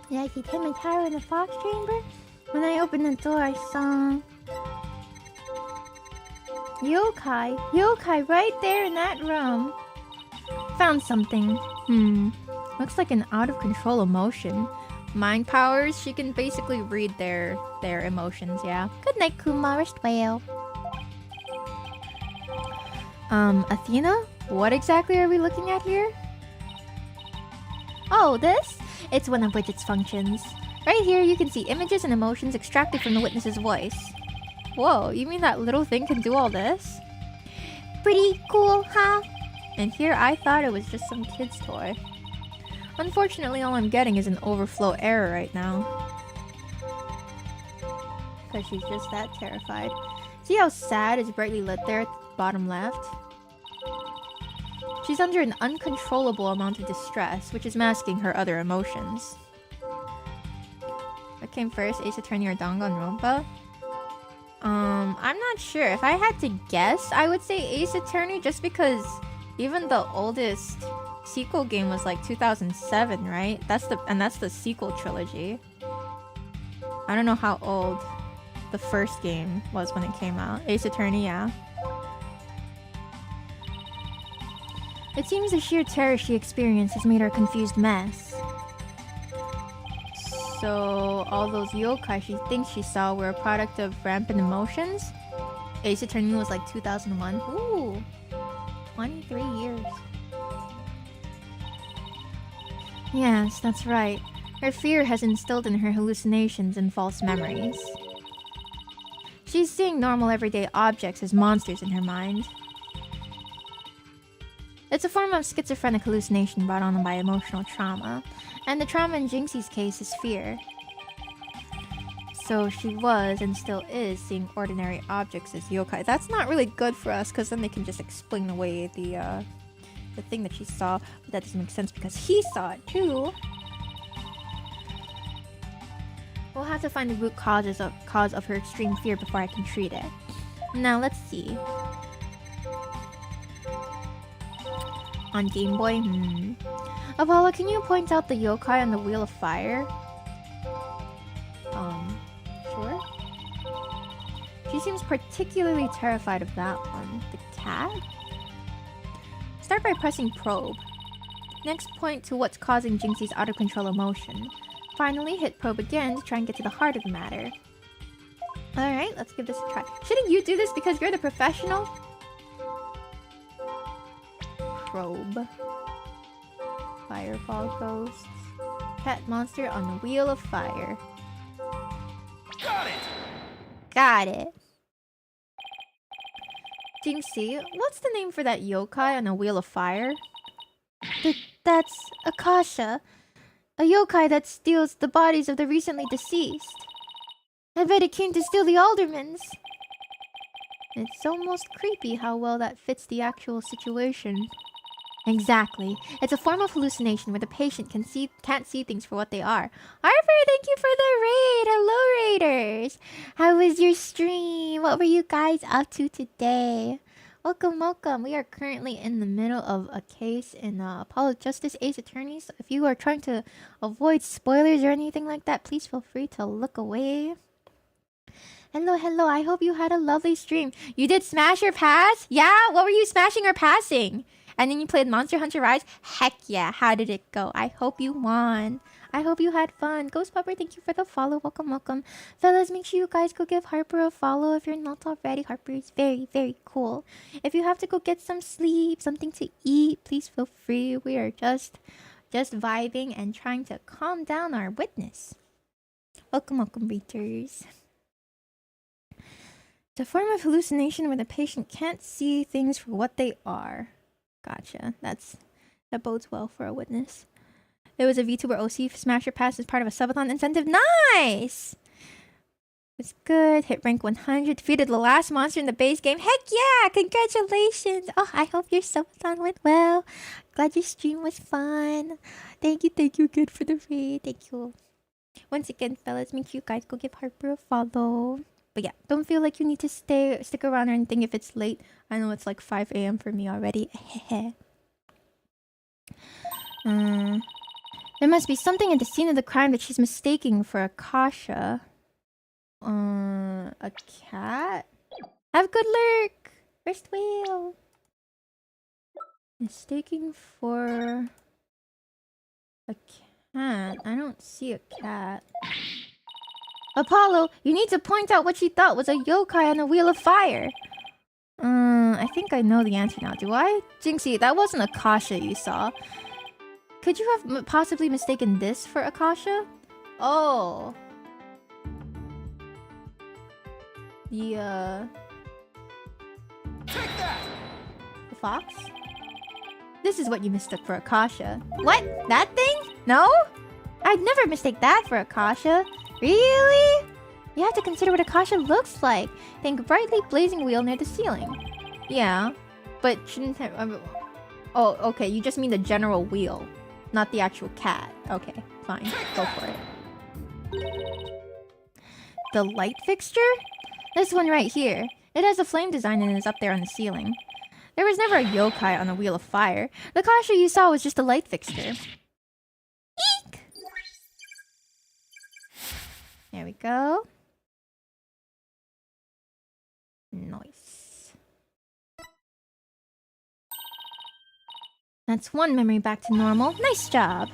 Speaker 1: Did I see Tenma Taro in the Fox Chamber? When I opened the door, I saw... Yokai right there in that room. Found something. Looks like an out-of-control emotion. Mind powers, she can basically read their emotions, yeah. Good night, Kuma. Rest well. Athena? What exactly are we looking at here? Oh, this? It's one of Bridget's functions. Right here, you can see images and emotions extracted from the witness's voice. Whoa, you mean that little thing can do all this? Pretty cool, huh? And here I thought it was just some kid's toy. Unfortunately, all I'm getting is an overflow error right now. Because she's just that terrified. See how sad is brightly lit there at the bottom left? She's under an uncontrollable amount of distress, which is masking her other emotions. What came first, Ace Attorney or Danganronpa? I'm not sure. If I had to guess, I would say Ace Attorney just because even the oldest sequel game was like 2007, right? That's the sequel trilogy. I don't know how old the first game was when it came out. Ace Attorney, yeah. It seems the sheer terror she experienced has made her a confused mess. So all those yokai she thinks she saw were a product of rampant emotions? Ace Attorney was like 2001. Ooh, 23 years. Yes, that's right. Her fear has instilled in her hallucinations and false memories. She's seeing normal everyday objects as monsters in her mind. It's a form of schizophrenic hallucination brought on by emotional trauma, and the trauma in Jinxie's case is fear. So she was, and still is, seeing ordinary objects as yokai. That's not really good for us, because then they can just explain away the thing that she saw, but that doesn't make sense because he saw it too. We'll have to find the root cause of her extreme fear before I can treat it. Now let's see. On Game Boy? Apollo, can you point out the yokai on the Wheel of Fire? Sure. She seems particularly terrified of that one. The cat? Start by pressing probe. Next, point to what's causing Jinxie's out-of-control emotion. Finally, hit probe again to try and get to the heart of the matter. Alright, let's give this a try. Shouldn't you do this because you're the professional? Probe. Firefall ghosts. Cat monster on the Wheel of Fire.
Speaker 3: Got it!
Speaker 1: Got it. Jinxie, what's the name for that yokai on the Wheel of Fire? That's Akasha. A yokai that steals the bodies of the recently deceased. I bet it came to steal the aldermans. It's almost creepy how well that fits the actual situation. Exactly. It's a form of hallucination where the patient can't see things for what they are. Harper, thank you for the raid! Hello, raiders! How was your stream? What were you guys up to today? Welcome, welcome. We are currently in the middle of a case in Apollo Justice Ace Attorneys. If you are trying to avoid spoilers or anything like that, please feel free to look away. Hello, hello. I hope you had a lovely stream. You did smash or pass? Yeah? What were you smashing or passing? And then you played Monster Hunter Rise? Heck yeah. How did it go? I hope you won. I hope you had fun. Ghost Pupper, thank you for the follow. Welcome, welcome. Fellas, make sure you guys go give Harper a follow if you're not already. Harper is very, very cool. If you have to go get some sleep, something to eat, please feel free. We are just vibing and trying to calm down our witness. Welcome, welcome, readers. It's a form of hallucination where the patient can't see things for what they are. Gotcha. That bodes well for a witness. There was a VTuber OC Smasher Pass as part of a subathon incentive. Nice! It's good. Hit rank 100. Defeated the last monster in the base game. Heck yeah! Congratulations! Oh, I hope your subathon went well. Glad your stream was fun. Thank you again for the raid. Thank you. Once again, fellas, make sure you guys go give Harper a follow. But yeah, don't feel like you need to stick around or anything if it's late. I know it's like 5 a.m. for me already. There must be something at the scene of the crime that she's mistaking for Akasha. A cat? Have good lurk! First wheel! Mistaking for A cat? I don't see a cat. Apollo, you need to point out what she thought was a yokai on a wheel of fire. I think I know the answer now, do I? Jinxie, that wasn't Akasha you saw. Could you have possibly mistaken this for Akasha? Oh. The fox? This is what you mistook for Akasha. What? That thing? No? I'd never mistake that for Akasha. Really? You have to consider what Akasha looks like. Think brightly blazing wheel near the ceiling. Yeah, but shouldn't have... oh, okay, you just mean the general wheel, not the actual cat. Okay, fine, go for it. The light fixture? This one right here. It has a flame design and is up there on the ceiling. There was never a yokai on a wheel of fire. The Akasha you saw was just a light fixture. Eek! There we go. Nice. That's one memory back to normal. Nice job.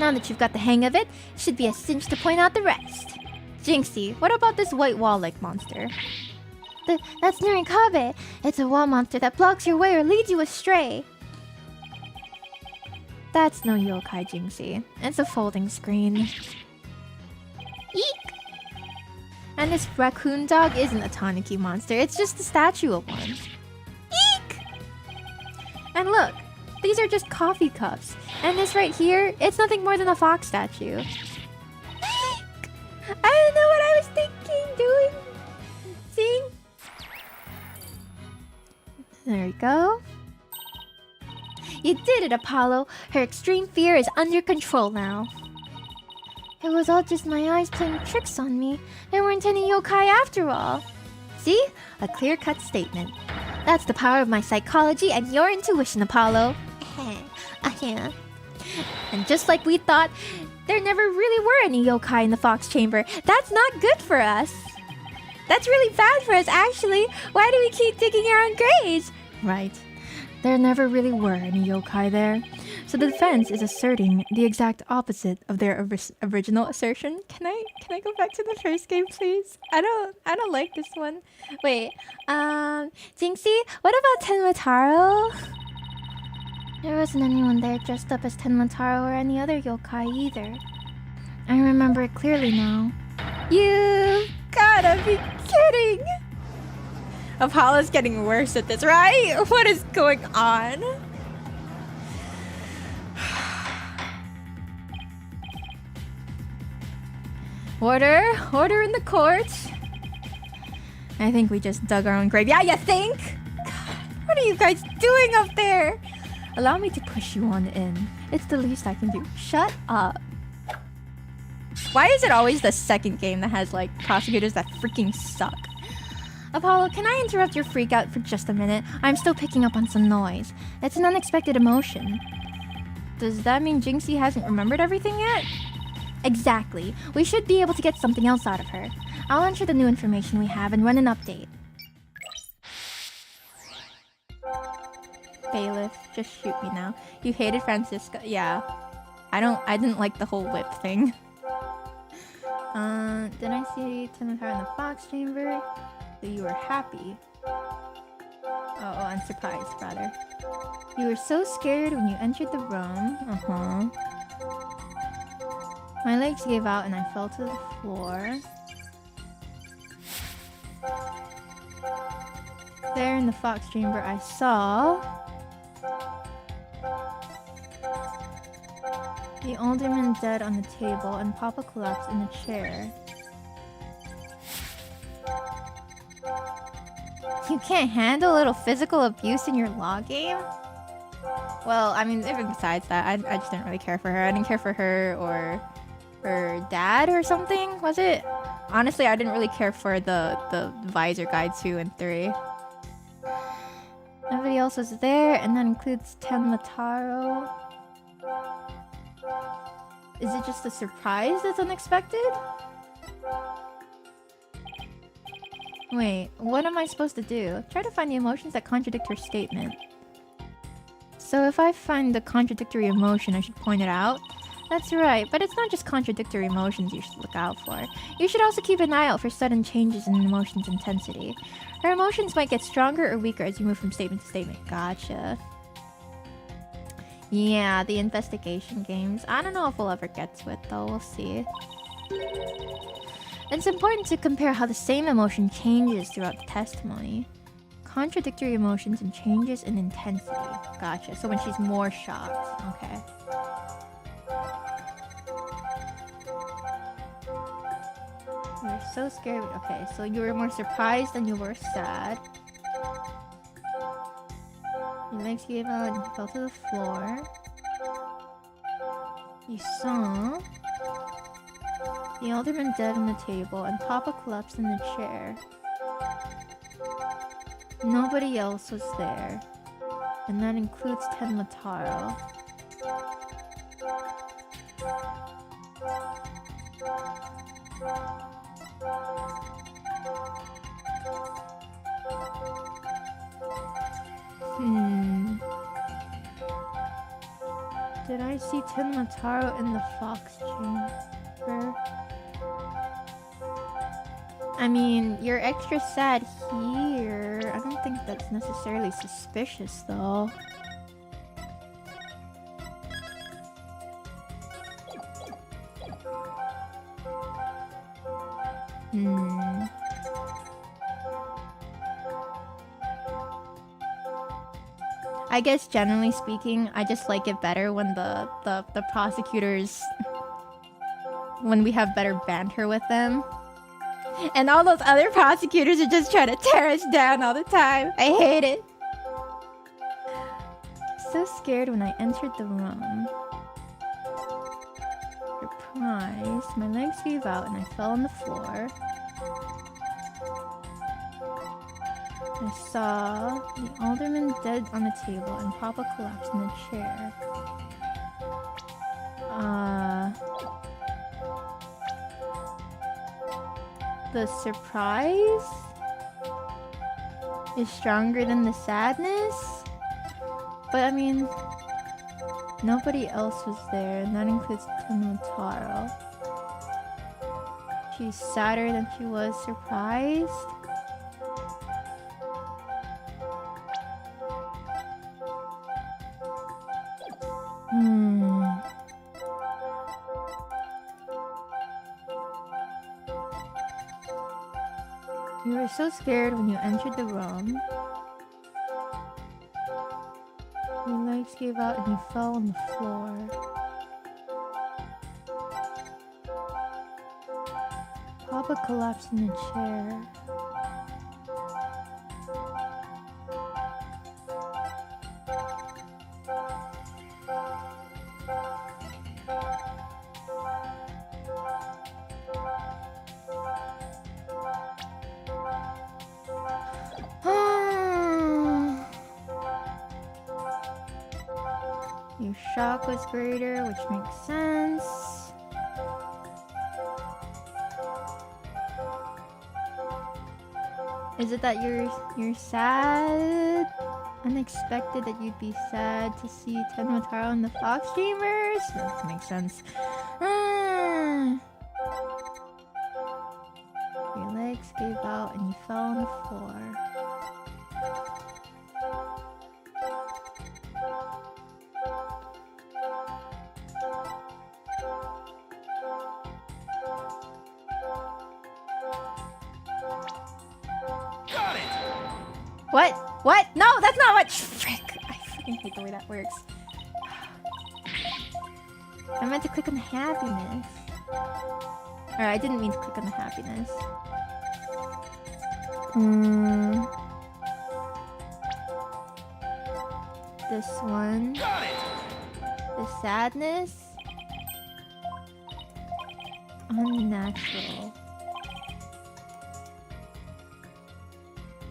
Speaker 1: Now that you've got the hang of it, it should be a cinch to point out the rest. Jinxie, what about this white wall-like monster? That's Nurikabe. It's a wall monster that blocks your way or leads you astray. That's no yokai, Jinxie. It's a folding screen. Eek! And this raccoon dog isn't a Tanuki monster, it's just a statue of one. Eek! And look, these are just coffee cups. And this right here, it's nothing more than a fox statue. Eek! I don't know what I was thinking, doing. See? There we go. You did it, Apollo. Her extreme fear is under control now. It was all just my eyes playing tricks on me. There weren't any yokai after all. See? A clear-cut statement. That's the power of my psychology and your intuition, Apollo. And just like we thought, there never really were any yokai in the Fox Chamber. That's not good for us. That's really bad for us, actually. Why do we keep digging our own graves? Right. There never really were any yokai there. So the defense is asserting the exact opposite of their original assertion. Can I go back to the first game, please? I don't like this one. Wait, Jinxie, what about Tenmataro? There wasn't anyone there dressed up as Tenmataro or any other yokai either. I remember it clearly now. You gotta be kidding! Apollo's getting worse at this, right? What is going on? Order in the court. I think we just dug our own grave. Yeah, you think? God, what are you guys doing up there? Allow me to push you on in. It's the least I can do. Shut up. Why is it always the second game that has, like, prosecutors that freaking suck? Apollo, can I interrupt your freak out for just a minute? I'm still picking up on some noise. It's an unexpected emotion. Does that mean Jinxie hasn't remembered everything yet? Exactly. We should be able to get something else out of her. I'll enter the new information we have and run an update. Bailiff, just shoot me now. You hated Francisca. Yeah. I didn't like the whole whip thing. Did I see Timothar in the Fox Chamber? So you were happy. Oh, I'm surprised, rather. You were so scared when you entered the room. My legs gave out and I fell to the floor. There in the Fox Chamber I saw... the alderman dead on the table and Papa collapsed in a chair. You can't handle a little physical abuse in your law game? Well, I mean, even besides that, I just didn't really care for her. I didn't care for her or her dad or something, was it? Honestly, I didn't really care for the visor guy 2 and 3. Nobody else was there, and that includes Tenmataro. Is it just a surprise that's unexpected? Wait, what am I supposed to do? Try to find the emotions that contradict her statement. So if I find the contradictory emotion, I should point it out? That's right, but it's not just contradictory emotions you should look out for. You should also keep an eye out for sudden changes in an emotion's intensity. Her emotions might get stronger or weaker as you move from statement to statement. Gotcha. Yeah, the investigation games. I don't know if we'll ever get to it though, we'll see. It's important to compare how the same emotion changes throughout the testimony. Contradictory emotions and changes in intensity. Gotcha, so when she's more shocked. Okay. You were so scared. Okay, so you were more surprised than you were sad. Your legs gave out and you fell to the floor. You saw the alderman dead on the table and Papa collapsed in the chair. Nobody else was there. And that includes Tenmataro. Did I see Tenmataro in the fox chamber? I mean, you're extra sad here. I don't think that's necessarily suspicious, though. I guess generally speaking, I just like it better when the prosecutors... when we have better banter with them. And all those other prosecutors are just trying to tear us down all the time. I hate it. So scared when I entered the room. Surprised, my legs gave out and I fell on the floor. I saw the alderman dead on the table and Papa collapsed in the chair. The surprise is stronger than the sadness? But I mean, nobody else was there, and that includes Tenmataro. She's sadder than she was surprised? You were so scared when you entered the room. Your legs gave out and you fell on the floor. Papa collapsed in the chair. Your shock was greater, which makes sense. Is it that you're sad? Unexpected that you'd be sad to see Tenmataro in the fox chambers? That makes sense. Your legs gave out and you fell on the floor. What? What? No, that's not what. Frick! I fucking hate the way that works. I meant to click on the happiness. Or I didn't mean to click on the happiness. This one. The sadness. Unnatural.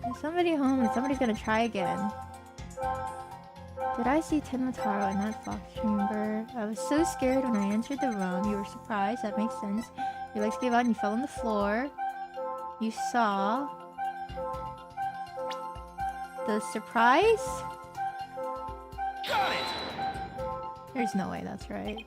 Speaker 1: There's somebody home and somebody's gonna try again. Did I see Tenmataro in that fox chamber? I was so scared when I entered the room. You were surprised, that makes sense. Your legs gave out and you fell on the floor. You saw... the surprise? Got it! There's no way that's right.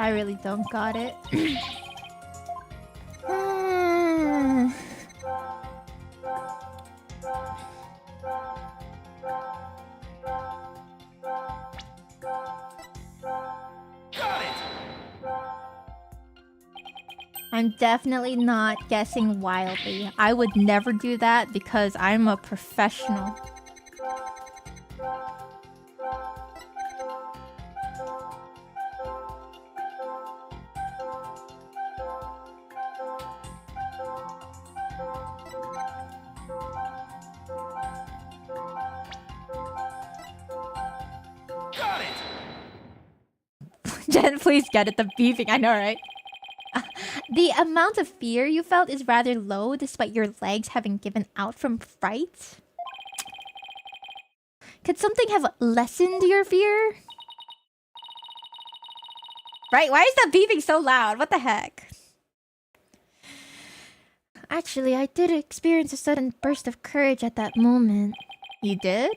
Speaker 1: I really don't got it. I'm definitely not guessing wildly. I would never do that because I'm a professional. Jen, please get it. The beefing. I know, right? The amount of fear you felt is rather low despite your legs having given out from fright. Could something have lessened your fear? Right? Why is that beeping so loud? What the heck? Actually, I did experience a sudden burst of courage at that moment. You did?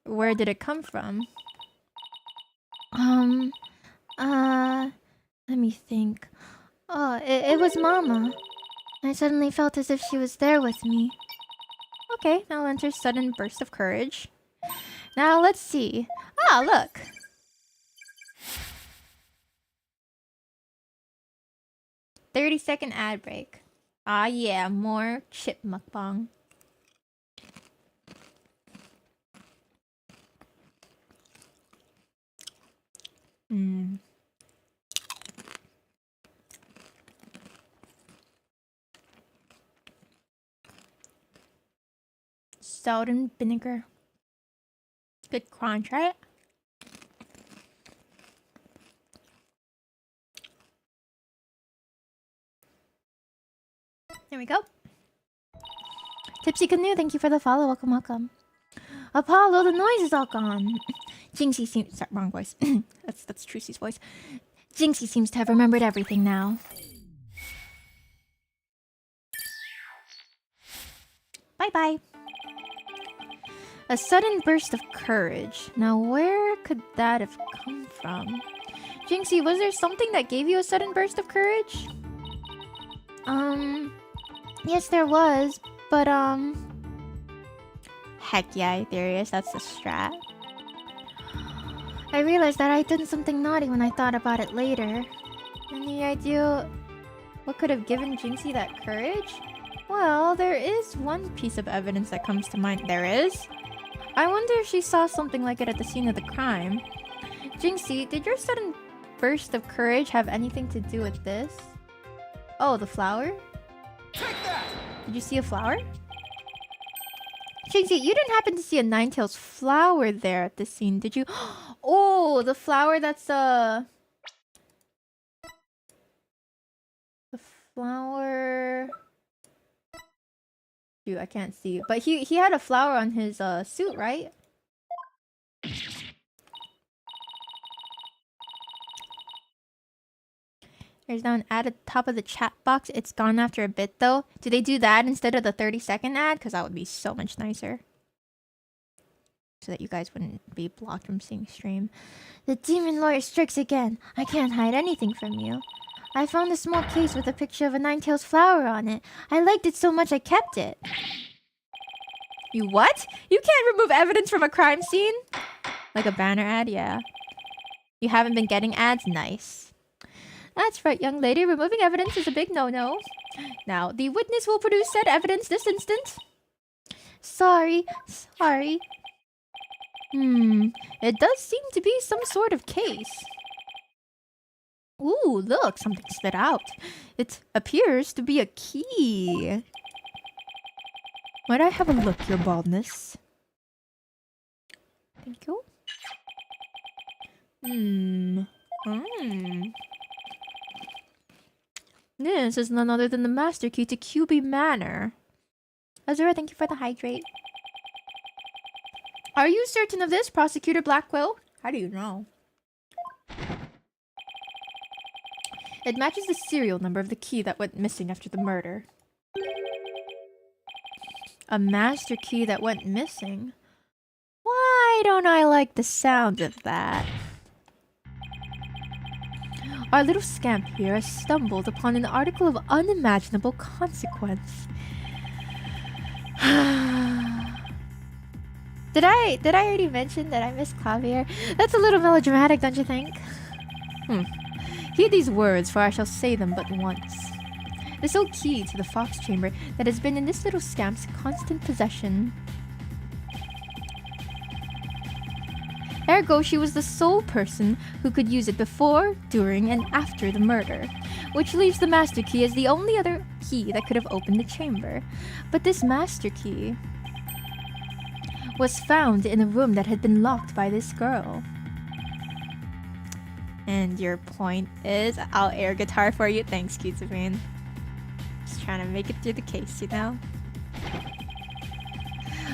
Speaker 1: Where did it come from? Let me think. Oh, it was Mama. I suddenly felt as if she was there with me. Okay, now enter sudden burst of courage. Now let's see. Ah, look. "30-second ad break." Ah yeah, more chip mukbang. Salt and vinegar. Good crunch, right? There we go. Tipsy Canoe, thank you for the follow. Welcome, welcome. Apollo, the noise is all gone. Jinxie seems... Sorry, wrong voice. That's Trucy's voice. Jinxie seems to have remembered everything now. Bye-bye. A sudden burst of courage. Now, where could that have come from? Jinxie, was there something that gave you a sudden burst of courage? Yes, there was, but, heck yeah, there is. That's the strat. I realized that I'd done something naughty when I thought about it later. Any idea what could have given Jinxie that courage? Well, there is one piece of evidence that comes to mind. There is? I wonder if she saw something like it at the scene of the crime. Jinxie, did your sudden burst of courage have anything to do with this? Oh, the flower?
Speaker 3: Take that!
Speaker 1: Did you see a flower? Jinxie, you didn't happen to see a Ninetales flower there at the scene, did you? Oh, the flower that's the flower... Dude, I can't see. But he had a flower on his suit, right? There's now an ad at the top of the chat box. It's gone after a bit, though. Do they do that instead of the 30-second ad? Because that would be so much nicer. So that you guys wouldn't be blocked from seeing stream. The demon lawyer strikes again. I can't hide anything from you. I found a small case with a picture of a Ninetales flower on it. I liked it so much I kept it. You what? You can't remove evidence from a crime scene? Like a banner ad? Yeah. You haven't been getting ads? Nice. That's right, young lady. Removing evidence is a big no-no. Now, the witness will produce said evidence this instant. Sorry. It does seem to be some sort of case. Ooh, look, something stood out. It appears to be a key. Might I have a look, your baldness? Thank you. This is none other than the master key to QB Manor. Azura, thank you for the hydrate. Are you certain of this, Prosecutor Blackquill? How do you know? It matches the serial number of the key that went missing after the murder. A master key that went missing? Why don't I like the sound of that? Our little scamp here has stumbled upon an article of unimaginable consequence. Did I already mention that I miss Clavier? That's a little melodramatic, don't you think? Heed these words, for I shall say them but once. The sole key to the fox chamber that has been in this little scamp's constant possession. Ergo, she was the sole person who could use it before, during, and after the murder, which leaves the master key as the only other key that could have opened the chamber. But this master key was found in a room that had been locked by this girl. And your point is, I'll air guitar for you. Thanks, Kitsubane. Just trying to make it through the case, you know?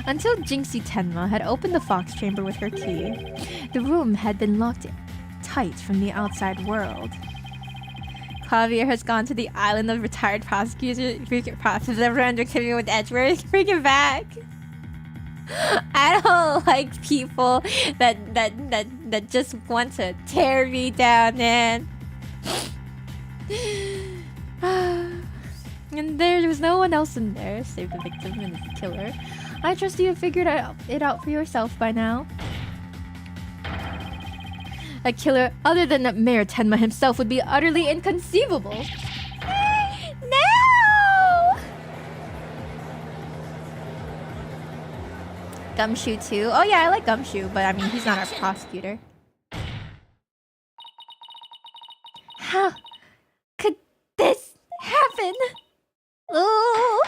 Speaker 1: Until Jinxie Tenma had opened the fox chamber with her key, the room had been locked tight from the outside world. Clavier has gone to the island of retired prosecutors around activity with Edgeworth. Bring him back. I don't like people that just want to tear me down, man. And there was no one else in there save the victim and the killer. I trust you have figured it out for yourself by now. A killer other than Mayor Tenma himself would be utterly inconceivable. No! Gumshoe too. Oh yeah, I like Gumshoe, but I mean, he's not our prosecutor. How could this happen? Oh!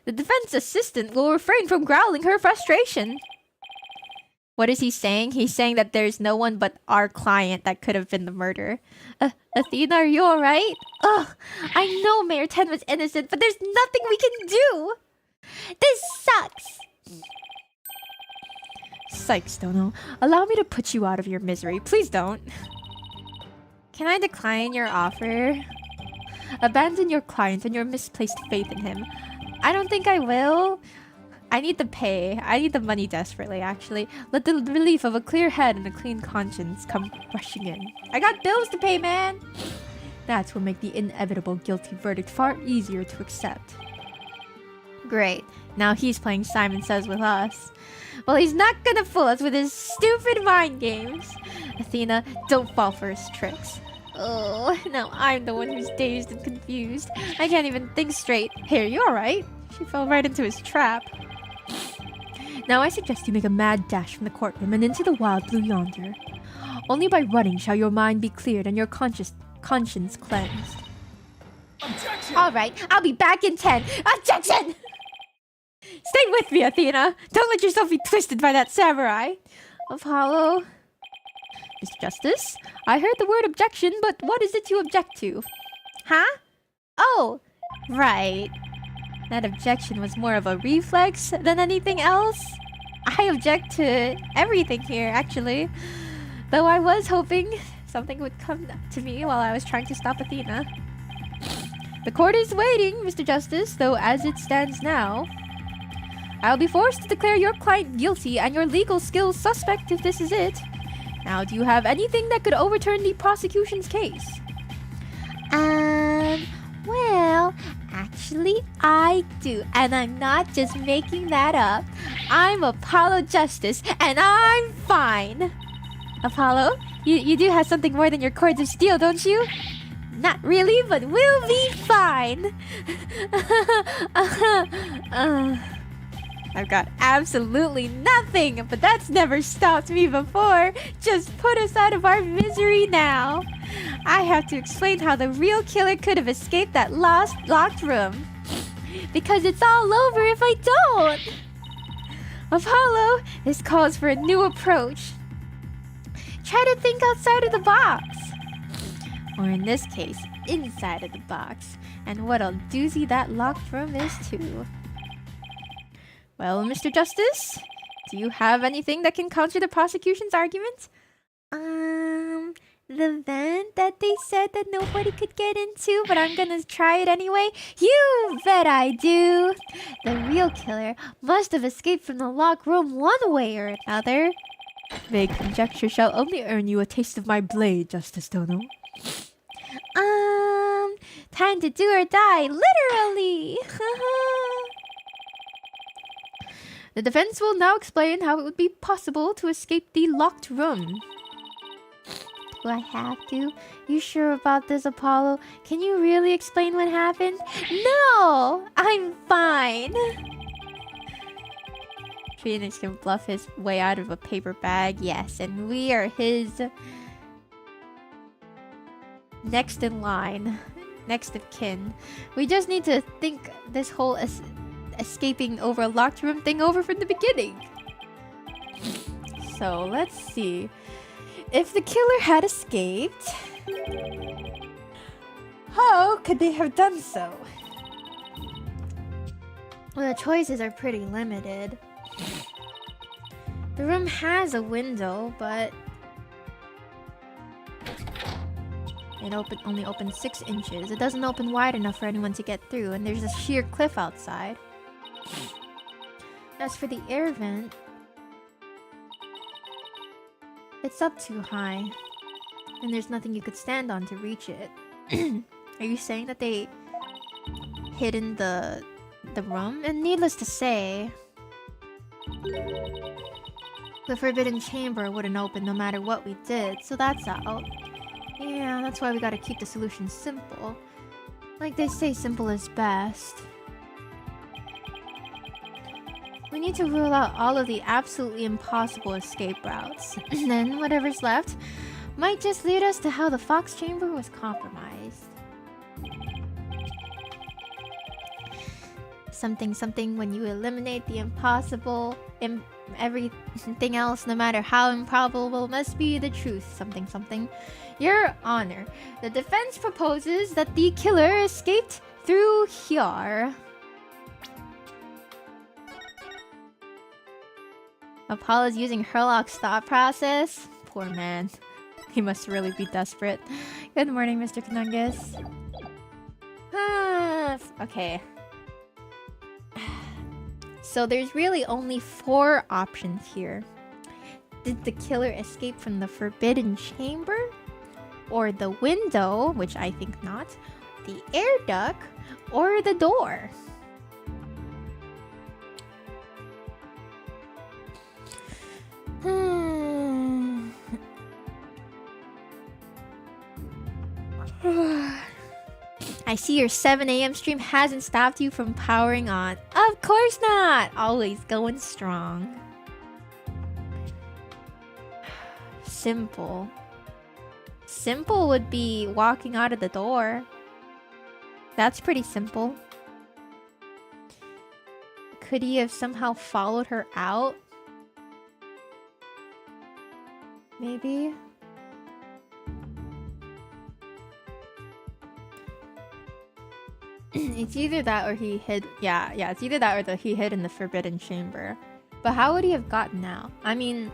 Speaker 1: The defense assistant will refrain from growling her frustration. What is he saying? He's saying that there's no one but our client that could have been the murderer. Athena, are you alright? Ugh, I know Mayor Tenma's innocent, but there's nothing we can do! This sucks! Sykes, Dono. Allow me to put you out of your misery. Please don't. Can I decline your offer? Abandon your client and your misplaced faith in him. I don't think I will. I need the pay. I need the money desperately, actually. Let the relief of a clear head and a clean conscience come rushing in. I got bills to pay, man! That will make the inevitable guilty verdict far easier to accept. Great. Now he's playing Simon Says with us. Well, he's not gonna fool us with his stupid mind games. Athena, don't fall for his tricks. Oh, now I'm the one who's dazed and confused. I can't even think straight. Here, you alright? She fell right into his trap. Now I suggest you make a mad dash from the courtroom and into the wild blue yonder. Only by running shall your mind be cleared and your conscience cleansed. Objection! Alright, I'll be back in 10. Objection! Stay with me, Athena. Don't let yourself be twisted by that samurai. Apollo. Mr. Justice, I heard the word objection, but what is it you object to? Huh? Oh, right. That objection was more of a reflex than anything else. I object to everything here, actually. Though I was hoping something would come to me while I was trying to stop Athena. The court is waiting, Mr. Justice, though as it stands now, I'll be forced to declare your client guilty and your legal skills suspect if this is it. Now, do you have anything that could overturn the prosecution's case? Well, actually I do, and I'm not just making that up. I'm Apollo Justice, and I'm fine. Apollo, you do have something more than your cords of steel, don't you? Not really, but we'll be fine. I've got absolutely nothing, but that's never stopped me before. Just put us out of our misery now. I have to explain how the real killer could have escaped that locked room. Because it's all over if I don't. Apollo, this calls for a new approach. Try to think outside of the box. Or in this case, inside of the box. And what a doozy that locked room is too. Well, Mr. Justice, do you have anything that can counter the prosecution's argument? The vent that they said that nobody could get into, but I'm gonna try it anyway? You bet I do! The real killer must have escaped from the locked room one way or another. Vague conjecture shall only earn you a taste of my blade, Justice Dono. Time to do or die, literally! The defense will now explain how it would be possible to escape the locked room. Do I have to? You sure about this, Apollo? Can you really explain what happened? No! I'm fine! Phoenix can bluff his way out of a paper bag, yes, and we are his next in line, next of kin. We just need to think this whole escaping over a locked room thing over from the beginning. So let's see. If the killer had escaped, how could they have done so? Well, the choices are pretty limited. The room has a window, but it only opens 6 inches. It doesn't open wide enough for anyone to get through, and there's a sheer cliff outside. As for the air vent, it's up too high, and there's nothing you could stand on to reach it. Are you saying that they hid in the room? And needless to say, the forbidden chamber wouldn't open no matter what we did, so that's out. Yeah, that's why we gotta keep the solution simple. Like they say, simple is best. We need to rule out all of the absolutely impossible escape routes. And then whatever's left might just lead us to how the Fox Chamber was compromised. Something when you eliminate the impossible, everything else, no matter how improbable, must be the truth. Something. Your Honor, the defense proposes that the killer escaped through here. Apollo's using Herlock's thought process. Poor man. He must really be desperate. Good morning, Mr. Kanungus. Okay. So there's really only 4 options here. Did the killer escape from the forbidden chamber? Or the window, which I think not. The air duct? Or the door? I see your 7 a.m. stream hasn't stopped you from powering on. Of course not! Always going strong. Simple. Simple would be walking out of the door. That's pretty simple. Could he have somehow followed her out? Maybe? It's either that or he hid... Yeah, it's either that or he hid in the forbidden chamber. But how would he have gotten out? I mean...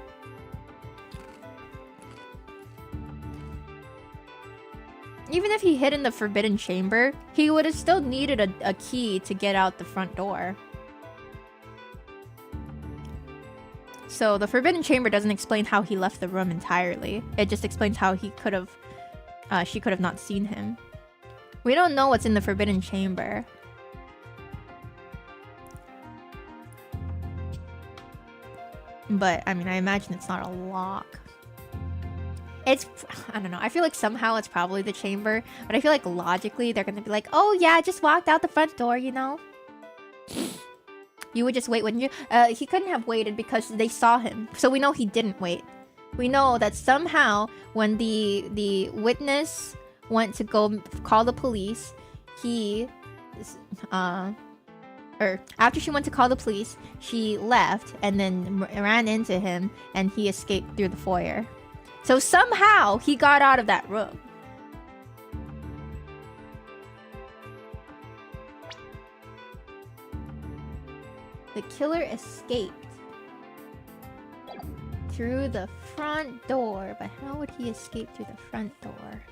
Speaker 1: Even if he hid in the forbidden chamber, he would have still needed a key to get out the front door. So the forbidden chamber doesn't explain how he left the room entirely. It just explains how he could have... she could have not seen him. We don't know what's in the forbidden chamber. But, I mean, I imagine it's not a lock. It's... I don't know. I feel like somehow it's probably the chamber. But I feel like logically they're gonna be like, oh yeah, just walked out the front door, you know? You would just wait, wouldn't you? He couldn't have waited because they saw him. So we know he didn't wait. We know that somehow when the witness... went to go call the police, after she went to call the police, she left and then ran into him and he escaped through the foyer. So somehow he got out of that room. The killer escaped through the front door, but how would he escape through the front door?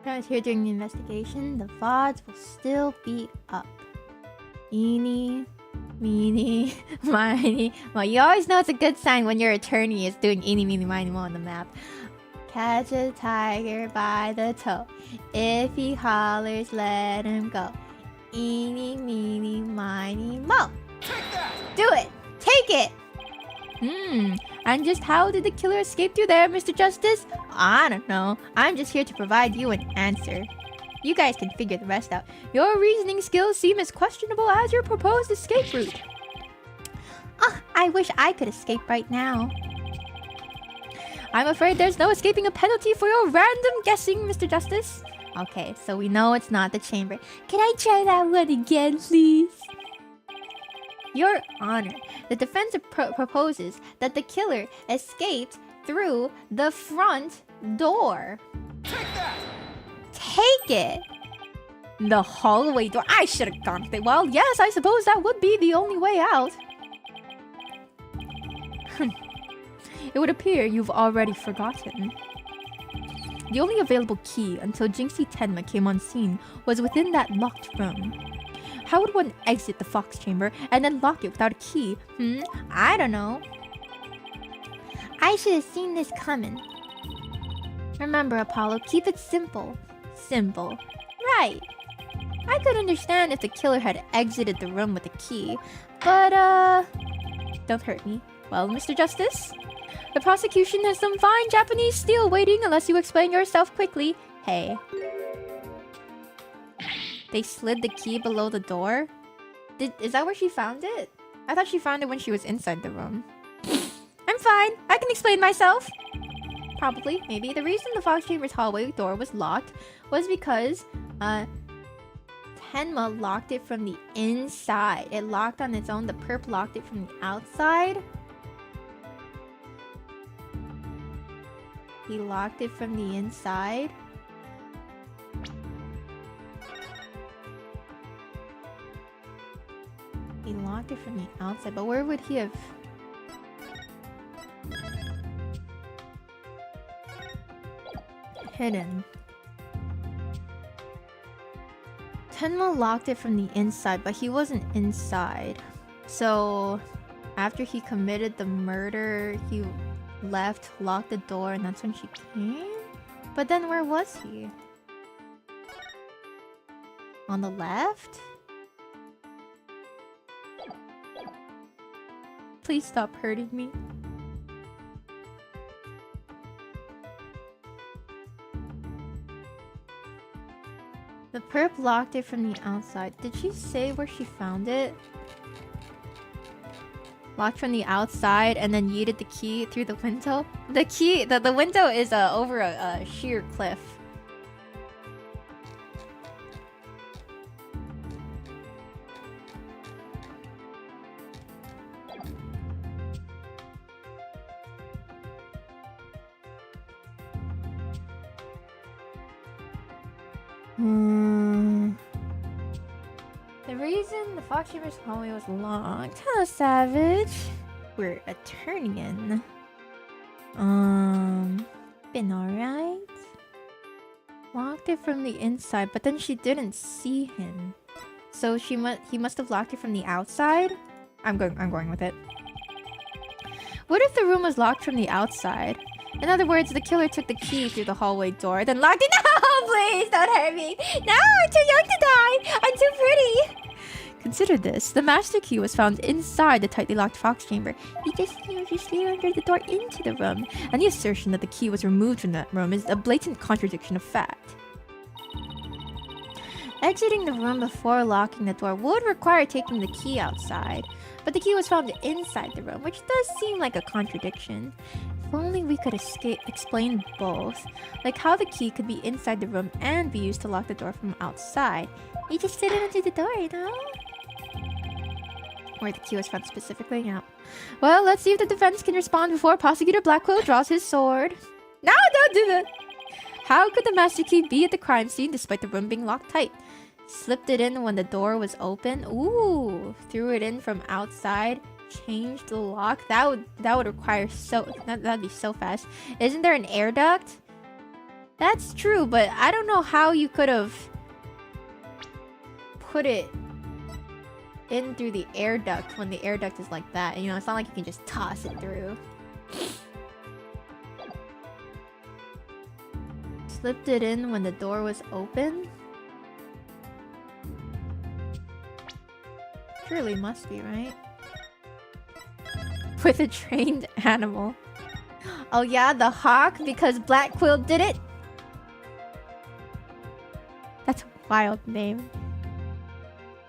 Speaker 1: I was here during the investigation. The VODs will still be up. Eeny, meeny, miny. Well, you always know it's a good sign when your attorney is doing eeny, meeny, miny, mo on the map. Catch a tiger by the toe. If he hollers, let him go. Eeny, meeny, miny, mo. Do it! Take it! And just how did the killer escape through there, Mr. Justice? I don't know. I'm just here to provide you an answer. You guys can figure the rest out. Your reasoning skills seem as questionable as your proposed escape route. I wish I could escape right now. I'm afraid there's no escaping a penalty for your random guessing, Mr. Justice. Okay, so we know it's not the chamber. Can I try that one again, please? Your Honor, the defense proposes that the killer escaped through the front door. Take it! The hallway door. I should have gone with it. Well, yes, I suppose that would be the only way out. It would appear you've already forgotten. The only available key until Jinxie Tenma came on scene was within that locked room. How would one exit the Fox Chamber and then lock it without a key? I don't know. I should have seen this coming. Remember, Apollo, keep it simple. Simple. Right. I could understand if the killer had exited the room with a key, but don't hurt me. Well, Mr. Justice? The prosecution has some fine Japanese steel waiting unless you explain yourself quickly. Hey. They slid the key below the door? Is that where she found it? I thought she found it when she was inside the room. I'm fine. I can explain myself. Probably, maybe. The reason the Fox Chamber's hallway door was locked was because Tenma locked it from the inside. It locked on its own. The perp locked it from the outside. He locked it from the inside. He locked it from the outside, but where would he have... hidden? Tenma locked it from the inside, but he wasn't inside. So, after he committed the murder, he left, locked the door, and that's when she came? But then where was he? On the left? Please stop hurting me. The perp locked it from the outside. Did she say where she found it? Locked from the outside and then yeeted the key through the window? The window is over a sheer cliff. The reason the Fox Chamber's hallway was locked. Hello, Savage. We're a turn-in. Been alright. Locked it from the inside, but then she didn't see him. So he must have locked it from the outside? I'm going with it. What if the room was locked from the outside? In other words, the killer took the key through the hallway door, then locked it. No, please don't hurt me. No, I'm too young to die. I'm too pretty. Consider this. The master key was found inside the tightly locked Fox Chamber. He just slid under the door into the room. And the assertion that the key was removed from that room is a blatant contradiction of fact. Exiting the room before locking the door would require taking the key outside. But the key was found inside the room, which does seem like a contradiction. If only we could explain both. Like how the key could be inside the room and be used to lock the door from outside. You just slid it under the door, you know? Where the key was found specifically, yeah. Well, let's see if the defense can respond before Prosecutor Blackquill draws his sword. No, don't do that! How could the master key be at the crime scene despite the room being locked tight? Slipped it in when the door was open? Ooh, threw it in from outside. Changed the lock? That would require that'd be so fast. Isn't there an air duct? That's true, but I don't know how you could have put it in through the air duct when the air duct is like that. You know, it's not like you can just toss it through. Slipped it in when the door was open? Surely must be, right? With a trained animal. Oh yeah, the hawk, because Black Quill did it? That's a wild name.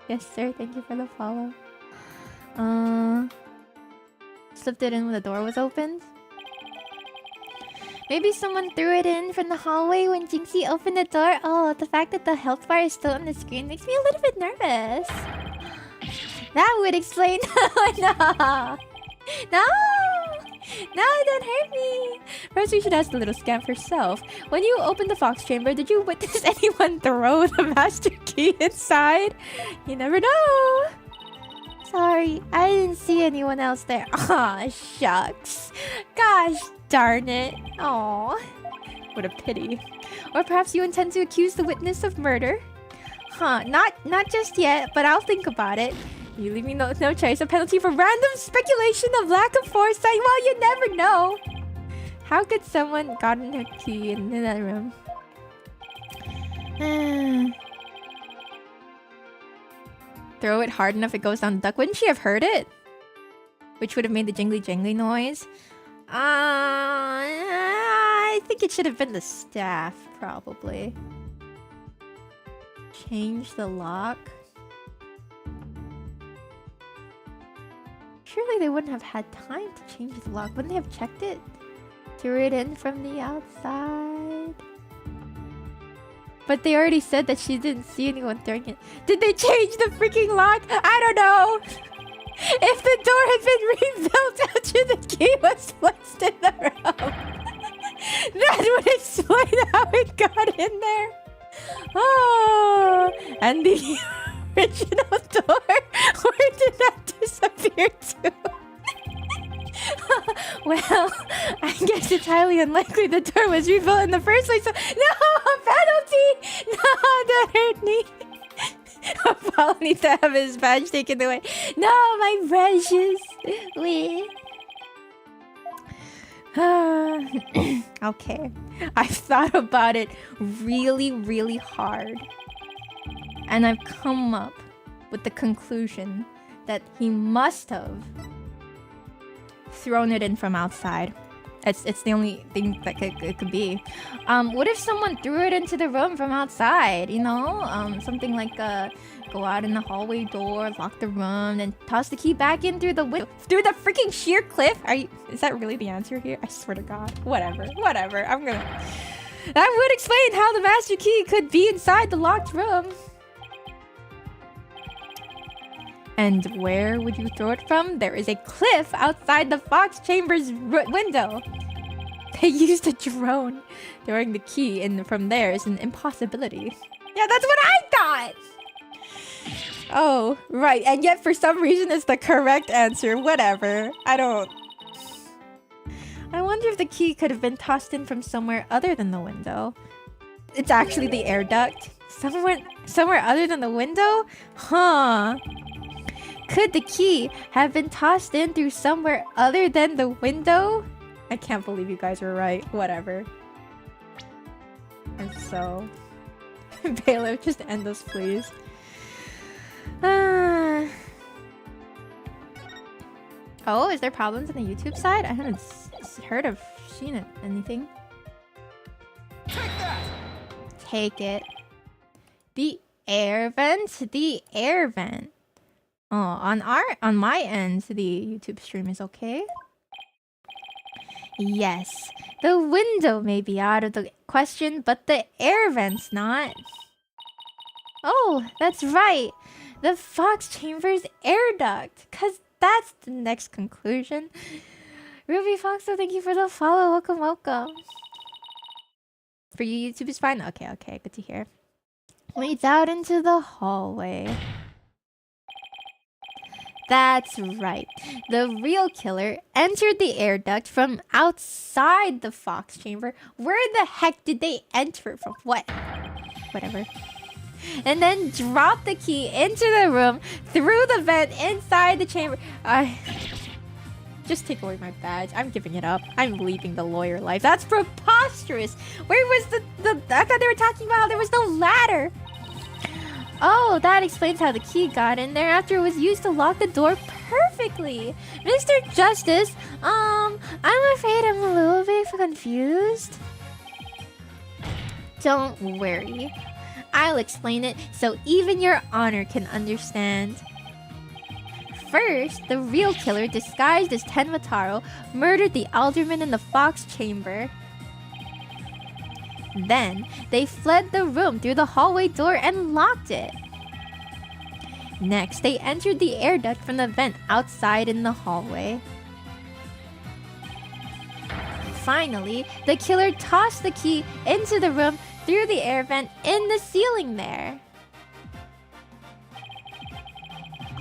Speaker 1: Yes, sir. Thank you for the follow. Slipped it in when the door was opened? Maybe someone threw it in from the hallway when Jinxie opened the door. Oh, the fact that the health bar is still on the screen makes me a little bit nervous. That would explain. No! No! No, don't hurt me! First, we should ask the little scamp herself. When you opened the fox chamber, did you witness anyone throw the master key inside? You never know! Sorry, I didn't see anyone else there. Aw, shucks. Gosh darn it. Aw. What a pity. Or perhaps you intend to accuse the witness of murder? Huh, not just yet, but I'll think about it. You leave me no choice. A penalty for random speculation of lack of foresight. Well, you never know. How could someone gotten a key in that room? Throw it hard enough it goes down the duct. Wouldn't she have heard it? Which would have made the jingly jingly noise. I think it should have been the staff, probably. Change the lock. Surely they wouldn't have had time to change the lock. Wouldn't they have checked it? Threw it in from the outside. But they already said that she didn't see anyone throwing it. Did they change the freaking lock? I don't know. If the door had been rebuilt after the key was placed in the room, that would explain how it got in there. Oh, and the original door, where did that disappear to? Well, I guess it's highly unlikely the door was rebuilt in the first place. So no, penalty! No, that hurt me. Apollo needs to have his badge taken away. No, my precious. Wait. Okay. I've thought about it really, really hard. And I've come up with the conclusion that he must have thrown it in from outside. It's the only thing that it could be. What if someone threw it into the room from outside? You know, something like go out in the hallway door, lock the room, then toss the key back in through the window, through the freaking sheer cliff. Is that really the answer here? I swear to God. Whatever. I'm gonna. That would explain how the master key could be inside the locked room. And where would you throw it from? There is a cliff outside the fox chamber's window. They used a drone throwing the key in from there is an impossibility. Yeah, that's what I thought! Oh, right. And yet for some reason it's the correct answer. Whatever. I wonder if the key could have been tossed in from somewhere other than the window. It's actually the air duct. Somewhere other than the window? Huh. Could the key have been tossed in through somewhere other than the window? I can't believe you guys were right. Whatever. And so... Bailiff, just end us, please. Oh, is there problems on the YouTube side? I haven't heard of seen it. Anything? Take it. The air vent? The air vent. Oh, on my end, the YouTube stream is okay. Yes, the window may be out of the question, but the air vent's not. Oh, that's right. The fox chamber's air duct, cause that's the next conclusion. Ruby Foxo, thank you for the follow. Welcome. For you, YouTube is fine. Okay, good to hear. Leads out into the hallway. That's right. The real killer entered the air duct from outside the fox chamber. Where the heck did they enter from? What? Whatever. And then dropped the key into the room through the vent inside the chamber. Just take away my badge. I'm giving it up. I'm leaving the lawyer life. That's preposterous. Where was the I thought they were talking about how there was no ladder. Oh, that explains how the key got in there after it was used to lock the door perfectly. Mr. Justice, I'm afraid I'm a little bit confused. Don't worry. I'll explain it so even your honor can understand. First, the real killer, disguised as Tenmataro, murdered the alderman in the fox chamber. Then, they fled the room through the hallway door and locked it. Next, they entered the air duct from the vent outside in the hallway. Finally, the killer tossed the key into the room through the air vent in the ceiling there.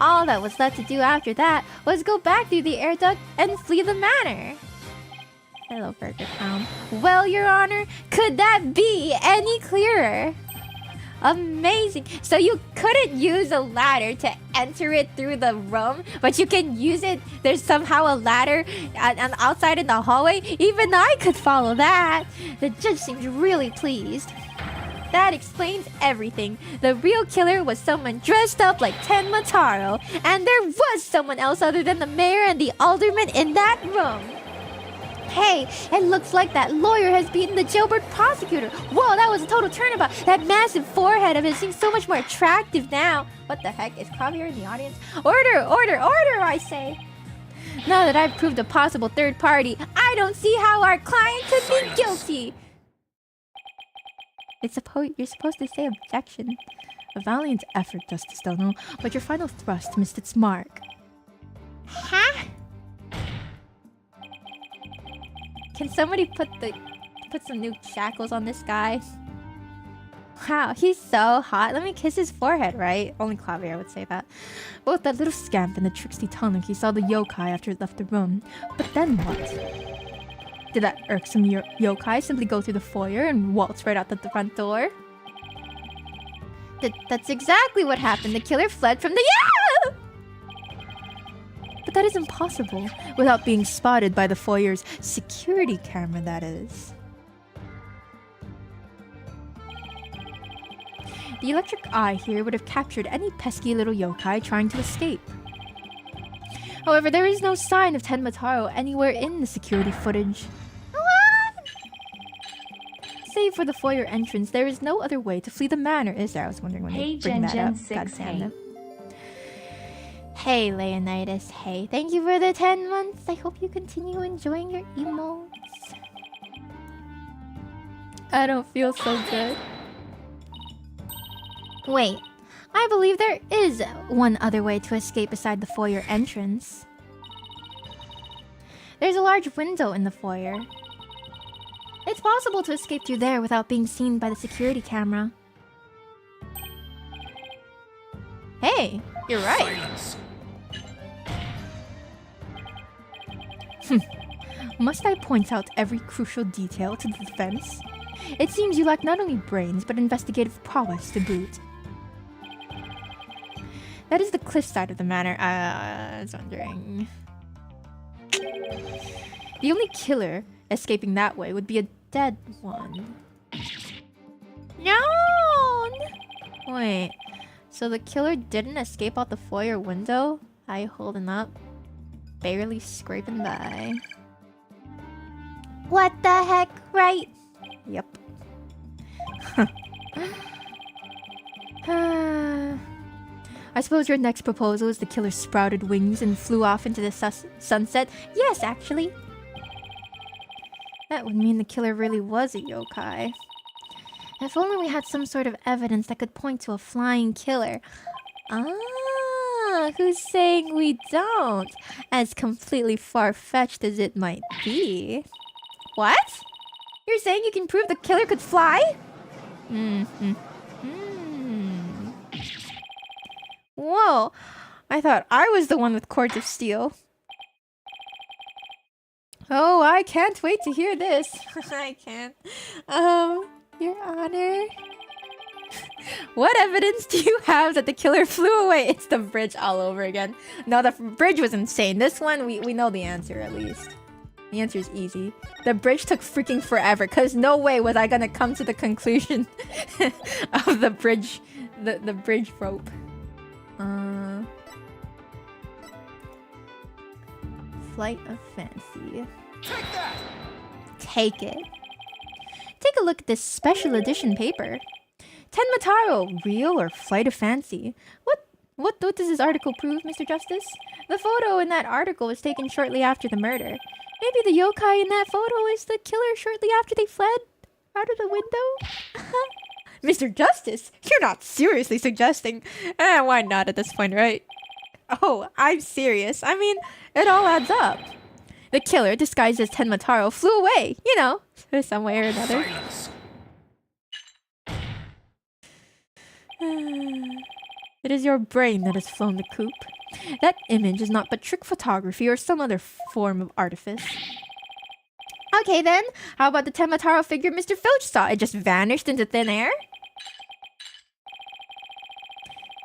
Speaker 1: All that was left to do after that was go back through the air duct and flee the manor. Hello, Burger Town. Well, Your Honor, could that be any clearer? Amazing. So you couldn't use a ladder to enter it through the room, but you can use it. There's somehow a ladder outside in the hallway. Even I could follow that. The judge seems really pleased. That explains everything. The real killer was someone dressed up like Tenmataro, and there was someone else other than the mayor and the alderman in that room. Hey, it looks like that lawyer has beaten the jailbird prosecutor. Whoa, that was a total turnabout. That massive forehead of his seems so much more attractive now. What the heck? Is Javier in the audience? Order, order, order, I say. Now that I've proved a possible third party, I don't see how our client could be guilty. You're supposed to say objection. A valiant effort, Justice Dono, but your final thrust missed its mark. Huh? Can somebody put some new shackles on this guy? Wow, he's so hot. Let me kiss his forehead, right? Only Clavier would say that. Both that little scamp and the tricksy tanuki saw the yokai after it left the room. But then what? Did that irksome yokai simply go through the foyer and waltz right out the front door? That's exactly what happened. The killer fled from the... Yeah! But that is impossible without being spotted by the foyer's security camera, that is. The electric eye here would have captured any pesky little yokai trying to escape. However, there is no sign of Tenmataro anywhere in the security footage. Save for the foyer entrance, there is no other way to flee the manor, is there? I was wondering when they bring that up. God damn them. Hey, Leonidas. Hey, thank you for the 10 months. I hope you continue enjoying your emotes. I don't feel so good. Wait, I believe there is one other way to escape beside the foyer entrance. There's a large window in the foyer. It's possible to escape through there without being seen by the security camera. Hey, you're right.
Speaker 3: Silence.
Speaker 1: Must I point out every crucial detail to the defense? It seems you lack not only brains, but investigative prowess to boot. That is the cliff side of the manor. I was wondering. The only killer escaping that way would be a dead one. No! Wait, so the killer didn't escape out the foyer window? Eye holding up, barely scraping by. What the heck, right? Yep. I suppose your next proposal is the killer sprouted wings and flew off into the sunset? Yes, actually. That would mean the killer really was a yokai. If only we had some sort of evidence that could point to a flying killer. Ah, who's saying we don't? As completely far-fetched as it might be. What? You're saying you can prove the killer could fly? Whoa. I thought I was the one with cords of steel. Oh, I can't wait to hear this. I can't. Your Honor. What evidence do you have that the killer flew away? It's the bridge all over again. No, the bridge was insane. This one, we know the answer at least. The answer is easy. The bridge took freaking forever, because no way was I gonna come to the conclusion of the bridge, the bridge rope. Flight of Fancy.
Speaker 3: Take that!
Speaker 1: Take it. Take a look at this special edition paper. Tenmataro, real or Flight of Fancy? What does this article prove, Mr. Justice? The photo in that article was taken shortly after the murder. Maybe the yokai in that photo is the killer shortly after they fled out of the window? Mr. Justice, you're not seriously suggesting... why not at this point, right? Oh, I'm serious. I mean, it all adds up. The killer, disguised as Tenmataro, flew away, you know, some way or another.
Speaker 3: Silence.
Speaker 1: It is your brain that has flown the coop. That image is not but trick photography or some other form of artifice. Okay then, how about the Tenmataro figure Mr. Filch saw? It just vanished into thin air?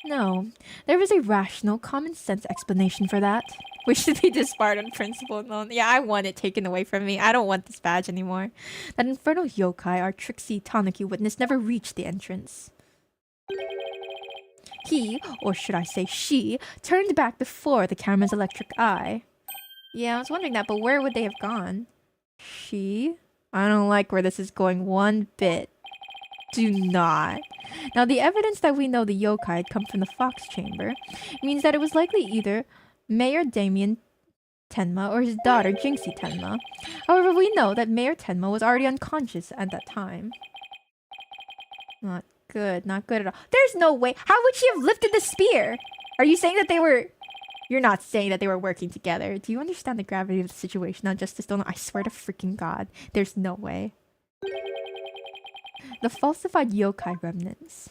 Speaker 1: No, there is a rational, common sense explanation for that. We should be disbarred on principle alone. Yeah, I want it taken away from me. I don't want this badge anymore. That infernal yokai, our tricksy Tanuki witness, never reached the entrance. He, or should I say she, turned back before the camera's electric eye. Yeah, I was wondering that, but where would they have gone? She? I don't like where this is going one bit. Do not. Now, the evidence that we know the yokai had come from the Fox Chamber means that it was likely either Mayor Damien Tenma or his daughter Jinxie Tenma. However, we know that Mayor Tenma was already unconscious at that time. Not good, not good at all. There's no way. How would she have lifted the spear? Are you saying that they were... You're not saying that they were working together. Do you understand the gravity of the situation? Now, Justice, don't know. I swear to freaking God. There's no way. The falsified yokai remnants.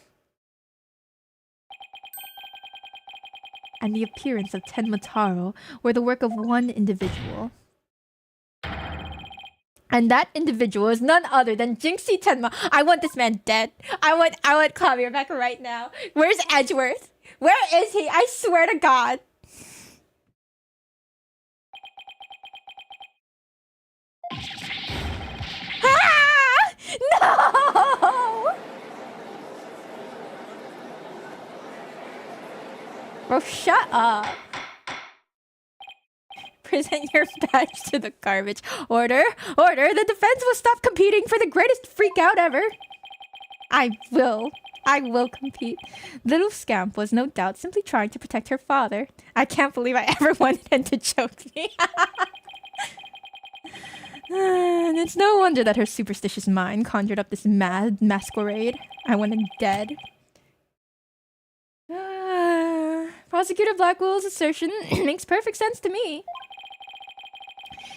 Speaker 1: And the appearance of Tenmataro were the work of one individual. And that individual is none other than Jinxie Tenma. I want this man dead. I want Clavier back right now. Where's Edgeworth? Where is he? I swear to God. Ah! No! Bro, shut up. Present your badge to the garbage. Order! Order! The defense will stop competing for the greatest freak out ever! I will compete. Little Scamp was no doubt simply trying to protect her father. I can't believe I ever wanted him to choke me. And it's no wonder that her superstitious mind conjured up this mad masquerade. I want him dead. Prosecutor Blackwell's assertion makes perfect sense to me.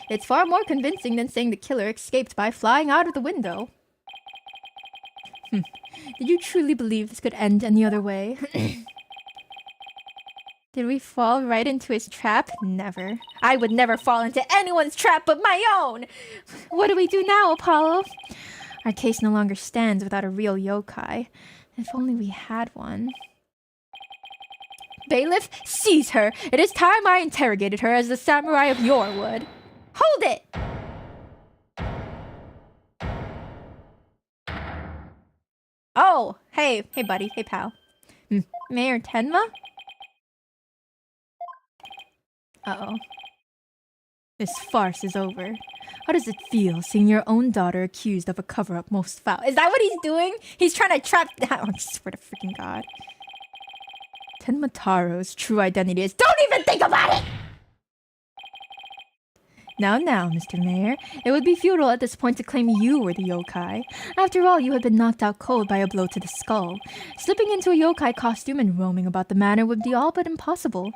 Speaker 1: It's far more convincing than saying the killer escaped by flying out of the window. Did you truly believe this could end any other way? Did we fall right into his trap? Never. I would never fall into anyone's trap but my own! What do we do now, Apollo? Our case no longer stands without a real yokai. If only we had one. Bailiff, seize her! It is time I interrogated her as the samurai of yore would. Hold it! Oh, hey buddy, hey pal. Mayor Tenma? Uh-oh. This farce is over. How does it feel seeing your own daughter accused of a cover-up most foul? Is that what he's doing? He's trying to trap... Oh, I swear to freaking God. Tenmataro's true identity is... Don't even think about it! Now, Mr. Mayor. It would be futile at this point to claim you were the yokai. After all, you had been knocked out cold by a blow to the skull. Slipping into a yokai costume and roaming about the manor would be all but impossible.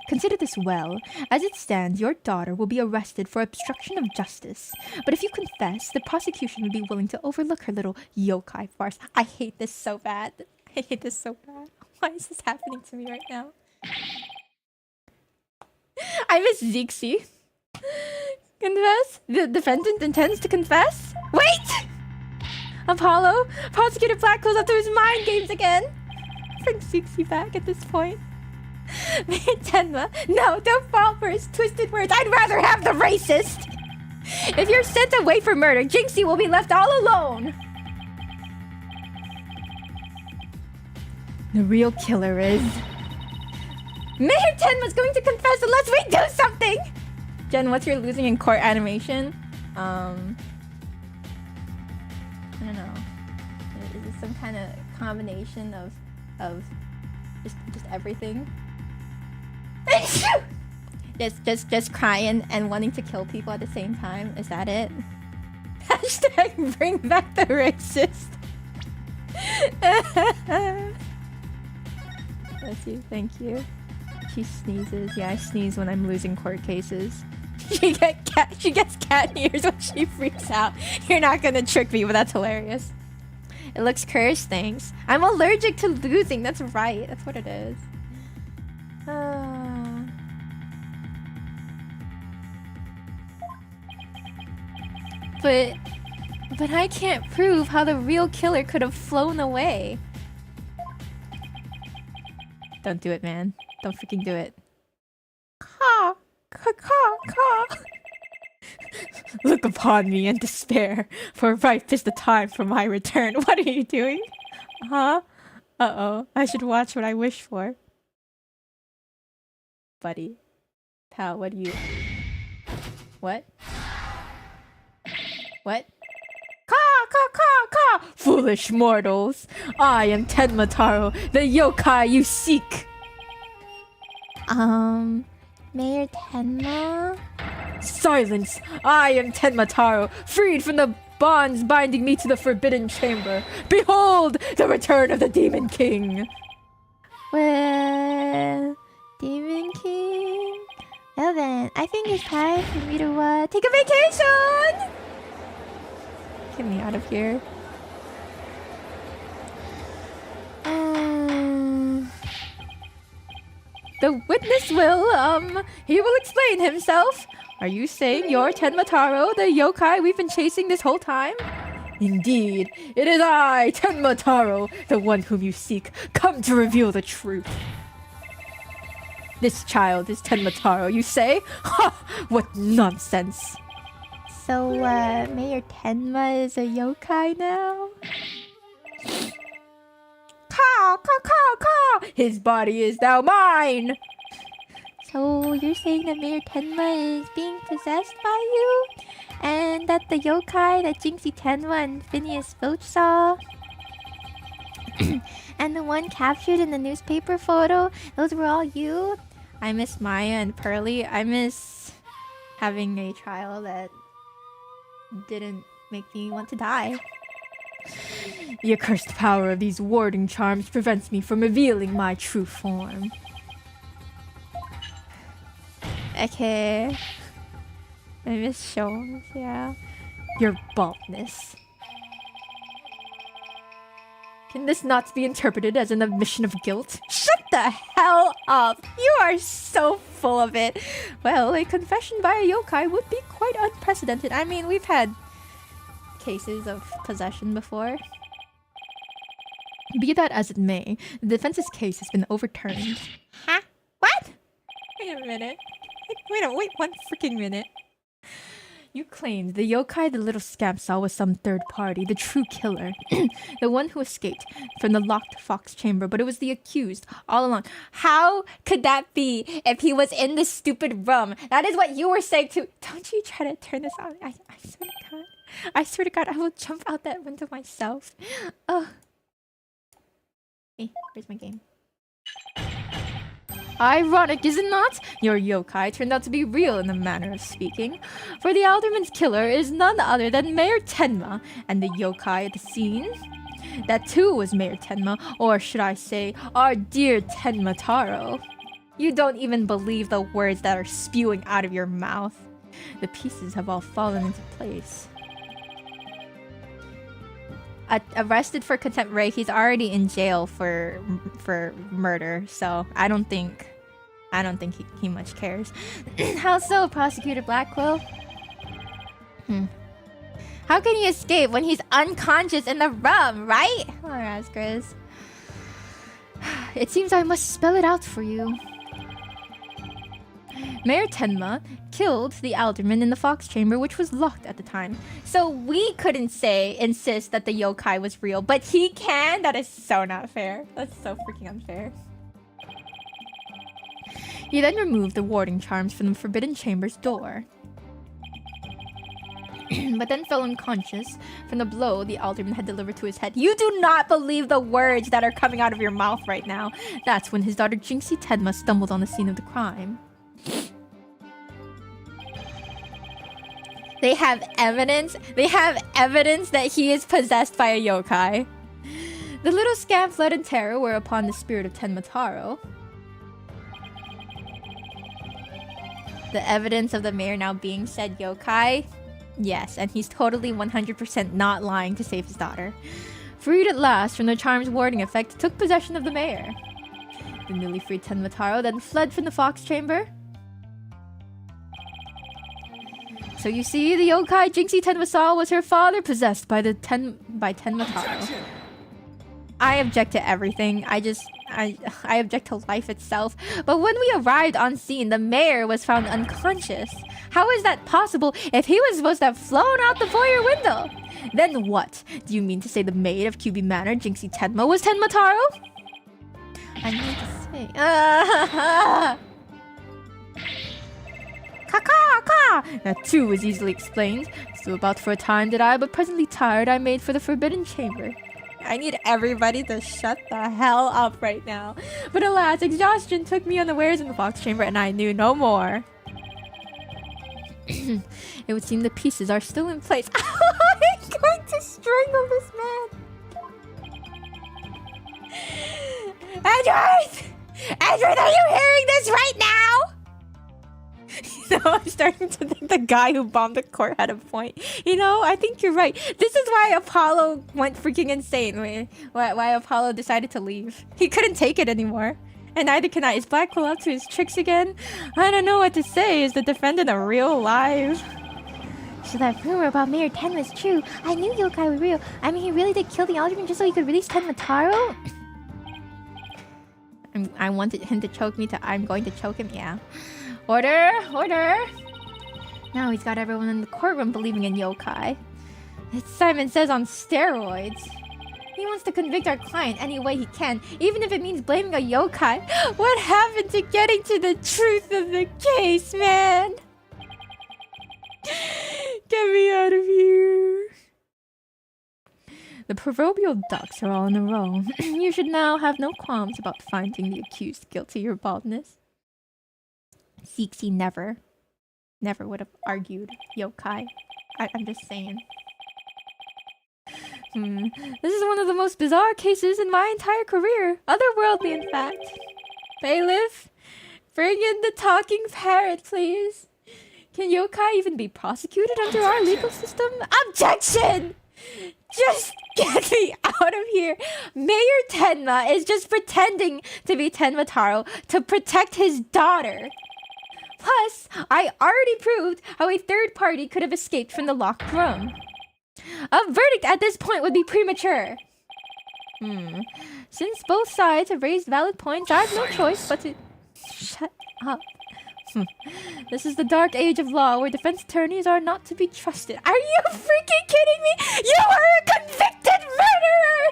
Speaker 1: Consider this well. As it stands, your daughter will be arrested for obstruction of justice. But if you confess, the prosecution would be willing to overlook her little yokai farce. I hate this so bad. I I hate this so bad. Why is this happening to me right now? I miss Zixi. Confess? The defendant intends to confess? Wait! Apollo? Prosecutor Black goes up to his mind games again. Bring Zixi back at this point. Mayor Tenma, no, don't fall for his twisted words. I'd rather have the racist. If you're sent away for murder, Jinxie will be left all alone. The real killer is... Mayor Tenma's going to confess unless we do something! Jen, what's your losing in court animation? I don't know. Is it some kind of combination of just everything? just crying and wanting to kill people at the same time? Is that it? Hashtag bring back the racist. Bless you, thank you. She sneezes. Yeah, I sneeze when I'm losing court cases. She gets cat ears when she freaks out. You're not gonna trick me, but that's hilarious. It looks cursed, thanks. I'm allergic to losing. That's right. That's what it is. But I can't prove how the real killer could have flown away. Don't do it, man. Don't freaking do it. Caw! Caw! Caw! Look upon me in despair, for ripe is the time for my return. What are you doing? Huh? Uh-oh. I should watch what I wish for. Buddy. Pal, what do you... What? What? Caw! Caw! Caw! Caw! Foolish mortals! I am Tenma Taro, the yokai you seek! Mayor Tenma? Silence! I am Tenma Taro, freed from the bonds binding me to the Forbidden Chamber. Behold, the return of the Demon King! Well, Demon King? Well then, I think it's time for me to, take a vacation! Get me out of here. The witness will, he will explain himself. Are you saying you're Tenma Taro, the yokai we've been chasing this whole time? Indeed, it is I, Tenma Taro, the one whom you seek, come to reveal the truth. This child is Tenma Taro, you say? Ha! What nonsense! So, Mayor Tenma is a yokai now? Caw! Caw! Caw! Caw! His body is now mine! So, you're saying that Mayor Tenma is being possessed by you? And that the yokai that Jinxie Tenma and Phineas Filch saw? And the one captured in the newspaper photo? Those were all you? I miss Maya and Pearly. I miss having a child that didn't make me want to die. The accursed power of these warding charms prevents me from revealing my true form. Okay. I miss shows, yeah. Your baldness. Can this not be interpreted as an admission of guilt? Shut the hell up! You are so full of it! Well, a confession by a yokai would be quite unprecedented. I mean, we've had cases of possession before. Be that as it may, the defense's case has been overturned. Huh? What? Wait a minute. Wait one freaking minute. You claimed the yokai the little scamp saw was some third party, the true killer. The one who escaped from the locked fox chamber, but it was the accused all along. How could that be if he was in the stupid room? That is what you were saying too. Don't you try to turn this on. I swear to God. I swear to God, I will jump out that window myself. Oh. Hey, where's my game? Ironic, is it not? Your yokai turned out to be real in the manner of speaking. For the alderman's killer is none other than Mayor Tenma, and the yokai at the scene. That too was Mayor Tenma, or should I say, our dear Tenma Taro. You don't even believe the words that are spewing out of your mouth. The pieces have all fallen into place. arrested for contempt rape. He's already in jail for murder. So I don't think he much cares. How so, Prosecutor Blackwell? How can he escape when he's unconscious in the room, right? Oh, Razgriz. It seems I must spell it out for you. Mayor Tenma killed the alderman in the fox chamber, which was locked at the time. So we couldn't insist that the yokai was real, but he can? That is so not fair. That's so freaking unfair. He then removed the warding charms from the forbidden chamber's door. But then fell unconscious from the blow the alderman had delivered to his head. You do not believe the words that are coming out of your mouth right now. That's when his daughter Jinxie Tenma stumbled on the scene of the crime. They have evidence. They have evidence that he is possessed by a yokai. The little scamp fled in terror, whereupon the spirit of Tenmataro. The evidence of the mayor now being said yokai. Yes, and he's totally 100% not lying to save his daughter. Freed at last from the charm's warding effect, took possession of the mayor. The newly freed Tenmataro then fled from the fox chamber. So you see, the yokai Jinxie Tenma saw was her father possessed by Tenmataro. I object to everything. I object to life itself. But when we arrived on scene, the mayor was found unconscious. How is that possible if he was supposed to have flown out the foyer window? Then what? Do you mean to say the maid of QB Manor, Jinxie Tenma, was Tenmataro? I mean to say... Kaka! That too was easily explained. So about for a time did I, but presently tired, I made for the forbidden chamber. I need everybody to shut the hell up right now. But alas, exhaustion took me unawares in the fox chamber and I knew no more. It would seem the pieces are still in place. I'm going to strangle this man. Edward! Edward, are you hearing this right now? You know, I'm starting to think the guy who bombed the court had a point. You know, I think you're right. This is why Apollo went freaking insane. Why Apollo decided to leave. He couldn't take it anymore. And neither can I. Is Blackwell up to his tricks again? I don't know what to say. Is the defendant a real live? So that rumor about Mayor Tenma is true. I knew yokai were real. I mean, he really did kill the alderman just so he could release Tenmataro? I wanted him to choke me I'm going to choke him, yeah. Order! Order! Now he's got everyone in the courtroom believing in yokai. It's Simon Says on steroids. He wants to convict our client any way he can, even if it means blaming a yokai. What happened to getting to the truth of the case, man? Get me out of here. The proverbial ducks are all in a row. You should now have no qualms about finding the accused guilty of your baldness. Zixi never would have argued yokai. I'm just saying. This is one of the most bizarre cases in my entire career. Otherworldly, in fact. Bailiff, bring in the talking parrot, please. Can yokai even be prosecuted under our legal system? Objection! Just get me out of here. Mayor Tenma is just pretending to be Tenmataro to protect his daughter. Plus, I already proved how a third party could have escaped from the locked room. A verdict at this point would be premature. Since both sides have raised valid points, I have no choice but to... Shut up. This is the dark age of law where defense attorneys are not to be trusted. Are you freaking kidding me? You are a convicted murderer!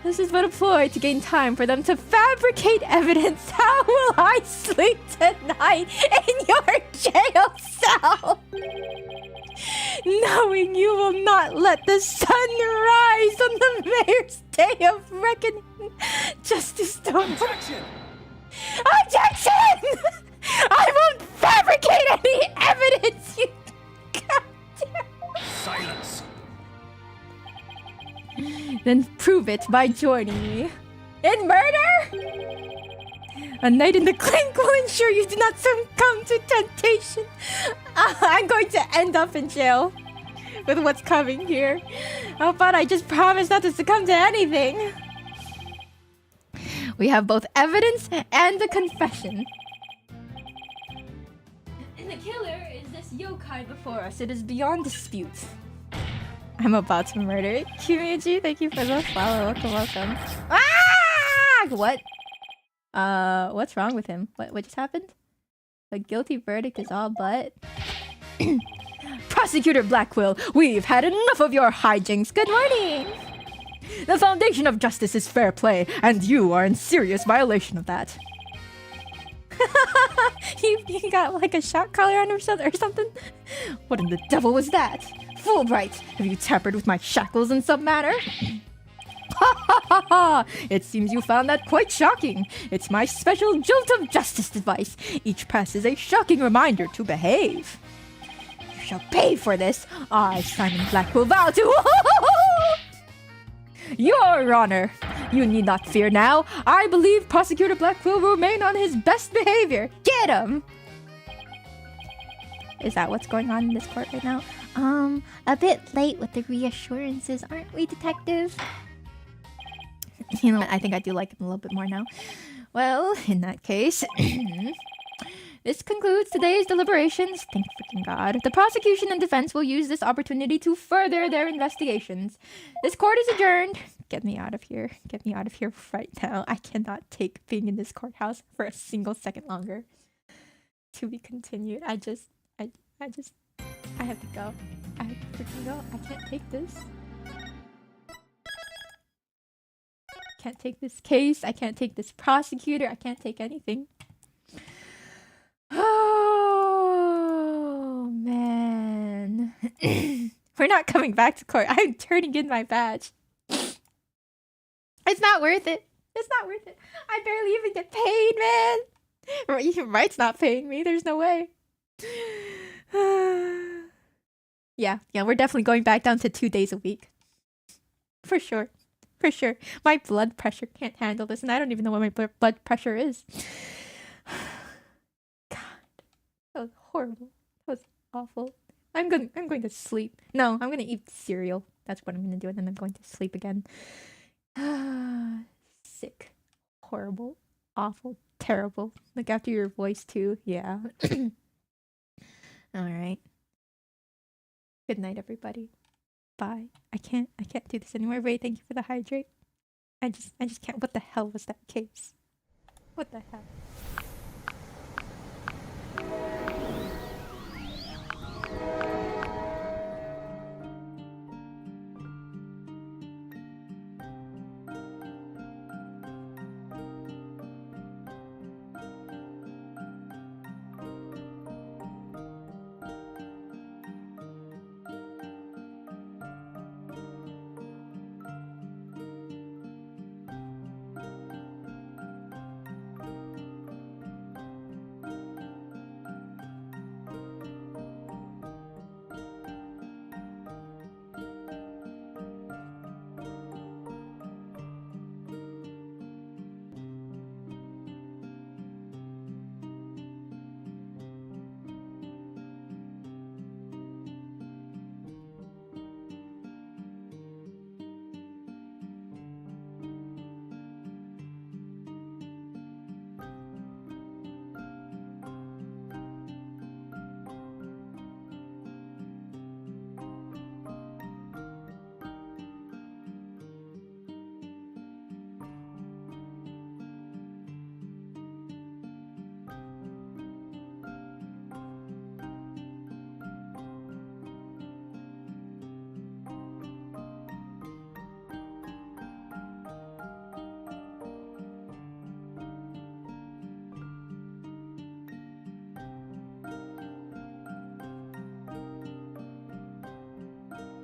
Speaker 1: This is but a ploy to gain time for them to fabricate evidence. How will I sleep tonight in your jail cell? Knowing you will not let the sun rise on the mayor's day of reckoning. Justice don't... Objection! Objection! I won't fabricate any evidence, you goddamn...
Speaker 3: Silence!
Speaker 1: Then prove it by joining me in murder? A night in the clink will ensure you do not succumb to temptation. I'm going to end up in jail with what's coming here. How about I just promise not to succumb to anything? We have both evidence and a confession. And the killer is this yokai before us. It is beyond dispute. I'm about to murder it. Kyumichi, thank you for the follow. Welcome. Ah! What? What's wrong with him? What just happened? A guilty verdict is all but. Prosecutor Blackquill, we've had enough of your hijinks. Good morning! The foundation of justice is fair play, and you are in serious violation of that. he got like a shot collar on or something? What in the devil was that? Fulbright, have you tampered with my shackles in some manner? Ha ha ha ha! It seems you found that quite shocking. It's my special jolt of justice device. Each pass is a shocking reminder to behave. You shall pay for this. I, Simon Blackquill, vow to... Your Honor, you need not fear now. I believe Prosecutor Blackquill will remain on his best behavior. Get him! Is that what's going on in this court right now? A bit late with the reassurances, aren't we, detective? You know what? I think I do like him a little bit more now. Well, in that case, this concludes today's deliberations. Thank freaking God. The prosecution and defense will use this opportunity to further their investigations. This court is adjourned. Get me out of here. Get me out of here right now. I cannot take being in this courthouse for a single second longer. To be continued. I have to go. I have to freaking go. I can't take this. Can't take this case. I can't take this prosecutor. I can't take anything. Oh, man. We're not coming back to court. I'm turning in my badge. It's not worth it. It's not worth it. I barely even get paid, man. Right's not paying me. There's no way. Yeah, we're definitely going back down to 2 days a week. For sure. For sure. My blood pressure can't handle this, and I don't even know what my blood pressure is. God. That was horrible. That was awful. I'm going to sleep. No, I'm going to eat cereal. That's what I'm going to do, and then I'm going to sleep again. Sick. Horrible. Awful. Terrible. Look after your voice, too. Yeah. Alright. Good night, everybody. Bye. I can't do this anymore. Ray, thank you for the hydrate. I just can't. What the hell was that case? What the hell?